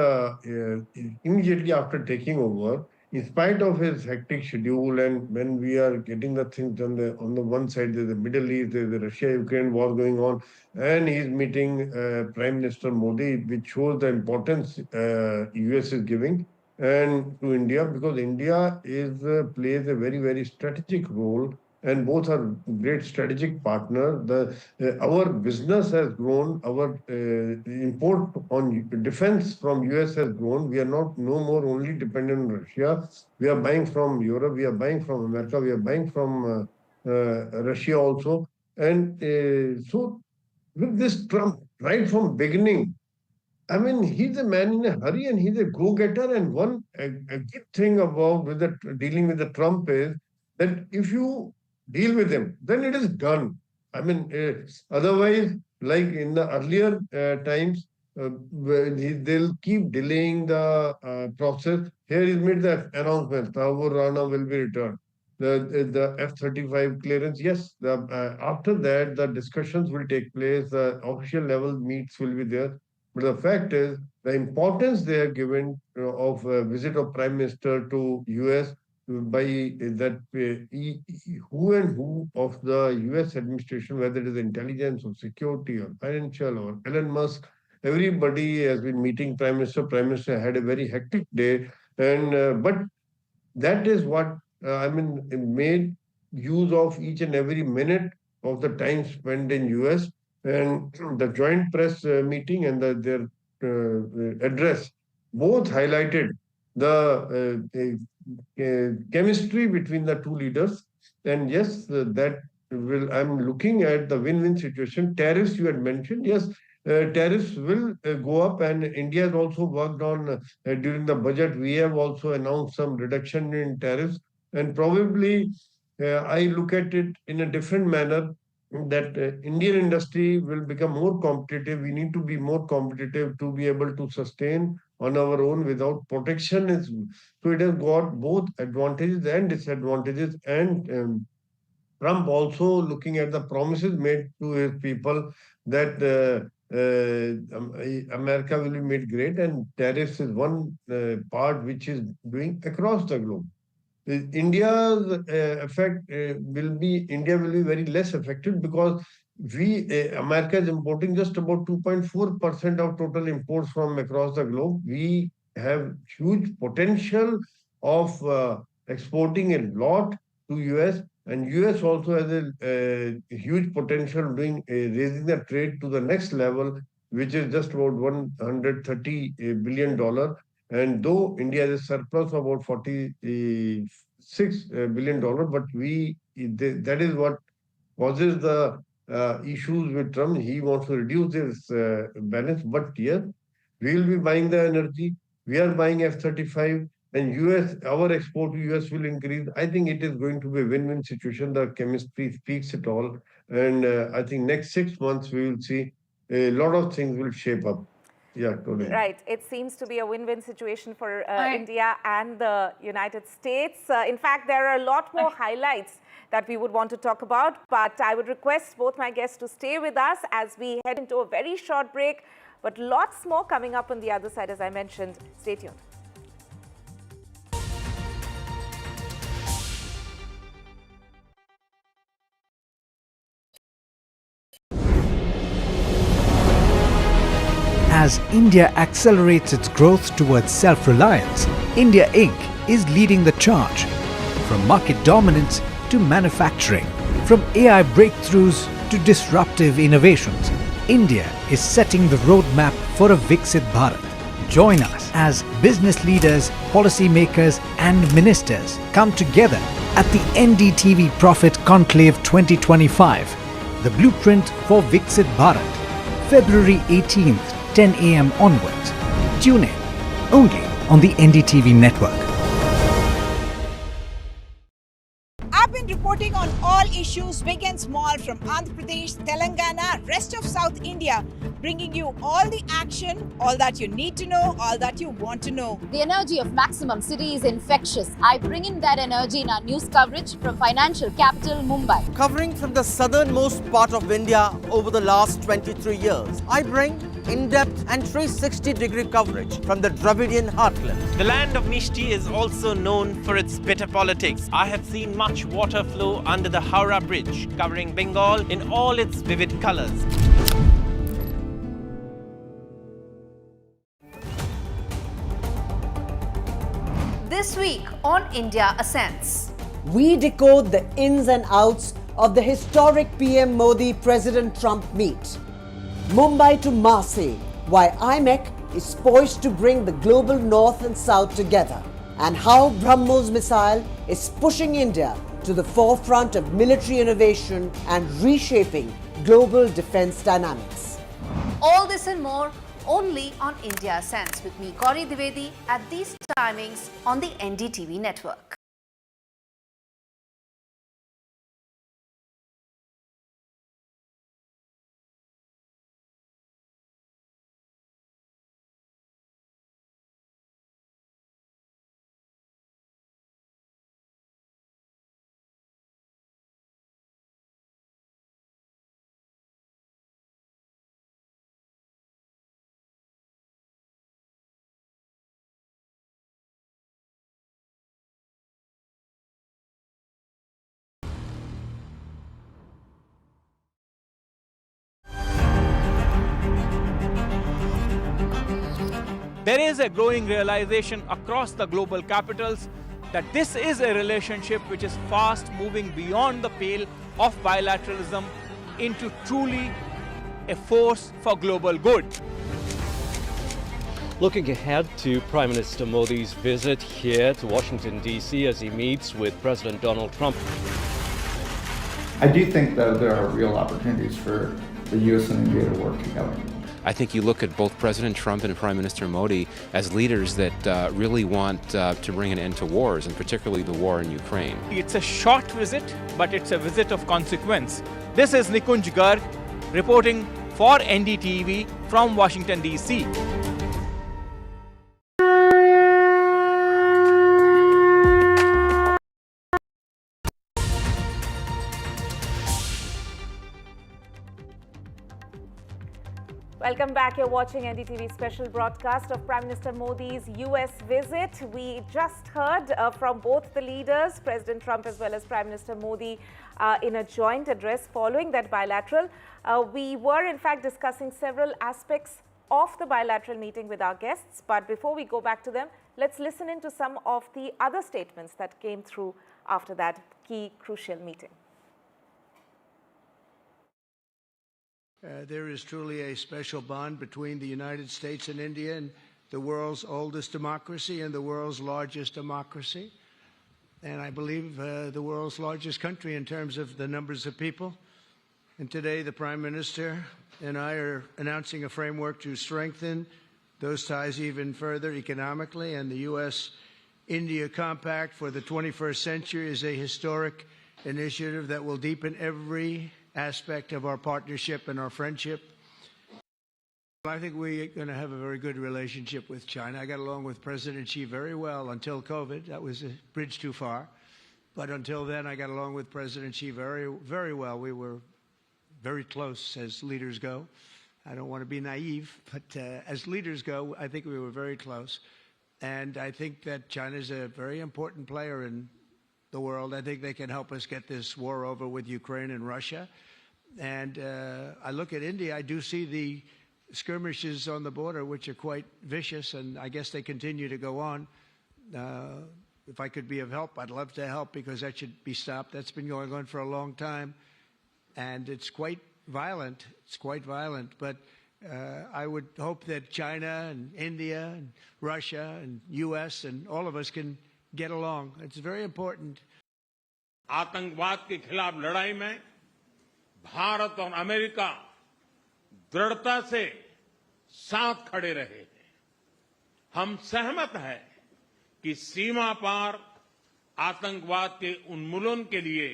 immediately after taking over, in spite of his hectic schedule, and when we are getting the things done, on the one side there's the Middle East, there's the Russia-Ukraine war going on, and he's meeting Prime Minister Modi, which shows the importance US is giving and to India, because India plays a very, very strategic role, and both are great strategic partners. Our business has grown, our import on defense from US has grown. We are no more only dependent on Russia. We are buying from Europe, we are buying from America, we are buying from Russia also. And so with this Trump, right from beginning, I mean, he's a man in a hurry and he's a go-getter. And one a good thing about dealing with the Trump is that if you deal with him, then it is done. I mean, otherwise, like in the earlier times, they'll keep delaying the process. Here he's made the announcement, Rana will be returned. The F-35 clearance, yes. After that, the discussions will take place. The official level meets will be there. But the fact is, the importance they are given of a visit of Prime Minister to US by that who and who of the US administration, whether it is intelligence or security or financial or Elon Musk, everybody has been meeting Prime Minister. Prime Minister had a very hectic day, and but that is what made use of each and every minute of the time spent in US. And the joint press meeting and their address both highlighted the chemistry between the two leaders. And yes, I'm looking at the win-win situation. Tariffs you had mentioned, yes, tariffs will go up, and India has also worked on during the budget. We have also announced some reduction in tariffs, and probably I look at it in a different manner, that Indian industry will become more competitive. We need to be more competitive to be able to sustain on our own without protection. So it has got both advantages and disadvantages. And Trump also looking at the promises made to his people that America will be made great, and tariffs is one part which is doing across the globe. India's effect India will be very less affected, because America is importing just about 2.4% of total imports from across the globe. We have huge potential of exporting a lot to US, and US also has a huge potential of raising the trade to the next level, which is just about $130 billion. And though India has a surplus of about $46 billion, but that is what causes the issues with Trump. He wants to reduce his balance. But yes, we will be buying the energy. We are buying F-35, and our export to US will increase. I think it is going to be a win-win situation. The chemistry speaks it all. And I think next 6 months we will see a lot of things will shape up. Yeah, totally. Right. It seems to be a win-win situation for India and the United States. In fact, there are a lot more highlights that we would want to talk about, but I would request both my guests to stay with us as we head into a very short break, but lots more coming up on the other side, as I mentioned. Stay tuned. As India accelerates its growth towards self-reliance, India Inc. is leading the charge. From market dominance to manufacturing, from AI breakthroughs to disruptive innovations, India is setting the roadmap for a Viksit Bharat. Join us as business leaders, policymakers and ministers come together at the NDTV Profit Conclave 2025, the blueprint for Viksit Bharat, February 18th, 10 a.m. onwards. Tune in only on the NDTV network. I've been reporting on all issues big and small from Andhra Pradesh, Telangana, rest of South India, bringing you all the action, all that you need to know, all that you want to know. The energy of maximum city is infectious. I bring in that energy in our news coverage from financial capital Mumbai. Covering from the southernmost part of India over the last 23 years, I bring in-depth and 360-degree coverage from the Dravidian heartland. The land of Mishti is also known for its bitter politics. I have seen much water flow under the Howrah Bridge, covering Bengal in all its vivid colors. This week on India Ascends. We decode the ins and outs of the historic PM Modi-President Trump meet. Mumbai to Marseille, why IMEC is poised to bring the global north and south together, and how BrahMos missile is pushing India to the forefront of military innovation and reshaping global defense dynamics. All this and more only on India Ascends with me, Gauri Dwivedi, at these timings on the NDTV network. There is a growing realization across the global capitals that this is a relationship which is fast moving beyond the pale of bilateralism into truly a force for global good. Looking ahead to Prime Minister Modi's visit here to Washington, D.C. as he meets with President Donald Trump. I do think, though, there are real opportunities for the U.S. and India to work together. I think you look at both President Trump and Prime Minister Modi as leaders that really want to bring an end to wars, and particularly the war in Ukraine. It's a short visit, but it's a visit of consequence. This is Nikunj Garg reporting for NDTV from Washington, D.C. Welcome back. You're watching NDTV special broadcast of Prime Minister Modi's US visit. We just heard from both the leaders, President Trump as well as Prime Minister Modi, in a joint address following that bilateral. We were in fact discussing several aspects of the bilateral meeting with our guests. But before we go back to them, let's listen into some of the other statements that came through after that key crucial meeting. There is truly a special bond between the United States and India, and the world's oldest democracy and the world's largest democracy. And I believe the world's largest country in terms of the numbers of people. And today the Prime Minister and I are announcing a framework to strengthen those ties even further economically. And the U.S.-India Compact for the 21st century is a historic initiative that will deepen every aspect of our partnership and our friendship. I think we're going to have a very good relationship with China. I got along with President Xi very well until COVID. That was a bridge too far. But until then, I got along with President Xi very, very well. We were very close as leaders go. I don't want to be naive, but as leaders go, I think we were very close. And I think that China is a very important player in the world. I think they can help us get this war over with Ukraine and Russia. And I look at India, I do see the skirmishes on the border, which are quite vicious, and I guess they continue to go on. If I could be of help, I'd love to help, because that should be stopped. That's been going on for a long time, and it's quite violent. It's quite violent, but I would hope that China and India and Russia and U.S. and all of us can get along. It's very important. आतंकवाद के खिलाफ लड़ाई में भारत और America दृढ़ता से साथ खड़े रहे हैं। हम सहमत हैं कि सीमा पार आतंकवाद के उन्मूलन के लिए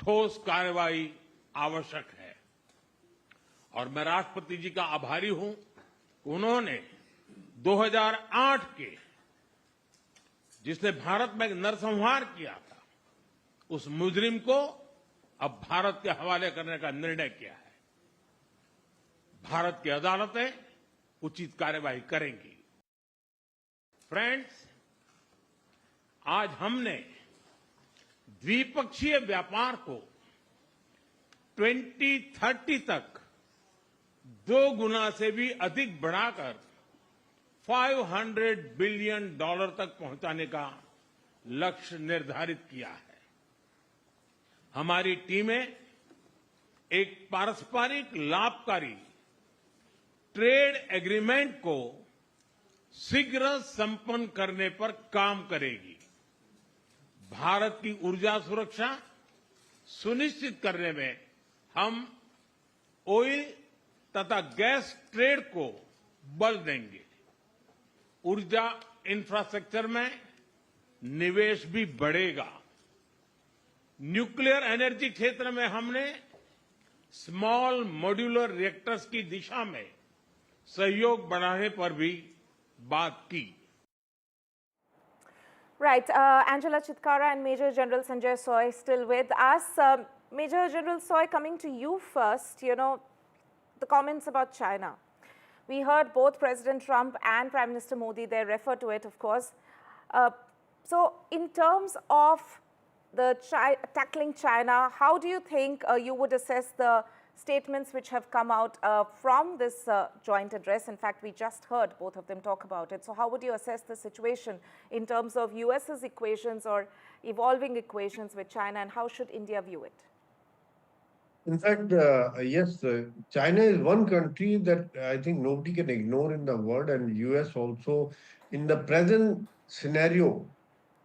ठोस कार्रवाई आवश्यक है और मैं राष्ट्रपति जी का आभारी हूं। उन्होंने 2008 के जिसने भारत में नरसंहार किया था उस मुजरिम को अब भारत के हवाले करने का निर्णय किया है। भारत की अदालतें उचित कार्यवाही करेंगी। फ्रेंड्स, आज हमने द्विपक्षीय व्यापार को 2030 तक 2 गुना से भी अधिक बढ़ाकर $500 बिलियन तक पहुंचाने का लक्ष्य निर्धारित किया है। हमारी टीमें एक पारस्परिक लाभकारी ट्रेड एग्रीमेंट को शीघ्र संपन्न करने पर काम करेगी। भारत की ऊर्जा सुरक्षा सुनिश्चित करने में हम ऑयल तथा गैस ट्रेड को बल देंगे। ऊर्जा इंफ्रास्ट्रक्चर में निवेश भी बढ़ेगा। न्यूक्लियर एनर्जी क्षेत्र में हमने स्मॉल मॉड्यूलर रिएक्टर्स की दिशा में सहयोग बढ़ाने पर भी बात की। Right, Angela Chitkara and Major General Sanjay Soy still with us. Major General Soy, coming to you first, you know, the comments about China. We heard both President Trump and Prime Minister Modi, they refer to it, of course. So in terms of the tackling China, how do you think you would assess the statements which have come out from this joint address? In fact, we just heard both of them talk about it. So how would you assess the situation in terms of US's equations or evolving equations with China, and how should India view it? In fact, yes, China is one country that I think nobody can ignore in the world, and US also. In the present scenario,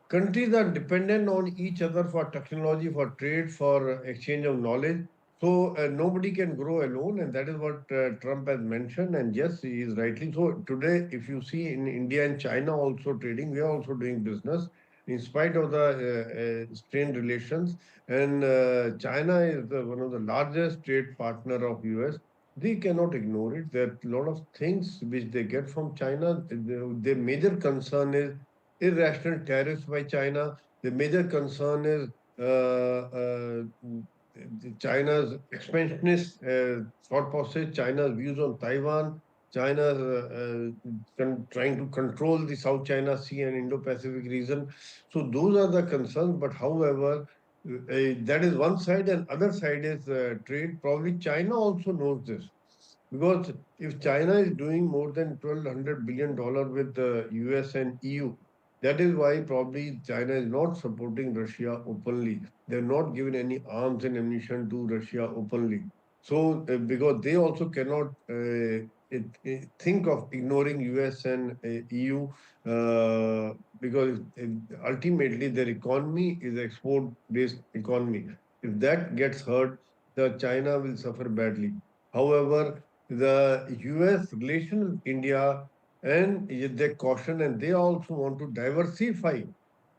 countries are dependent on each other for technology, for trade, for exchange of knowledge. So nobody can grow alone, and that is what Trump has mentioned. And yes, he is rightly so. Today, if you see in India and China also trading, we are also doing business in spite of the strained relations. And China is one of the largest trade partner of US. They cannot ignore it. There are a lot of things which they get from China. Their major concern is irrational tariffs by China. The major concern is China's expansionist thought process, China's views on Taiwan, China's trying to control the South China Sea and Indo-Pacific region. So those are the concerns. But however, that is one side, and other side is trade. Probably China also knows this. Because if China is doing more than $1,200 billion with the US and EU, that is why probably China is not supporting Russia openly. They have not given any arms and ammunition to Russia openly. So, because they also cannot think of ignoring US and EU, because ultimately their economy is export-based economy. If that gets hurt, the China will suffer badly. However, the US relation with India, and they caution, and they also want to diversify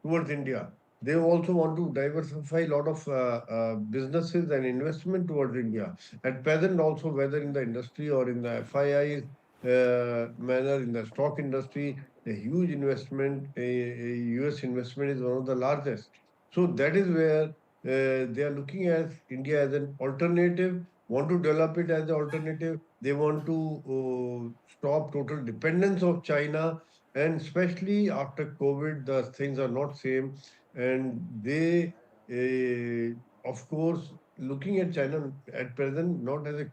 towards India. They also want to diversify a lot of businesses and investment towards India. At present also, whether in the industry or in the FII manner, in the stock industry, a huge investment, US investment is one of the largest. So that is where they are looking at India as an alternative, want to develop it as an alternative. They want to stop total dependence of China, and especially after COVID, the things are not same. And they, of course, looking at China at present, not as a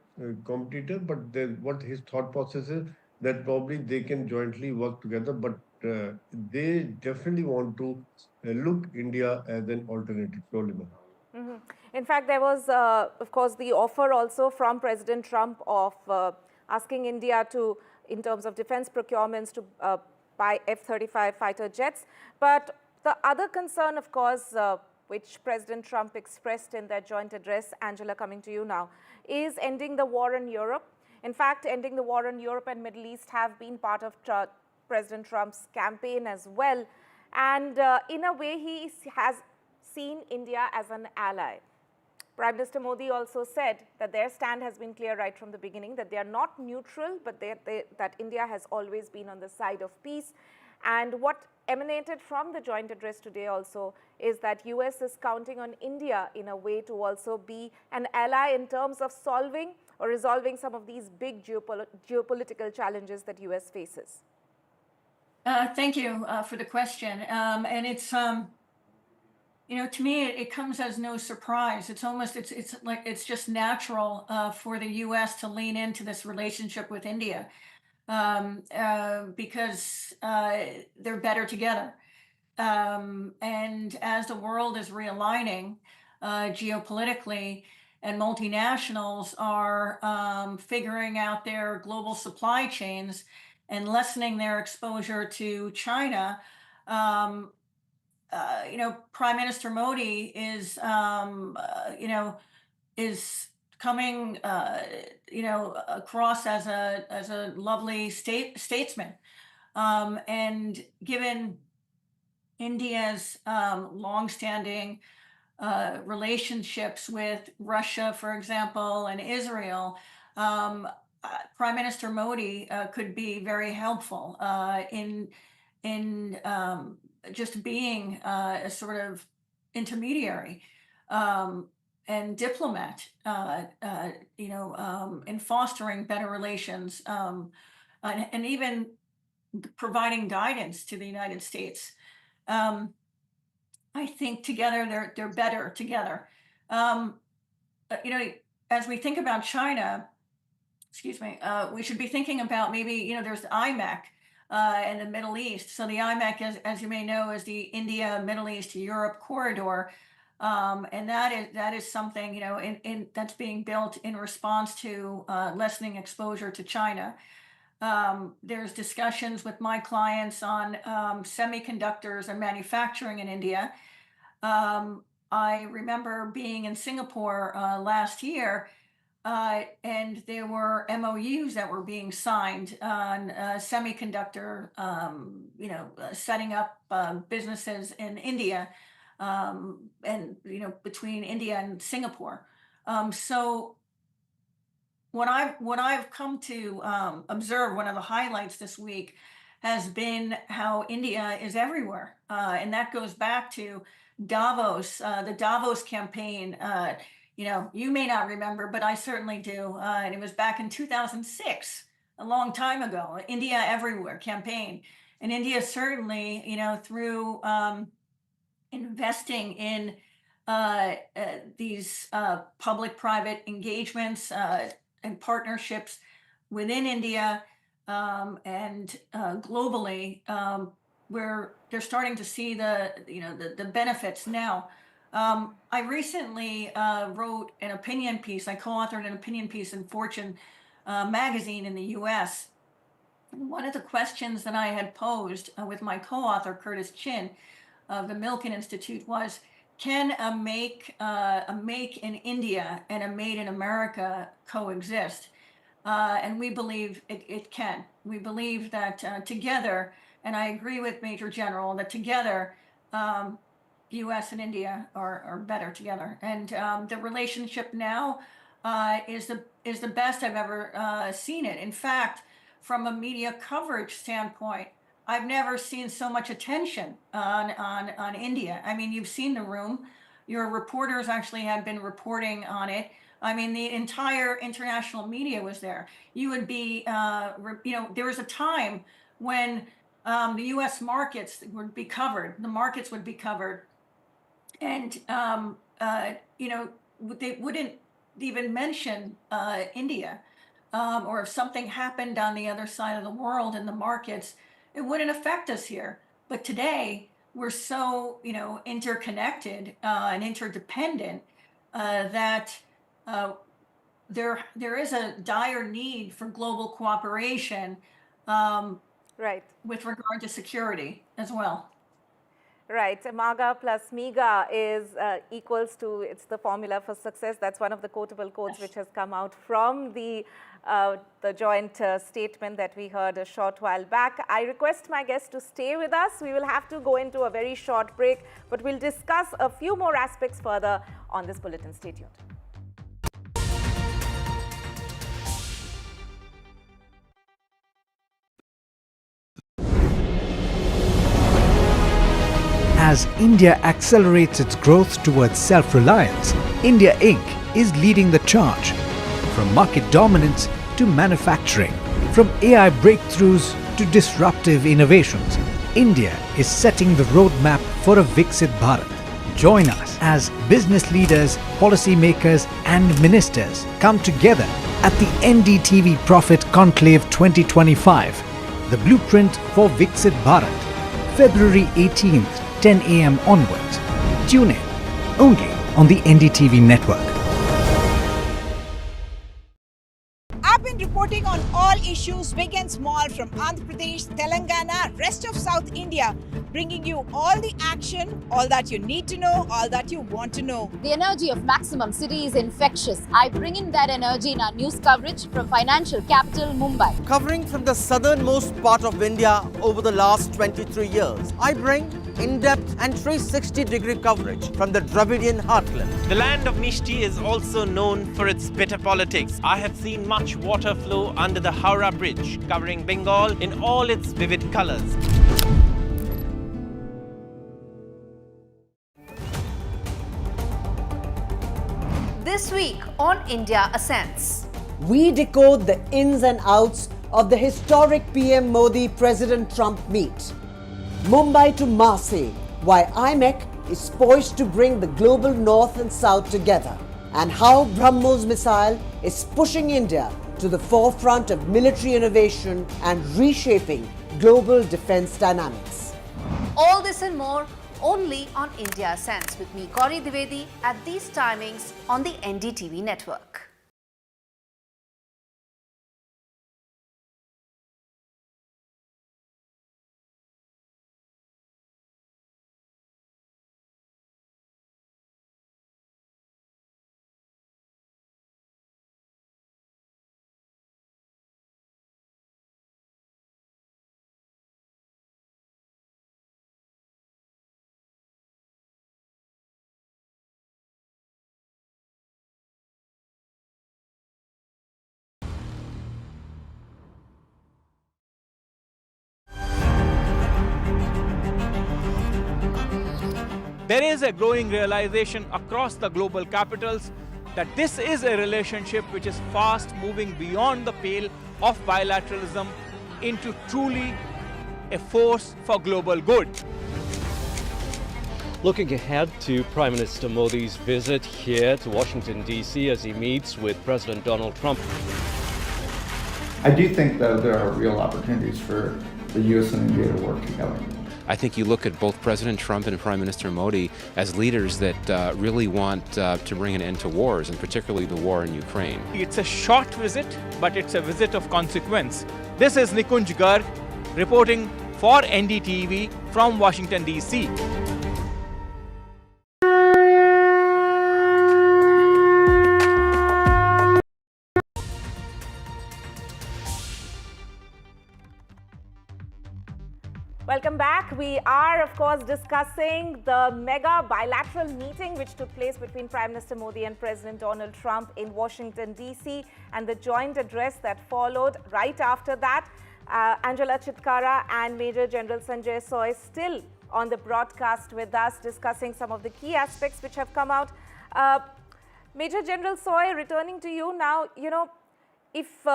competitor, but what his thought process is, that probably they can jointly work together. But they definitely want to look India as an alternative. In fact, there was, of course, the offer also from President Trump of asking India to, in terms of defense procurements, to buy F-35 fighter jets. But the other concern, of course, which President Trump expressed in their joint address, Angela, coming to you now, is ending the war in Europe. In fact, ending the war in Europe and Middle East have been part of President Trump's campaign as well. And in a way, he has seen India as an ally. Prime Minister Modi also said that their stand has been clear right from the beginning, that they are not neutral, but that India has always been on the side of peace. And what emanated from the joint address today also is that US is counting on India in a way to also be an ally in terms of solving or resolving some of these big geopolitical challenges that US faces. Thank you for the question. And it's, you know, to me, it comes as no surprise. It's almost, it's like, it's just natural for the US to lean into this relationship with India because they're better together. And as the world is realigning geopolitically, and multinationals are figuring out their global supply chains and lessening their exposure to China, you know, Prime Minister Modi is, you know, is coming, you know, across as a lovely statesman, and given India's longstanding relationships with Russia, for example, and Israel, Prime Minister Modi could be very helpful in just being a sort of intermediary and diplomat, you know, in fostering better relations and even providing guidance to the United States. I think together they're better together. You know, as we think about China, excuse me, we should be thinking about maybe, you know, there's the IMEC in the Middle East. So the IMEC, as you may know, is the India, Middle East, Europe corridor. And that is something, you know, that's being built in response to lessening exposure to China. There's discussions with my clients on semiconductors and manufacturing in India. I remember being in Singapore last year, and there were MOUs that were being signed on semiconductor, you know, setting up businesses in India, and, you know, between India and Singapore. So what I've come to observe, one of the highlights this week has been how India is everywhere. And that goes back to Davos, the Davos campaign. You know, you may not remember, but I certainly do. And it was back in 2006, a long time ago, India Everywhere campaign. And India certainly, you know, through investing in these public-private engagements and partnerships within India and globally, where they're starting to see the benefits now. I recently wrote an opinion piece. I co-authored an opinion piece in Fortune magazine in the U.S. One of the questions that I had posed with my co-author Curtis Chin of the Milken Institute was, can a make in India and a made in America coexist? And we believe it can. We believe that together, and I agree with Major General, that together, U.S. and India are better together. And the relationship now is the best I've ever seen it. In fact, from a media coverage standpoint, I've never seen so much attention on India. I mean, you've seen the room. Your reporters actually have been reporting on it. I mean, the entire international media was there. You would be, you know, there was a time when the U.S. markets would be covered. The markets would be covered. And, you know, they wouldn't even mention India. Or if something happened on the other side of the world in the markets, it wouldn't affect us here. But today, we're so, you know, interconnected and interdependent that there is a dire need for global cooperation, right, with regard to security as well. Right. MAGA plus MEGA is equals to, it's the formula for success. That's one of the quotable quotes which has come out from the joint statement that we heard a short while back. I request my guests to stay with us. We will have to go into a very short break, but we'll discuss a few more aspects further on this bulletin. Stay tuned. As India accelerates its growth towards self-reliance, India Inc. is leading the charge. From market dominance to manufacturing, from AI breakthroughs to disruptive innovations, India is setting the roadmap for a Viksit Bharat. Join us as business leaders, policymakers and ministers come together at the NDTV Profit Conclave 2025, the blueprint for Viksit Bharat, February 18th, 10 a.m. onwards. Tune in only on the NDTV network. I've been reporting on all issues big and small from Andhra Pradesh, Telangana, rest of South India, bringing you all the action, all that you need to know, all that you want to know. The energy of maximum city is infectious. I bring in that energy in our news coverage from financial capital Mumbai. Covering from the southernmost part of India over the last 23 years, I bring in-depth and 360-degree coverage from the Dravidian heartland. The land of Mishti is also known for its bitter politics. I have seen much water flow under the Howrah Bridge, covering Bengal in all its vivid colors. This week on India Ascends. We decode the ins and outs of the historic PM Modi-President Trump meet. Mumbai to Marseille, why IMEC is poised to bring the global north and south together, and how BrahMos missile is pushing India to the forefront of military innovation and reshaping global defense dynamics. All this and more only on India Ascends with me, Gauri Dwivedi, at these timings on the NDTV network. There is a growing realization across the global capitals that this is a relationship which is fast moving beyond the pale of bilateralism into truly a force for global good. Looking ahead to Prime Minister Modi's visit here to Washington, D.C. as he meets with President Donald Trump. I do think, though, there are real opportunities for the U.S. and India to work together. I think you look at both President Trump and Prime Minister Modi as leaders that really want to bring an end to wars, and particularly the war in Ukraine. It's a short visit, but it's a visit of consequence. This is Nikunj Garg reporting for NDTV from Washington, D.C. Welcome back. We are, of course, discussing the mega bilateral meeting which took place between Prime Minister Modi and President Donald Trump in Washington, D.C. and the joint address that followed right after that. Angela Chitkara and Major General Sanjay Soy still on the broadcast with us, discussing some of the key aspects which have come out. Major General Soy, returning to you now, if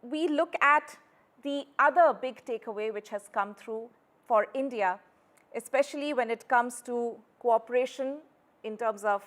we look at the other big takeaway which has come through for India, especially when it comes to cooperation in terms of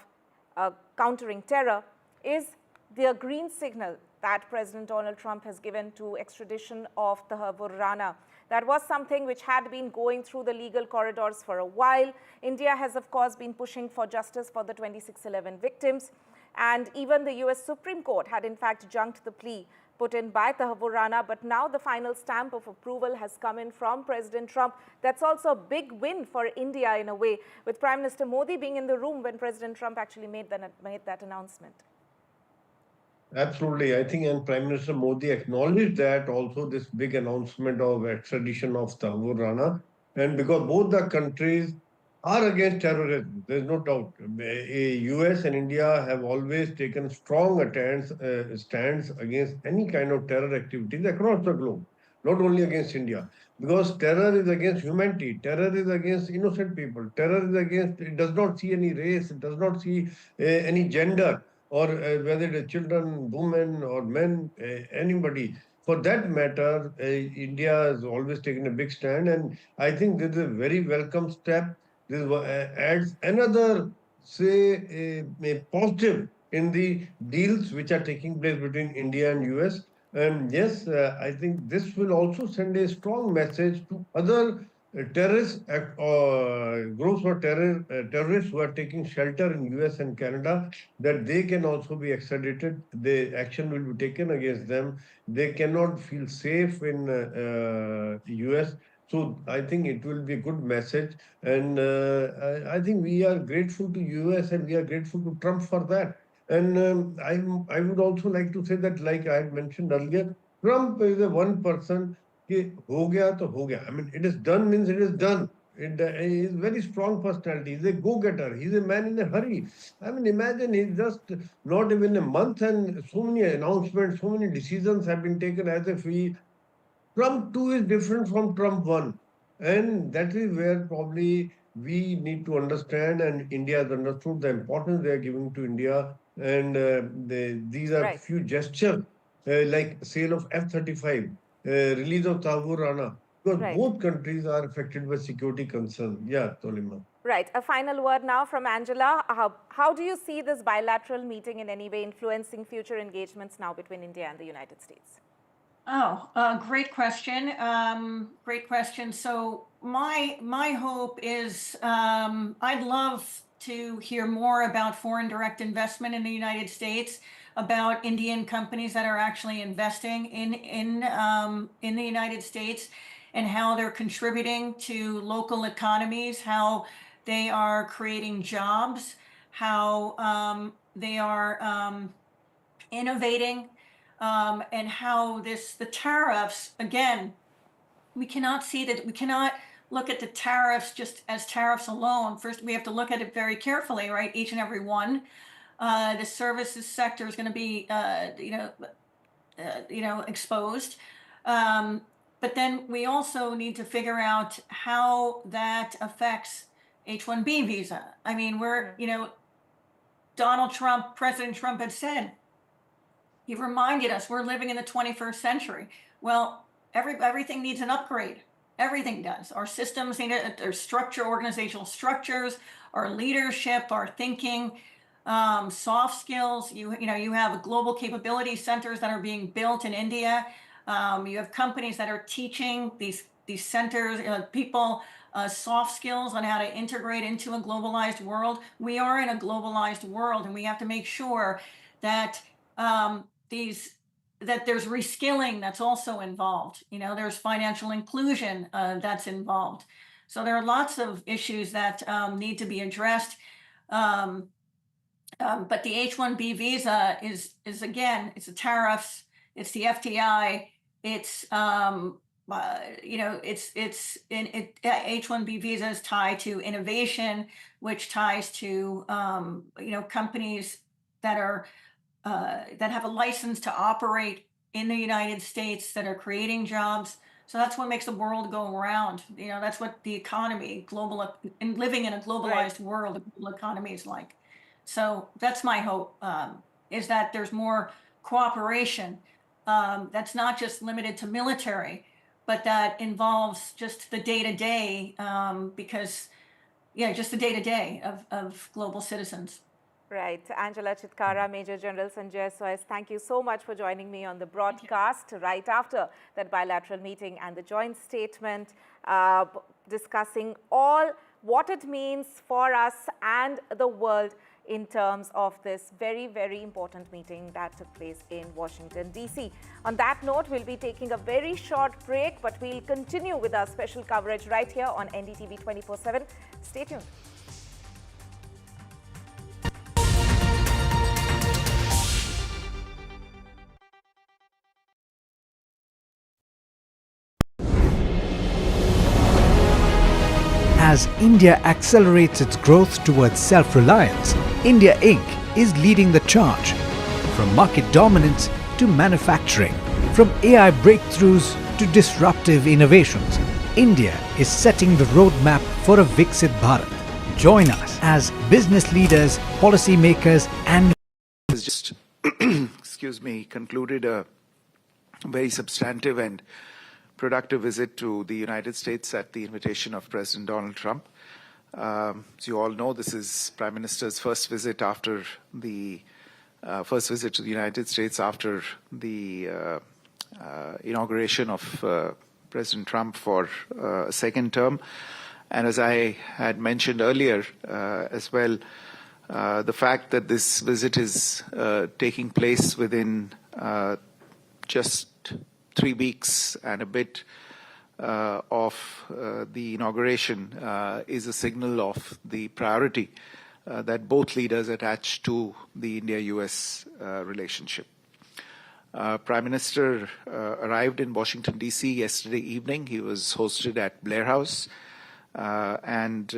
countering terror, is the green signal that President Donald Trump has given to extradition of the Rana. That was something which had been going through the legal corridors for a while. India has, of course, been pushing for justice for the 2611 victims. And even the US Supreme Court had in fact junked the plea put in by Rana, but now the final stamp of approval has come in from President Trump. That's also a big win for India in a way, with Prime Minister Modi being in the room when President Trump actually made that announcement. Absolutely. I think, and Prime Minister Modi acknowledged that also, this big announcement of extradition of Rana. And because both the countries are against terrorism, there's no doubt. US and India have always taken strong stands against any kind of terror activities across the globe, not only against India. Because terror is against humanity, terror is against innocent people, terror is against, it does not see any race, it does not see any gender, or whether it is children, women, or men, anybody. For that matter, India has always taken a big stand, and I think this is a very welcome step. This adds another, say, a positive in the deals which are taking place between India and US. And yes, I think this will also send a strong message to other terrorist groups or terrorists who are taking shelter in US and Canada, that they can also be extradited. The action will be taken against them. They cannot feel safe in US. So I think it will be a good message. And I think we are grateful to US and we are grateful to Trump for that. And I would also like to say that, like I had mentioned earlier, Trump is the one person कि हो गया तो हो गया. I mean, it is done means it is done. He is very strong personality. He's a go-getter. He's a man in a hurry. I mean, imagine he's just not even a month and so many announcements, so many decisions have been taken as if Trump 2 is different from Trump 1. And that is where probably we need to understand, and India has understood the importance they are giving to India. And these are few gestures like sale of F-35, release of Rana, because both countries are affected by security concerns. Yeah, Tolima. Right. A final word now from Angela. How do you see this bilateral meeting in any way influencing future engagements now between India and the United States? Oh, great question. Great question. So my hope is I'd love to hear more about foreign direct investment in the United States, about Indian companies that are actually investing in the United States, and how they're contributing to local economies, how they are creating jobs, how they are innovating. And how the tariffs, again, we cannot look at the tariffs just as tariffs alone. First, we have to look at it very carefully, right? Each and every one. The services sector is going to be, exposed. But then we also need to figure out how that affects H-1B visa. I mean, Donald Trump, President Trump had said, he reminded us we're living in the 21st century. Well, everything needs an upgrade. Everything does. Our systems need our organizational structures, our leadership, our thinking, soft skills. You have global capability centers that are being built in India. You have companies that are teaching these centers, people, soft skills on how to integrate into a globalized world. We are in a globalized world, and we have to make sure that that there's reskilling that's also involved. There's financial inclusion that's involved. So there are lots of issues that need to be addressed. But the H-1B visa is again, it's the tariffs, it's the FTI, it's H-1B visa is tied to innovation, which ties to companies that are that have a license to operate in the United States, that are creating jobs. So that's what makes the world go around. That's what the economy, and living in a globalized world, a global economy is like. So that's my hope, is that there's more cooperation that's not just limited to military, but that involves just the day-to-day, just the day-to-day of global citizens. Right. Angela Chitkara, Major General Sanjay Sois, thank you so much for joining me on the broadcast right after that bilateral meeting and the joint statement discussing all what it means for us and the world in terms of this very, very important meeting that took place in Washington, D.C. On that note, we'll be taking a very short break, but we'll continue with our special coverage right here on NDTV 24/7. Stay tuned. As India accelerates its growth towards self-reliance, India Inc. is leading the charge. From market dominance to manufacturing, from AI breakthroughs to disruptive innovations, India is setting the roadmap for a Viksit Bharat. Join us as business leaders, policymakers and just concluded a very substantive and productive visit to the United States at the invitation of President Donald Trump. As you all know, this is Prime Minister's first visit after the to the United States after the inauguration of President Trump for a second term. And as I had mentioned earlier as well, the fact that this visit is taking place within just 3 weeks and a bit of the inauguration is a signal of the priority that both leaders attach to the India-US relationship. Prime Minister arrived in Washington, D.C. yesterday evening. He was hosted at Blair House, and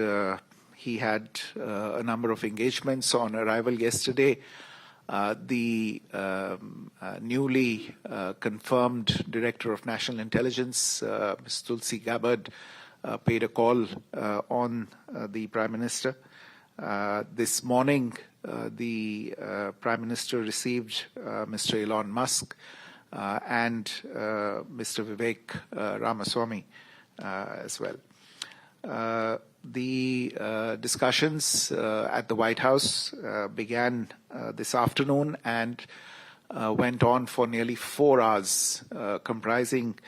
he had a number of engagements on arrival yesterday. The newly confirmed Director of National Intelligence, Ms. Tulsi Gabbard, paid a call on the Prime Minister. This morning, the Prime Minister received Mr. Elon Musk and Mr. Vivek Ramaswamy as well. The discussions at the White House began this afternoon and went on for nearly 4 hours, comprising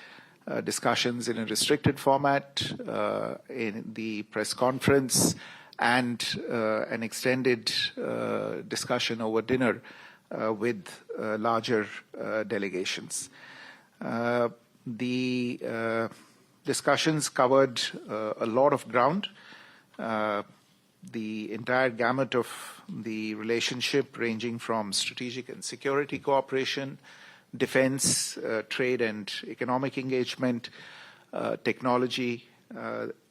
discussions in a restricted format, in the press conference, and an extended discussion over dinner with larger delegations. The discussions covered a lot of ground. The entire gamut of the relationship, ranging from strategic and security cooperation, defense, trade and economic engagement, technology,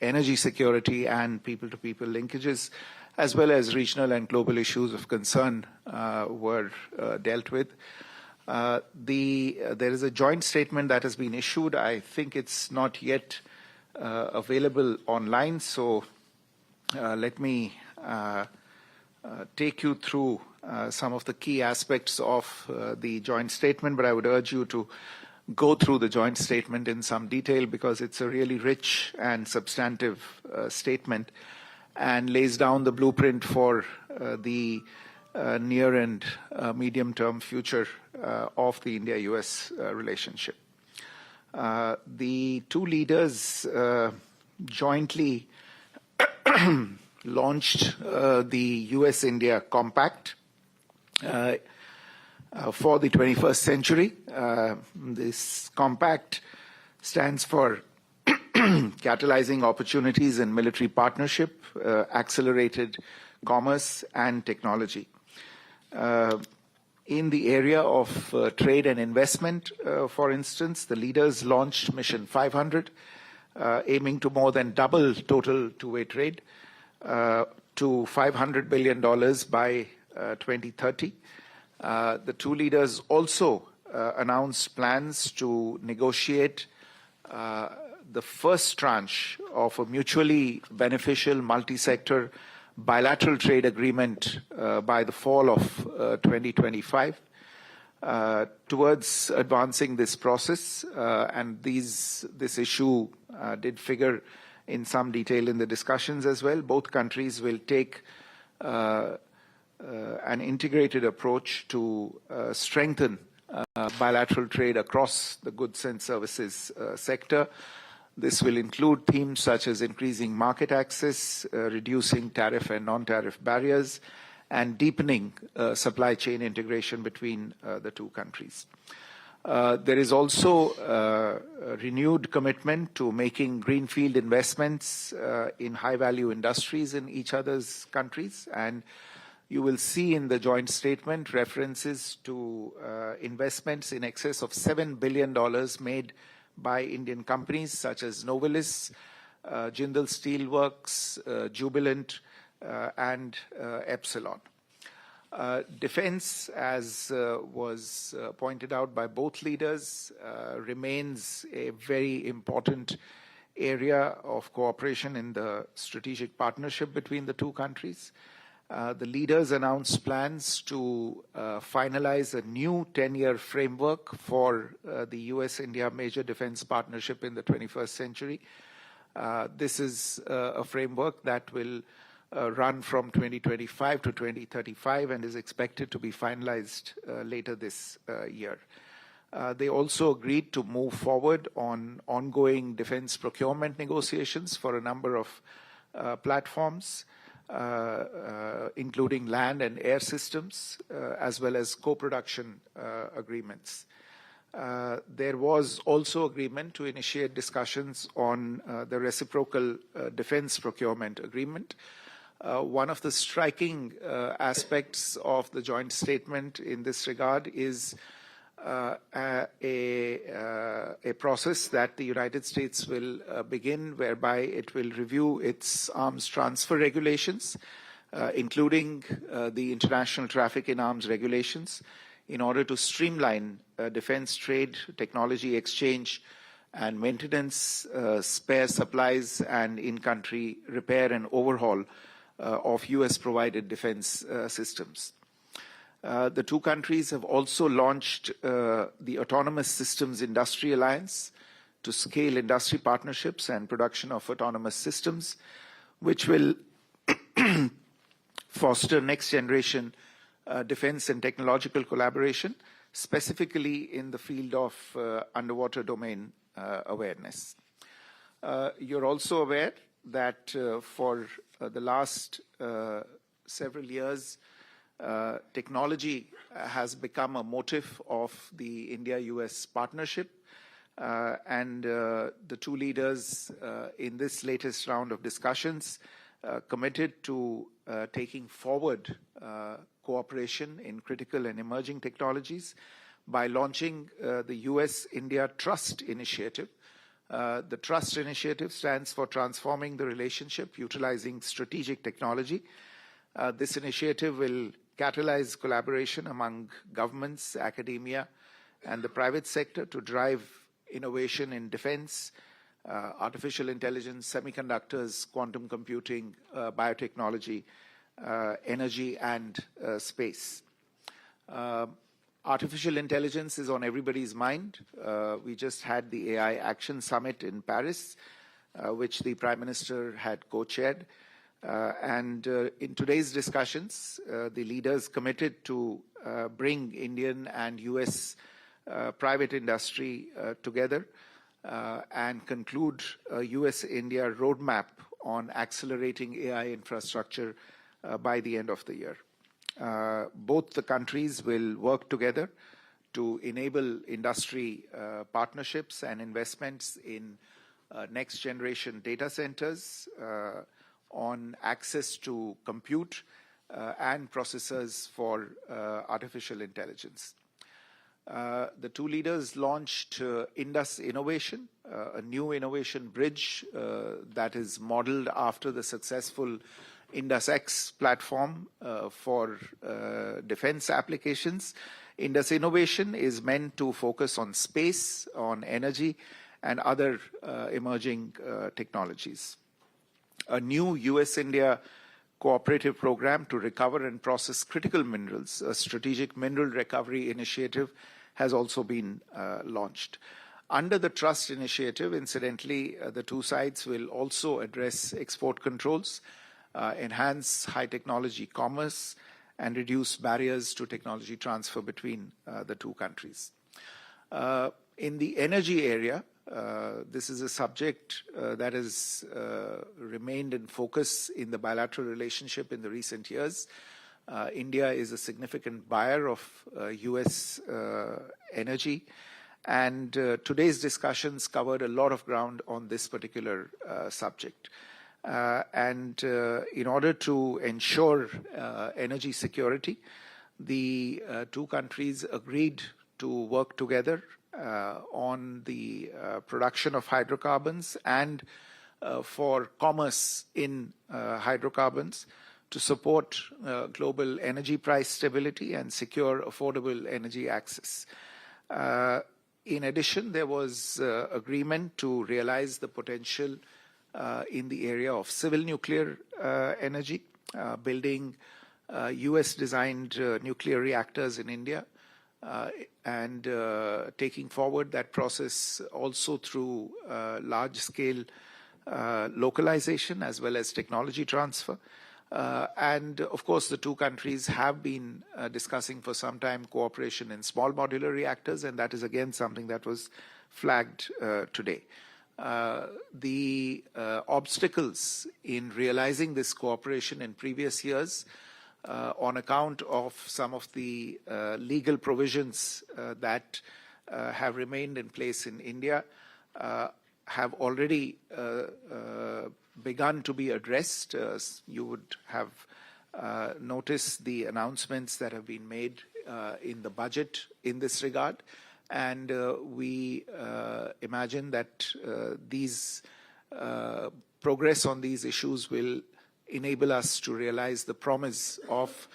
energy security and people-to-people linkages, as well as regional and global issues of concern were dealt with. There is a joint statement that has been issued. I think it's not yet available online, so let me take you through some of the key aspects of the joint statement, but I would urge you to go through the joint statement in some detail because it's a really rich and substantive statement and lays down the blueprint for the near and medium-term future of the India-US relationship. The two leaders jointly launched the US-India Compact for the 21st century. This compact stands for catalyzing opportunities in military partnership, accelerated commerce and technology. In the area of trade and investment, for instance, the leaders launched Mission 500, aiming to more than double total two-way trade to $500 billion by 2030. The two leaders also announced plans to negotiate the first tranche of a mutually beneficial multi-sector bilateral trade agreement by the fall of 2025 towards advancing this process. And this issue did figure in some detail in the discussions as well. Both countries will take an integrated approach to strengthen bilateral trade across the goods and services sector. This will include themes such as increasing market access, reducing tariff and non-tariff barriers, and deepening supply chain integration between the two countries. There is also a renewed commitment to making greenfield investments in high-value industries in each other's countries, and you will see in the joint statement references to investments in excess of $7 billion made by Indian companies such as Novelis, Jindal Steelworks, Jubilant, and Epsilon. Defense, as was pointed out by both leaders, remains a very important area of cooperation in the strategic partnership between the two countries. The leaders announced plans to finalize a new 10-year framework for the US-India major defense partnership in the 21st century. This is a framework that will run from 2025 to 2035 and is expected to be finalized later this year. They also agreed to move forward on ongoing defense procurement negotiations for a number of platforms, including land and air systems, as well as co-production agreements. There was also agreement to initiate discussions on the reciprocal defense procurement agreement. One of the striking aspects of the joint statement in this regard is a process that the United States will begin, whereby it will review its arms transfer regulations, including the international traffic in arms regulations, in order to streamline defense trade, technology exchange, and maintenance, spare supplies, and in-country repair and overhaul of US-provided defense systems. The two countries have also launched the Autonomous Systems Industry Alliance to scale industry partnerships and production of autonomous systems, which will foster next-generation defense and technological collaboration, specifically in the field of underwater domain awareness. You're also aware that for the last several years, technology has become a motive of the India-US partnership, and the two leaders in this latest round of discussions committed to taking forward cooperation in critical and emerging technologies by launching the US-India Trust Initiative. The Trust Initiative stands for Transforming the Relationship Utilizing Strategic Technology. This initiative will catalyze collaboration among governments, academia, and the private sector to drive innovation in defense, artificial intelligence, semiconductors, quantum computing, biotechnology, energy, and space. Artificial intelligence is on everybody's mind. We just had the AI Action Summit in Paris, which the Prime Minister had co-chaired. And in today's discussions, the leaders committed to bring Indian and US private industry together and conclude a US-India roadmap on accelerating AI infrastructure by the end of the year. Both the countries will work together to enable industry partnerships and investments in next-generation data centers, on access to compute and processors for artificial intelligence. The two leaders launched Indus Innovation, a new innovation bridge that is modeled after the successful Indus X platform for defense applications. Indus Innovation is meant to focus on space, on energy, and other emerging technologies. A new US-India cooperative program to recover and process critical minerals, a strategic mineral recovery initiative, has also been launched. Under the Trust Initiative, incidentally, the two sides will also address export controls, enhance high-technology commerce, and reduce barriers to technology transfer between the two countries. In the energy area, this is a subject that has remained in focus in the bilateral relationship in the recent years. India is a significant buyer of US energy, and today's discussions covered a lot of ground on this particular subject. In order to ensure energy security, the two countries agreed to work together on the production of hydrocarbons and for commerce in hydrocarbons to support global energy price stability and secure affordable energy access. In addition, there was agreement to realize the potential in the area of civil nuclear energy, building US-designed nuclear reactors in India, and taking forward that process also through large-scale localization as well as technology transfer. And of course, the two countries have been discussing for some time cooperation in small modular reactors, and that is again something that was flagged today. The obstacles in realizing this cooperation in previous years on account of some of the legal provisions that have remained in place in India have already begun to be addressed. You would have noticed the announcements that have been made in the budget in this regard. And we imagine that these progress on these issues will enable us to realize the promise of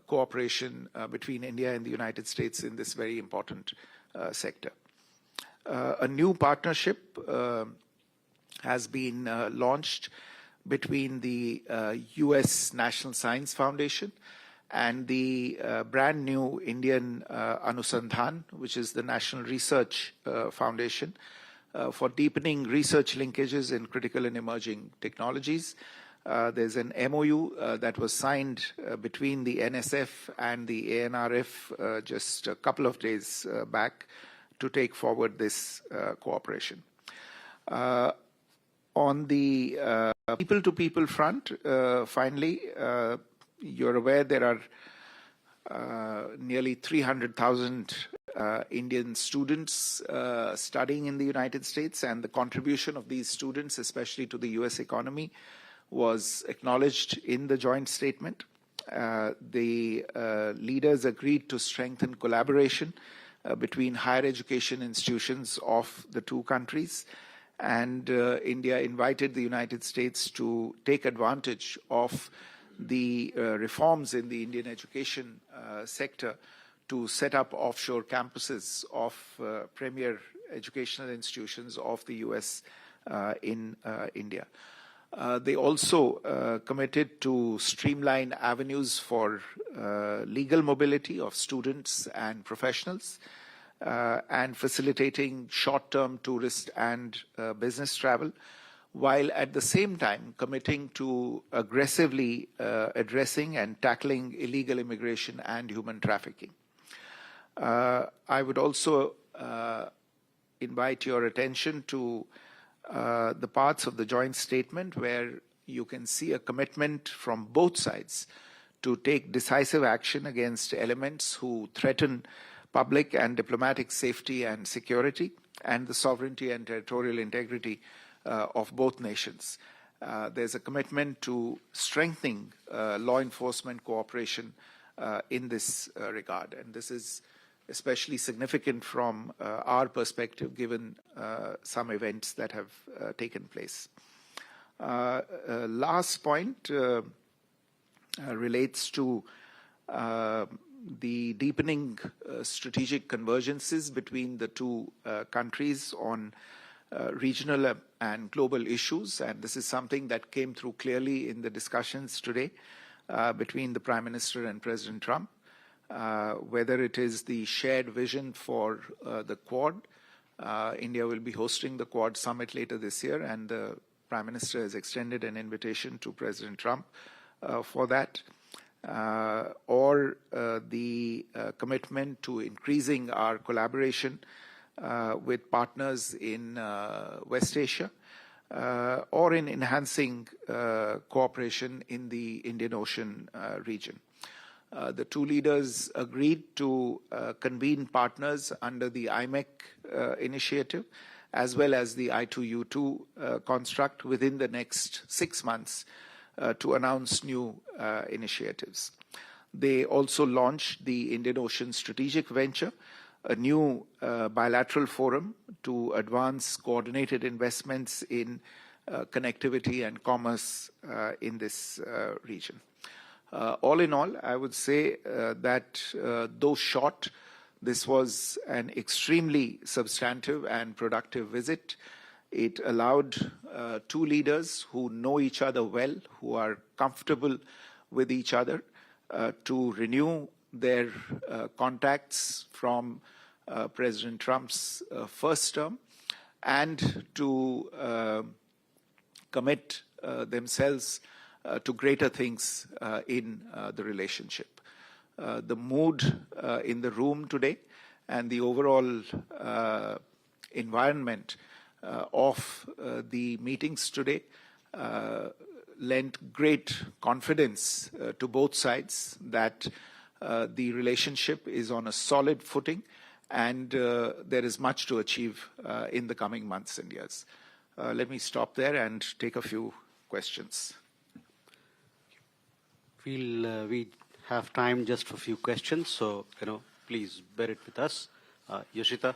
cooperation between India and the United States in this very important sector. A new partnership has been launched between the US National Science Foundation and the brand new Indian Anusandhan, which is the National Research Foundation, for deepening research linkages in critical and emerging technologies. There's an MOU that was signed between the NSF and the ANRF just a couple of days back to take forward this cooperation. On the people-to-people front, finally, you're aware there are nearly 300,000 Indian students studying in the United States, and the contribution of these students, especially to the US economy, was acknowledged in the joint statement. The leaders agreed to strengthen collaboration between higher education institutions of the two countries, and India invited the United States to take advantage of the reforms in the Indian education sector to set up offshore campuses of premier educational institutions of the US in India. They also committed to streamline avenues for legal mobility of students and professionals, and facilitating short-term tourist and business travel, while at the same time committing to aggressively addressing and tackling illegal immigration and human trafficking. I would also invite your attention to the parts of the joint statement where you can see a commitment from both sides to take decisive action against elements who threaten public and diplomatic safety and security, and the sovereignty and territorial integrity of both nations. There's a commitment to strengthening law enforcement cooperation in this regard, and this is especially significant from our perspective, given some events that have taken place. Last point relates to the deepening strategic convergences between the two countries on regional and global issues, and this is something that came through clearly in the discussions today between the Prime Minister and President Trump. Whether it is the shared vision for the Quad, India will be hosting the Quad summit later this year, and the Prime Minister has extended an invitation to President Trump for that, or the commitment to increasing our collaboration with partners in West Asia, or in enhancing cooperation in the Indian Ocean region. The two leaders agreed to convene partners under the IMEC initiative, as well as the I2U2 construct within the next 6 months to announce new initiatives. They also launched the Indian Ocean Strategic Venture, a new bilateral forum to advance coordinated investments in connectivity and commerce in this region. All in all, I would say that though short, this was an extremely substantive and productive visit. It allowed two leaders who know each other well, who are comfortable with each other, to renew their contacts from President Trump's first term and to commit themselves to greater things in the relationship. The mood in the room today and the overall environment of the meetings today lent great confidence to both sides that the relationship is on a solid footing and there is much to achieve in the coming months and years. Let me stop there and take a few questions. We have time just for a few questions, so please bear it with us. Yoshita.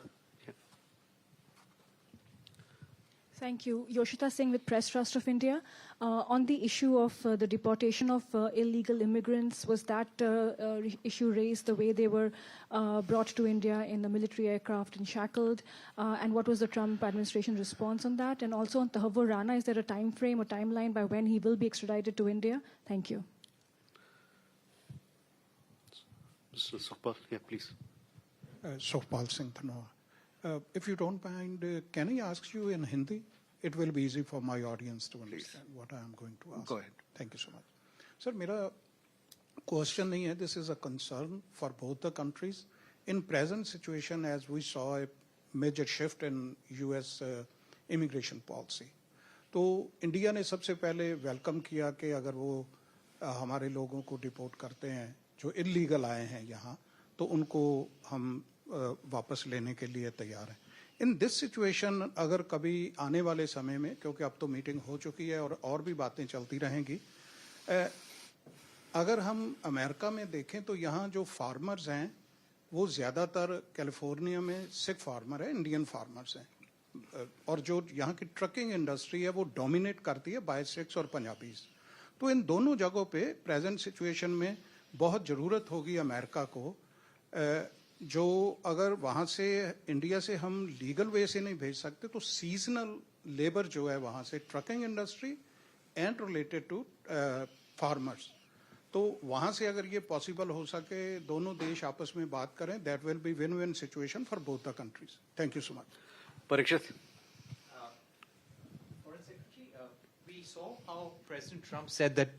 Thank you. Yoshita Singh with Press Trust of India. On the issue of the deportation of illegal immigrants, was that issue raised the way they were brought to India in the military aircraft and shackled? And what was the Trump administration response on that? And also on Tariffs, Rana, is there a time frame or timeline by when he will be extradited to India? Thank you. Mr. Sukhpal, yeah, please. Sukhpal Singh Dhanoa. If you don't mind, can I ask you in Hindi? It will be easy for my audience to understand what I am going to ask. Go ahead. Thank you so much. Sir, my question nahi hai. This is a concern for both the countries. In present situation, as we saw a major shift in US immigration policy, तो India ने सबसे पहले welcome किया कि अगर वो हमारे लोगों को डिपोर्ट करते हैं जो इलीगल आए हैं यहाँ, तो उनको हम वापस लेने के लिए तैयार हैं. इन दिस सिचुएशन अगर कभी आने वाले समय में, क्योंकि अब तो मीटिंग हो चुकी है और भी बातें चलती रहेंगी, अगर हम अमेरिका में देखें तो यहाँ जो फार्मर्स हैं वो ज़्यादातर कैलिफोर्निया में सिख फार्मर है, इंडियन फार्मर्स हैं, और जो यहाँ की ट्रकिंग इंडस्ट्री है वो डोमिनेट करती है बाय सिख्स और पंजाबीज. तो इन दोनों जगहों पे प्रेजेंट सिचुएशन में बहुत ज़रूरत होगी अमेरिका को, जो अगर वहाँ से इंडिया से हम लीगल वे से नहीं भेज सकते तो सीजनल लेबर जो है वहाँ से trucking industry and related to farmers, तो वहाँ से अगर ये पॉसिबल हो सके दोनों देश आपस में बात करें, that will be win win situation for both the countries. Thank you so much. Parikshit. Foreign Secretary, we saw how President Trump said that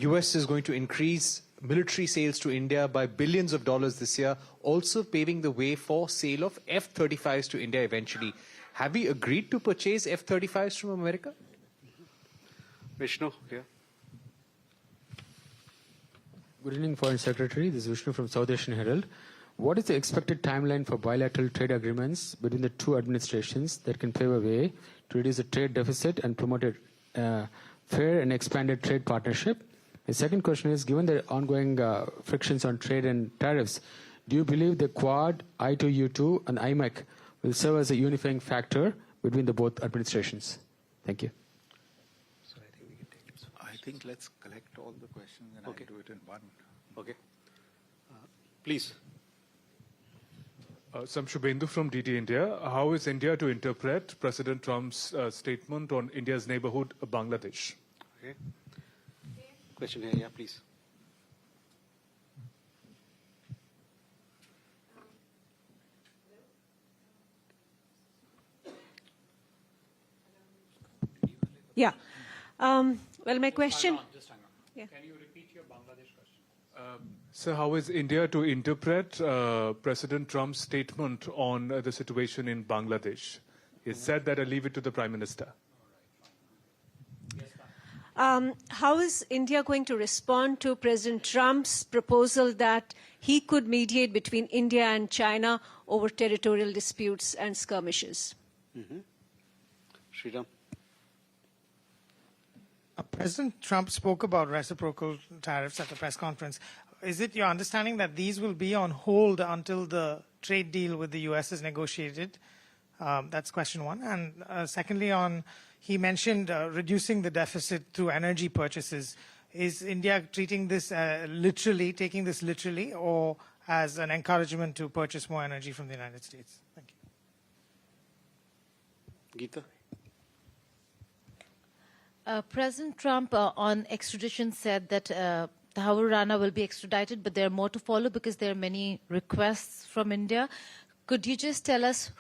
U.S. is going to increase military sales to India by billions of dollars this year, also paving the way for sale of F-35s to India eventually. Have we agreed to purchase F-35s from America? Vishnu, here. Good evening, Foreign Secretary. This is Vishnu from South Asian Herald. What is the expected timeline for bilateral trade agreements between the two administrations that can pave a way to reduce the trade deficit and promote a fair and expanded trade partnership? The second question is, given the ongoing frictions on trade and tariffs, do you believe the Quad, I2U2 and IMEC will serve as a unifying factor between the both administrations? Thank you. So I think we can take it. I think let's collect all the questions and I'll do it in one. Okay. Please. Sam Shubhendu from DT India. How is India to interpret President Trump's statement on India's neighborhood, Bangladesh? Okay. Question here, yeah, please. Yeah. Well, my question. Just hang on. Yeah. Can you repeat your Bangladesh question? So how is India to interpret President Trump's statement on the situation in Bangladesh? He said that I leave it to the Prime Minister. How is India going to respond to President Trump's proposal that he could mediate between India and China over territorial disputes and skirmishes? Sriram. President Trump spoke about reciprocal tariffs at the press conference. Is it your understanding that these will be on hold until the trade deal with the U.S. is negotiated? That's question one. And secondly, he mentioned reducing the deficit through energy purchases. Is India treating this taking this literally, or as an encouragement to purchase more energy from the United States? Thank you. Geeta. President Trump on extradition said that Rana will be extradited, but there are more to follow because there are many requests from India. Could you just tell us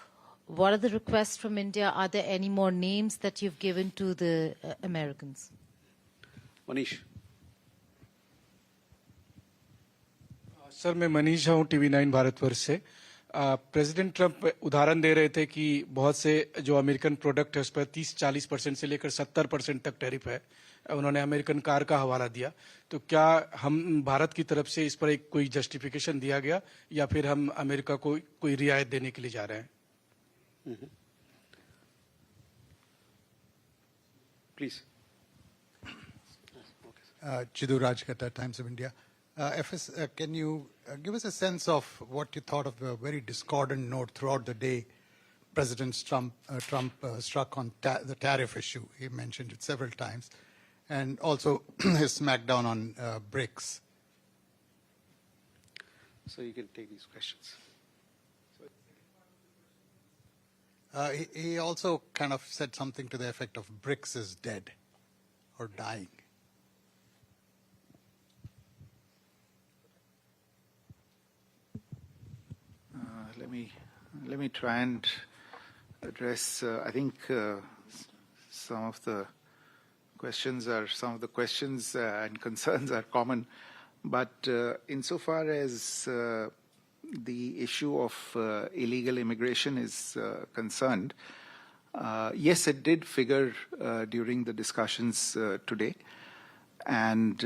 what are the requests from India? Are there any more names that you've given to the Americans? Manish. Sir मैं मनीष हूँ TV9 Bharatvarsh से president Trump उदाहरण दे रहे थे कि बहुत से जो अमेरिकन प्रोडक्ट है उस पर 30-40% से लेकर 70% तक टैरिफ है उन्होंने अमेरिकन कार का हवाला दिया तो क्या हम भारत की तरफ से इस पर एक कोई जस्टिफिकेशन दिया गया या फिर हम अमेरिका को कोई रियायत देने के लिए जा रहे हैं Please. Chidu Rajkata, Times of India. FS, can you give us a sense of what you thought of the very discordant note throughout the day President Trump struck on the tariff issue? He mentioned it several times. And also his smackdown on BRICS. So you can take these questions. He also kind of said something to the effect of BRICS is dead or dying. Let me try and address. I think some of the questions and concerns are common, but insofar as the issue of illegal immigration is concerned, yes, it did figure during the discussions today, and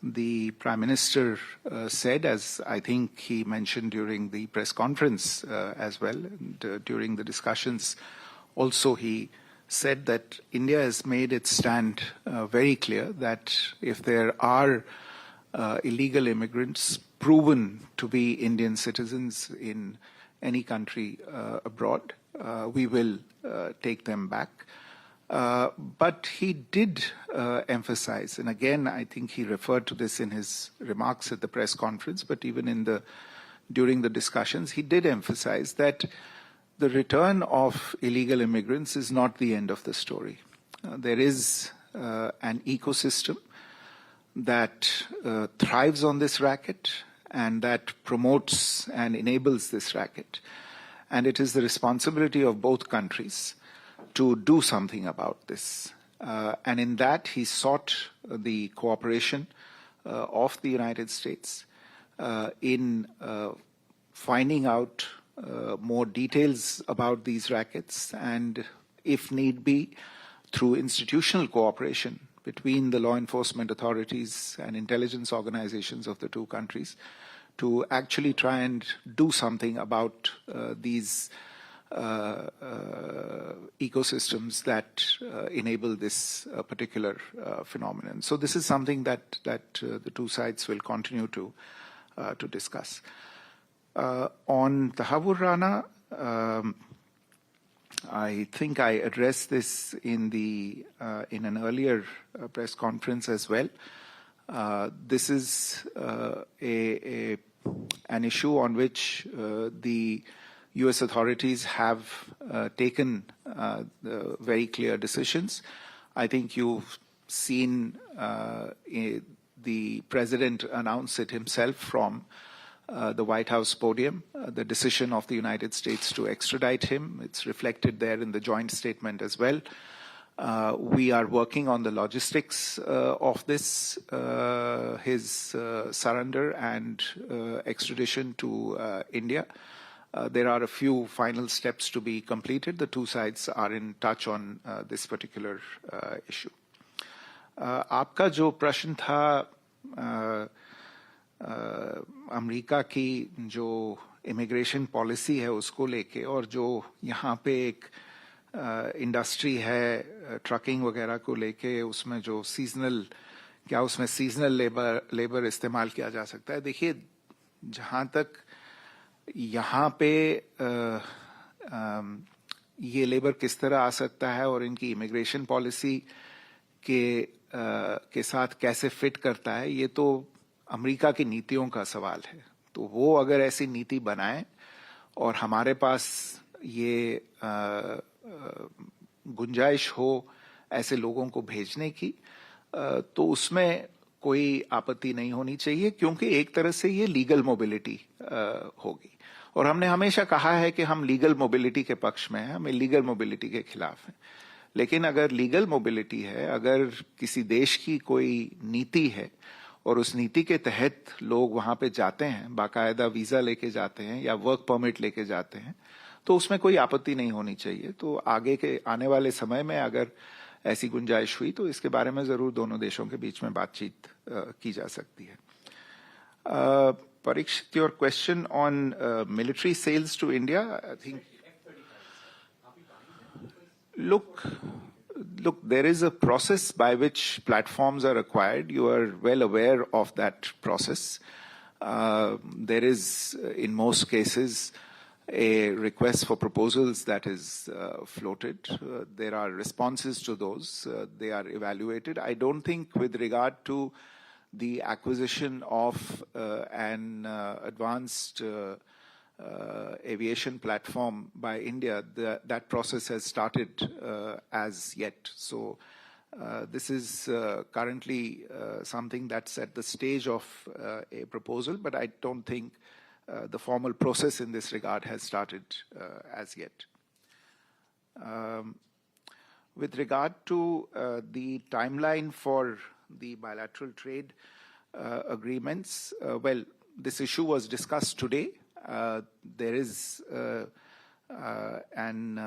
the Prime Minister said, as I think he mentioned during the press conference as well, and during the discussions also he said that India has made its stand very clear that if there are illegal immigrants proven to be Indian citizens in any country abroad, we will take them back. But he did emphasize, and again, I think he referred to this in his remarks at the press conference, but even during the discussions, he did emphasize that the return of illegal immigrants is not the end of the story. There is an ecosystem that thrives on this racket and that promotes and enables this racket. And it is the responsibility of both countries to do something about this. And in that, he sought the cooperation of the United States in finding out more details about these rackets and, if need be, through institutional cooperation between the law enforcement authorities and intelligence organizations of the two countries to actually try and do something about these ecosystems that enable this particular phenomenon. So this is something that the two sides will continue to discuss. On the Rana, I think I addressed this in an earlier press conference as well. This is an issue on which the U.S. authorities have taken very clear decisions. I think you've seen the president announce it himself from the White House podium, the decision of the United States to extradite him. It's reflected there in the joint statement as well. We are working on the logistics of this, his surrender and extradition to India. There are a few final steps to be completed. The two sides are in touch on this particular issue. आपका जो प्रश्न था America की जो immigration policy है उसको लेके और जो यहाँ पे एक इंडस्ट्री है ट्रकिंग वगैरह को लेके उसमें जो क्या उसमें सीजनल लेबर इस्तेमाल किया जा सकता है। देखिए, जहाँ तक यहाँ पे ये लेबर किस तरह आ सकता है और इनकी इमिग्रेशन पॉलिसी के साथ कैसे फिट करता है, ये तो अमेरिका की नीतियों का सवाल है। तो वो अगर ऐसी नीति बनाए और हमारे पास ये गुंजाइश हो ऐसे लोगों को भेजने की, तो उसमें कोई आपत्ति नहीं होनी चाहिए, क्योंकि एक तरह से ये लीगल मोबिलिटी होगी। और हमने हमेशा कहा है कि हम लीगल मोबिलिटी के पक्ष में हैं, हम लीगल मोबिलिटी के खिलाफ हैं। लेकिन अगर लीगल मोबिलिटी है, अगर किसी देश की कोई नीति है और उस नीति के तहत लोग वहां पे जाते हैं, बाकायदा वीजा लेके जाते हैं या वर्क परमिट लेके जाते हैं, तो उसमें कोई आपत्ति नहीं होनी चाहिए। तो आगे के आने वाले समय में अगर ऐसी गुंजाइश हुई तो इसके बारे में जरूर दोनों देशों के बीच में बातचीत की जा सकती है। Parikshit, your question on military sales to India, I think. Look, there is a process by which platforms are acquired. You are well aware of that process. There is, in most cases, a request for proposals that is floated. There are responses to those. They are evaluated. I don't think with regard to the acquisition of an advanced aviation platform by India, that process has started as yet. So this is currently something that's at the stage of a proposal, but I don't think the formal process in this regard has started as yet. With regard to the timeline for the bilateral trade agreements, well, this issue was discussed today. There is an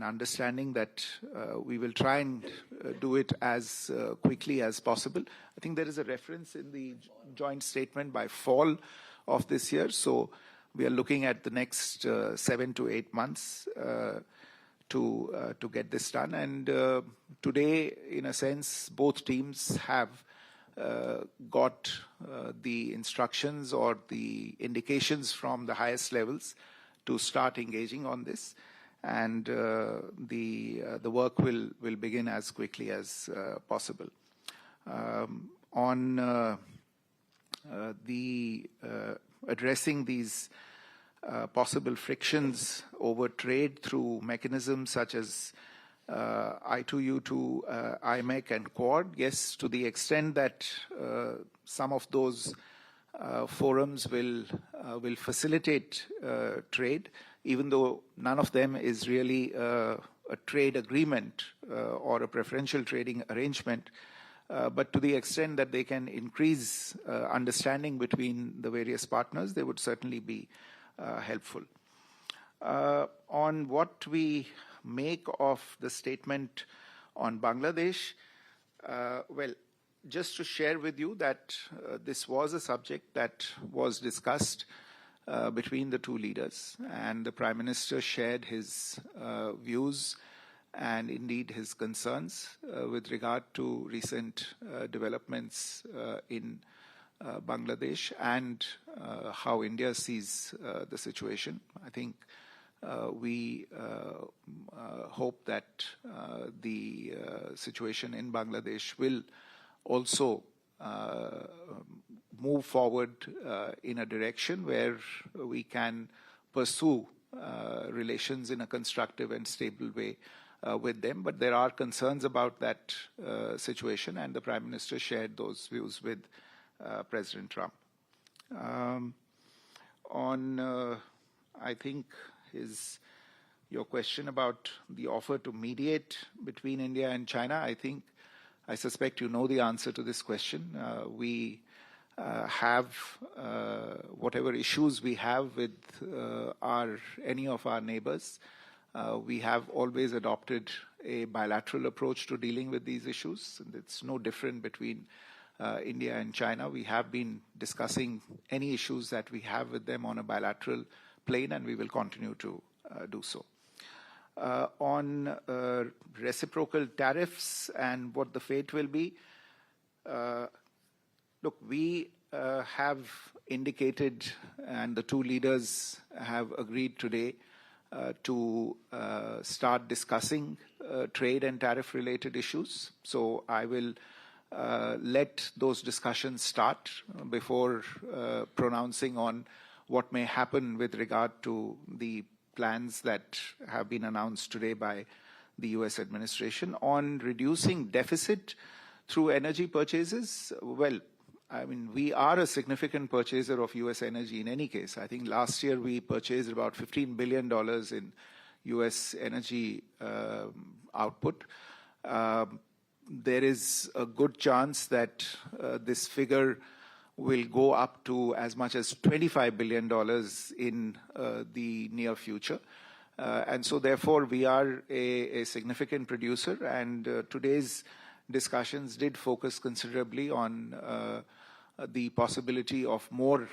understanding that we will try and do it as quickly as possible. I think there is a reference in the joint statement by fall of this year. So we are looking at the next 7 to 8 months to get this done. And today, in a sense, both teams have got the instructions or the indications from the highest levels to start engaging on this. And the work will begin as quickly as possible. On addressing these possible frictions over trade through mechanisms such as I2U2, IMEC and Quad, yes, to the extent that some of those forums will facilitate trade, even though none of them is really a trade agreement or a preferential trading arrangement. But to the extent that they can increase understanding between the various partners, they would certainly be helpful. On what we make of the statement on Bangladesh, well, just to share with you that this was a subject that was discussed between the two leaders, and the Prime Minister shared his views and indeed his concerns with regard to recent developments in Bangladesh and how India sees the situation. I think we hope that the situation in Bangladesh will also move forward in a direction where we can pursue relations in a constructive and stable way with them. But there are concerns about that situation, and the Prime Minister shared those views with President Trump. I think your question about the offer to mediate between India and China, I suspect you know the answer to this question. We have whatever issues we have with any of our neighbors, we have always adopted a bilateral approach to dealing with these issues. And it's no different between India and China. We have been discussing any issues that we have with them on a bilateral plane, and we will continue to do so. On reciprocal tariffs and what the fate will be, look, we have indicated, and the two leaders have agreed today to start discussing trade and tariff-related issues. So I will let those discussions start before pronouncing on what may happen with regard to the plans that have been announced today by the US administration. On reducing deficit through energy purchases, well, I mean, we are a significant purchaser of US energy in any case. I think last year we purchased about $15 billion in US energy output. There is a good chance that this figure will go up to as much as $25 billion in the near future. And so therefore we are a significant producer, and today's discussions did focus considerably on the possibility of more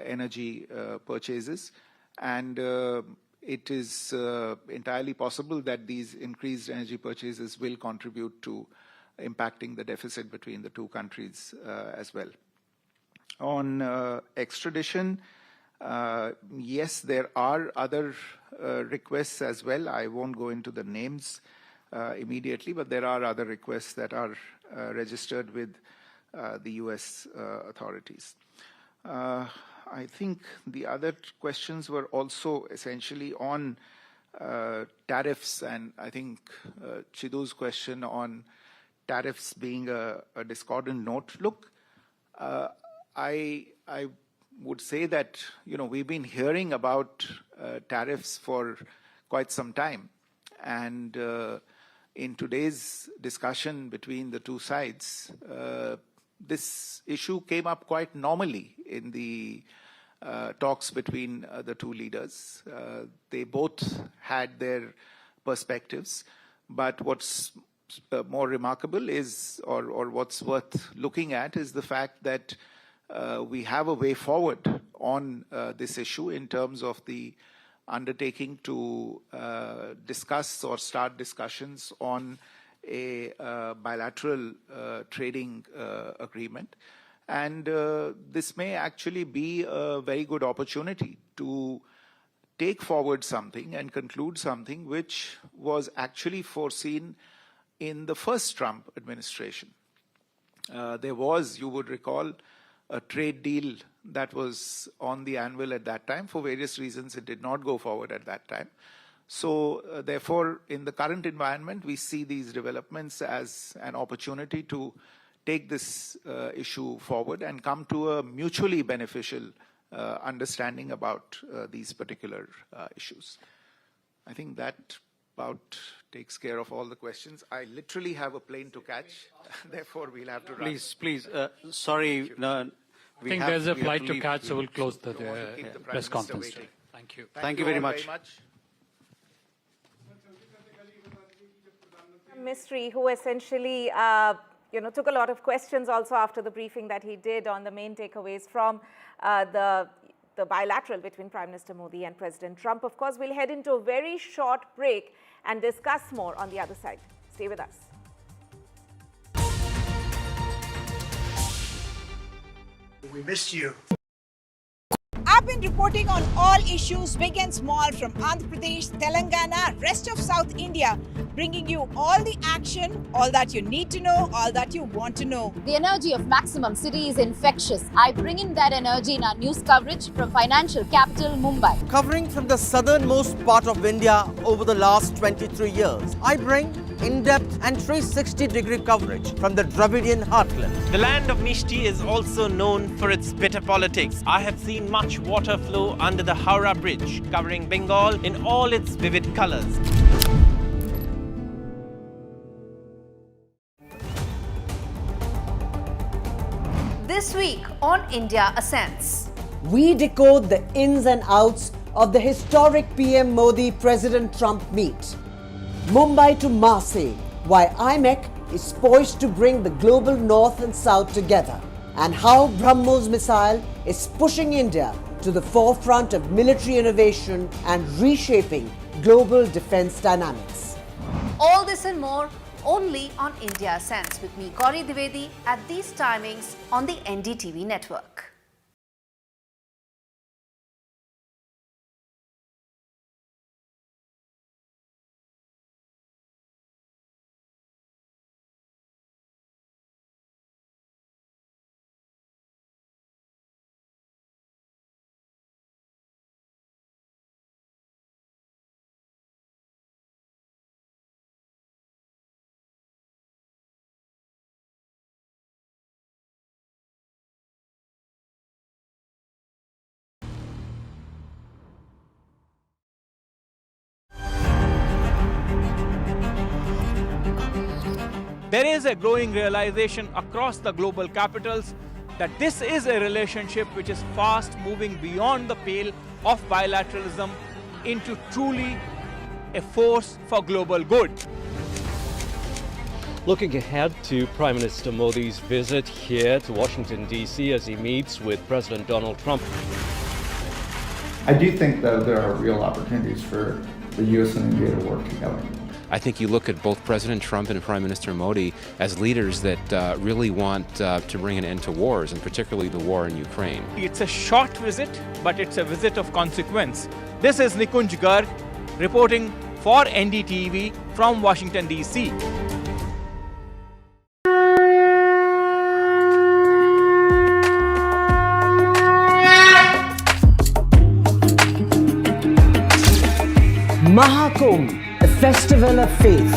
energy purchases. And it is entirely possible that these increased energy purchases will contribute to impacting the deficit between the two countries as well. On extradition, yes, there are other requests as well. I won't go into the names immediately, but there are other requests that are registered with the US authorities. I think the other questions were also essentially on tariffs, and I think Chidu's question on tariffs being a discordant note. Look, I would say that, you know, we've been hearing about tariffs for quite some time. And in today's discussion between the two sides, this issue came up quite normally in the talks between the two leaders. They both had their perspectives, but what's more remarkable is, or what's worth looking at, is the fact that we have a way forward on this issue in terms of the undertaking to discuss or start discussions on a bilateral trading agreement. And this may actually be a very good opportunity to take forward something and conclude something which was actually foreseen in the first Trump administration. There was, you would recall, a trade deal that was on the anvil at that time. For various reasons, it did not go forward at that time. So therefore, in the current environment, we see these developments as an opportunity to take this issue forward and come to a mutually beneficial understanding about these particular issues. I think that about takes care of all the questions. I literally have a plane to catch, therefore we'll have to run. Please, sorry. No, I think there's a flight to catch, so we'll close the press conference. Thank you. Thank you very much. Mystery, who essentially took a lot of questions also after the briefing that he did on the main takeaways from the bilateral between Prime Minister Modi and President Trump. Of course, we'll head into a very short break and discuss more on the other side. Stay with us. We missed you. I've been reporting on all issues, big and small, from Andhra Pradesh, Telangana, rest of South India, bringing you all the action, all that you need to know, all that you want to know. The energy of Maximum City is infectious. I bring in that energy in our news coverage from financial capital, Mumbai. Covering from the southernmost part of India over the last 23 years, I bring in-depth and 360-degree coverage from the Dravidian heartland. The land of Mishti is also known for its bitter politics. I have seen much water flow under the Howrah Bridge, covering Bengal in all its vivid colors. This week on India Ascends, we decode the ins and outs of the historic PM Modi-President Trump meet. Mumbai to Marseille, why IMEC is poised to bring the global north and south together, and how BrahMos missile is pushing India to the forefront of military innovation and reshaping global defense dynamics. All this and more only on India Sense with me, Gauri Dwivedi, at these timings on the NDTV network. There is a growing realization across the global capitals that this is a relationship which is fast moving beyond the pale of bilateralism into truly a force for global good. Looking ahead to Prime Minister Modi's visit here to Washington, D.C. as he meets with President Donald Trump. I do think, though, there are real opportunities for the U.S. and India to work together. I think you look at both President Trump and Prime Minister Modi as leaders that really want to bring an end to wars, and particularly the war in Ukraine. It's a short visit, but it's a visit of consequence. This is Nikunj Garg reporting for NDTV from Washington, D.C. Mahakumbh, the festival of faith,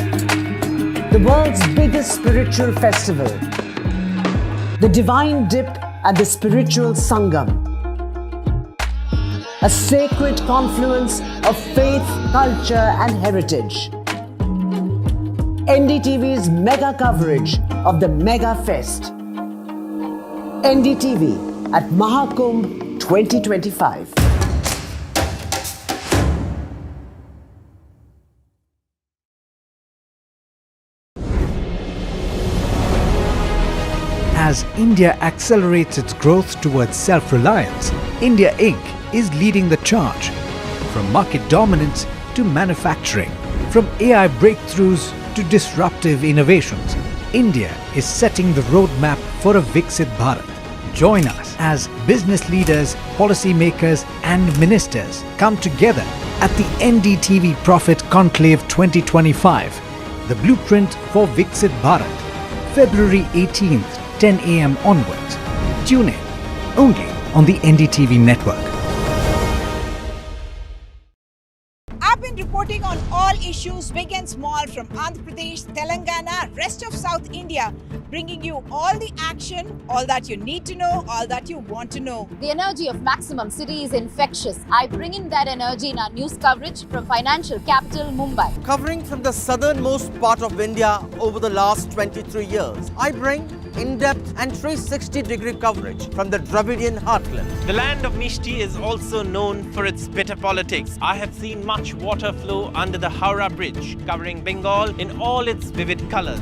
the world's biggest spiritual festival, the divine dip at the spiritual Sangam, a sacred confluence of faith, culture and heritage. NDTV's mega coverage of the Mega Fest. NDTV at Mahakumbh 2025. As India accelerates its growth towards self-reliance, India Inc. is leading the charge. From market dominance to manufacturing, from AI breakthroughs to disruptive innovations, India is setting the roadmap for a Viksit Bharat. Join us as business leaders, policymakers and ministers come together at the NDTV Profit Conclave 2025, the blueprint for Viksit Bharat, February 18th, 10 a.m. onwards. Tune in only on the NDTV network. I've been reporting on all issues big and small from Andhra Pradesh, Telangana, rest of South India, bringing you all the action, all that you need to know, all that you want to know. The energy of Maximum City is infectious. I bring in that energy in our news coverage from financial capital Mumbai. Covering from the southernmost part of India over the last 23 years, I bring in-depth and 360-degree coverage from the Dravidian heartland. The land of Mishti is also known for its bitter politics. I have seen much water flow under the Howrah Bridge, covering Bengal in all its vivid colors.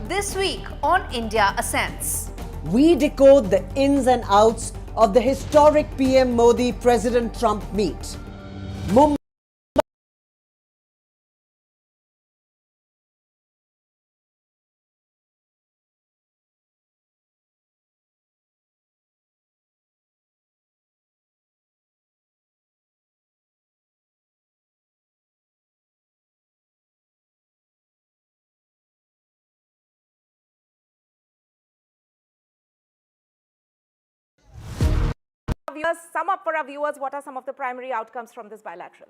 This week on India Ascends. We decode the ins and outs of the historic PM Modi-President Trump meet. Mumbai Sum up for our viewers, what are some of the primary outcomes from this bilateral?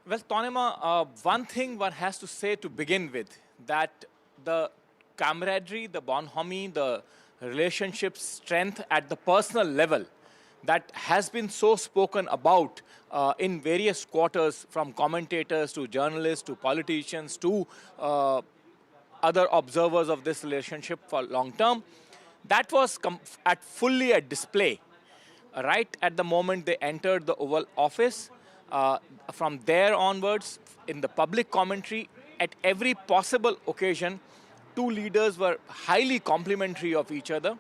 Well, Tanima, one thing one has to say to begin with, that the camaraderie, the bonhomie, the relationship strength at the personal level that has been so spoken about in various quarters, from commentators to journalists to politicians to other observers of this relationship for long term. That was fully at display right at the moment they entered the Oval Office. From there onwards, in the public commentary, at every possible occasion, two leaders were highly complimentary of each other.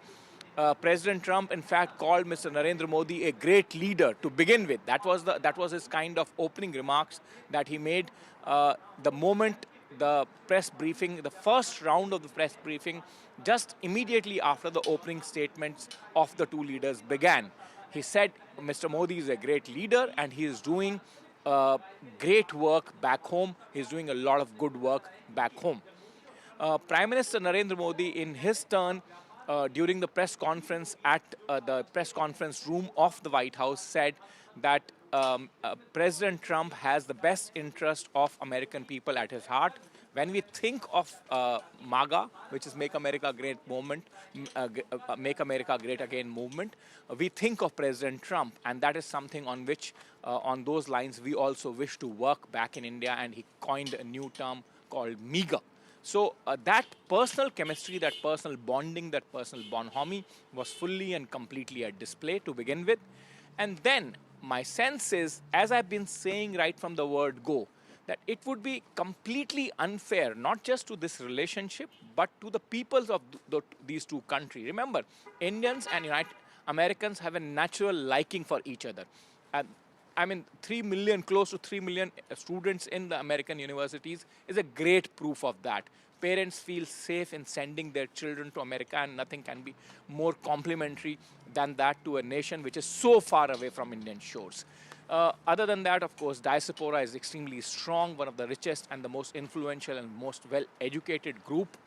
President Trump, in fact, called Mr. Narendra Modi a great leader to begin with. That was his kind of opening remarks that he made the moment the press briefing, the first round of the press briefing, just immediately after the opening statements of the two leaders began. He said Mr. Modi is a great leader and he is doing great work back home. He's doing a lot of good work back home. Prime Minister Narendra Modi, in his turn, during the press conference at the press conference room of the White House, said that President Trump has the best interest of American people at his heart. When we think of MAGA, which is Make America Great movement, Make America Great Again movement, we think of President Trump, and that is something on which, on those lines, we also wish to work back in India, and he coined a new term called MEGA. So that personal chemistry, that personal bonding, that personal bonhomie was fully and completely at display to begin with. And then my sense is, as I've been saying right from the word go, that it would be completely unfair, not just to this relationship, but to the peoples of these two countries. Remember, Indians and Americans have a natural liking for each other. I mean, 3 million, close to 3 million students in the American universities is a great proof of that. Parents feel safe in sending their children to America, and nothing can be more complimentary than that to a nation which is so far away from Indian shores. Other than that, of course, diaspora is extremely strong, one of the richest and the most influential and most well-educated group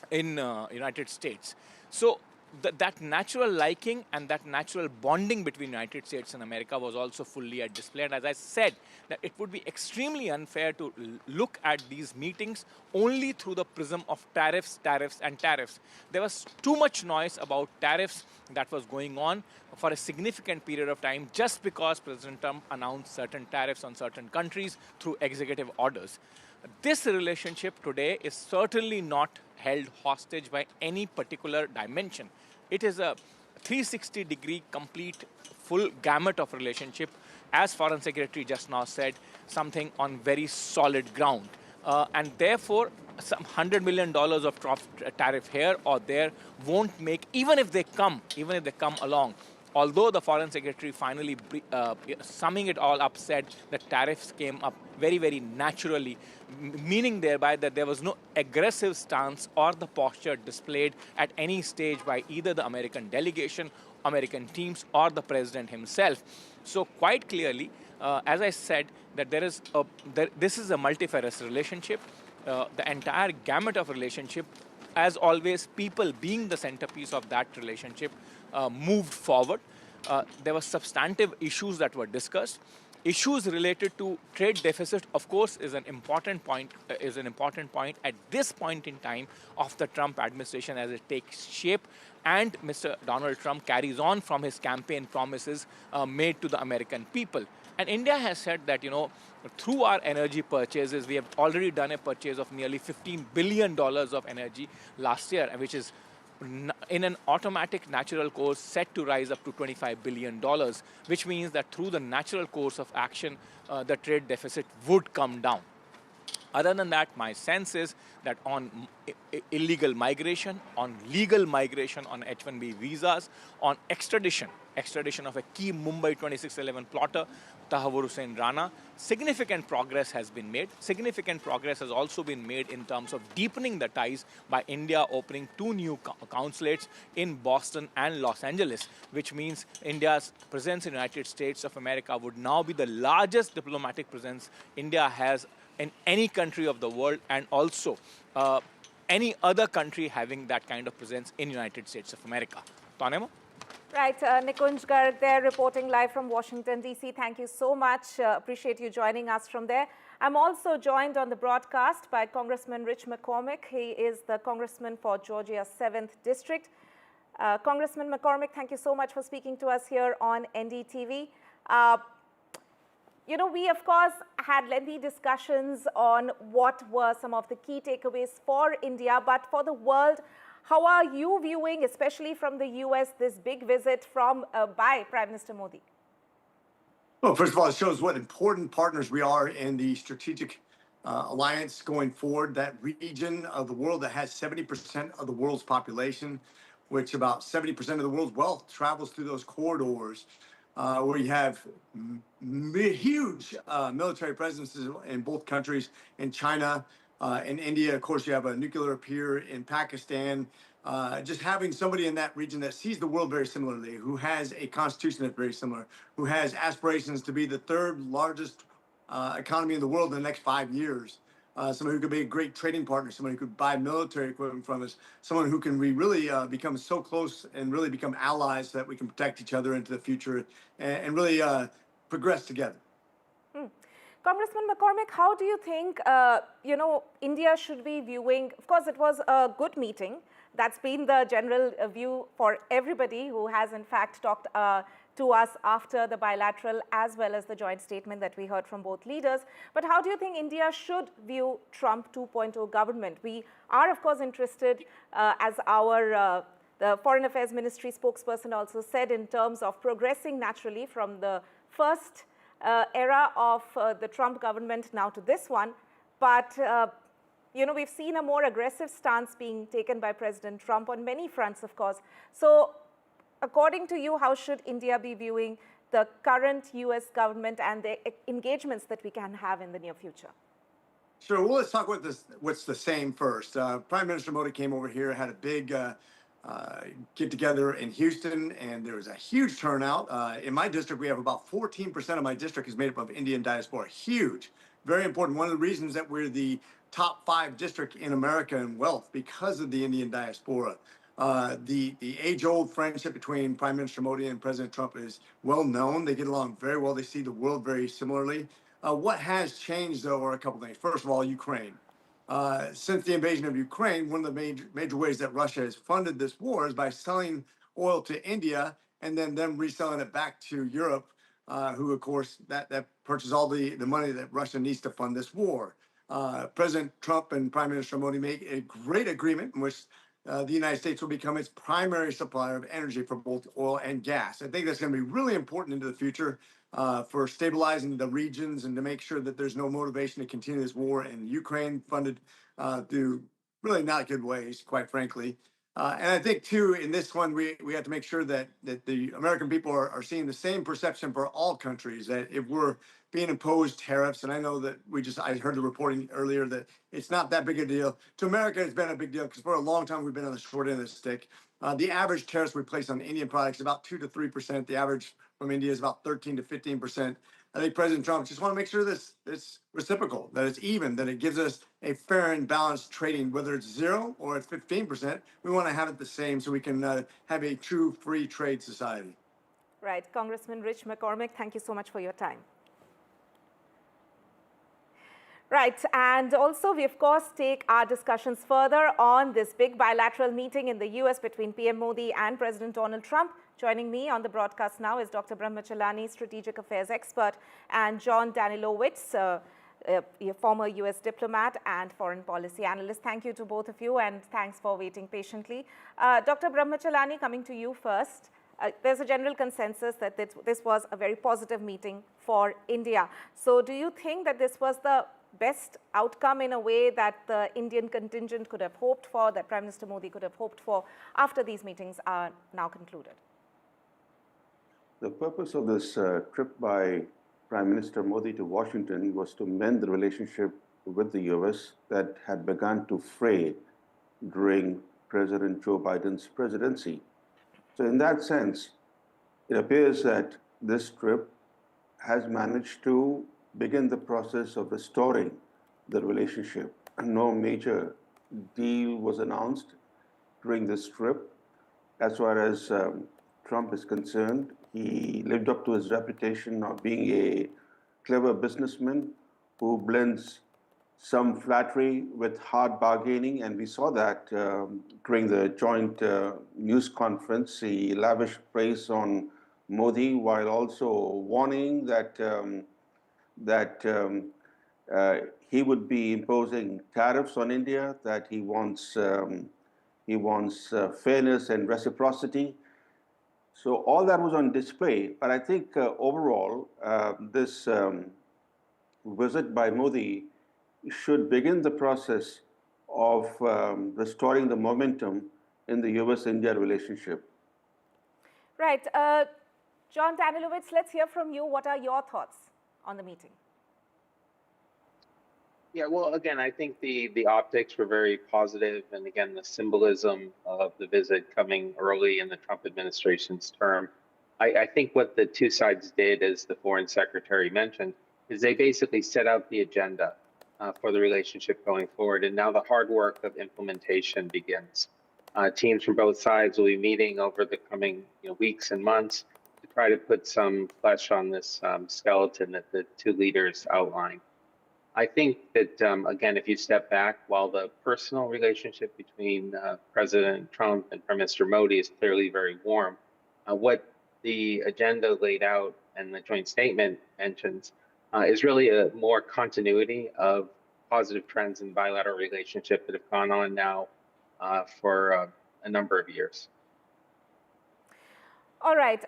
in United States. So that natural liking and that natural bonding between United States and America was also fully at display. And as I said, that it would be extremely unfair to look at these meetings only through the prism of tariffs, tariffs, and tariffs. There was too much noise about tariffs that was going on for a significant period of time just because President Trump announced certain tariffs on certain countries through executive orders. This relationship today is certainly not held hostage by any particular dimension. It is a 360-degree, complete, full gamut of relationship, as Foreign Secretary just now said, something on very solid ground. And therefore, some $100 million of tariff here or there won't make, even if they come along. Although the Foreign Secretary finally, summing it all up, said that tariffs came up very, very naturally, meaning thereby that there was no aggressive stance or the posture displayed at any stage by either the American delegation, American teams, or the President himself. So quite clearly, as I said, that this is a multifarious relationship. The entire gamut of relationship, as always, people being the centerpiece of that relationship, moved forward. There were substantive issues that were discussed. Issues related to trade deficit, of course, is an important point. At this point in time of the Trump administration as it takes shape, and Mr. Donald Trump carries on from his campaign promises made to the American people. And India has said that, through our energy purchases, we have already done a purchase of nearly $15 billion of energy last year, which is in an automatic natural course set to rise up to $25 billion, which means that through the natural course of action, the trade deficit would come down. Other than that, my sense is that on illegal migration, on legal migration, on H-1B visas, on extradition of a key Mumbai 2611 plotter, Hussain Rana, significant progress has been made. Significant progress has also been made in terms of deepening the ties by India opening 2 new consulates in Boston and Los Angeles, which means India's presence in the United States of America would now be the largest diplomatic presence India has in any country of the world, and also any other country having that kind of presence in the United States of America. Tanema? Right, Nikunj Garg there reporting live from Washington, D.C. Thank you so much. Appreciate you joining us from there. I'm also joined on the broadcast by Congressman Rich McCormick. He is the Congressman for Georgia's 7th District. Congressman McCormick, thank you so much for speaking to us here on NDTV. You know, we of course had lengthy discussions on what were some of the key takeaways for India, but for the world, how are you viewing, especially from the US, this big visit by Prime Minister Modi? Well, first of all, it shows what important partners we are in the strategic alliance going forward. That region of the world that has 70% of the world's population, which about 70% of the world's wealth travels through those corridors, where you have huge military presences in both countries, in China, in India. Of course, you have a nuclear peer in Pakistan. Just having somebody in that region that sees the world very similarly, who has a constitution that's very similar, who has aspirations to be the third largest economy in the world in the next 5 years. Somebody who could be a great trading partner, somebody who could buy military equipment from us, someone who can really become so close and really become allies so that we can protect each other into the future and really progress together. Congressman McCormick, how do you think, India should be viewing? Of course, it was a good meeting. That's been the general view for everybody who has, in fact, talked to us after the bilateral as well as the joint statement that we heard from both leaders. But how do you think India should view Trump 2.0 government? We are, of course, interested, as the Foreign Affairs Ministry spokesperson also said, in terms of progressing naturally from the first era of the Trump government now to this one. But, we've seen a more aggressive stance being taken by President Trump on many fronts, of course. So, according to you, how should India be viewing the current US government and the engagements that we can have in the near future? Sure. Well, let's talk about what's the same first. Prime Minister Modi came over here, had a big get together in Houston, and there was a huge turnout. In my district, we have about 14% of my district is made up of Indian diaspora. Huge, very important. One of the reasons that we're the top 5 district in America in wealth because of the Indian diaspora. The age-old friendship between Prime Minister Modi and President Trump is well known. They get along very well. They see the world very similarly. What has changed, though, are a couple things. First of all, Ukraine. Since the invasion of Ukraine, one of the major ways that Russia has funded this war is by selling oil to India and then them reselling it back to Europe, who, of course, that purchases all the money that Russia needs to fund this war. President Trump and Prime Minister Modi make a great agreement in which the United States will become its primary supplier of energy for both oil and gas. I think that's going to be really important into the future for stabilizing the regions and to make sure that there's no motivation to continue this war in Ukraine, funded through really not good ways, quite frankly. And I think, too, in this one, we have to make sure that the American people are seeing the same perception for all countries, that if we're being imposed tariffs, and I know that I heard the reporting earlier that it's not that big a deal. To America, it's been a big deal because for a long time, we've been on the short end of the stick. The average tariffs we place on Indian products is about 2 to 3%. The average from India is about 13 to 15%. I think President Trump just want to make sure this it's reciprocal, that it's even, that it gives us a fair and balanced trading, whether it's 0 or it's 15%. We want to have it the same so we can have a true free trade society. Right. Congressman Rich McCormick, thank you so much for your time. Right, and also we of course take our discussions further on this big bilateral meeting in the US between PM Modi and President Donald Trump. Joining me on the broadcast now is Dr. Brahmachalani, strategic affairs expert, and John Danilowitz, a former US diplomat and foreign policy analyst. Thank you to both of you, and thanks for waiting patiently. Dr. Brahmachalani, coming to you first. There's a general consensus that this was a very positive meeting for India. So do you think that this was the best outcome in a way that the Indian contingent could have hoped for, that Prime Minister Modi could have hoped for after these meetings are now concluded? The purpose of this trip by Prime Minister Modi to Washington was to mend the relationship with the US that had begun to fray during President Joe Biden's presidency. So in that sense, it appears that this trip has managed to begin the process of restoring the relationship. No major deal was announced during this trip. As far as Trump is concerned, he lived up to his reputation of being a clever businessman who blends some flattery with hard bargaining, and we saw that during the joint news conference. He lavished praise on Modi while also warning that that he would be imposing tariffs on India, that he wants fairness and reciprocity. So all that was on display. But I think overall, this visit by Modi should begin the process of restoring the momentum in the US-India relationship. Right. John Danilowitz, let's hear from you. What are your thoughts on the meeting? Yeah, well, again, I think the optics were very positive, and again, the symbolism of the visit coming early in the Trump administration's term. I think what the two sides did, as the foreign secretary mentioned, is they basically set out the agenda for the relationship going forward, and now the hard work of implementation begins. Teams from both sides will be meeting over the coming weeks and months to try to put some flesh on this skeleton that the two leaders outlined. I think that, again, if you step back, while the personal relationship between President Trump and Prime Minister Modi is clearly very warm, what the agenda laid out and the joint statement mentions is really a more continuity of positive trends in bilateral relationship that have gone on now for a number of years. All right.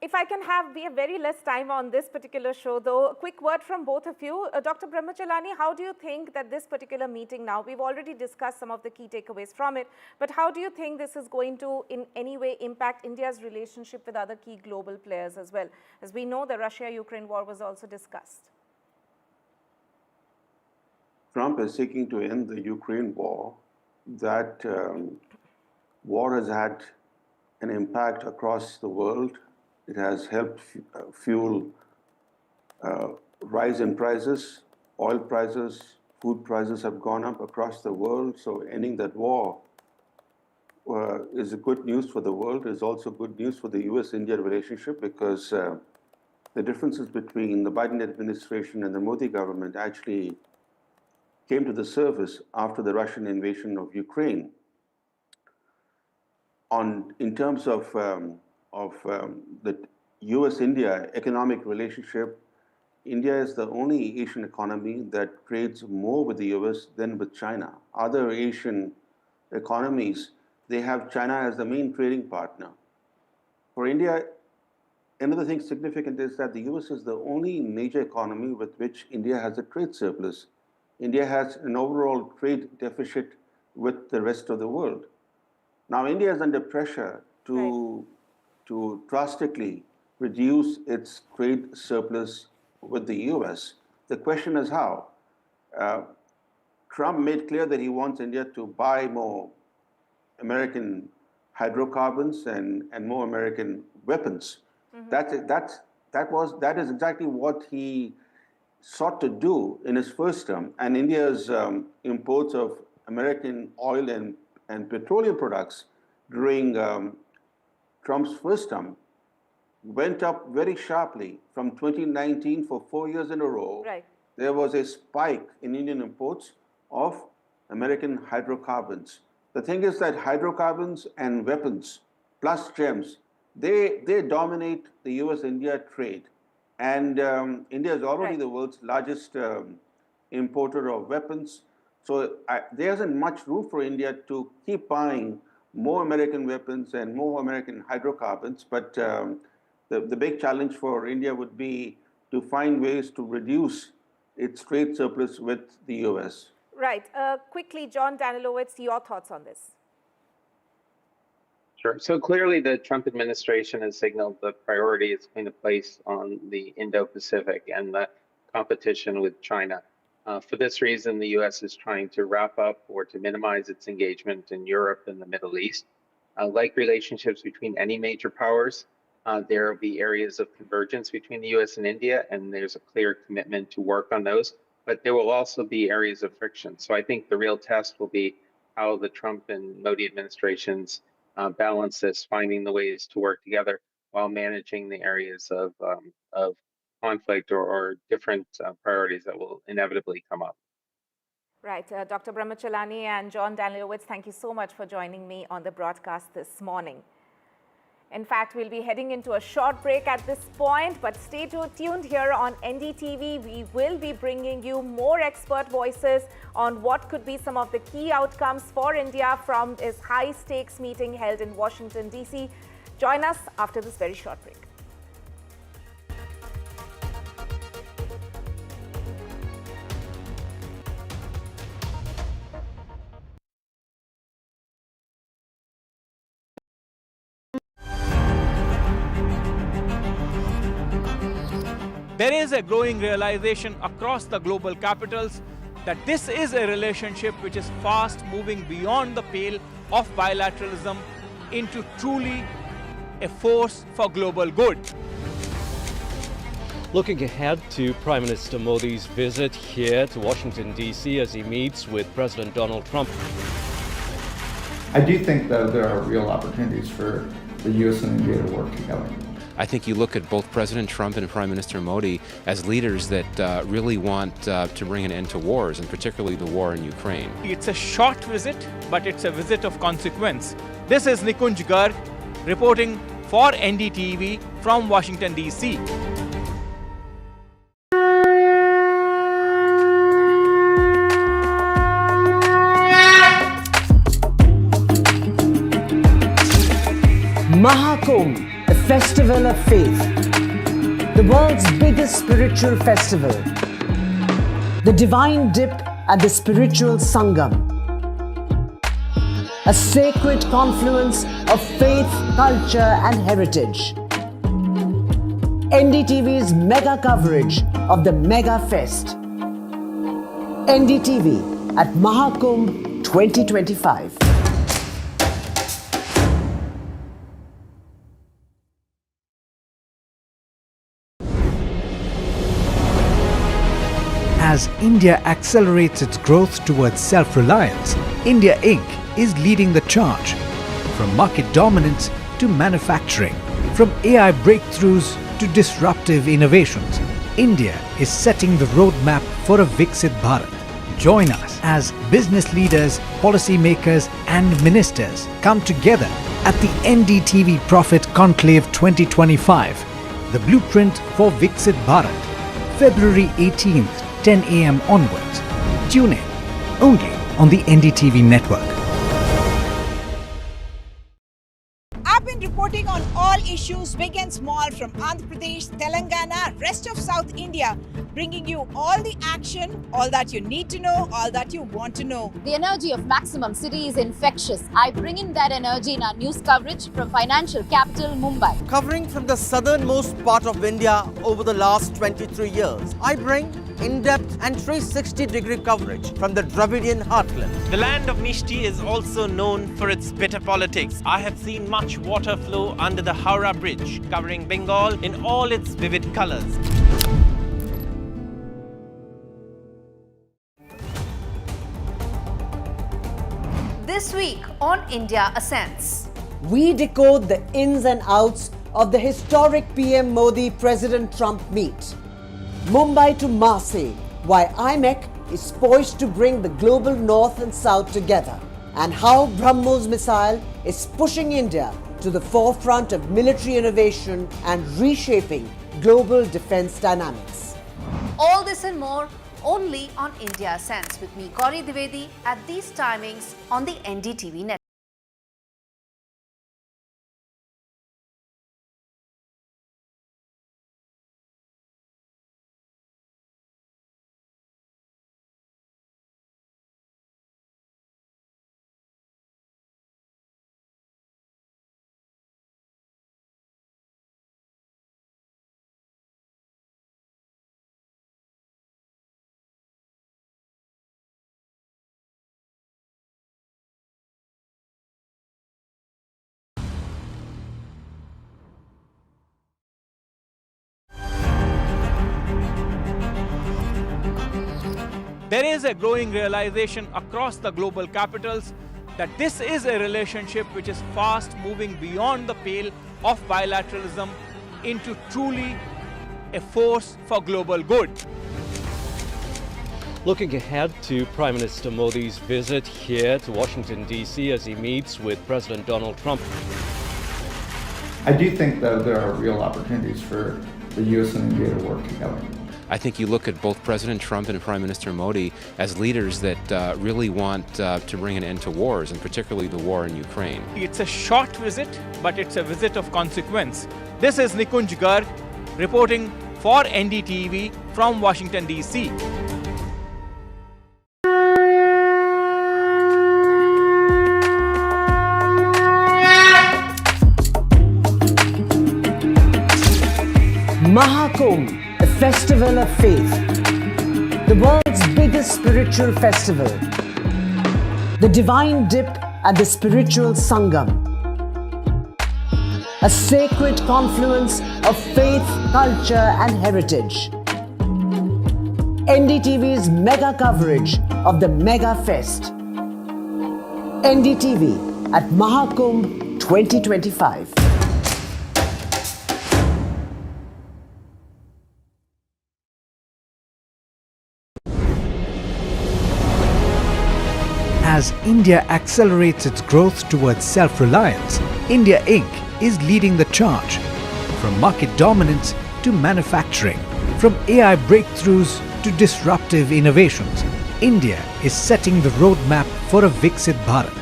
If I can be a very less time on this particular show, though, a quick word from both of you. Dr. Brahmachalani, how do you think that this particular meeting now, we've already discussed some of the key takeaways from it, but how do you think this is going to in any way impact India's relationship with other key global players as well? As we know, the Russia-Ukraine war was also discussed. Trump is seeking to end the Ukraine war. That war has had an impact across the world. It has helped fuel rise in prices. Oil prices, food prices have gone up across the world. So ending that war is good news for the world. It's also good news for the US-India relationship, because the differences between the Biden administration and the Modi government actually came to the surface after the Russian invasion of Ukraine. In terms of the US-India economic relationship, India is the only Asian economy that trades more with the US than with China. Other Asian economies, they have China as the main trading partner. For India, another thing significant is that the US is the only major economy with which India has a trade surplus. India has an overall trade deficit with the rest of the world. Now, India is under pressure to drastically reduce its trade surplus with the US. The question is how? Trump made clear that he wants India to buy more American hydrocarbons and more American weapons. Mm-hmm. That is exactly what he sought to do in his first term. And India's imports of American oil and petroleum products during Trump's first term went up very sharply from 2019 for 4 years in a row. Right. There was a spike in Indian imports of American hydrocarbons. The thing is that hydrocarbons and weapons plus gems, they dominate the US-India trade. And India is already the world's largest importer of weapons. So there isn't much room for India to keep buying more American weapons and more American hydrocarbons. But the big challenge for India would be to find ways to reduce its trade surplus with the US. Right. Quickly, John Danilowitz, your thoughts on this? Sure. So clearly the Trump administration has signaled the priority it's going to place on the Indo-Pacific and the competition with China. For this reason, the U.S. is trying to wrap up or to minimize its engagement in Europe and the Middle East. Like relationships between any major powers, there will be areas of convergence between the U.S. and India, and there's a clear commitment to work on those. But there will also be areas of friction. So I think the real test will be how the Trump and Modi administrations balance this, finding the ways to work together while managing the areas of conflict or different priorities that will inevitably come up. Right. Dr. Brahmachalani and John Danilowitz, thank you so much for joining me on the broadcast this morning. In fact, we'll be heading into a short break at this point, but stay tuned here on NDTV. We will be bringing you more expert voices on what could be some of the key outcomes for India from this high-stakes meeting held in Washington, D.C. Join us after this very short break. There is a growing realization across the global capitals that this is a relationship which is fast moving beyond the pale of bilateralism into truly a force for global good. Looking ahead to Prime Minister Modi's visit here to Washington, D.C. as he meets with President Donald Trump. I do think, though, there are real opportunities for the U.S. and India to work together. I think you look at both President Trump and Prime Minister Modi as leaders that really want to bring an end to wars, and particularly the war in Ukraine. It's a short visit, but it's a visit of consequence. This is Nikunj Garg reporting for NDTV from Washington, D.C. Mahakumbh, the festival of faith, the world's biggest spiritual festival, the divine dip at the spiritual Sangam, a sacred confluence of faith, culture and heritage. NDTV's mega coverage of the Mega Fest. NDTV at Mahakumbh 2025. As India accelerates its growth towards self-reliance, India Inc. is leading the charge. From market dominance to manufacturing, from AI breakthroughs to disruptive innovations, India is setting the roadmap for a Viksit Bharat. Join us as business leaders, policymakers and ministers come together at the NDTV Profit Conclave 2025, the blueprint for Viksit Bharat, February 18th, 10 a.m. onwards. Tune in only on the NDTV network. I've been reporting on all issues big and small from Andhra Pradesh, Telangana, rest of South India, bringing you all the action, all that you need to know, all that you want to know. The energy of maximum city is infectious. I bring in that energy in our news coverage from financial capital Mumbai. Covering from the southernmost part of India over the last 23 years, I bring in-depth and 360-degree coverage from the Dravidian heartland. The land of Mishti is also known for its bitter politics. I have seen much water flow under the Howrah Bridge, covering Bengal in all its vivid colors. This week on India Ascents. We decode the ins and outs of the historic PM Modi-President Trump meet. Mumbai to Marseille, why IMEC is poised to bring the global north and south together, and how BrahMos missile is pushing India to the forefront of military innovation and reshaping global defense dynamics. All this and more only on India Ascents with me, Gauri Dwivedi, at these timings on the NDTV network. There is a growing realization across the global capitals that this is a relationship which is fast moving beyond the pale of bilateralism into truly a force for global good. Looking ahead to Prime Minister Modi's visit here to Washington, D.C. as he meets with President Donald Trump. I do think, though, there are real opportunities for the U.S. and India to work together. I think you look at both President Trump and Prime Minister Modi as leaders that really want to bring an end to wars, and particularly the war in Ukraine. It's a short visit, but it's a visit of consequence. This is Nikunj Garg reporting for NDTV from Washington, D.C. Mahakumbh, the festival of faith, the world's biggest spiritual festival, the divine dip at the spiritual Sangam, a sacred confluence of faith, culture and heritage. NDTV's mega coverage of the Mega Fest. NDTV at Mahakumbh 2025. As India accelerates its growth towards self-reliance, India Inc. is leading the charge. From market dominance to manufacturing, from AI breakthroughs to disruptive innovations, India is setting the roadmap for a Viksit Bharat.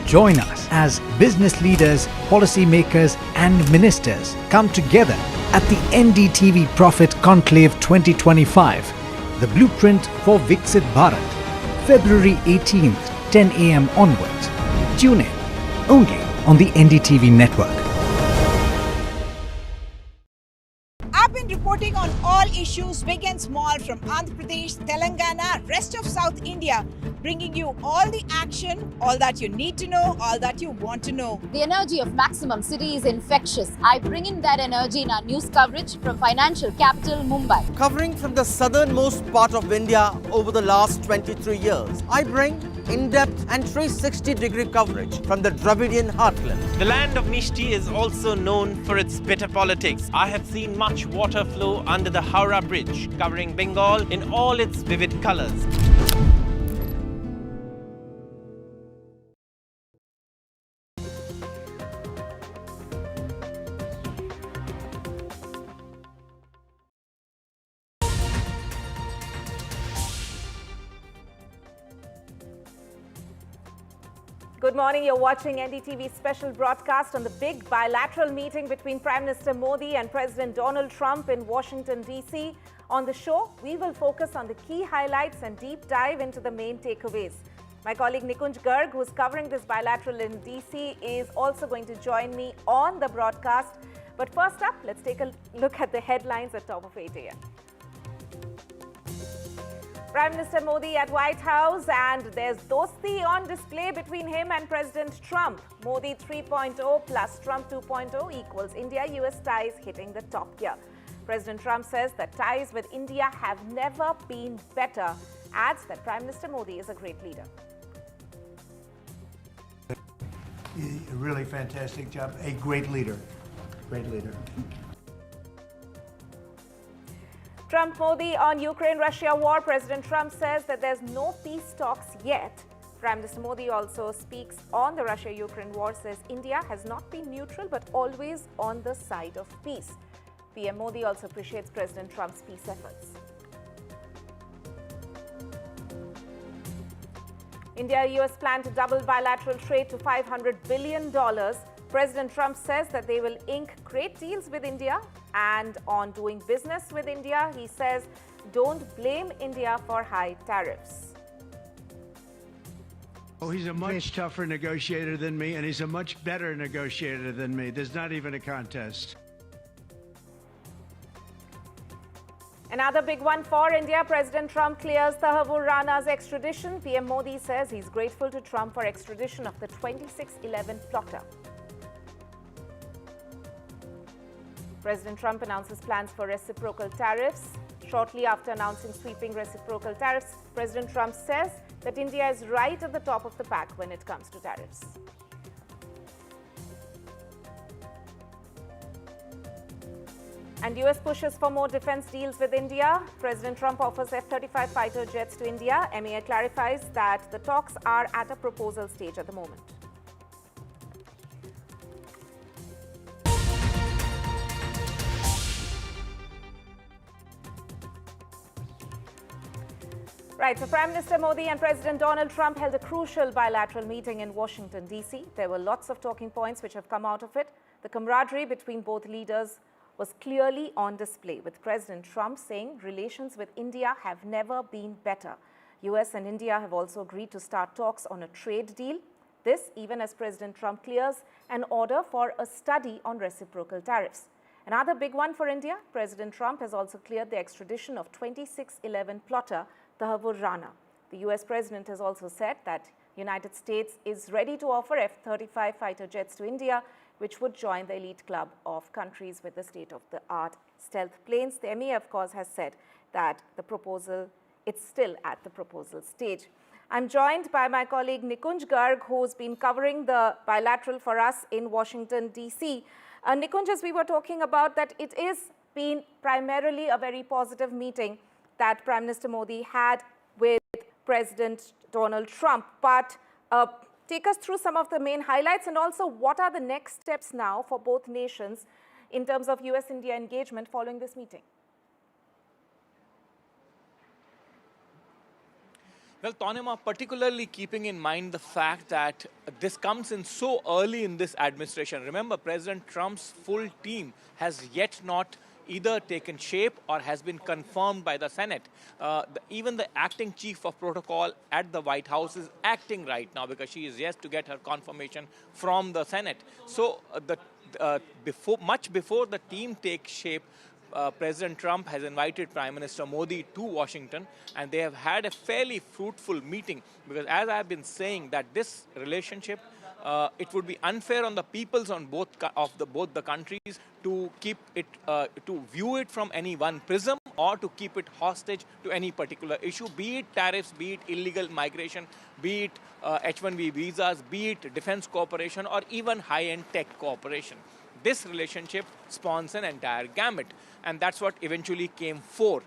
Join us as business leaders, policymakers and ministers come together at the NDTV Profit Conclave 2025, the blueprint for Viksit Bharat, February 18th, 10 a.m. onwards. Tune in only on the NDTV network. I've been reporting on all issues, big and small, from Andhra Pradesh, Telangana, rest of South India, bringing you all the action, all that you need to know, all that you want to know. The energy of Maximum City is infectious. I bring in that energy in our news coverage from financial capital Mumbai. Covering from the southernmost part of India over the last 23 years, I bring in-depth and 360-degree coverage from the Dravidian heartland. The land of Mishti is also known for its bitter politics. I have seen much water flow under the Howrah Bridge, covering Bengal in all its vivid colors. Good morning. You're watching NDTV's special broadcast on the big bilateral meeting between Prime Minister Modi and President Donald Trump in Washington, D.C. On the show, we will focus on the key highlights and deep dive into the main takeaways. My colleague Nikunj Garg, who's covering this bilateral in D.C., is also going to join me on the broadcast. But first up, let's take a look at the headlines at top of 8 a.m. Prime Minister Modi at White House, and there's dosti on display between him and President Trump. Modi 3.0 plus Trump 2.0 equals India-US ties hitting the top gear. President Trump says that ties with India have never been better, adds that Prime Minister Modi is a great leader. A really fantastic job. A great leader. Great leader. Trump-Modi on Ukraine-Russia war. President Trump says that there's no peace talks yet. Prime Minister Modi also speaks on the Russia-Ukraine war, says India has not been neutral but always on the side of peace. PM Modi also appreciates President Trump's peace efforts. India-US plan to double bilateral trade to $500 billion. President Trump says that they will ink great deals with India, and on doing business with India, he says, don't blame India for high tariffs. Oh, he's a much tougher negotiator than me, and he's a much better negotiator than me. There's not even a contest. Another big one for India. President Trump clears Thahavur Rana's extradition. PM Modi says he's grateful to Trump for extradition of the 2611 plotter. President Trump announces plans for reciprocal tariffs. Shortly after announcing sweeping reciprocal tariffs, President Trump says that India is right at the top of the pack when it comes to tariffs. And US pushes for more defense deals with India. President Trump offers F-35 fighter jets to India. MEA clarifies that the talks are at a proposal stage at the moment. Right, so Prime Minister Modi and President Donald Trump held a crucial bilateral meeting in Washington, D.C. There were lots of talking points which have come out of it. The camaraderie between both leaders was clearly on display, with President Trump saying relations with India have never been better. US and India have also agreed to start talks on a trade deal. This even as President Trump clears an order for a study on reciprocal tariffs. Another big one for India, President Trump has also cleared the extradition of 2611 plotter Rana. The US president has also said that United States is ready to offer F-35 fighter jets to India, which would join the elite club of countries with the state-of-the-art stealth planes. The MEA, of course, has said that the proposal, it's still at the proposal stage. I'm joined by my colleague Nikunj Garg, who's been covering the bilateral for us in Washington, D.C. Nikunj, as we were talking about, that it is been primarily a very positive meeting that Prime Minister Modi had with President Donald Trump. But take us through some of the main highlights, and also what are the next steps now for both nations in terms of US-India engagement following this meeting? Well, Tanima, particularly keeping in mind the fact that this comes in so early in this administration. Remember, President Trump's full team has yet not either taken shape or has been confirmed by the Senate. Even the acting chief of protocol at the White House is acting right now because she is yet to get her confirmation from the Senate. So much before the team takes shape, President Trump has invited Prime Minister Modi to Washington, and they have had a fairly fruitful meeting because, as I have been saying, that this relationship, it would be unfair on the peoples on both the countries to keep it, to view it from any one prism or to keep it hostage to any particular issue, be it tariffs, be it illegal migration, be it H-1B visas, be it defense cooperation, or even high-end tech cooperation. This relationship spawns an entire gamut, and that's what eventually came forth.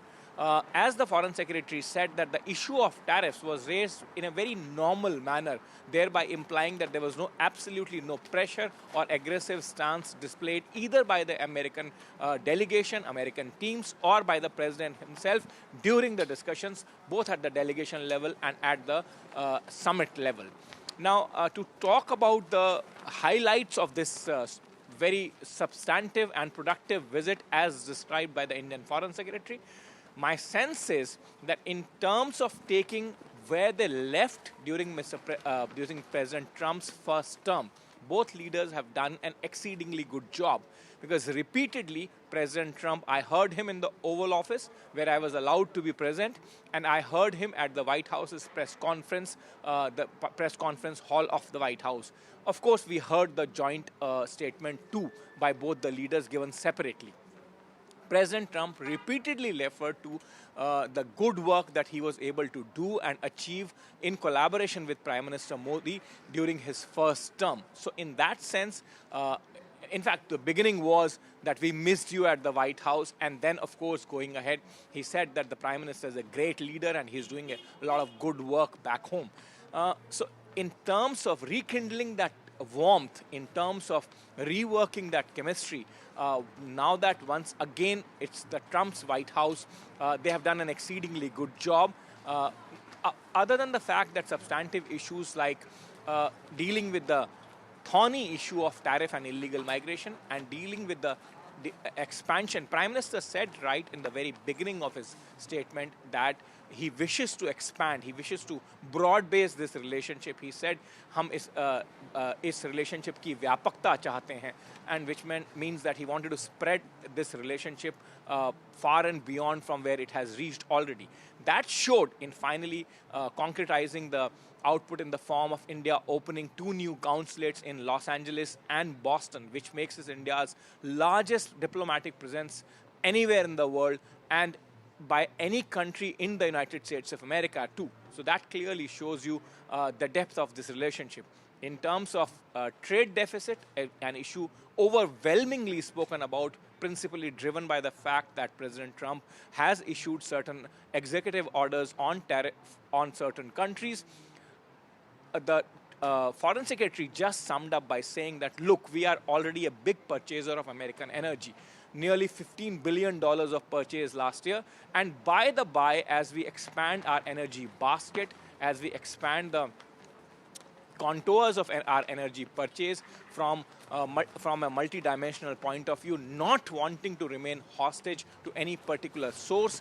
As the Foreign Secretary said, that the issue of tariffs was raised in a very normal manner, thereby implying that there was absolutely no pressure or aggressive stance displayed either by the American delegation, American teams, or by the President himself during the discussions, both at the delegation level and at the summit level. Now, to talk about the highlights of this very substantive and productive visit as described by the Indian Foreign Secretary, my sense is that in terms of taking where they left during President Trump's first term, both leaders have done an exceedingly good job. Because repeatedly, President Trump, I heard him in the Oval Office, where I was allowed to be present, and I heard him at the White House's press conference, the press conference hall of the White House. Of course, we heard the joint statement too by both the leaders given separately. President Trump repeatedly referred to the good work that he was able to do and achieve in collaboration with Prime Minister Modi during his first term. So in that sense, in fact, the beginning was that we missed you at the White House, and then, of course, going ahead, he said that the Prime Minister is a great leader and he's doing a lot of good work back home. So in terms of rekindling that warmth, in terms of reworking that chemistry, now that once again it's the Trump's White House, they have done an exceedingly good job. Other than the fact that substantive issues like dealing with the thorny issue of tariff and illegal migration and dealing with the expansion, Prime Minister said right in the very beginning of his statement that he wishes to expand, he wishes to broad base this relationship. He said, "Hum is relationship ki vyapakta chahte hain," and which means that he wanted to spread this relationship far and beyond from where it has reached already. That showed in finally concretizing the output in the form of India opening 2 new consulates in Los Angeles and Boston, which makes it India's largest diplomatic presence anywhere in the world and by any country in the United States of America too. So that clearly shows you the depth of this relationship. In terms of trade deficit, an issue overwhelmingly spoken about, principally driven by the fact that President Trump has issued certain executive orders on tariff on certain countries. The Foreign Secretary just summed up by saying that, look, we are already a big purchaser of American energy. Nearly $15 billion of purchase last year. And by the by, as we expand our energy basket, as we expand the contours of our energy purchase from a multidimensional point of view, not wanting to remain hostage to any particular source,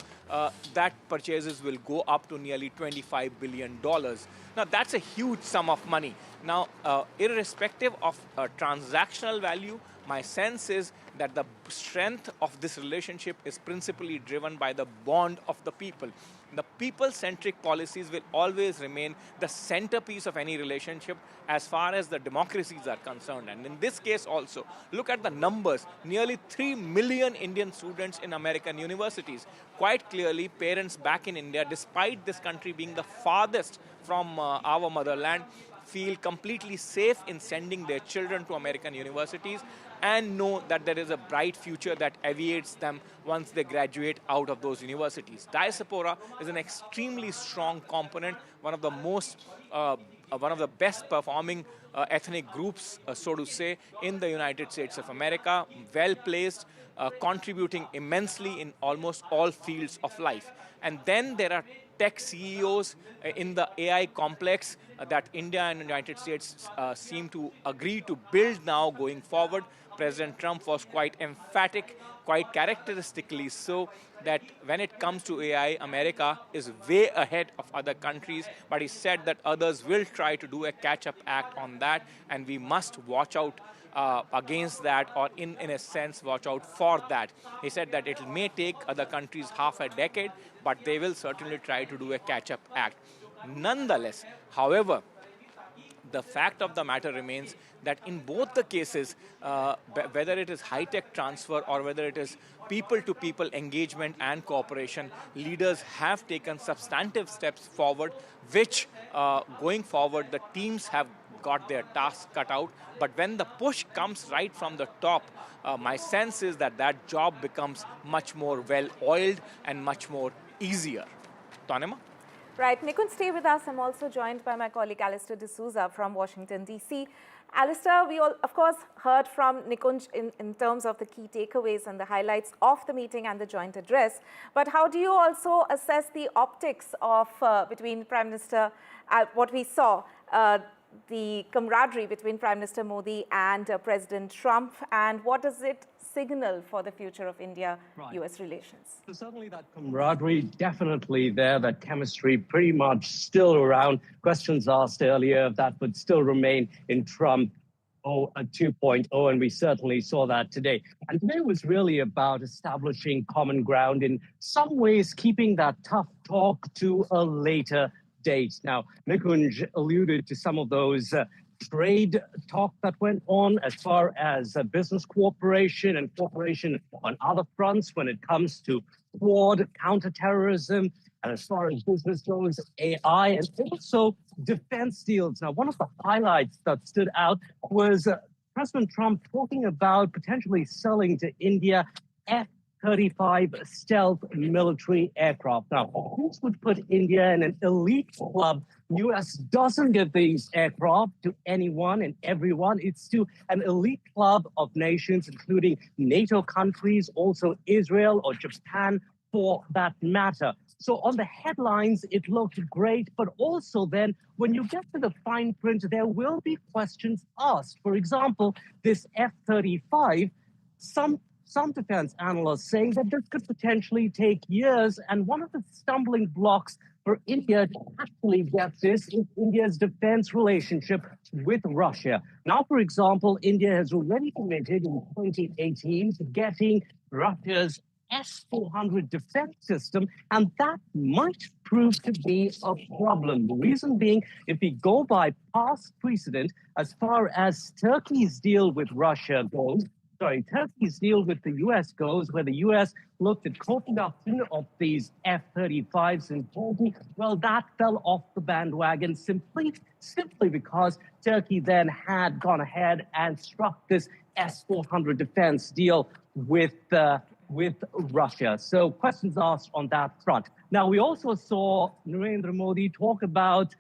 that purchases will go up to nearly $25 billion. Now, that's a huge sum of money. Now, irrespective of transactional value, my sense is that the strength of this relationship is principally driven by the bond of the people. The people-centric policies will always remain the centerpiece of any relationship as far as the democracies are concerned. And in this case also, look at the numbers. Nearly 3 million Indian students in American universities. Quite clearly, parents back in India, despite this country being the farthest from our motherland, feel completely safe in sending their children to American universities and know that there is a bright future that awaits them once they graduate out of those universities. Diaspora is an extremely strong component, one of the best performing ethnic groups, so to say, in the United States of America, well placed, contributing immensely in almost all fields of life. And then there are tech CEOs in the AI complex that India and the United States seem to agree to build now going forward. President Trump was quite emphatic, quite characteristically so, that when it comes to AI, America is way ahead of other countries, but he said that others will try to do a catch-up act on that, and we must watch out against that, or in a sense, watch out for that. He said that it may take other countries half a decade, but they will certainly try to do a catch-up act. Nonetheless, however, the fact of the matter remains that in both the cases, whether it is high-tech transfer or whether it is people-to-people engagement and cooperation, leaders have taken substantive steps forward, which going forward, the teams have got their tasks cut out. But when the push comes right from the top, my sense is that that job becomes much more well-oiled and much more easier. Tanima? Right. Nikunj, stay with us. I'm also joined by my colleague Alistair D'Souza from Washington, D.C. Alistair, we all, of course, heard from Nikunj in terms of the key takeaways and the highlights of the meeting and the joint address. But how do you also assess the optics of between Prime Minister, what we saw, the camaraderie between Prime Minister Modi and President Trump, and what does it signal for the future of India-US relations? So certainly that camaraderie definitely there, that chemistry pretty much still around. Questions asked earlier that would still remain in Trump 2.0, and we certainly saw that today. And today was really about establishing common ground, in some ways keeping that tough talk to a later date. Now, Nikunj alluded to some of those trade talk that went on as far as business cooperation and cooperation on other fronts when it comes to Quad, counterterrorism, and as far as business goes, AI, and also defense deals. Now, one of the highlights that stood out was President Trump talking about potentially selling to India F-35 stealth military aircraft. Now, this would put India in an elite club. U.S. doesn't give these aircraft to anyone and everyone. It's to an elite club of nations, including NATO countries, also Israel or Japan, for that matter. So on the headlines, it looked great, but also then when you get to the fine print, there will be questions asked. For example, this F-35, some defense analysts saying that this could potentially take years, and one of the stumbling blocks for India to actually get this is India's defense relationship with Russia. Now, for example, India has already committed in 2018 to getting Russia's S-400 defense system, and that might prove to be a problem. The reason being, if we go by past precedent, as far as Turkey's deal with Russia goes, Turkey's deal with the U.S. goes, where the U.S. looked at co-production of these F-35s in Turkey, well, that fell off the bandwagon simply because Turkey then had gone ahead and struck this S-400 defense deal with Russia. So questions asked on that front. Now, we also saw Narendra Modi talk about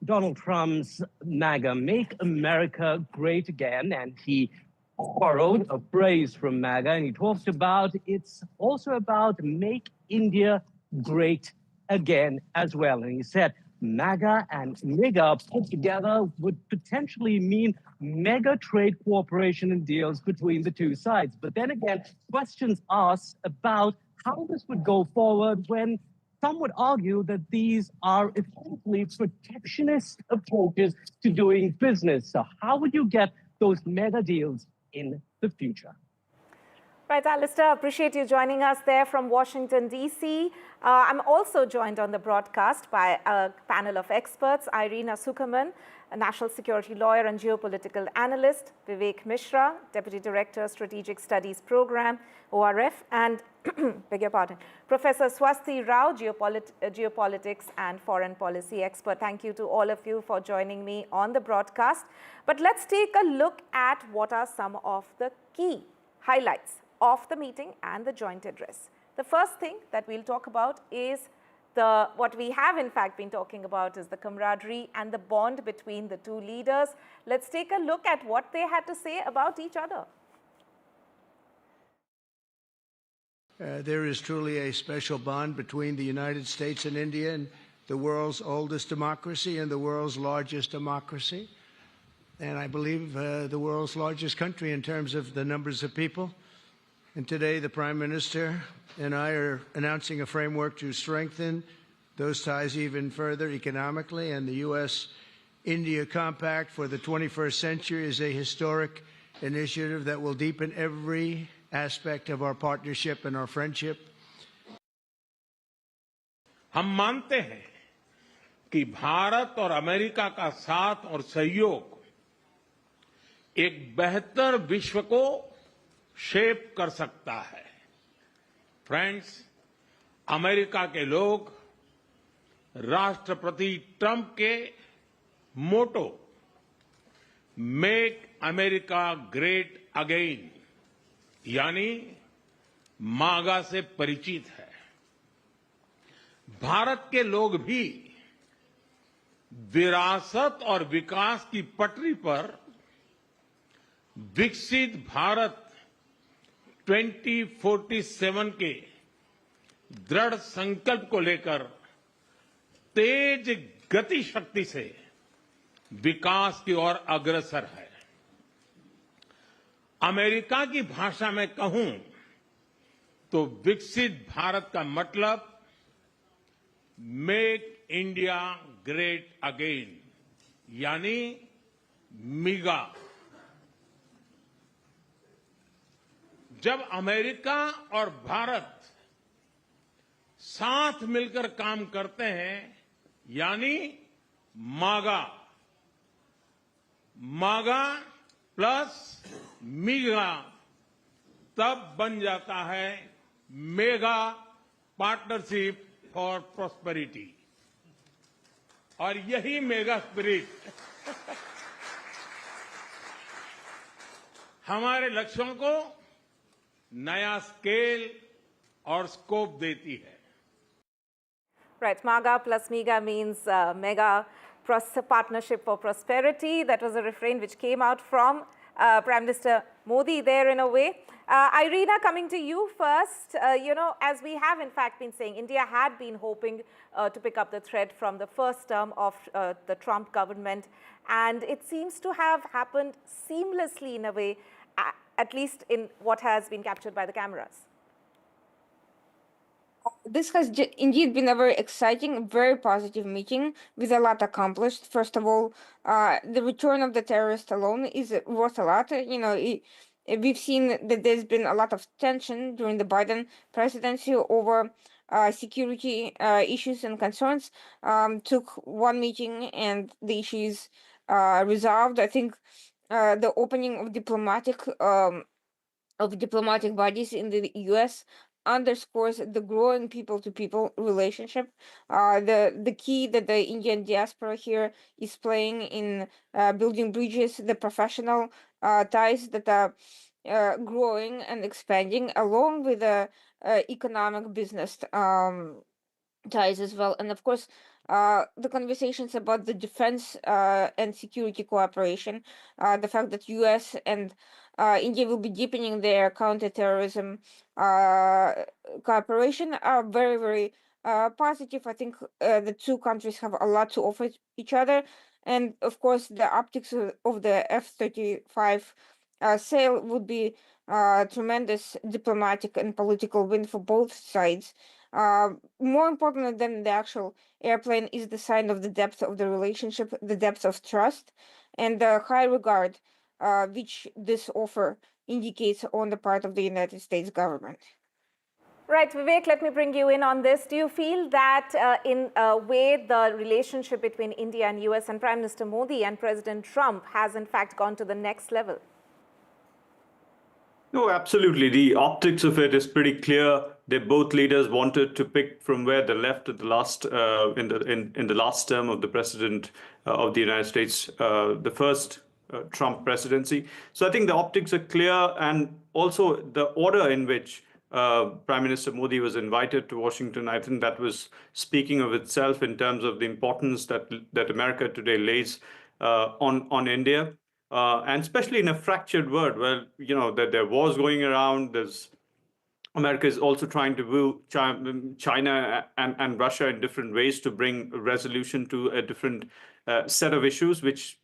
Donald Trump's MAGA, Make America Great Again, and he borrowed a phrase from MAGA, and he talked about it's also about Make India Great Again as well. And he said MAGA and MIGA put together would potentially mean mega trade cooperation and deals between the two sides. But then again, questions asked about how this would go forward when some would argue that these are essentially protectionist approaches to doing business. So how would you get those mega deals in the future? Right, Alistair, appreciate you joining us there from Washington, D.C. I'm also joined on the broadcast by a panel of experts, Irina Sukuman, a national security lawyer and geopolitical analyst, Vivek Mishra, Deputy Director, Strategic Studies Program, ORF, and, beg your pardon, Professor Swasti Rao, geopolitics and foreign policy expert. Thank you to all of you for joining me on the broadcast. But let's take a look at what are some of the key highlights of the meeting and the joint address. The first thing that we'll talk about is what we have in fact been talking about is the camaraderie and the bond between the two leaders. Let's take a look at what they had to say about each other. There is truly a special bond between the United States and India, and the world's oldest democracy and the world's largest democracy. And I believe the world's largest country in terms of the numbers of people. And today, the Prime Minister and I are announcing a framework to strengthen those ties even further economically. And the U.S.-India Compact for the 21st century is a historic initiative that will deepen every aspect of our partnership and our friendship. हम मानते हैं कि भारत और America का साथ और सहयोग एक बेहतर विश्व को शेप कर सकता है। फ्रेंड्स, अमेरिका के लोग राष्ट्रपति ट्रंप के मोटो मेक अमेरिका ग्रेट अगेन यानी मागा से परिचित है। भारत के लोग भी विरासत और विकास की पटरी पर विकसित भारत 2047 के दृढ़ संकल्प को लेकर तेज गति शक्ति से विकास की ओर अग्रसर है। अमेरिका की भाषा में कहूं तो विकसित भारत का मतलब मेक इंडिया ग्रेट अगेन यानी मिगा। जब अमेरिका और भारत साथ मिलकर काम करते हैं यानी मागा, मागा प्लस मिगा, तब बन जाता है मेगा पार्टनरशिप फॉर प्रॉस्पेरिटी। और यही मेगा स्पिरिट हमारे लक्ष्यों को नया स्केल और स्कोप देती है। Right, MAGA plus MEGA means mega partnership for prosperity. That was a refrain which came out from Prime Minister Modi there in a way. Irina, coming to you first, as we have in fact been saying, India had been hoping to pick up the thread from the first term of the Trump government, and it seems to have happened seamlessly in a way, at least in what has been captured by the cameras. This has indeed been a very exciting, very positive meeting with a lot accomplished. First of all, the return of the terrorist alone is worth a lot. We've seen that there's been a lot of tension during the Biden presidency over security issues and concerns. Took one meeting and the issues resolved. I think the opening of diplomatic bodies in the U.S. underscores the growing people-to-people relationship. The key that the Indian diaspora here is playing in building bridges, the professional ties that are growing and expanding, along with the economic business ties as well. And of course, the conversations about the defense and security cooperation, the fact that U.S. and India will be deepening their counterterrorism cooperation are very, very positive. I think the two countries have a lot to offer each other. And of course, the optics of the F-35 sale would be tremendous diplomatic and political win for both sides. More important than the actual airplane is the sign of the depth of the relationship, the depth of trust, and the high regard which this offer indicates on the part of the United States government. Right, Vivek, let me bring you in on this. Do you feel that in a way the relationship between India and US and Prime Minister Modi and President Trump has in fact gone to the next level? No, absolutely. The optics of it is pretty clear. They both leaders wanted to pick from where they left at the last in the last term of the president of the United States, the first Trump presidency. So I think the optics are clear, and also the order in which Prime Minister Modi was invited to Washington, I think that was speaking of itself in terms of the importance that America today lays on India. And especially in a fractured world where, that there was going around, America is also trying to woo China and Russia in different ways to bring a resolution to a different set of issues, which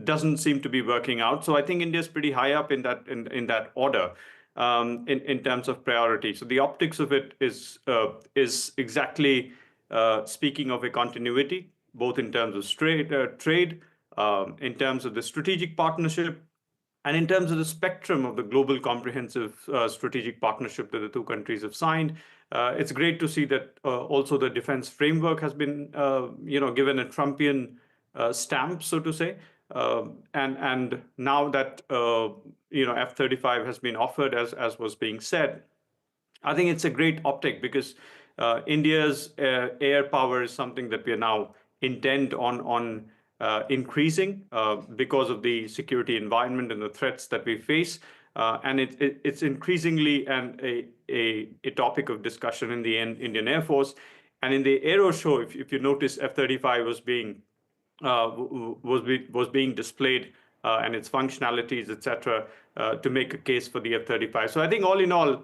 doesn't seem to be working out. So I think India is pretty high up in that order in terms of priority. So the optics of it is exactly speaking of a continuity, both in terms of trade, in terms of the strategic partnership, and in terms of the spectrum of the global comprehensive strategic partnership that the two countries have signed. It's great to see that also the defense framework has been, given a Trumpian stamp, so to say. And now that, F-35 has been offered, as was being said, I think it's a great optic because India's air power is something that we are now intent on increasing because of the security environment and the threats that we face. And it's increasingly a topic of discussion in the Indian Air Force. And in the Aero Show, if you notice, F-35 was being displayed and its functionalities, etc., to make a case for the F-35. So I think all in all,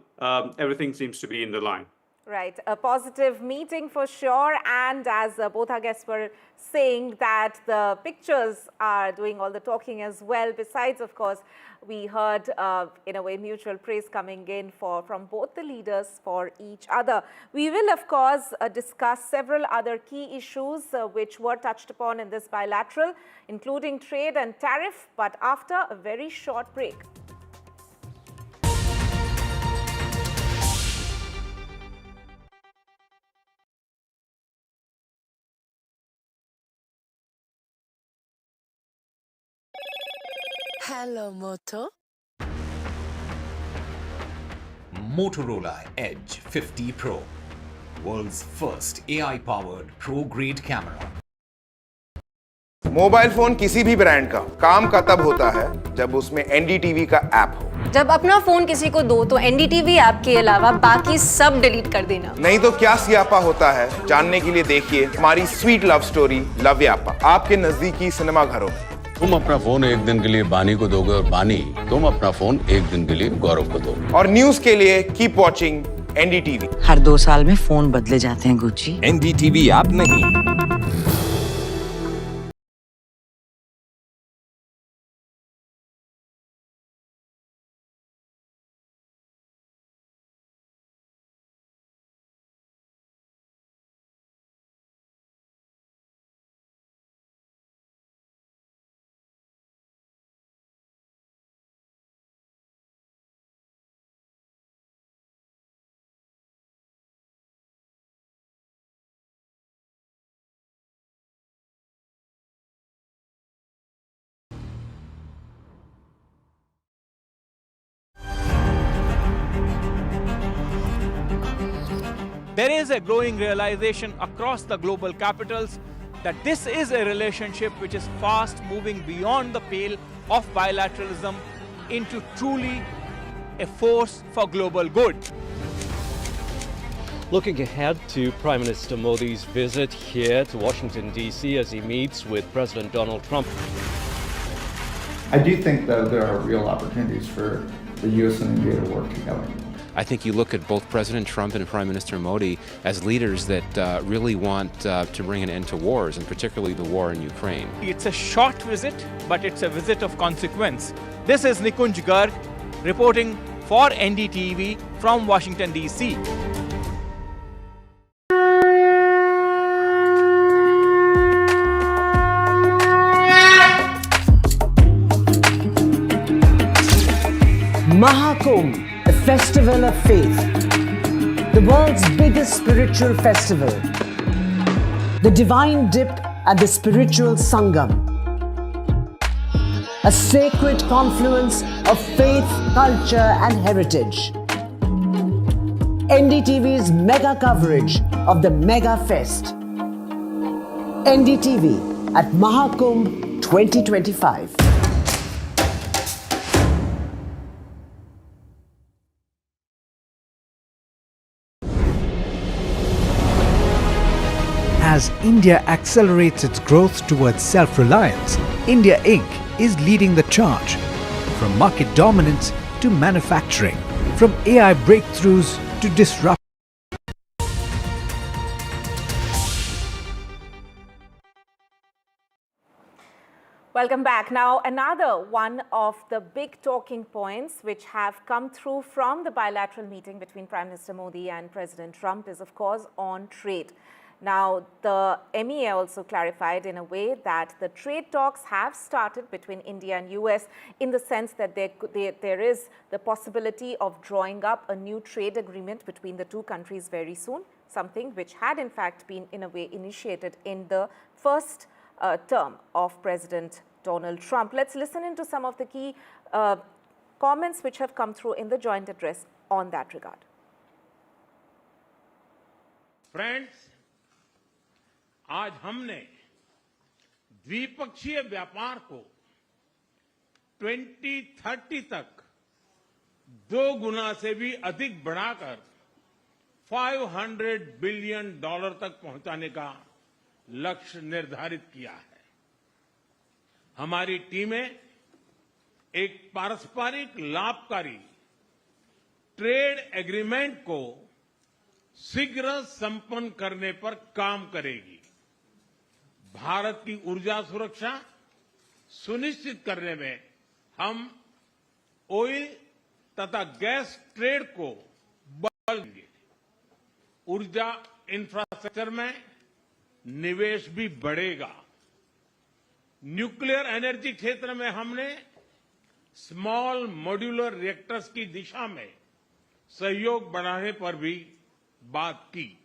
everything seems to be in the line. Right, a positive meeting for sure, and as both our guests were saying, that the pictures are doing all the talking as well. Besides, of course, we heard in a way mutual praise coming in from both the leaders for each other. We will, of course, discuss several other key issues which were touched upon in this bilateral, including trade and tariff, but after a very short break. Hello, Moto. Motorola Edge 50 Pro, world's first AI-powered pro-grade camera. Mobile phone किसी भी brand का काम का तब होता है जब उसमें NDTV का ऐप हो। जब अपना फोन किसी को दो तो NDTV ऐप के अलावा बाकी सब डिलीट कर देना। नहीं तो क्या सियापा होता है, जानने के लिए देखिए हमारी स्वीट लव स्टोरी लव यापा आपके नजदीकी सिनेमा घरों में। तुम अपना फोन एक दिन के लिए बानी को दोगे और बानी तुम अपना फोन एक दिन के लिए गौरव को दो। और न्यूज के लिए कीप वॉचिंग NDTV। हर 2 साल में फोन बदले जाते हैं गुच्ची। NDTV ऐप नहीं। There is a growing realization across the global capitals that this is a relationship which is fast moving beyond the pale of bilateralism into truly a force for global good. Looking ahead to Prime Minister Modi's visit here to Washington, D.C. as he meets with President Donald Trump. I do think, though, there are real opportunities for the U.S. and India to work together. I think you look at both President Trump and Prime Minister Modi as leaders that really want to bring an end to wars, and particularly the war in Ukraine. It's a short visit, but it's a visit of consequence. This is Nikunj Garg reporting for NDTV from Washington, D.C. Mahakumbh, the festival of faith, the world's biggest spiritual festival, the divine dip at the spiritual Sangam, a sacred confluence of faith, culture and heritage. NDTV's mega coverage of the Mega Fest. NDTV at Mahakumbh 2025. As India accelerates its growth towards self-reliance, India Inc. is leading the charge. From market dominance to manufacturing, from AI breakthroughs to disruption. Welcome back. Now, another one of the big talking points which have come through from the bilateral meeting between Prime Minister Modi and President Trump is, of course, on trade. Now, the MEA also clarified in a way that the trade talks have started between India and US in the sense that there is the possibility of drawing up a new trade agreement between the two countries very soon, something which had in fact been in a way initiated in the first term of President Donald Trump. Let's listen into some of the key comments which have come through in the joint address on that regard. Friends, आज हमने द्विपक्षीय व्यापार को 2030 तक 2 गुना से भी अधिक बढ़ाकर $500 बिलियन तक पहुंचाने का लक्ष्य निर्धारित किया है। हमारी टीमें एक पारस्परिक लाभकारी ट्रेड एग्रीमेंट को शीघ्र संपन्न करने पर काम करेगी। भारत की ऊर्जा सुरक्षा सुनिश्चित करने में हम ऑयल तथा गैस ट्रेड को बल देंगे। ऊर्जा इंफ्रास्ट्रक्चर में निवेश भी बढ़ेगा। न्यूक्लियर एनर्जी क्षेत्र में हमने स्मॉल मॉड्यूलर रिएक्टर्स की दिशा में सहयोग बढ़ाने पर भी बात की।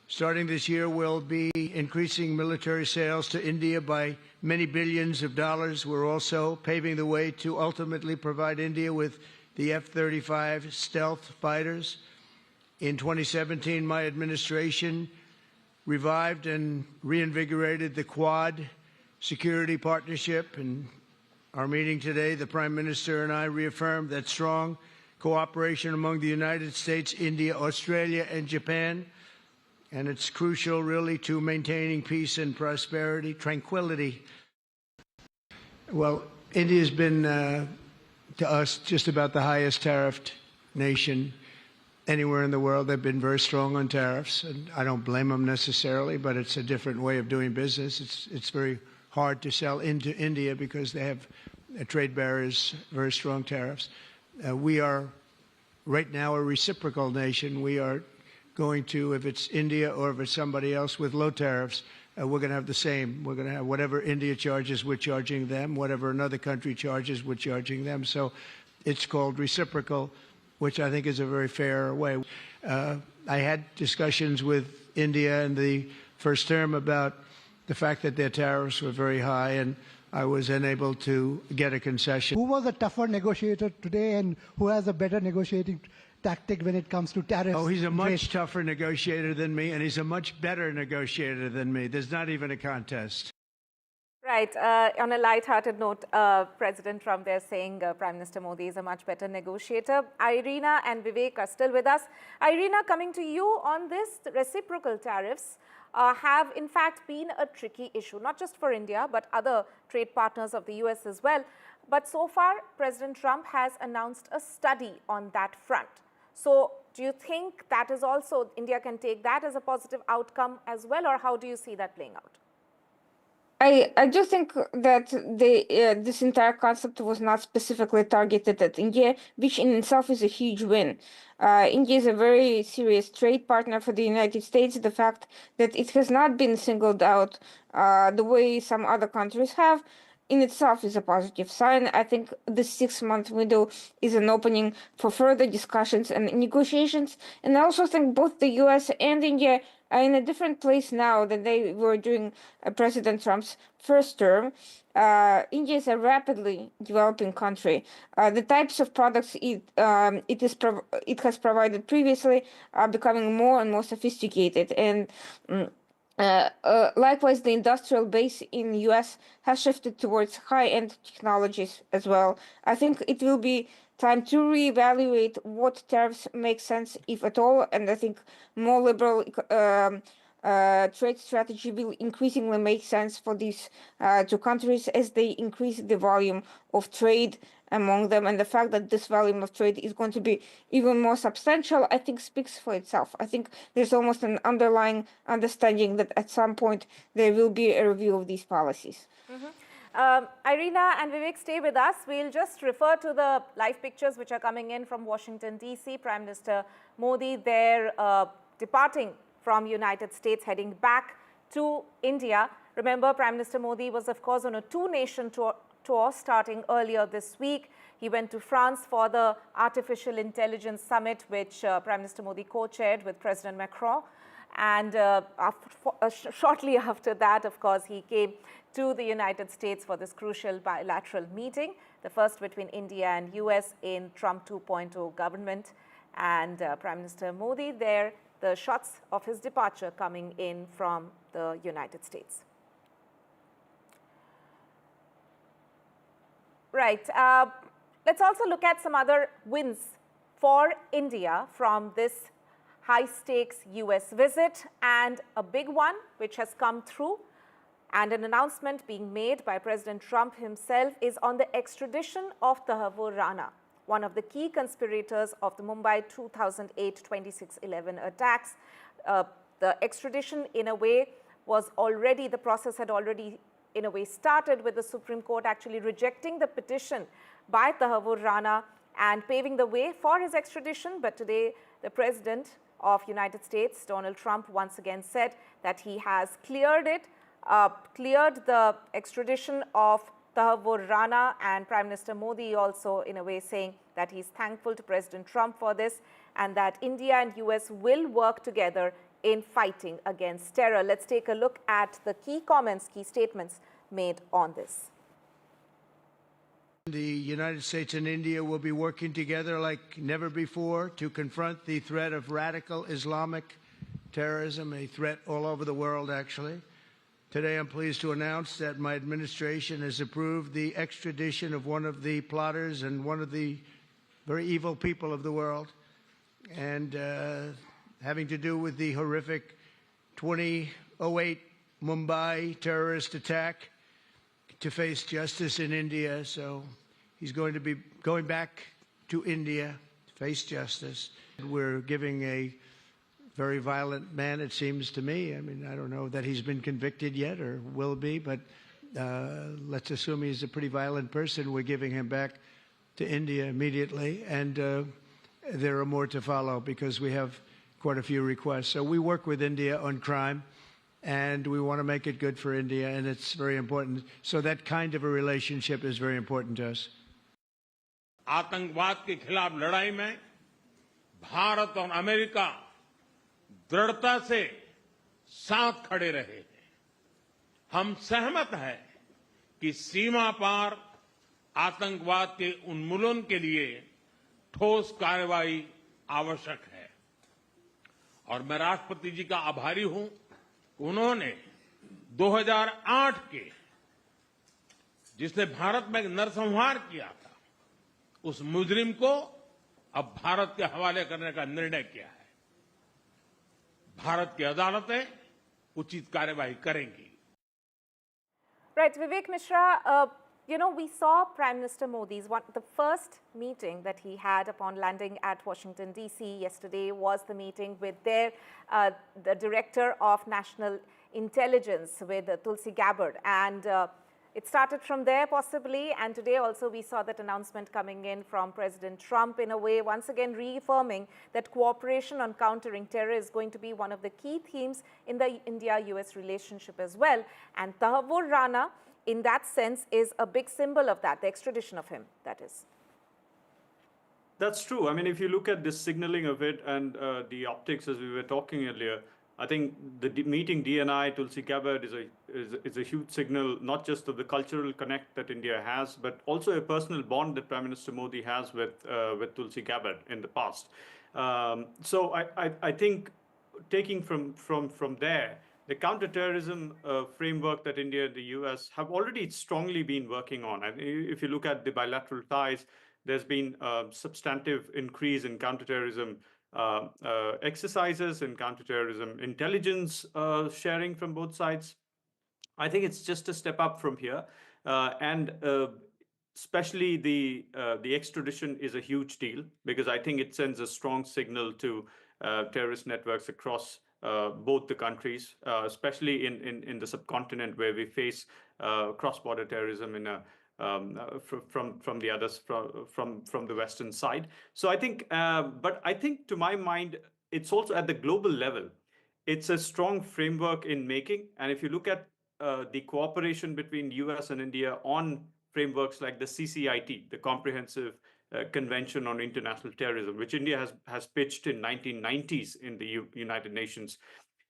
Starting this year, we'll be increasing military sales to India by many billions of dollars. We're also paving the way to ultimately provide India with the F-35 stealth fighters. In 2017, my administration revived and reinvigorated the Quad security partnership. In our meeting today, the Prime Minister and I reaffirmed that strong cooperation among the United States, India, Australia, and Japan. And it's crucial, really, to maintaining peace and prosperity, tranquility. Well, India's been, to us, just about the highest tariffed nation anywhere in the world. They've been very strong on tariffs, and I don't blame them necessarily, but it's a different way of doing business. It's very hard to sell into India because they have trade barriers, very strong tariffs. We are, right now, a reciprocal nation. We are going to, if it's India or if it's somebody else with low tariffs, we're going to have the same. We're going to have whatever India charges, we're charging them. Whatever another country charges, we're charging them. So it's called reciprocal, which I think is a very fair way. I had discussions with India in the first term about the fact that their tariffs were very high, and I was unable to get a concession. Who was a tougher negotiator today, and who has a better negotiating tactic when it comes to tariffs? Oh, he's a much tougher negotiator than me, and he's a much better negotiator than me. There's not even a contest. Right. On a light-hearted note, President Trump there saying Prime Minister Modi is a much better negotiator. Irina and Vivek are still with us. Irina, coming to you on this, the reciprocal tariffs have in fact been a tricky issue, not just for India, but other trade partners of the US as well. But so far, President Trump has announced a study on that front. So do you think that is also, India can take that as a positive outcome as well, or how do you see that playing out? I do think that this entire concept was not specifically targeted at India, which in itself is a huge win. India is a very serious trade partner for the United States. The fact that it has not been singled out the way some other countries have in itself is a positive sign. I think the 6-month window is an opening for further discussions and negotiations. And I also think both the US and India are in a different place now than they were during President Trump's first term. India is a rapidly developing country. The types of products it has provided previously are becoming more and more sophisticated, and likewise, the industrial base in the US has shifted towards high-end technologies as well. I think it will be time to reevaluate what tariffs make sense, if at all, and I think more liberal trade strategy will increasingly make sense for these two countries as they increase the volume of trade among them, and the fact that this volume of trade is going to be even more substantial, I think, speaks for itself. I think there's almost an underlying understanding that at some point there will be a review of these policies. Irina and Vivek, stay with us. We'll just refer to the live pictures which are coming in from Washington, D.C. Prime Minister Modi there departing from United States, heading back to India. Remember, Prime Minister Modi was, of course, on a two-nation tour starting earlier this week. He went to France for the Artificial Intelligence Summit, which Prime Minister Modi co-chaired with President Macron. And shortly after that, of course, he came to the United States for this crucial bilateral meeting, the first between India and US in Trump 2.0 government. And Prime Minister Modi there, the shots of his departure coming in from the United States. Right. Let's also look at some other wins for India from this high-stakes US visit, and a big one which has come through, and an announcement being made by President Trump himself, is on the extradition of Rana, one of the key conspirators of the Mumbai 2008-26/11 attacks. The extradition, in a way, was already, the process had already in a way started, with the Supreme Court actually rejecting the petition by Rana and paving the way for his extradition. But today, the President of United States, Donald Trump, once again said that he has cleared the extradition of Rana, and Prime Minister Modi also in a way saying that he's thankful to President Trump for this, and that India and US will work together in fighting against terror. Let's take a look at the key comments, key statements made on this. The United States and India will be working together like never before to confront the threat of radical Islamic terrorism, a threat all over the world, actually. Today, I'm pleased to announce that my administration has approved the extradition of one of the plotters and one of the very evil people of the world, and having to do with the horrific 2008 Mumbai terrorist attack, to face justice in India. So he's going to be going back to India to face justice. We're giving a very violent man, it seems to me. I mean, I don't know that he's been convicted yet or will be, but let's assume he's a pretty violent person. We're giving him back to India immediately, and there are more to follow because we have quite a few requests. So we work with India on crime, and we want to make it good for India, and it's very important. So that kind of a relationship is very important to us. आतंकवाद के खिलाफ लड़ाई में भारत और America दृढ़ता से साथ खड़े रहे हैं। हम सहमत हैं कि सीमा पार आतंकवाद के उन्मूलन के लिए ठोस कार्रवाई आवश्यक है, और मैं राष्ट्रपति जी का आभारी हूं। उन्होंने 2008 के जिसने भारत में नरसंहार किया था, उस मुजरिम को अब भारत के हवाले करने का निर्णय किया है। भारत की अदालतें उचित कार्यवाही करेंगी। Right, Vivek Mishra, we saw Prime Minister Modi's the first meeting that he had upon landing at Washington, D.C. yesterday was the meeting with the Director of National Intelligence, with Tulsi Gabbard. And it started from there possibly, and today also we saw that announcement coming in from President Trump, in a way once again reaffirming that cooperation on countering terror is going to be one of the key themes in the India-US relationship as well. And Tahavur Rana, in that sense, is a big symbol of that, the extradition of him, that is. That's true. I mean, if you look at this signaling of it and the optics, as we were talking earlier, I think the meeting DNI, Tulsi Gabbard, is a huge signal, not just of the cultural connect that India has, but also a personal bond that Prime Minister Modi has with Tulsi Gabbard in the past. So I think taking from there, the counterterrorism framework that India and the US have already strongly been working on. And if you look at the bilateral ties, there's been a substantive increase in counterterrorism exercises and counterterrorism intelligence sharing from both sides. I think it's just a step up from here, and especially the extradition is a huge deal, because I think it sends a strong signal to terrorist networks across both the countries, especially in the subcontinent, where we face cross-border terrorism in a from the others from the Western side. So I think, but I think to my mind, it's also at the global level, it's a strong framework in making. And if you look at the cooperation between US and India on frameworks like the CCIT, the Comprehensive Convention on International Terrorism, which India has pitched in 1990s in the United Nations,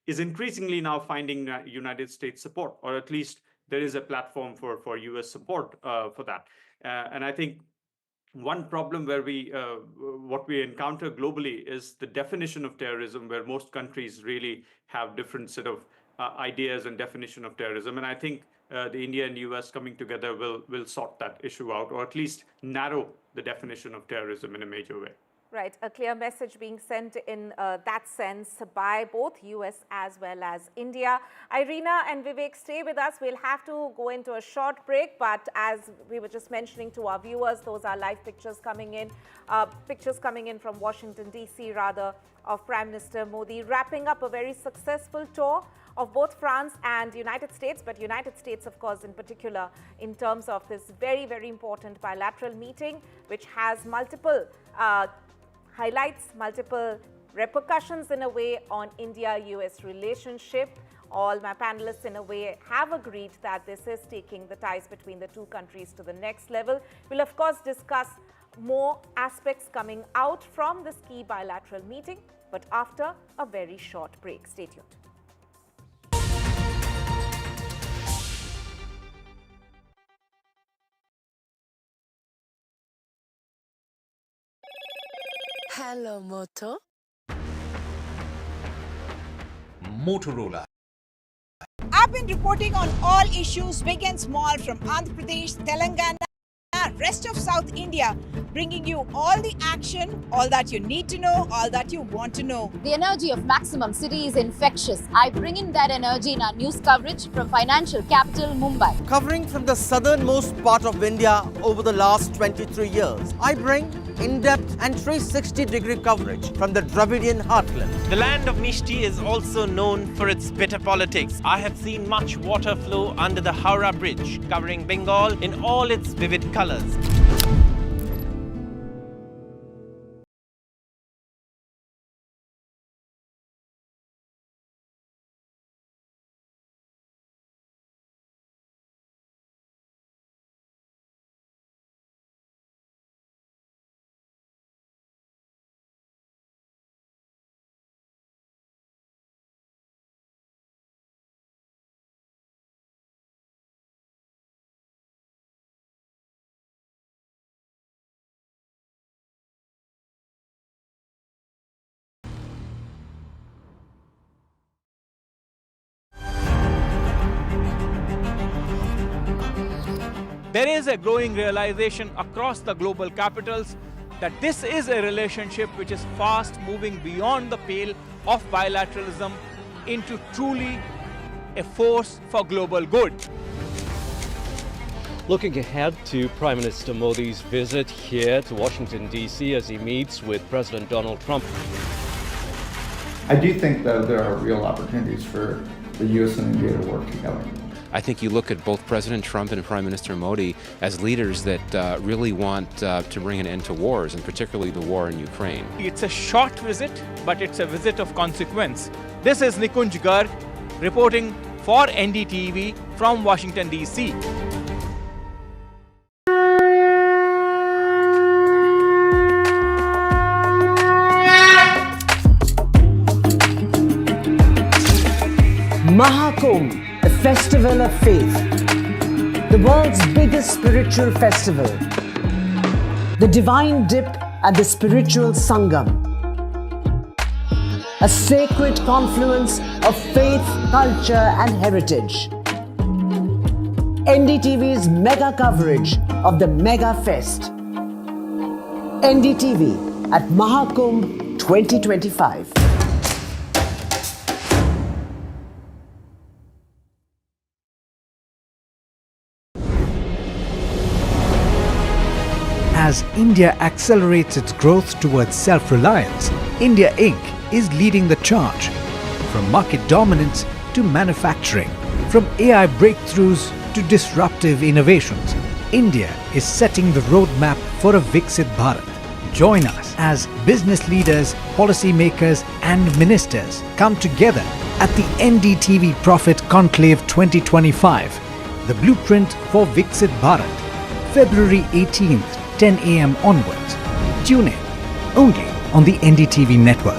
is increasingly now finding United States support, or at least there is a platform for US support for that. And I think one problem where what we encounter globally is the definition of terrorism, where most countries really have different set of ideas and definition of terrorism. And I think the India and US coming together will sort that issue out, or at least narrow the definition of terrorism in a major way. Right, a clear message being sent in that sense by both US as well as India. Irina and Vivek, stay with us. We'll have to go into a short break, but as we were just mentioning to our viewers, those are live pictures coming in from Washington, D.C. rather, of Prime Minister Modi wrapping up a very successful tour of both France and United States, but United States, of course, in particular, in terms of this very, very important bilateral meeting, which has multiple highlights, multiple repercussions in a way on India-US relationship. All my panelists in a way have agreed that this is taking the ties between the two countries to the next level. We'll of course discuss more aspects coming out from this key bilateral meeting, but after a very short break. Stay tuned. Hello, Moto. Motorola. I've been reporting on all issues, big and small, from Andhra Pradesh, Telangana, rest of South India, bringing you all the action, all that you need to know, all that you want to know. The energy of Maximum City is infectious. I bring in that energy in our news coverage from financial capital, Mumbai. Covering from the southernmost part of India over the last 23 years, I bring in-depth and 360-degree coverage from the Dravidian heartland. The land of Mishti is also known for its bitter politics. I have seen much water flow under the Howrah Bridge, covering Bengal in all its vivid colors. there is a growing realization across the global capitals that this is a relationship which is fast moving beyond the pale of bilateralism into truly a force for global good. Looking ahead to Prime Minister Modi's visit here to Washington, D.C. as he meets with President Donald Trump. I do think, though, there are real opportunities for the U.S. and India to work together. I think you look at both President Trump and Prime Minister Modi as leaders that really want to bring an end to wars, and particularly the war in Ukraine. It's a short visit, but it's a visit of consequence. This is Nikunj Garg reporting for NDTV from Washington, D.C. Mahakumbh, a festival of faith, the world's biggest spiritual festival, the divine dip at the spiritual Sangam, a sacred confluence of faith, culture and heritage. NDTV's mega coverage of the Mega Fest. NDTV at Mahakumbh 2025. As India accelerates its growth towards self-reliance, India Inc. is leading the charge. From market dominance to manufacturing, from AI breakthroughs to disruptive innovations, India is setting the roadmap for a Viksit Bharat. Join us as business leaders, policymakers and ministers come together at the NDTV Profit Conclave 2025, the blueprint for Viksit Bharat, February 18th, 10 a.m. onwards. Tune in only on the NDTV network.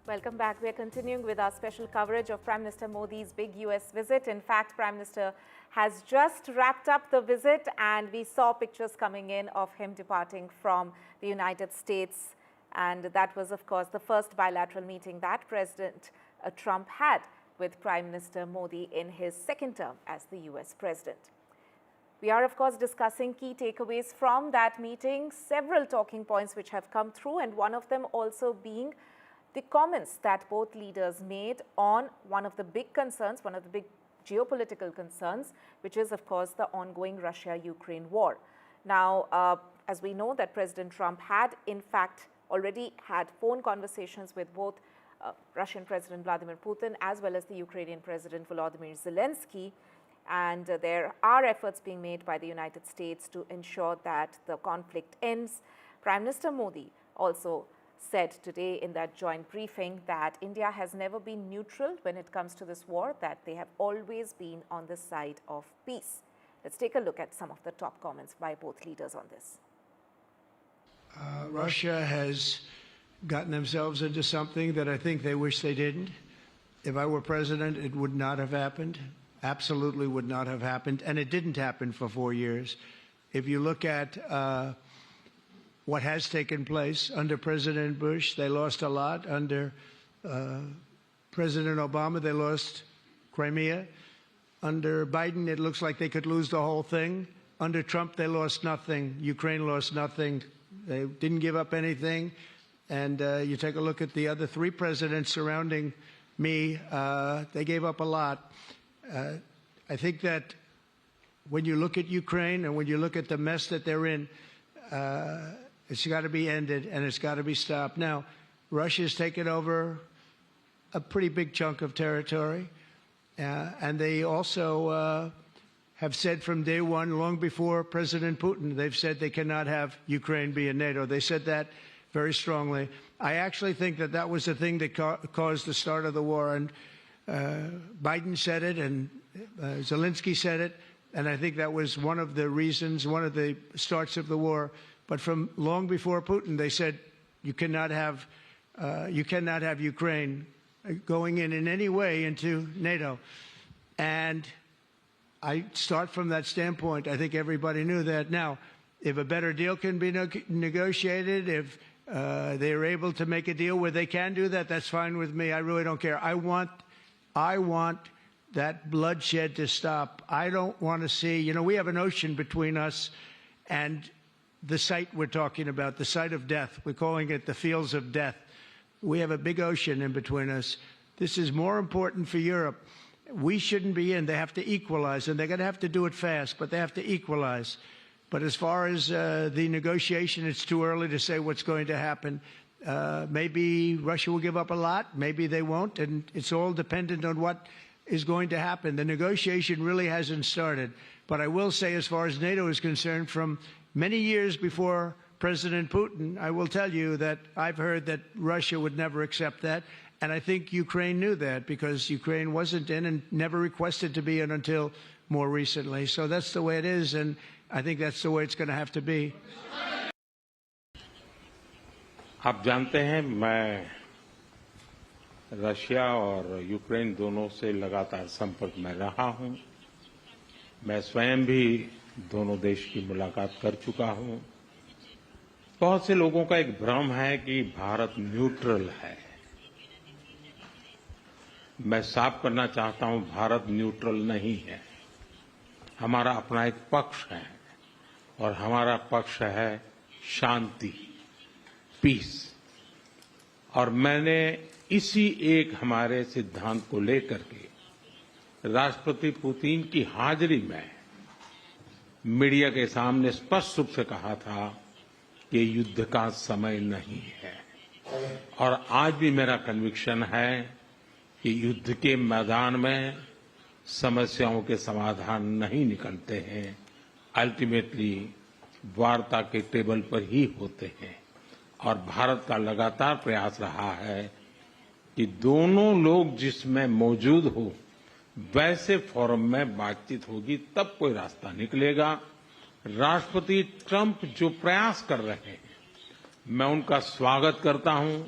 Welcome back. We are continuing with our special coverage of Prime Minister Modi's big US visit. In fact, Prime Minister has just wrapped up the visit and we saw pictures coming in of him departing from the United States. And that was, of course, the first bilateral meeting that President Trump had with Prime Minister Modi in his second term as the US President. We are, of course, discussing key takeaways from that meeting, several talking points which have come through, and one of them also being the comments that both leaders made on one of the big concerns, one of the big geopolitical concerns, which is, of course, the ongoing Russia-Ukraine war. Now, as we know that President Trump had, in fact, already had phone conversations with both Russian President Vladimir Putin as well as the Ukrainian President Volodymyr Zelensky, and there are efforts being made by the United States to ensure that the conflict ends. Prime Minister Modi also said today in that joint briefing that India has never been neutral when it comes to this war, that they have always been on the side of peace. Let's take a look at some of the top comments by both leaders on this. Russia has gotten themselves into something that I think they wish they didn't. If I were president, it would not have happened. Absolutely would not have happened. And it didn't happen for 4 years. If you look at what has taken place under President Bush, they lost a lot. Under President Obama, they lost Crimea. Under Biden, it looks like they could lose the whole thing. Under Trump, they lost nothing. Ukraine lost nothing. They didn't give up anything. And you take a look at the other three presidents surrounding me, they gave up a lot. I think that when you look at Ukraine and when you look at the mess that they're in, it's got to be ended and it's got to be stopped. Now, Russia's taken over a pretty big chunk of territory, and they also have said from day one, long before President Putin, they've said they cannot have Ukraine be in NATO. They said that very strongly. I actually think that that was the thing that caused the start of the war. And Biden said it, and Zelensky said it, and I think that was one of the reasons, one of the starts of the war. But from long before Putin, they said you cannot have Ukraine going in any way into NATO. And I start from that standpoint. I think everybody knew that. Now, if a better deal can be negotiated, if they're able to make a deal where they can do that, that's fine with me. I really don't care. I want that bloodshed to stop. I don't want to see, we have an ocean between us and the site we're talking about, the site of death. We're calling it the fields of death. We have a big ocean in between us. This is more important for Europe. We shouldn't be in. They have to equalize, and they're going to have to do it fast, but they have to equalize. But as far as the negotiation, it's too early to say what's going to happen. Maybe Russia will give up a lot. Maybe they won't. And it's all dependent on what is going to happen. The negotiation really hasn't started. But I will say, as far as NATO is concerned, from many years before President Putin, I will tell you that I've heard that Russia would never accept that. And I think Ukraine knew that, because Ukraine wasn't in and never requested to be in until more recently. So that's the way it is. And I think that's the way it's going to have to be. आप जानते हैं, मैं Russia और Ukraine दोनों से लगातार संपर्क में रहा हूं। मैं स्वयं भी दोनों देश की मुलाकात कर चुका हूं। बहुत से लोगों का एक भ्रम है कि भारत न्यूट्रल है। मैं साफ करना चाहता हूं, भारत न्यूट्रल नहीं है। हमारा अपना एक पक्ष है, और हमारा पक्ष है शांति, पीस। और मैंने इसी एक हमारे सिद्धांत को लेकर के राष्ट्रपति पुतिन की हाजिरी में मीडिया के सामने स्पष्ट रूप से कहा था कि युद्ध का समय नहीं है। और आज भी मेरा कन्विक्शन है कि युद्ध के मैदान में समस्याओं के समाधान नहीं निकलते हैं, अल्टीमेटली वार्ता के टेबल पर ही होते हैं। और भारत का लगातार प्रयास रहा है कि दोनों लोग जिसमें मौजूद हो, वैसे फोरम में बातचीत होगी, तब कोई रास्ता निकलेगा। राष्ट्रपति ट्रंप जो प्रयास कर रहे हैं, मैं उनका स्वागत करता हूं,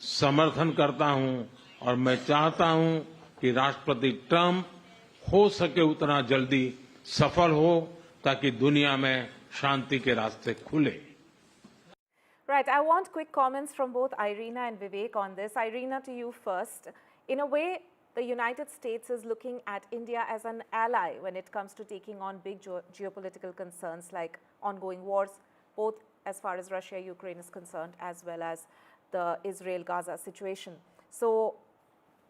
समर्थन करता हूं, और मैं चाहता हूं कि राष्ट्रपति ट्रंप हो सके उतना जल्दी सफल हो, ताकि दुनिया में शांति के रास्ते खुले। Right, I want quick comments from both Irina and Vivek on this. Irina, to you first. In a way, the United States is looking at India as an ally when it comes to taking on big geopolitical concerns like ongoing wars, both as far as Russia-Ukraine is concerned, as well as the Israel-Gaza situation. So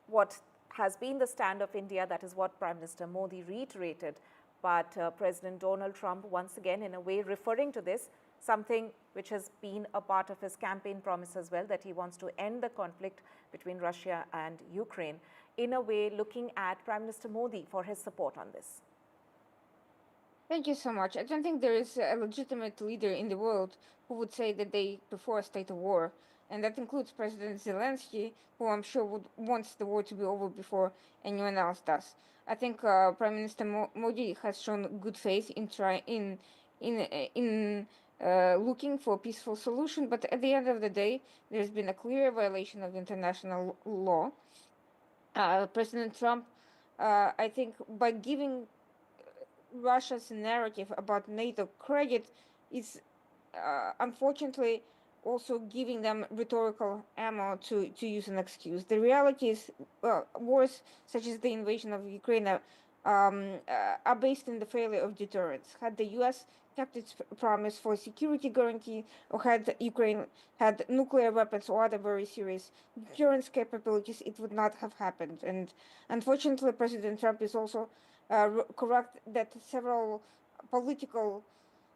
what has been the stand of India, that is what Prime Minister Modi reiterated, but President Donald Trump, once again, in a way referring to this, something which has been a part of his campaign promise as well, that he wants to end the conflict between Russia and Ukraine, in a way looking at Prime Minister Modi for his support on this. Thank you so much. I don't think there is a legitimate leader in the world who would say that they prefer a state of war. And that includes President Zelensky, who I'm sure wants the war to be over before anyone else does. I think Prime Minister Modi has shown good faith in looking for a peaceful solution, but at the end of the day, there's been a clear violation of international law. President Trump, I think, by giving Russia's narrative about NATO credit, is unfortunately also giving them rhetorical ammo to use an excuse. The reality is, wars such as the invasion of Ukraine are based on the failure of deterrence. Had the U.S. kept its promise for security guarantee, or had Ukraine had nuclear weapons or other very serious deterrence capabilities, it would not have happened. And unfortunately, President Trump is also correct that several political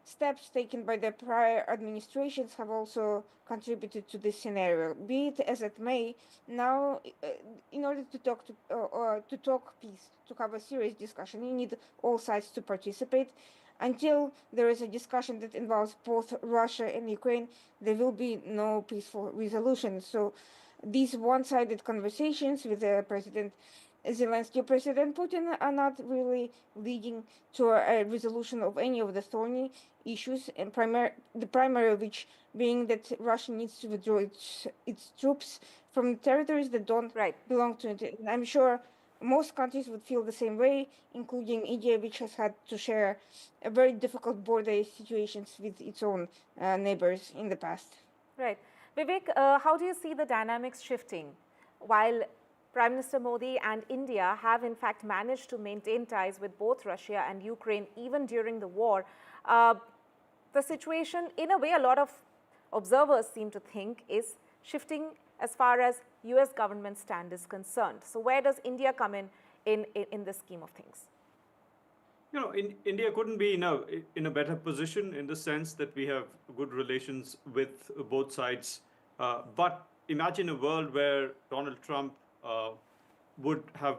steps taken by the prior administrations have also contributed to this scenario. Be it as it may, now, in order to talk peace, to have a serious discussion, you need all sides to participate. Until there is a discussion that involves both Russia and Ukraine, there will be no peaceful resolution. So these one-sided conversations with President Zelensky, President Putin are not really leading to a resolution of any of the thorny issues, and the primary of which being that Russia needs to withdraw its troops from territories that don't belong to it. And I'm sure most countries would feel the same way, including India, which has had to share a very difficult border situations with its own neighbors in the past. Right. Vivek, how do you see the dynamics shifting? While Prime Minister Modi and India have in fact managed to maintain ties with both Russia and Ukraine even during the war, the situation, in a way, a lot of observers seem to think is shifting as far as US government stand is concerned. So where does India come in this scheme of things? You know, India couldn't be in a better position in the sense that we have good relations with both sides. But imagine a world where Donald Trump would have,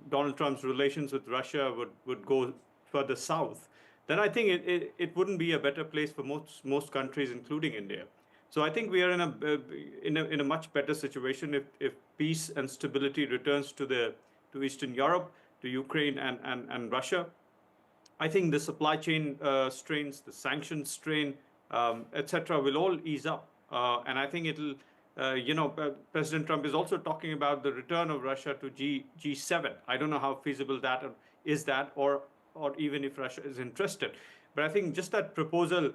Donald Trump's relations with Russia would go further south. Then I think it wouldn't be a better place for most countries, including India. So I think we are in a much better situation if peace and stability returns to Eastern Europe, to Ukraine and Russia. I think the supply chain strains, the sanctions strain, etc., will all ease up, and I think it'll. President Trump is also talking about the return of Russia to G7. I don't know how feasible that is, or even if Russia is interested. But I think just that proposal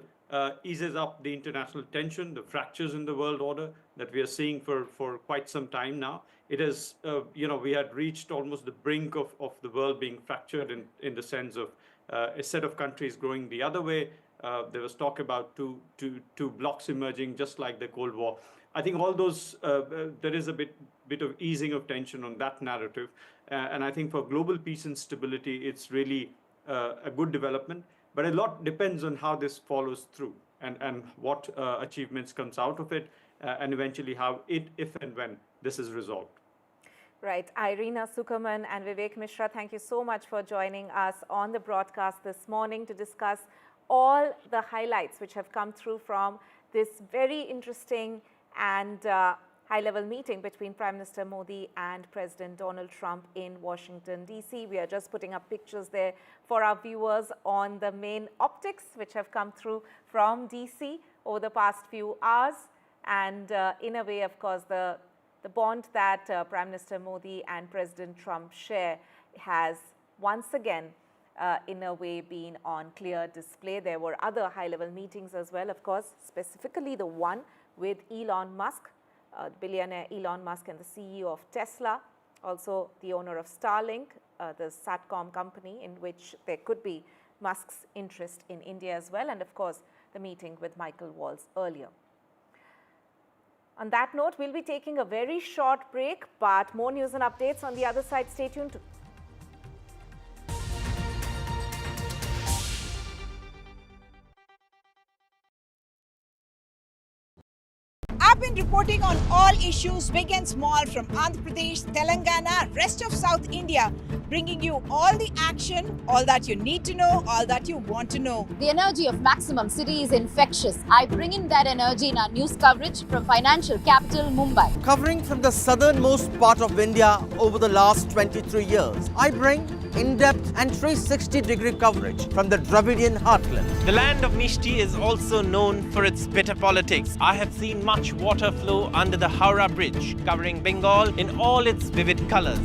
eases up the international tension, the fractures in the world order that we are seeing for quite some time now. It is, we had reached almost the brink of the world being fractured in the sense of a set of countries growing the other way. There was talk about two blocks emerging, just like the Cold War. I think all those, there is a bit of easing of tension on that narrative. And I think for global peace and stability, it's really a good development. But a lot depends on how this follows through and what achievements comes out of it, and eventually how if and when this is resolved. Right. Irina Sukaman and Vivek Mishra, thank you so much for joining us on the broadcast this morning to discuss all the highlights which have come through from this very interesting and high-level meeting between Prime Minister Modi and President Donald Trump in Washington, D.C. We are just putting up pictures there for our viewers on the main optics which have come through from D.C. over the past few hours. And in a way, of course, the bond that Prime Minister Modi and President Trump share has once again, in a way, been on clear display. There were other high-level meetings as well, of course, specifically the one with Elon Musk, billionaire Elon Musk and the CEO of Tesla, also the owner of Starlink, the SATCOM company, in which there could be Musk's interest in India as well, and of course, the meeting with Michael Waltz earlier. On that note, we'll be taking a very short break, but more news and updates on the other side. Stay tuned. I've been reporting on all issues, big and small, from Andhra Pradesh, Telangana, rest of South India, bringing you all the action, all that you need to know, all that you want to know. The energy of maximum city is infectious. I bring in that energy in our news coverage from financial capital Mumbai. Covering from the southernmost part of India over the last 23 years, I bring in-depth and 360-degree coverage from the Dravidian heartland. The land of Mishti is also known for its bitter politics. I have seen much water flow under the Howrah Bridge, covering Bengal in all its vivid colors.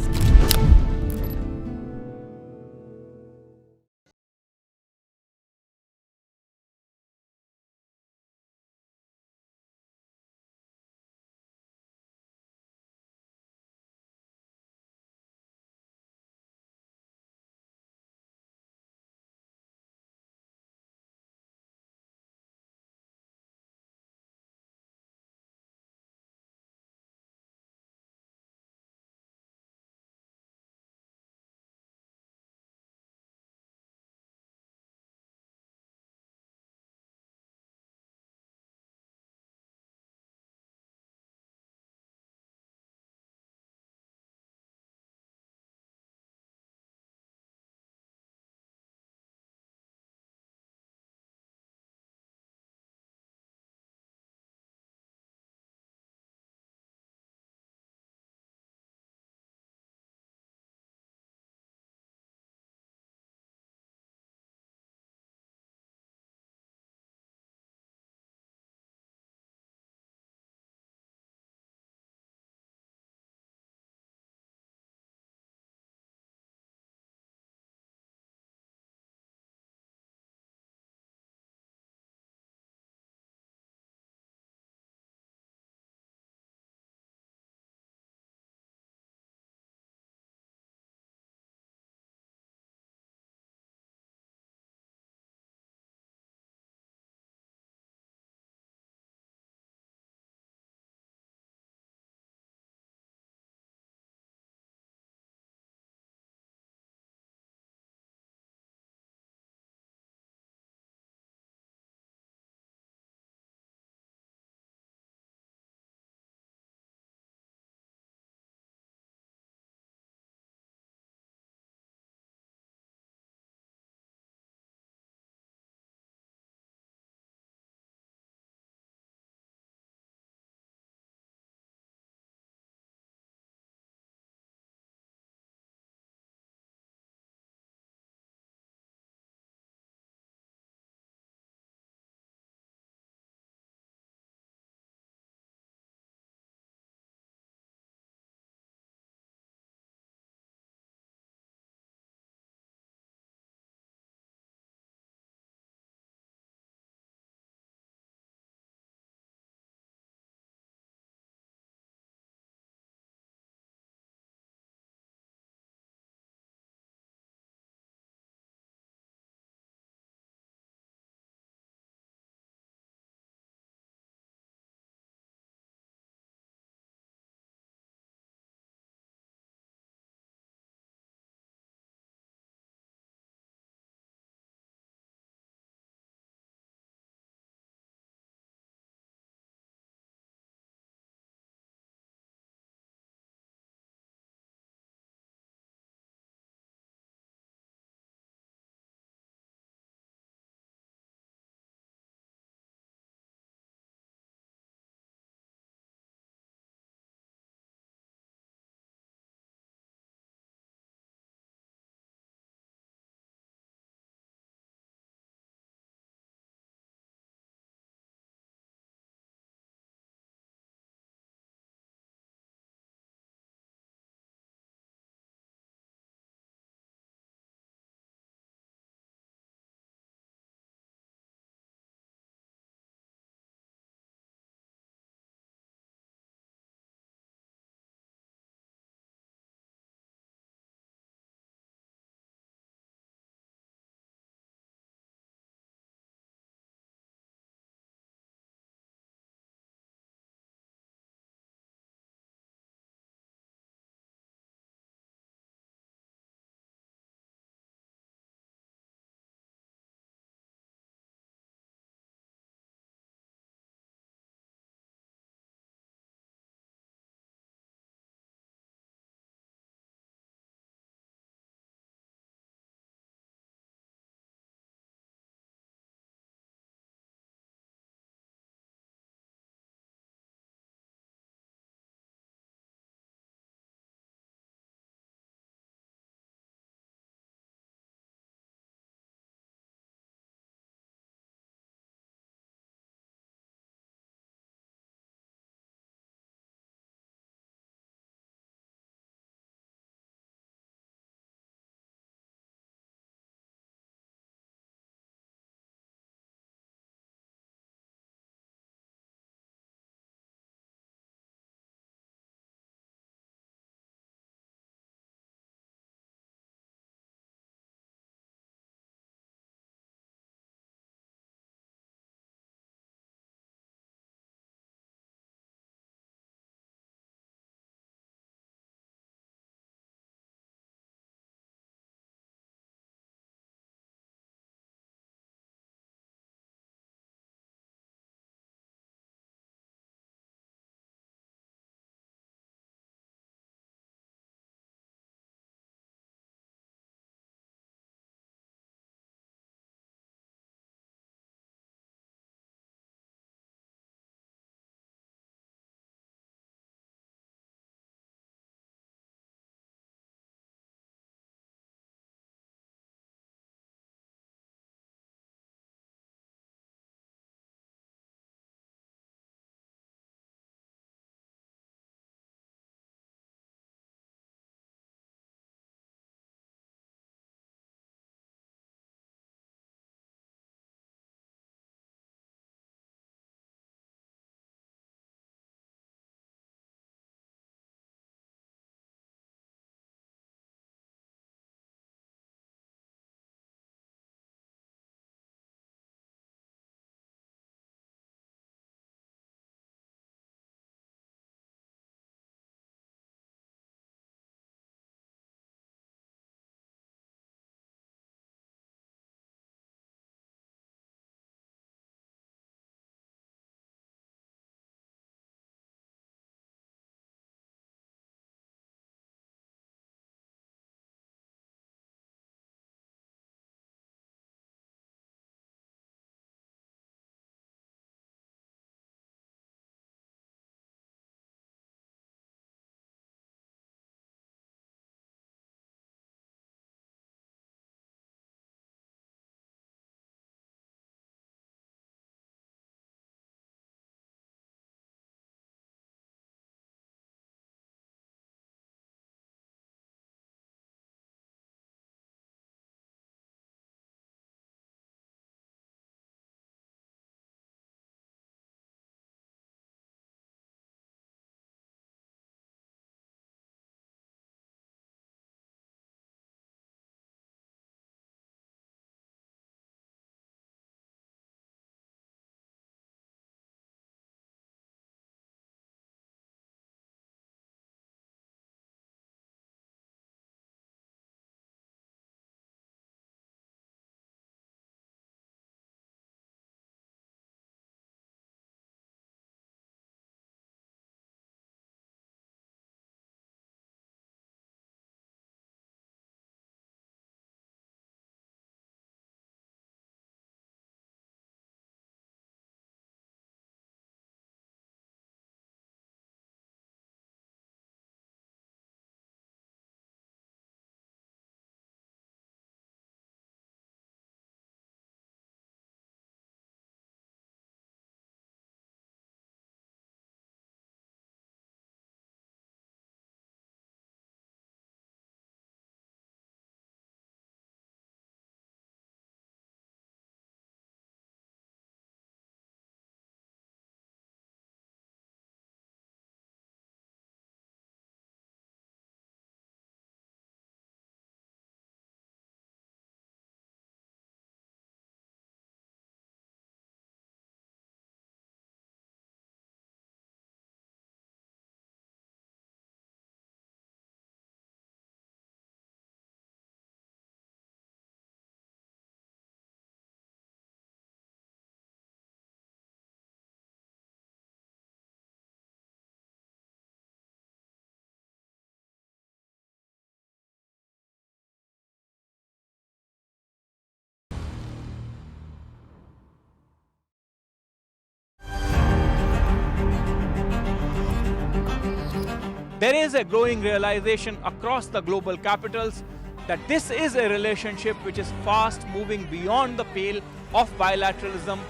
there is a growing realization across the global capitals that this is a relationship which is fast moving beyond the pale of bilateralism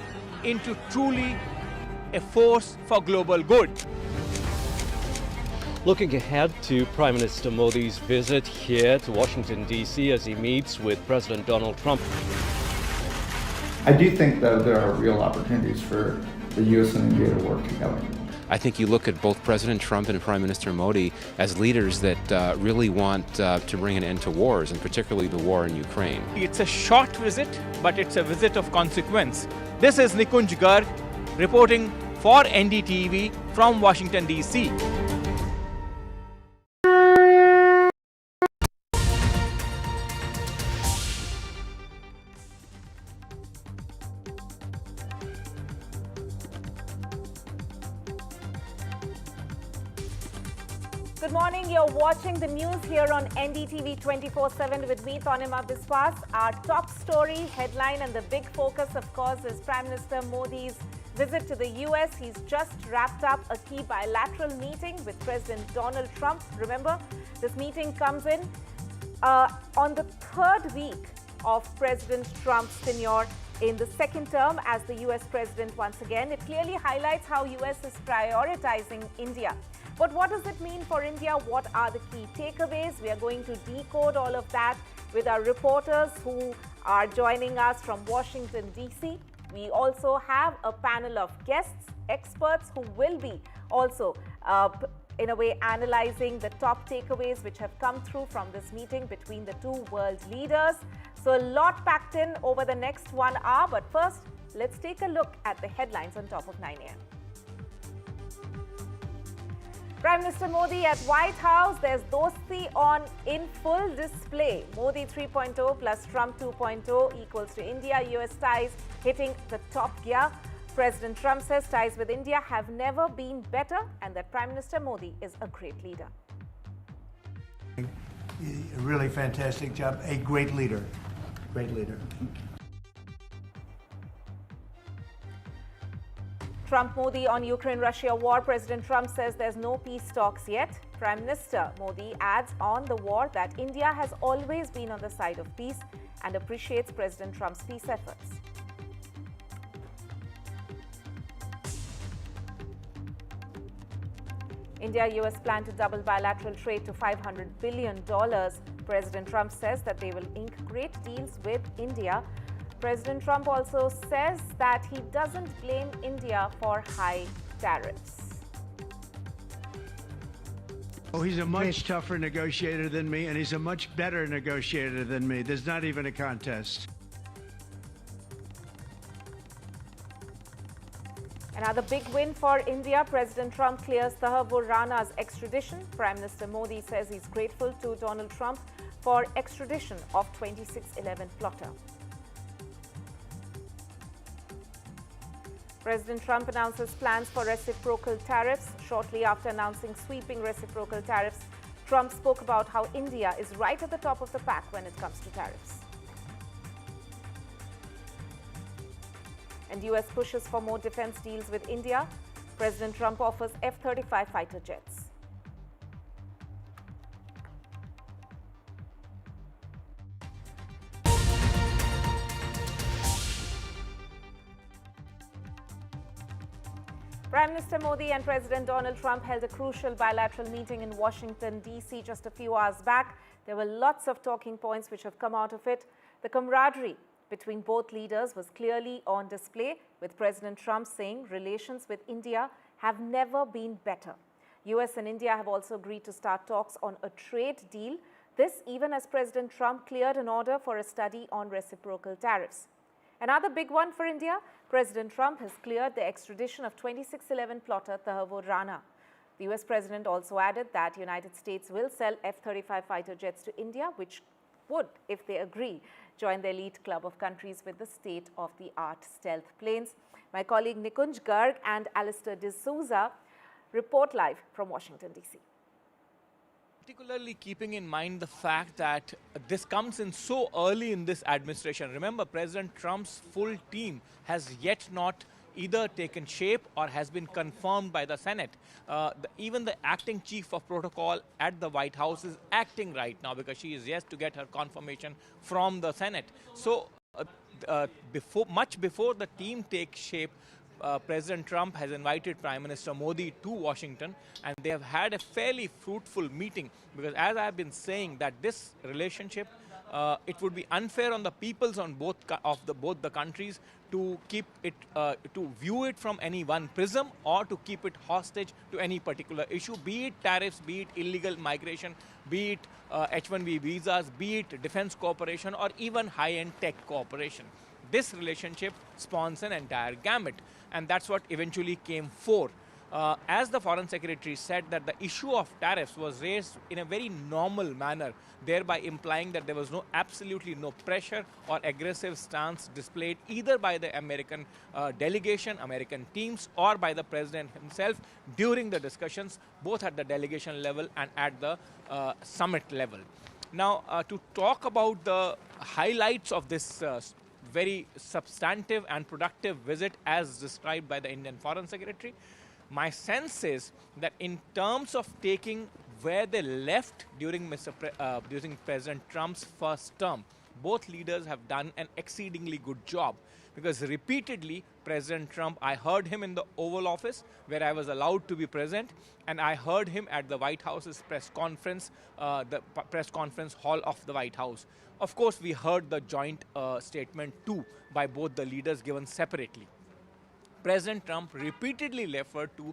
into truly a force for global good. Looking ahead to Prime Minister Modi's visit here to Washington, D.C. as he meets with President Donald Trump. I do think, though, there are real opportunities for the U.S. and India to work together. I think you look at both President Trump and Prime Minister Modi as leaders that really want to bring an end to wars, and particularly the war in Ukraine. It's a short visit, but it's a visit of consequence. This is Nikunj Garg reporting for NDTV from Washington, D.C. Good morning. You're watching the news here on NDTV 24/7 with me, Tanima Biswas. Our top story, headline, and the big focus, of course, is Prime Minister Modi's visit to the US. He's just wrapped up a key bilateral meeting with President Donald Trump. Remember, this meeting comes in on the third week of President Trump's tenure in the second term as the US president once again. It clearly highlights how US is prioritizing India. But what does it mean for India? What are the key takeaways? We are going to decode all of that with our reporters who are joining us from Washington, D.C. We also have a panel of guests, experts who will be also, in a way, analyzing the top takeaways which have come through from this meeting between the two world leaders. So a lot packed in over the next 1 hour. But first, let's take a look at the headlines on top of 9 a.m. Prime Minister Modi at White House. There's dosti on in full display. Modi 3.0 plus Trump 2.0 equals to India-US ties hitting the top gear. President Trump says ties with India have never been better and that Prime Minister Modi is a great leader. A really fantastic job. A great leader. Great leader. Trump-Modi on Ukraine-Russia war. President Trump says there's no peace talks yet. Prime Minister Modi adds on the war that India has always been on the side of peace and appreciates President Trump's peace efforts. India-US plan to double bilateral trade to $500 billion. President Trump says that they will ink great deals with India. President Trump also says that he doesn't blame India for high tariffs. Oh, he's a much tougher negotiator than me, and he's a much better negotiator than me. There's not even a contest. Another big win for India. President Trump clears Rana's extradition. Prime Minister Modi says he's grateful to Donald Trump for extradition of 2611 plotter. President Trump announces plans for reciprocal tariffs. Shortly after announcing sweeping reciprocal tariffs, Trump spoke about how India is right at the top of the pack when it comes to tariffs. And US pushes for more defense deals with India. President Trump offers F-35 fighter jets. Prime Minister Modi and President Donald Trump held a crucial bilateral meeting in Washington, D.C. just a few hours back. There were lots of talking points which have come out of it. The camaraderie between both leaders was clearly on display, with President Trump saying relations with India have never been better. US and India have also agreed to start talks on a trade deal. This even as President Trump cleared an order for a study on reciprocal tariffs. Another big one for India, President Trump has cleared the extradition of 2611 plotter Rana. The US president also added that United States will sell F-35 fighter jets to India, which would, if they agree, join the elite club of countries with the state-of-the-art stealth planes. My colleague Nikunj Garg and Alistair D'Souza report live from Washington, D.C. Particularly keeping in mind the fact that this comes in so early in this administration. Remember, President Trump's full team has yet not either taken shape or has been confirmed by the Senate. Even the acting chief of protocol at the White House is acting right now because she is yet to get her confirmation from the Senate. So much before the team takes shape, President Trump has invited Prime Minister Modi to Washington, and they have had a fairly fruitful meeting, because as I have been saying that this relationship, it would be unfair on the peoples on both the countries to keep it, to view it from any one prism, or to keep it hostage to any particular issue, be it tariffs, be it illegal migration, be it H-1B visas, be it defense cooperation, or even high-end tech cooperation. This relationship spawns an entire gamut, and that's what eventually came forth. As the Foreign Secretary said, that the issue of tariffs was raised in a very normal manner, thereby implying that there was absolutely no pressure or aggressive stance displayed either by the American delegation, American teams, or by the President himself during the discussions, both at the delegation level and at the summit level. Now, to talk about the highlights of this very substantive and productive visit as described by the Indian Foreign Secretary, my sense is that in terms of taking where they left during President Trump's first term, both leaders have done an exceedingly good job. Because repeatedly, President Trump, I heard him in the Oval Office, where I was allowed to be present, and I heard him at the White House's press conference, the press conference hall of the White House. Of course, we heard the joint statement too by both the leaders given separately. President Trump repeatedly referred to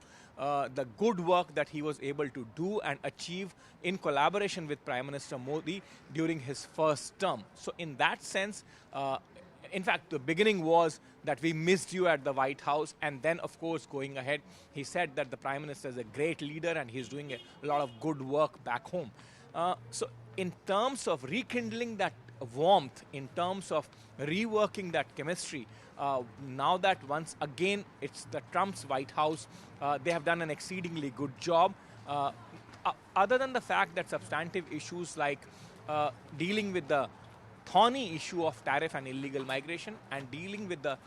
the good work that he was able to do and achieve in collaboration with Prime Minister Modi during his first term. So in that sense, in fact, the beginning was that we missed you at the White House, and then, of course, going ahead, he said that the Prime Minister is a great leader and he's doing a lot of good work back home. So in terms of rekindling that warmth, in terms of reworking that chemistry, now that once again it's the Trump's White House, they have done an exceedingly good job. Other than the fact that substantive issues like dealing with the thorny issue of tariff and illegal migration and dealing with the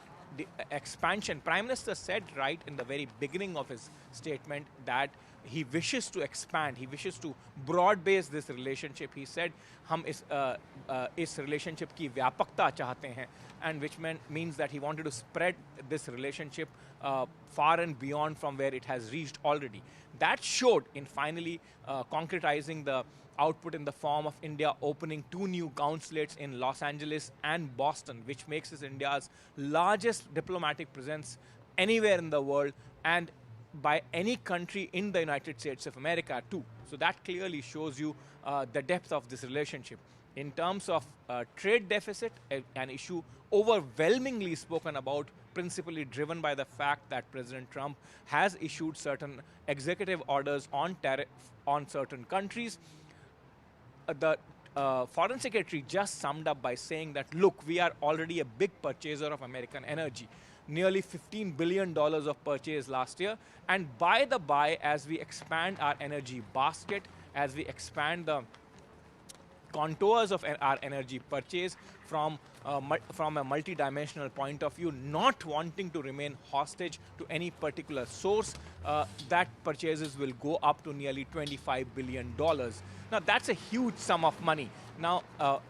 expansion, Prime Minister said right in the very beginning of his statement that he wishes to expand, he wishes to broad base this relationship. He said, "Hum is relationship ki vyapakta chahte hain," and which means that he wanted to spread this relationship far and beyond from where it has reached already. That showed in finally concretizing the output in the form of India opening 2 new consulates in Los Angeles and Boston, which makes it India's largest diplomatic presence anywhere in the world, and by any country in the United States of America too. So that clearly shows you the depth of this relationship. In terms of trade deficit, an issue overwhelmingly spoken about, principally driven by the fact that President Trump has issued certain executive orders on tariff on certain countries. The Foreign Secretary just summed up by saying that, look, we are already a big purchaser of American energy. Nearly $15 billion of purchase last year. And by the by, as we expand our energy basket, as we expand the contours of our energy purchase from a multi-dimensional point of view, not wanting to remain hostage to any particular source, that purchases will go up to nearly $25 billion. Now, that's a huge sum of money. Now,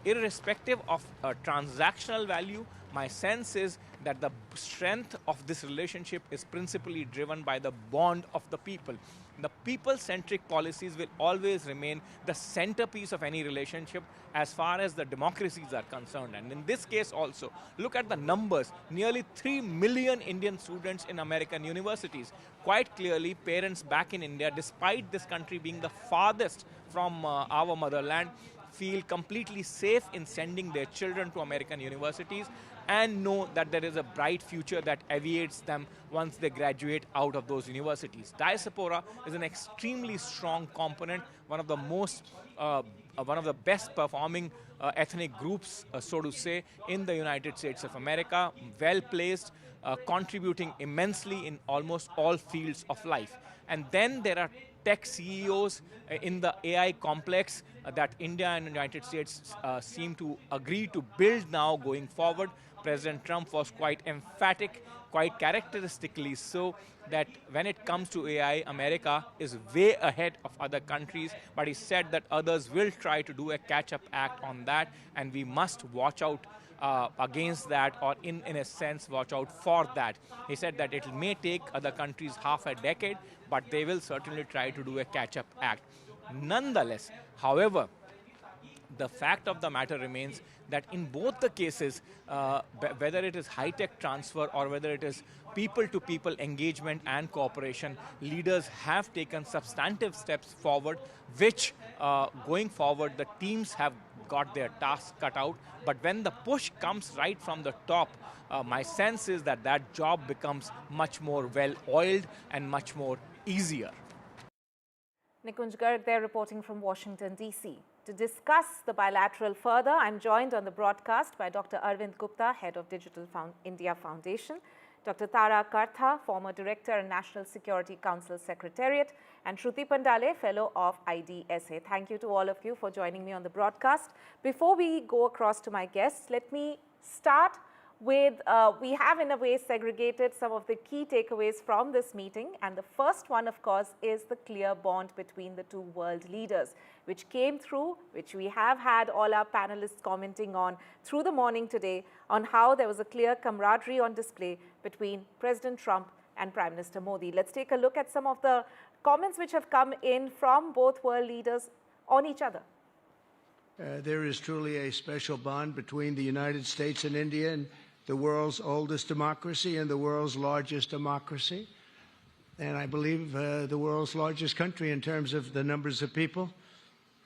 irrespective of transactional value, my sense is that the strength of this relationship is principally driven by the bond of the people. The people-centric policies will always remain the centerpiece of any relationship as far as the democracies are concerned. And in this case also, look at the numbers. Nearly 3 million Indian students in American universities. Quite clearly, parents back in India, despite this country being the farthest from our motherland, feel completely safe in sending their children to American universities and know that there is a bright future that awaits them once they graduate out of those universities. Diaspora is an extremely strong component, one of the most, one of the best performing ethnic groups, so to say, in the United States of America, well placed, contributing immensely in almost all fields of life. And then there are tech CEOs in the AI complex that India and the United States seem to agree to build now going forward. President Trump was quite emphatic, quite characteristically so, that when it comes to AI, America is way ahead of other countries, but he said that others will try to do a catch-up act on that, and we must watch out against that, or in a sense watch out for that. He said that it may take other countries half a decade, but they will certainly try to do a catch-up act. Nonetheless, however, the fact of the matter remains that in both the cases, whether it is high-tech transfer or whether it is people-to-people engagement and cooperation, leaders have taken substantive steps forward, which going forward the teams have got their tasks cut out. But when the push comes right from the top, my sense is that that job becomes much more well-oiled and much more easier. Nikunj Garg there reporting from Washington, D.C. To discuss the bilateral further, I'm joined on the broadcast by Dr. Arvind Gupta, Head of Digital India Foundation, Dr. Tara Kartha, former Director and National Security Council Secretariat, and Shruti Pandale, Fellow of IDSA. Thank you to all of you for joining me on the broadcast. Before we go across to my guests, let me start with, we have in a way segregated some of the key takeaways from this meeting, and the first one, of course, is the clear bond between the two world leaders, which came through, which we have had all our panelists commenting on through the morning today, on how there was a clear camaraderie on display between President Trump and Prime Minister Modi. Let's take a look at some of the comments which have come in from both world leaders on each other. There is truly a special bond between the United States and India, and the world's oldest democracy and the world's largest democracy, and I believe the world's largest country in terms of the numbers of people.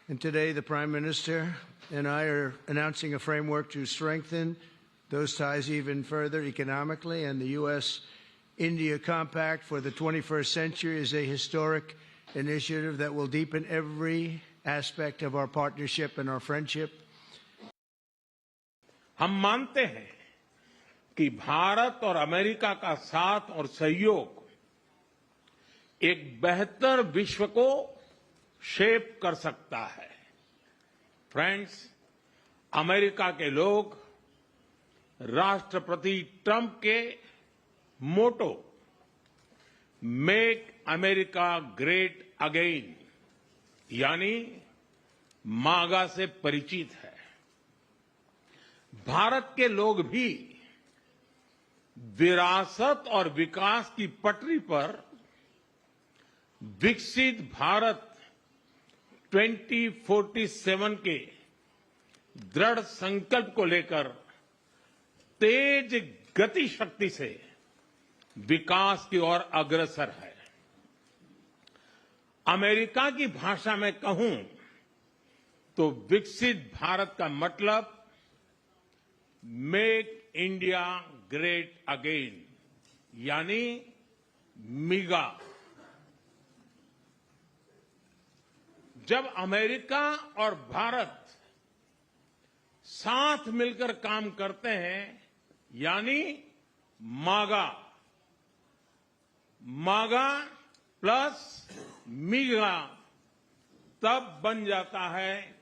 And today the Prime Minister and I are announcing a framework to strengthen those ties even further economically, and the U.S.-India Compact for the 21st century is a historic initiative that will deepen every aspect of our partnership and our friendship. हम मानते हैं कि भारत और America का साथ और सहयोग एक बेहतर विश्व को शेप कर सकता है। फ्रेंड्स, अमेरिका के लोग राष्ट्रपति ट्रंप के मोटो मेक अमेरिका ग्रेट अगेन यानी मागा से परिचित है। भारत के लोग भी विरासत और विकास की पटरी पर विकसित भारत 2047 के दृढ़ संकल्प को लेकर तेज गति शक्ति से विकास की ओर अग्रसर है। अमेरिका की भाषा में कहूं तो विकसित भारत का मतलब मेक इंडिया ग्रेट अगेन यानी मिगा। जब अमेरिका और भारत साथ मिलकर काम करते हैं यानी मागा, मागा प्लस मिगा, तब बन जाता है